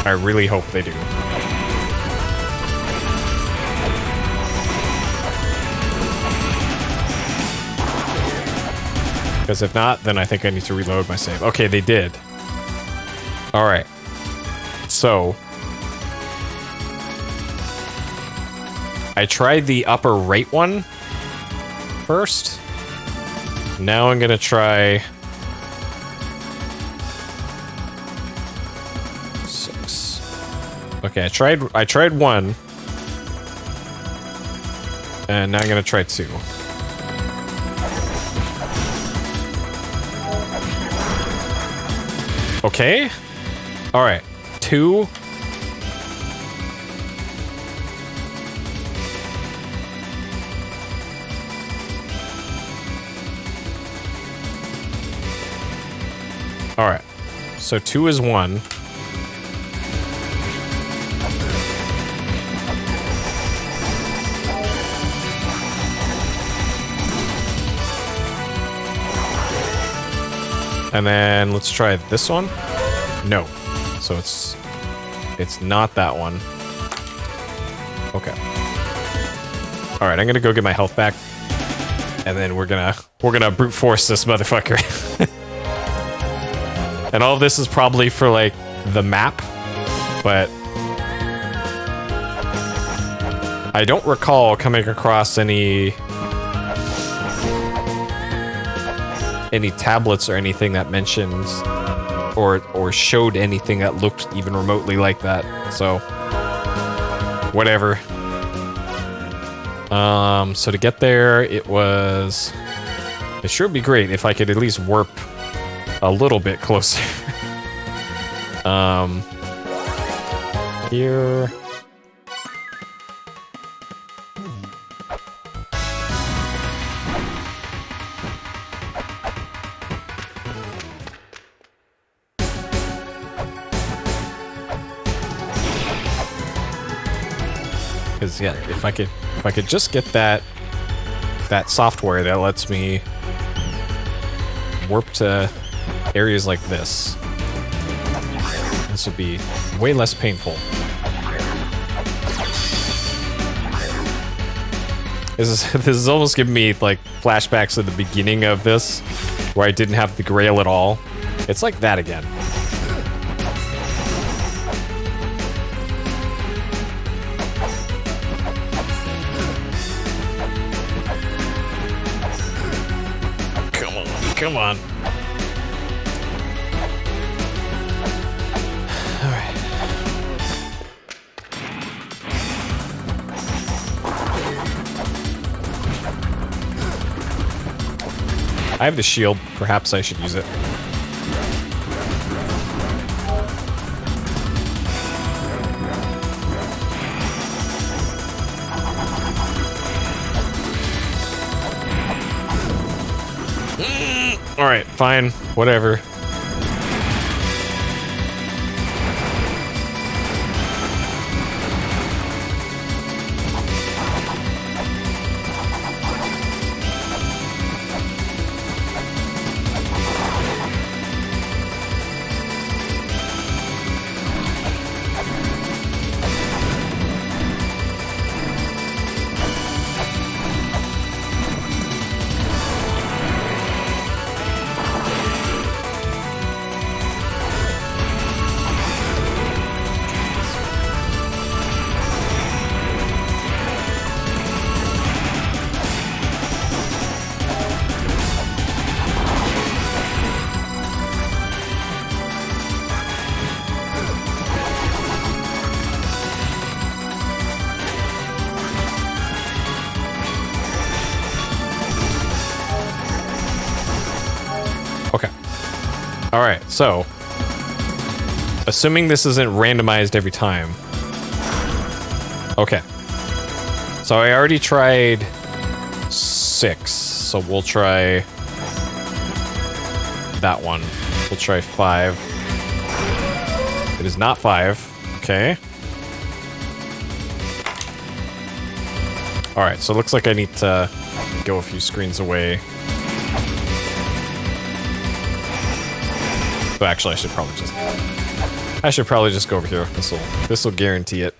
[SPEAKER 1] I really hope they do. Because if not, then I think I need to reload my save. Okay, they did. Alright. So. I tried the upper right one first. Now I'm gonna try 6. Okay, I tried 1. And now I'm gonna try 2. Okay. All right. 2. All right. So 2 is 1. And then let's try this one. No. So it's not that one. Okay. All right, I'm gonna go get my health back, and then we're gonna brute force this motherfucker. And all of this is probably for like the map, but I don't recall coming across any tablets or anything that mentioned or showed anything that looked even remotely like that. So whatever. So to get there, it sure would be great if I could at least warp a little bit closer. Here. Because yeah, if I could just get that software that lets me warp to areas like this would be way less painful. This is almost giving me like flashbacks to the beginning of this, where I didn't have the Grail at all. It's like that again. Come on. Alright. I have the shield. Perhaps I should use it. Alright, fine. Whatever. Okay. Alright, so assuming this isn't randomized every time. Okay. So I already tried 6, so we'll try that one. We'll try 5. It is not 5. Okay. Alright, so it looks like I need to go a few screens away. But actually, I should probably just go over here. This'll guarantee it.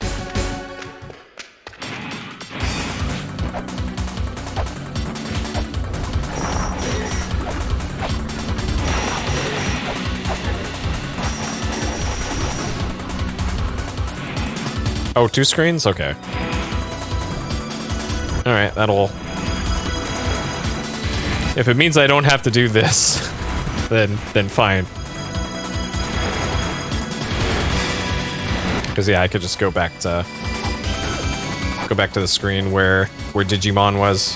[SPEAKER 1] Oh, 2 screens? Okay. Alright, that'll... If it means I don't have to do this, then fine. Because yeah, I could just go back to the screen where Digimon was.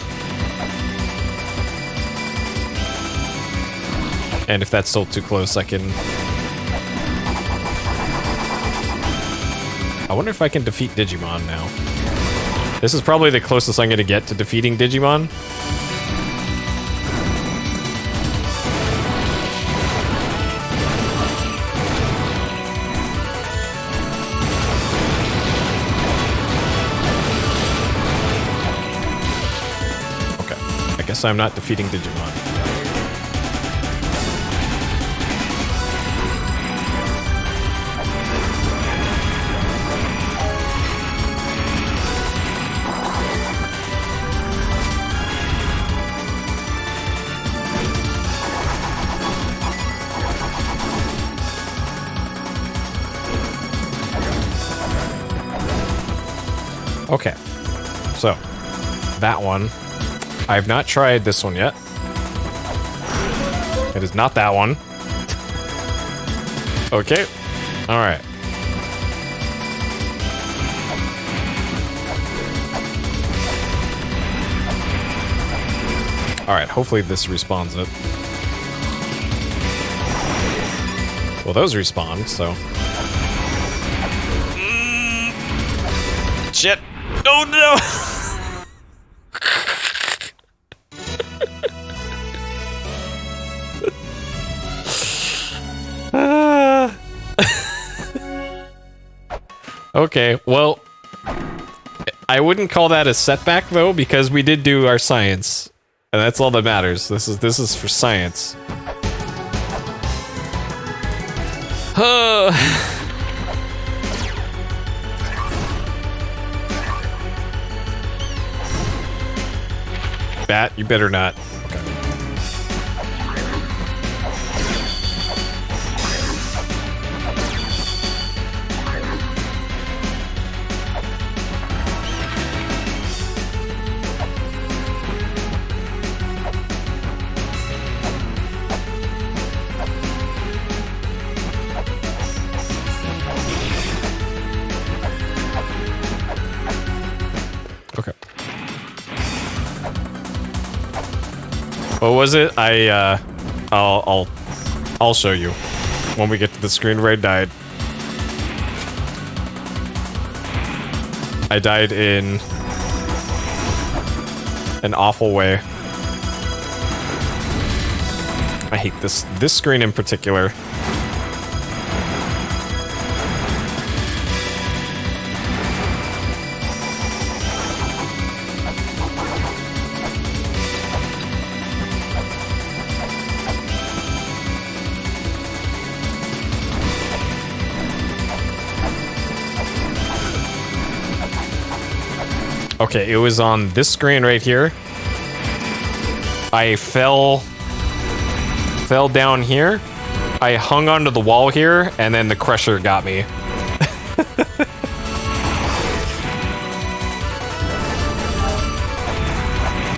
[SPEAKER 1] And if that's still too close, I can... I wonder if I can defeat Digimon now. This is probably the closest I'm going to get to defeating Digimon. I guess I'm not defeating Digimon. Okay, so that one. I've not tried this one yet. It is not that one. Okay. Alright. Alright, hopefully this respawns it. Well, those respawn, so... Shit! Oh no! Okay, well, I wouldn't call that a setback though, because we did do our science, and that's all that matters. This is for science. Bat, you better not. Okay. What was it? I'll show you when we get to the screen where I died. I died in an awful way. I hate this screen in particular. Okay, it was on this screen right here. I fell down here. I hung onto the wall here, and then the crusher got me.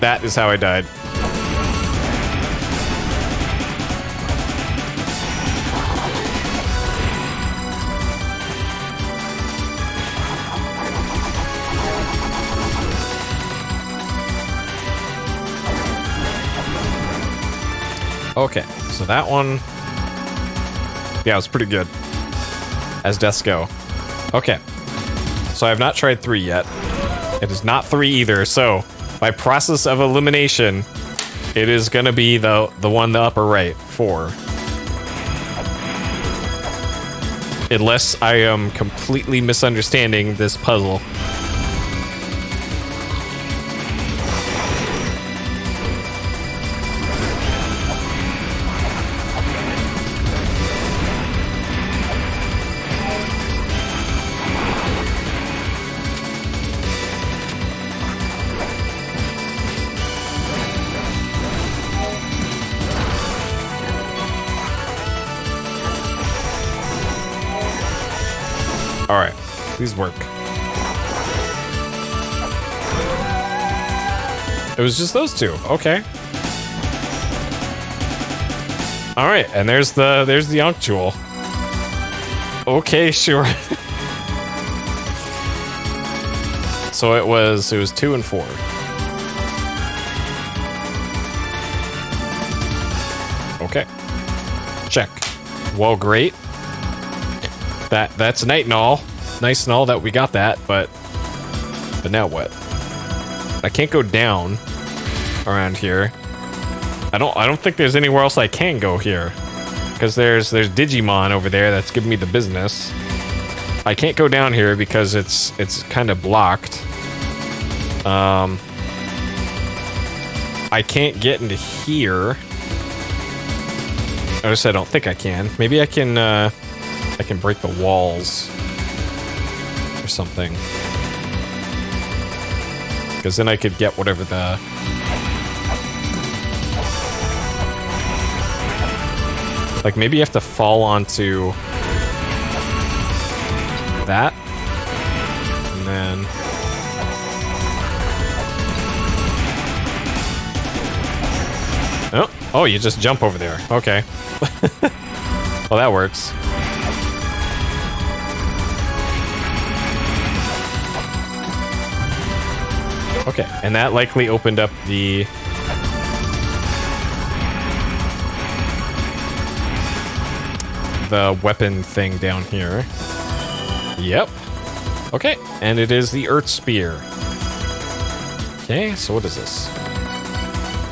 [SPEAKER 1] That is how I died. Okay, so that one... Yeah, it was pretty good. As deaths go. Okay. So I have not tried 3 yet. It is not 3 either, so... by process of elimination, it is gonna be the one in the upper right, 4. Unless I am completely misunderstanding this puzzle. Alright, please work. It was just those 2, okay. Alright, and there's the Ankh Jewel. Okay, sure. So it was 2 and 4. Okay. Check. Well, great. That's nice and all that we got that, but now what? I can't go down around here. I don't think there's anywhere else I can go here, because there's Digimon over there that's giving me the business. I can't go down here because it's kind of blocked. I can't get into here. I just I don't think I can. Maybe I can break the walls or something. Because then I could get whatever the... Like, maybe you have to fall onto... that. And then... Oh, you just jump over there. Okay. Well, that works. Okay, and that likely opened up the... weapon thing down here. Yep. Okay, and it is the Earth Spear. Okay, so what is this?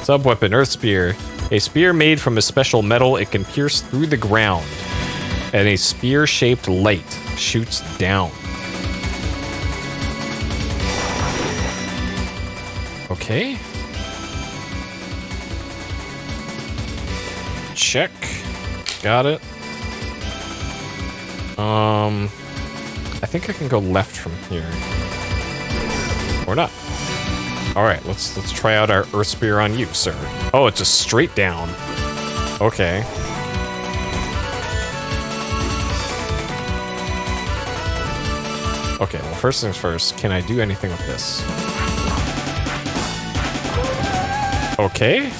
[SPEAKER 1] Sub-weapon, Earth Spear. A spear made from a special metal, it can pierce through the ground. And a spear-shaped light shoots down. Okay. Check. Got it. I think I can go left from here. Or not. Alright, let's try out our Earth Spear on you, sir. Oh, it's just straight down. Okay. Okay, well, first things first, can I do anything with this? Okay.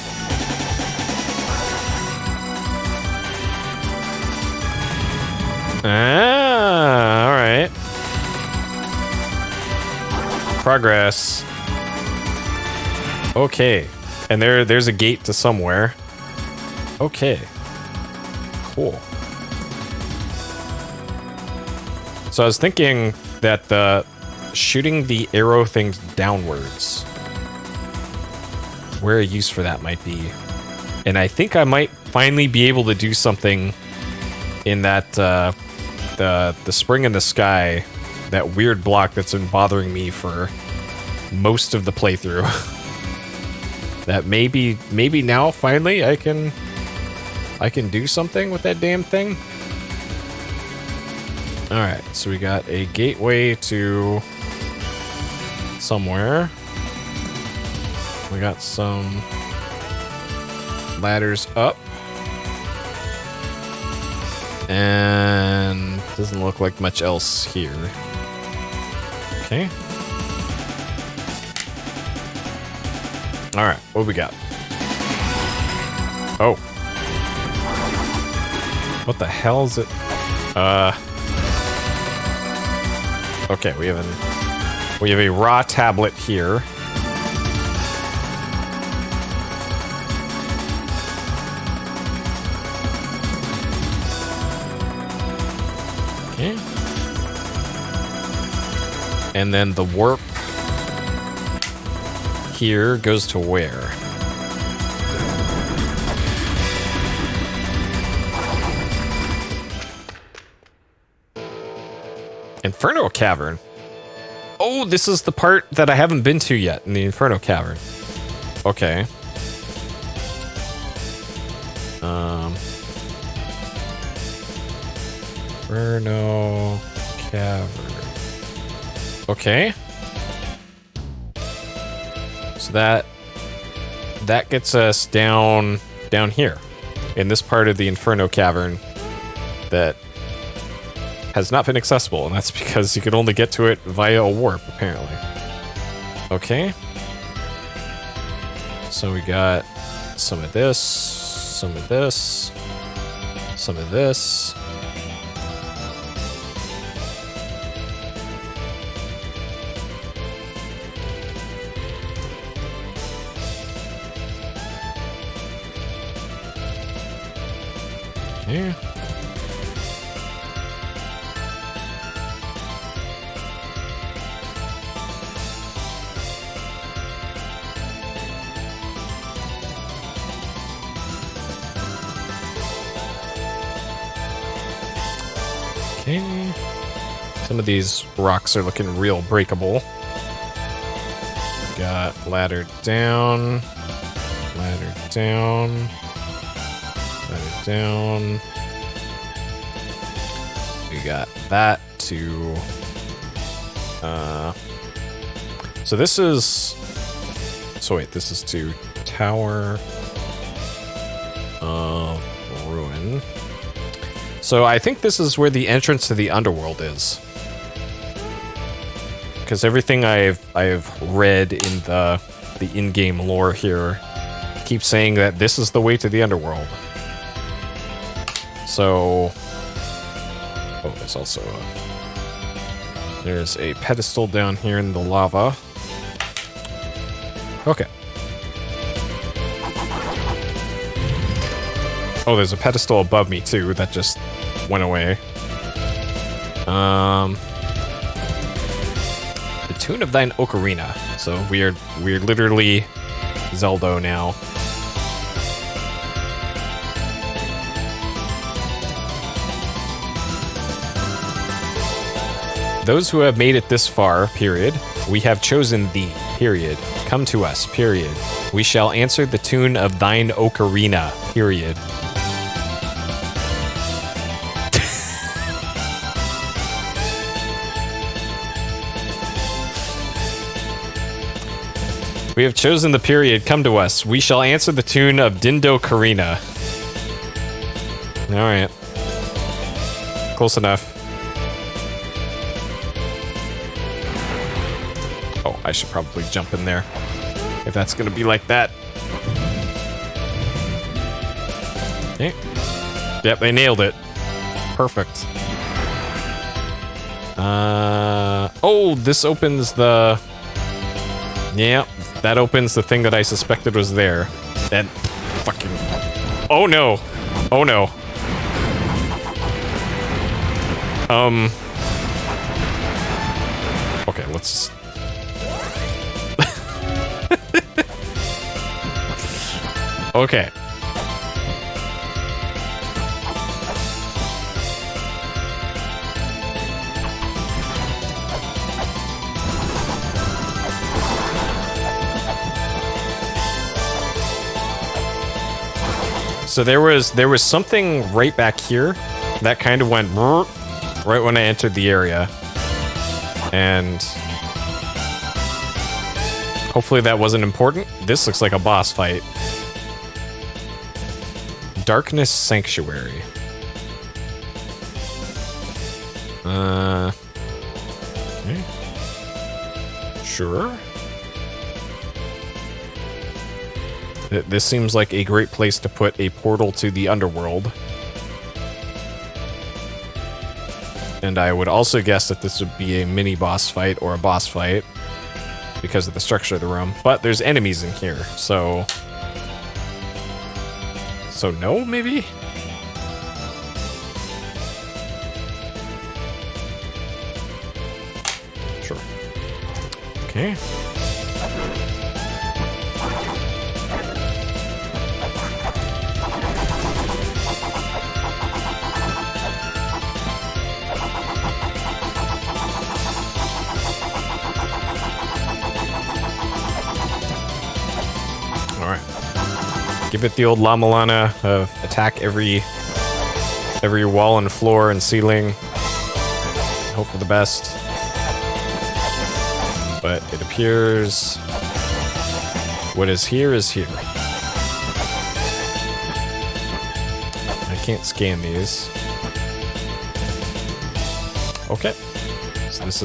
[SPEAKER 1] Ah, alright. Progress. Okay. And there's a gate to somewhere. Okay. Cool. So I was thinking that shooting the arrow things downwards, where a use for that might be. And I think I might finally be able to do something in that the spring in the sky, that weird block that's been bothering me for most of the playthrough. That maybe now finally I can do something with that damn thing. All right, so we got a gateway to somewhere. We got some ladders up. And doesn't look like much else here. Okay. All right, what we got? Oh. What the hell is it? Okay, we have a raw tablet here. Okay. And then the warp here goes to where? Inferno Cavern. Oh, this is the part that I haven't been to yet in the Inferno Cavern. Okay. Inferno Cavern. Okay. So that gets us down here in this part of the Inferno Cavern that has not been accessible, and that's because you could only get to it via a warp, apparently. Okay. So we got some of this, some of this, some of this. Okay. Okay. Some of these rocks are looking real breakable. Got ladder down, ladder down, ladder down. We got that to. So this is. So wait, this is to Tower of Ruin. So I think this is where the entrance to the underworld is, because everything I've read in the in-game lore here keeps saying that this is the way to the underworld. So, oh, there's also there's a pedestal down here in the lava. Okay. Oh, there's a pedestal above me too that just went away. The tune of thine ocarina. So we're literally Zelda now. Those who have made it this far, period. We have chosen thee, period. Come to us, period. We shall answer the tune of thine ocarina, period. We have chosen the period, come to us. We shall answer the tune of Dindo Karina. Alright. Close enough. Oh, I should probably jump in there. If that's gonna be like that. Okay. Yep, they nailed it. Perfect. Oh, this opens the... Yeah, that opens the thing that I suspected was there. That fucking... Oh no! Oh no. Okay, let's... Okay. So there was something right back here that kind of went right when I entered the area. And hopefully that wasn't important. This looks like a boss fight. Darkness Sanctuary. Okay. Sure. This seems like a great place to put a portal to the underworld. And I would also guess that this would be a mini boss fight or a boss fight because of the structure of the room. But there's enemies in here, so... So no, maybe? Sure. Okay. Give it the old La-Mulana of attack every wall and floor and ceiling. Hope for the best. But it appears what is here is here. I can't scan these. Okay. So this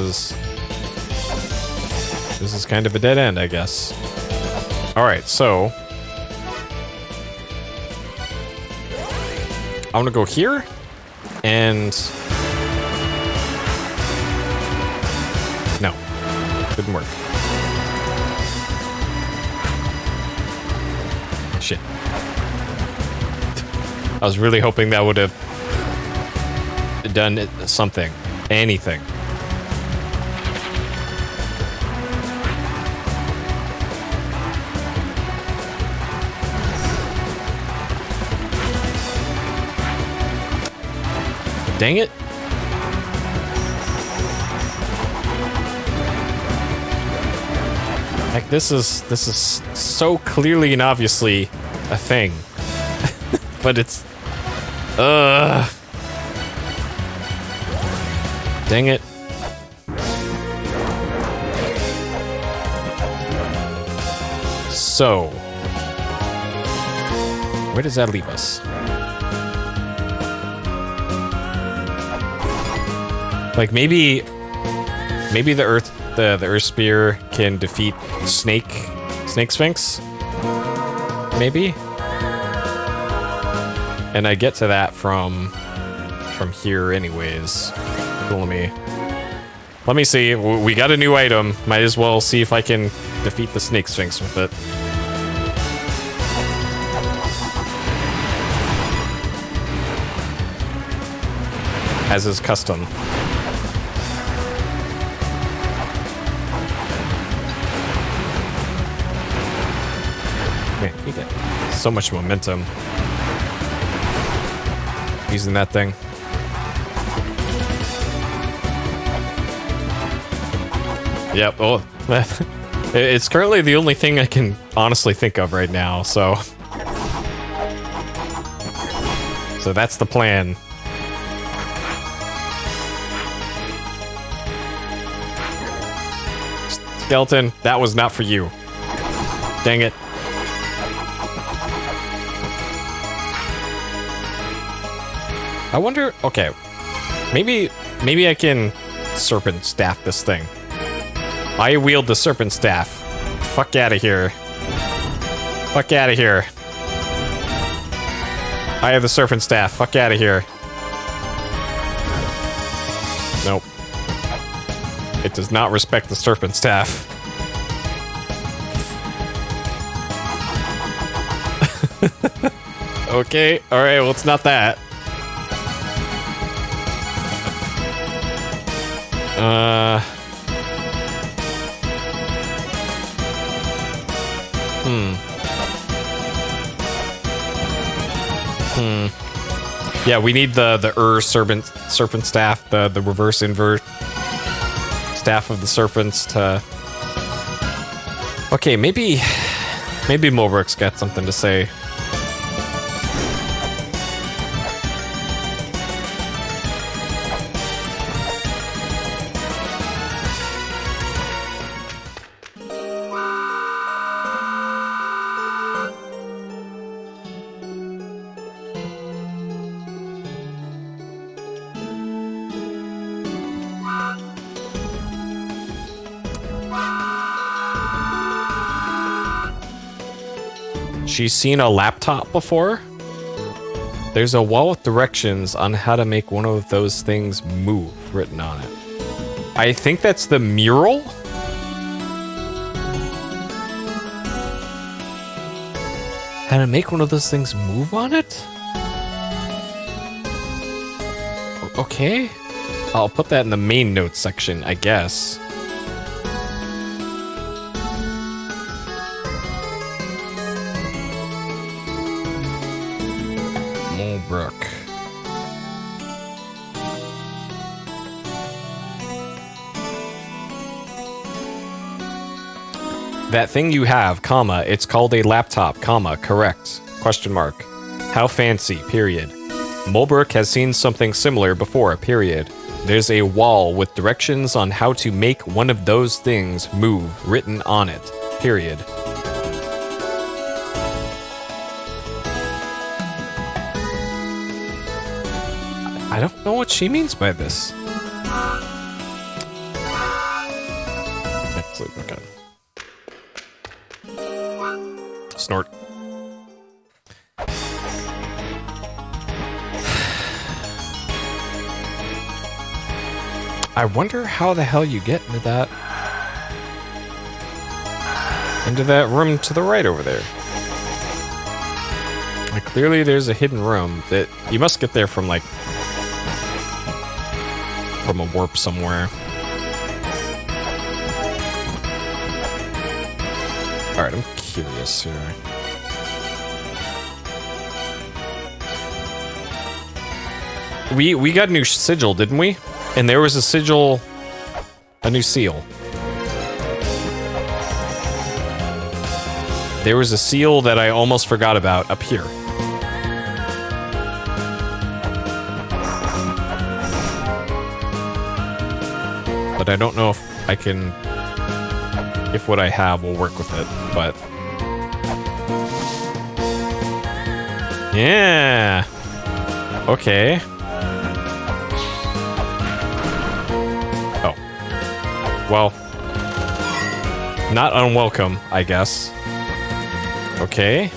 [SPEAKER 1] is kind of a dead end, I guess. Alright, so I want to go here, and... No. Didn't work. Shit. I was really hoping that would have done something. Anything. Dang it. Like, this is so clearly and obviously a thing. But it's... Dang it. So... Where does that leave us? Like, maybe the Earth Spear can defeat Snake Sphinx? Maybe? And I get to that from here anyways. So let me see. We got a new item. Might as well see if I can defeat the Snake Sphinx with it. As is custom. Man, you get so much momentum using that thing. Yep, well, it's currently the only thing I can honestly think of right now, so that's the plan. Skeleton, that was not for you. Dang it. I wonder, okay, maybe I can serpent staff this thing. I wield the serpent staff. Fuck out of here. Fuck out of here. I have the serpent staff. Fuck out of here. Nope. It does not respect the serpent staff. Okay, alright, well, it's not that. Yeah, we need the serpent staff, the reverse invert staff of the serpents to. Okay, maybe Mulbrook's got something to say. She's seen a laptop before? There's a wall with directions on how to make one of those things move written on it. I think that's the mural? How to make one of those things move on it? Okay. I'll put that in the main notes section, I guess. Mulbrook. That thing you have, comma, it's called a laptop, comma, correct, question mark. How fancy, period. Mulbrook has seen something similar before, period. There's a wall with directions on how to make one of those things move written on it, period. I don't know what she means by this. Okay. Snort. I wonder how the hell you get into that room to the right over there. Like, clearly there's a hidden room that you must get there from, like, from a warp somewhere. Alright, I'm curious here. We got a new sigil, didn't we? And there was a sigil, a new seal. There was a seal that I almost forgot about up here. But I don't know if I can, if what I have will work with it, but. Yeah. Okay. Well, not unwelcome, I guess. Okay.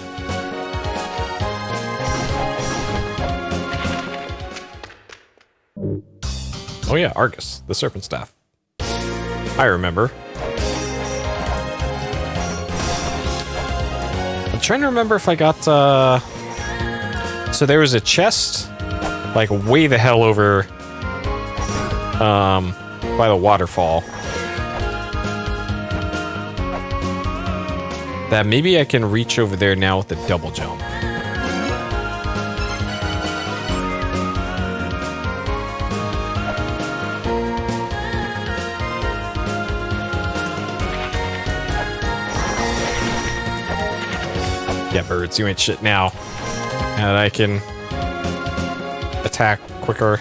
[SPEAKER 1] Oh yeah, Argus, the serpent staff. I remember. I'm trying to remember if I got, so there was a chest, like, way the hell over, by the waterfall. That maybe I can reach over there now with a double jump. Yeah, birds, you ain't shit now. And I can attack quicker.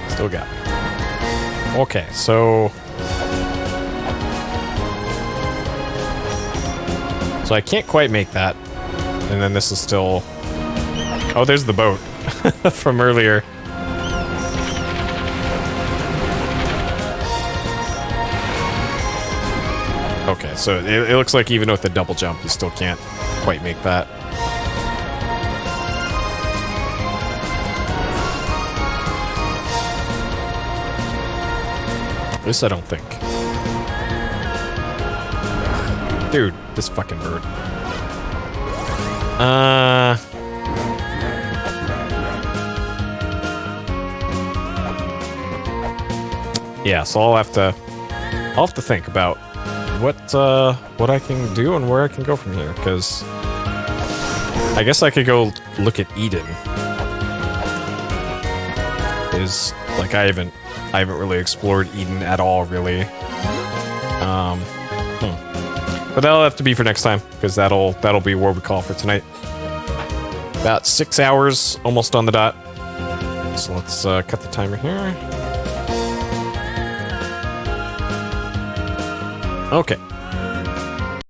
[SPEAKER 1] Still got it. Okay, so So I can't quite make that. And then this is still... Oh, there's the boat from earlier. Okay, so it looks like even with the double jump, you still can't quite make that. At least I don't think. Dude, this fucking bird. Yeah, so I'll have to think about what I can do and where I can go from here, because I guess I could go look at Eden. Like I haven't really explored Eden at all, really. But that'll have to be for next time, because that'll be where we call for tonight. About 6 hours, almost on the dot. So let's cut the timer here. Okay.